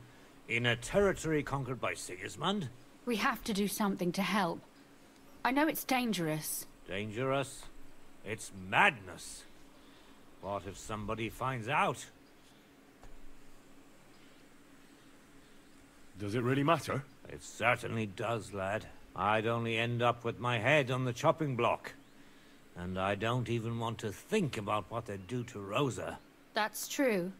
in a territory conquered by Sigismund? We have to do something to help. I know it's dangerous. Dangerous? It's madness. What if somebody finds out? Does it really matter? It certainly does, lad. I'd only end up with my head on the chopping block. And I don't even want to think about what they'd do to Rosa. That's true.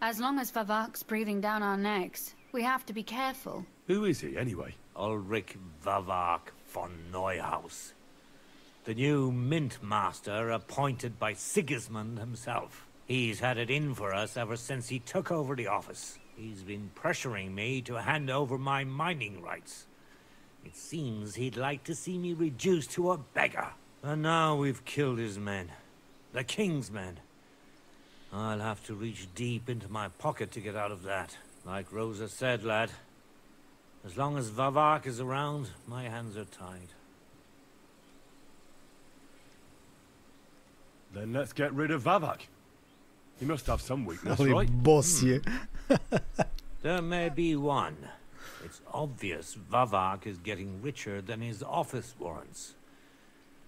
As long as Vavak's breathing down our necks, we have to be careful. Who is he, anyway? Ulrich Vavak von Neuhaus. The new mint master appointed by Sigismund himself. He's had it in for us ever since he took over the office. He's been pressuring me to hand over my mining rights. It seems he'd like to see me reduced to a beggar. And now we've killed his men. The king's men. I'll have to reach deep into my pocket to get out of that. Like Rosa said, lad. As long as Vavak is around, my hands are tied. Then let's get rid of Vavak. He must have some weakness, Ali right? boss je. There may be one. It's obvious Vavak is getting richer than his office warrants.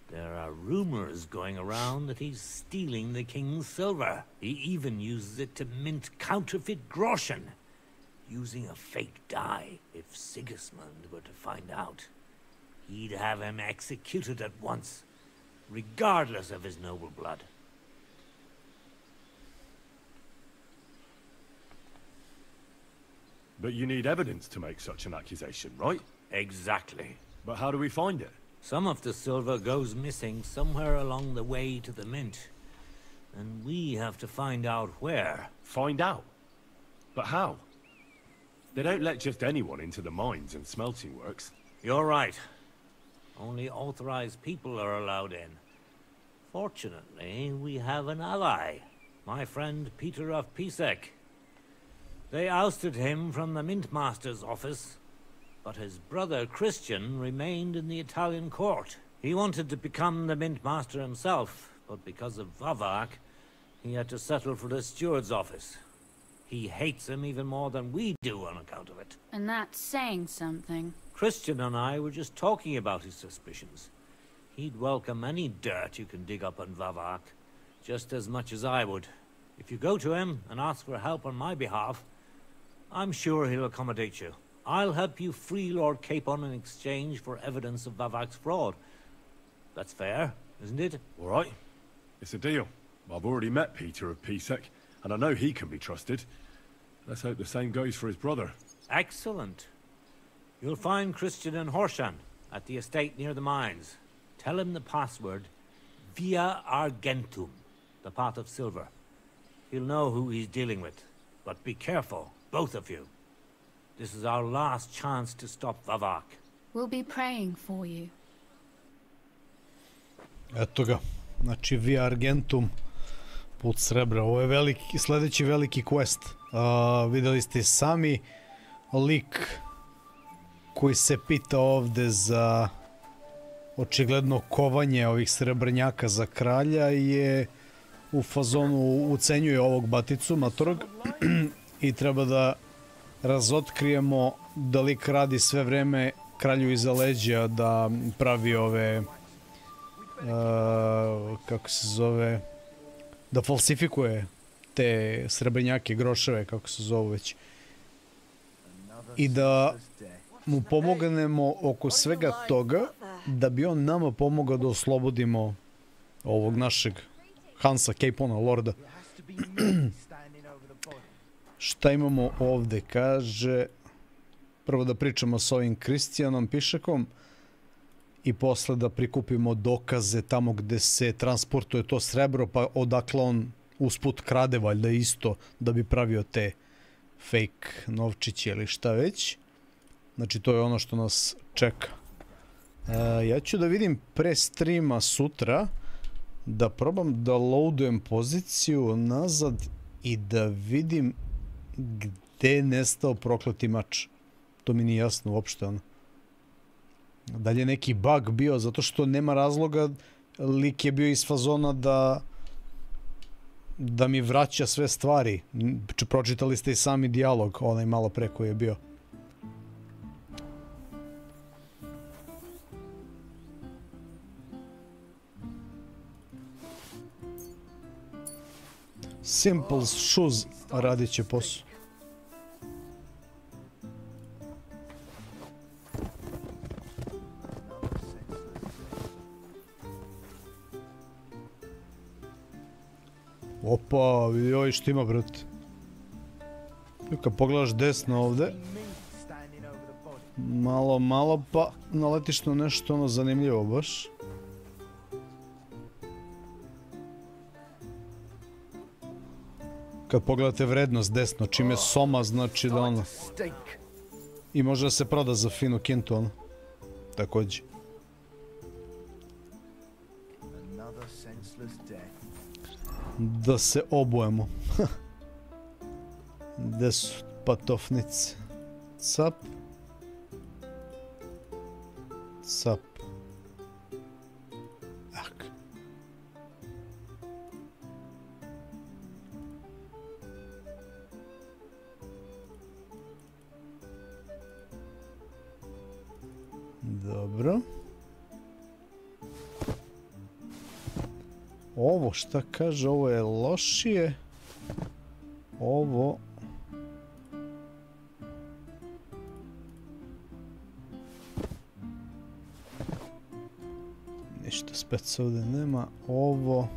There are rumors going around that he's stealing the king's silver. He even uses it to mint counterfeit groschen, using a fake dye. If Sigismund were to find out, he'd have him executed at once, regardless of his noble blood. But you need evidence to make such an accusation, right? Exactly. But how do we find it? Some of the silver goes missing somewhere along the way to the mint. And we have to find out where. Find out? But how? They don't let just anyone into the mines and smelting works. You're right. Only authorized people are allowed in. Fortunately, we have an ally. My friend Peter of Pisek. They ousted him from the Mint Master's office, but his brother Christian remained in the Italian court. He wanted to become the Mint Master himself, but because of Vavak, he had to settle for the steward's office. He hates him even more than we do on account of it. And that's saying something. Christian and I were just talking about his suspicions. He'd welcome any dirt you can dig up on Vavak, just as much as I would. If you go to him and ask for help on my behalf, I'm sure he'll accommodate you. I'll help you free Lord Capon in exchange for evidence of Vavak's fraud. That's fair, isn't it? All right. It's a deal. I've already met Peter of Pisek, and I know he can be trusted. Let's hope the same goes for his brother. Excellent. You'll find Christian and Horshan at the estate near the mines. Tell him the password, Via Argentum, the pot of silver. He'll know who he's dealing with. But be careful, both of you. This is our last chance to stop Vavak. We'll be praying for you. Eto ga. Znači, Via Argentum, put srebra. Ovo je veliki, sljedeći veliki quest. Vidjeli ste sami lik koji se pita ovde za očigledno kovanje ovih srebrnjaka za kralja je u fazonu ucenjuje ovog baticu matorog i treba da razotkrijemo da lik radi sve vreme kralju iza leđa, da pravi ove kako se zove, da falsifikuje te srebrnjake, groševe, kako se zove već, i da mu pomognemo oko svega toga da bi on nama pomogao da oslobodimo ovog našeg Hansa Capona, lorda. Šta imamo ovde? Kaže, prvo da pričamo s ovim Kristijanom Pišekom. i posle da prikupimo dokaze tamo gde se transportuje to srebro, pa odakle on usput krade valjda isto da bi pravio te fake novčiće ili šta već. Znači to je ono što nas čeka. Ja ću da vidim pre streama sutra, da probam da loadujem poziciju nazad i da vidim gde je nestao prokleti mač. To mi nije jasno uopšte ono. Da li je neki bug bio, zato što nema razloga, lik je bio iz fazona da mi vraća sve stvari. Pročitali ste i sami dijalog, onaj malo pre koji je bio. Simple shoes radit će posao. Opa, vidi ovaj što ima, brate. Kad pogledaš desno ovde, malo pa naletiš na nešto ono zanimljivo baš. Kad pogledate vrednost desno, čime soma znači da ono... I može da se proda za finu kintu, ono. Takođe. Da se obujemo. Gde su patofnice? Cap. Cap. Ak. Dobro. Ovo šta kaže, ovo je lošije. Ovo... Ništa spec ovdje nema. Ovo...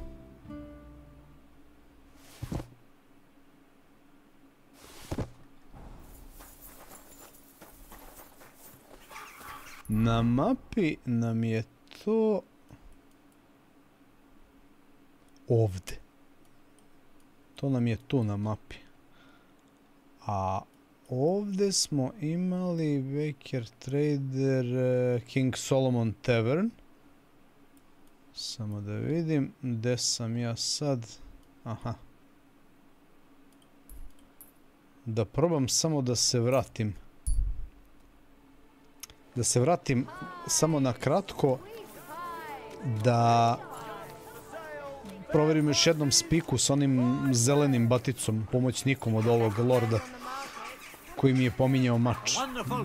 Na mapi nam je to... Ovdje. To nam je tu na mapi. A ovdje smo imali Baker Trader, King Solomon Tavern. Samo da vidim gdje sam ja sad. Aha. Da probam samo da se vratim. Da se vratim samo na kratko. Da... Proverim još jednom spiku s onim zelenim baticom, pomoćnikom od ovog lorda koji mi je pominjao mač.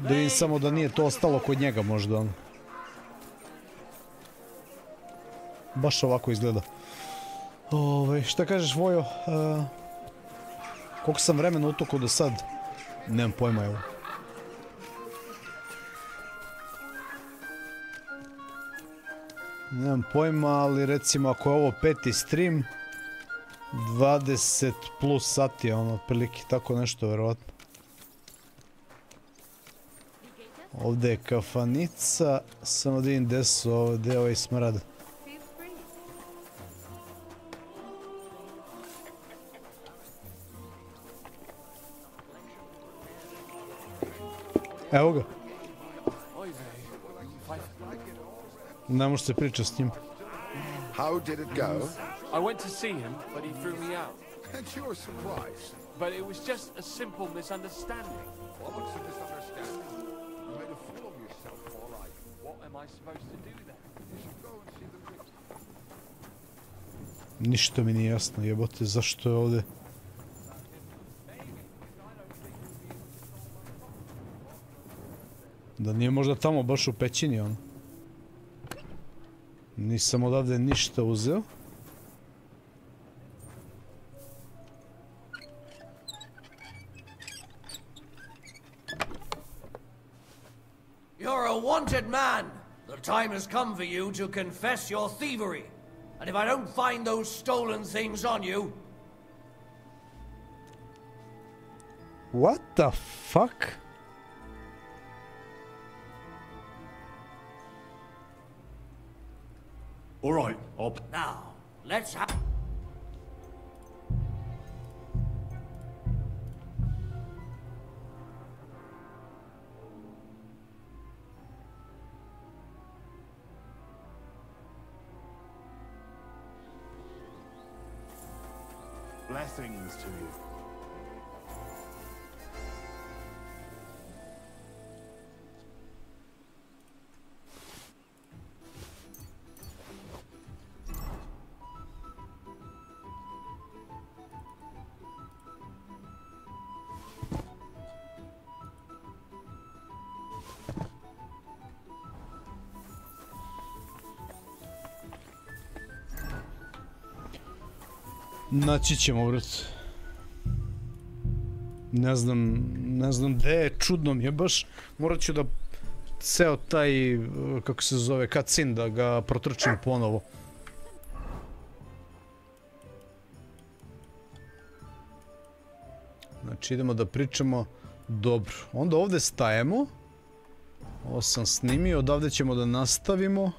Da vidim samo da nije to ostalo kod njega možda ono. Baš ovako izgleda. Šta kažeš Vojo? Koliko sam vremena utoku do sad? Nemam pojma, evo. Nemam pojma, ali recimo ako je ovo 5. stream, 20 plus sati, ono, otprilike, tako nešto, verovatno. Ovdje je kafanica, samo da vidim gdje su ovo, gdje je ovaj smrad. Evo ga. Ne može se priča s njim. How did it go? I went to see him, but he threw me out. And you're surprised. But it was just a simple misunderstanding. What's a misunderstanding? You made a fool of yourself, all right. What am I supposed to do then? You should go and see the victim. Ništa mi nije jasno, jebote, zašto je ovdje? Da nije možda tamo baš u pećini, ono. Nisam odavde ništa uzeo. You're a wanted man. The time has come for you to confess your thievery. And if I don't find those stolen things on you... What the fuck? All right, Now, let's have... Blessings to you. Naći ćemo, brat. Ne znam gde je, čudno mi je baš. Morat ću da ceo taj, kako se zove, cutscene da ga protrčim ponovo. Znači idemo da pričamo. Dobro, onda ovde stajemo. Ovo sam snimio, odavde ćemo da nastavimo.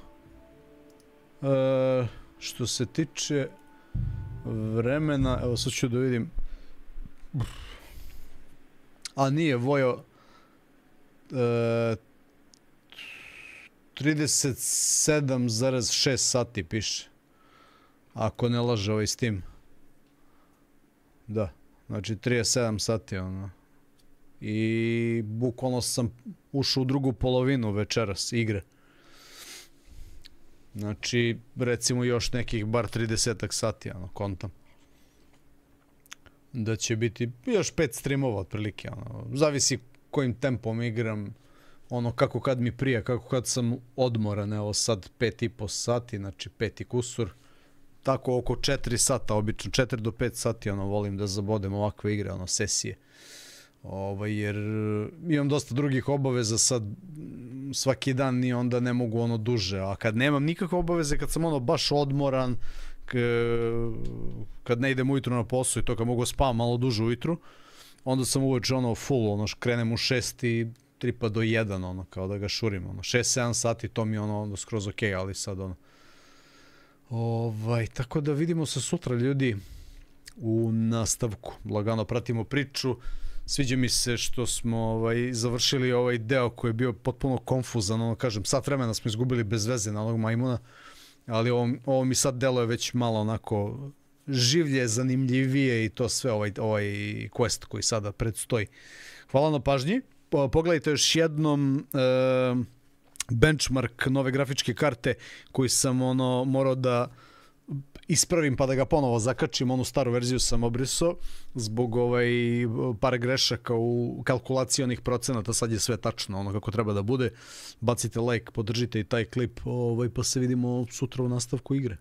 Što se tiče vremena, evo sad ću da vidim. A nije, Vojo, 37,6 sati piše. Ako ne laže ovaj Steam. Da, znači 37 sati ono. I bukvalno sam ušao u drugu polovinu večeras igre. Znači, recimo još nekih bar 30 sati, ono, kontam. Da će biti još 5 streamova otprilike, ono, zavisi kojim tempom igram, ono, kako kad mi prija, kako kad sam odmoran, evo sad 5,5 sati, znači 5 i kusur, tako oko 4 sata, obično 4 do 5 sati, ono, volim da zabodem ovakve igre, ono, sesije. Jer imam dosta drugih obaveza sad svaki dan i onda ne mogu ono duže, a kad nemam nikakve obaveze, kad sam ono baš odmoran, kad ne idem ujutru na posao i to kad mogu spavam malo duže ujutru, onda sam uveče ono full, ono krenem u 6 i 3 pa do 1, ono kao da ga šurim, ono 6-7 sati, to mi je ono skroz okej, ali sad ono tako da vidimo se sutra ljudi u nastavku, lagano pratimo priču. Sviđa mi se što smo završili ovaj deo koji je bio potpuno konfuzan, ono kažem, sat vremena smo izgubili bez veze na onog majmuna, ali ovo mi sad deluje već malo onako življe, zanimljivije i to sve ovaj quest koji sada predstoji. Hvala na pažnji, pogledajte još jednom benchmark nove grafičke karte koji sam ono morao da ispravim pa da ga ponovo zakačim, onu staru verziju sam obrisao zbog par grešaka u kalkulaciji onih procenata, sad je sve tačno ono kako treba da bude. Bacite like, podržite i taj klip, pa se vidimo sutra u nastavku igre.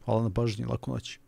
Hvala na pažnji, laku noć.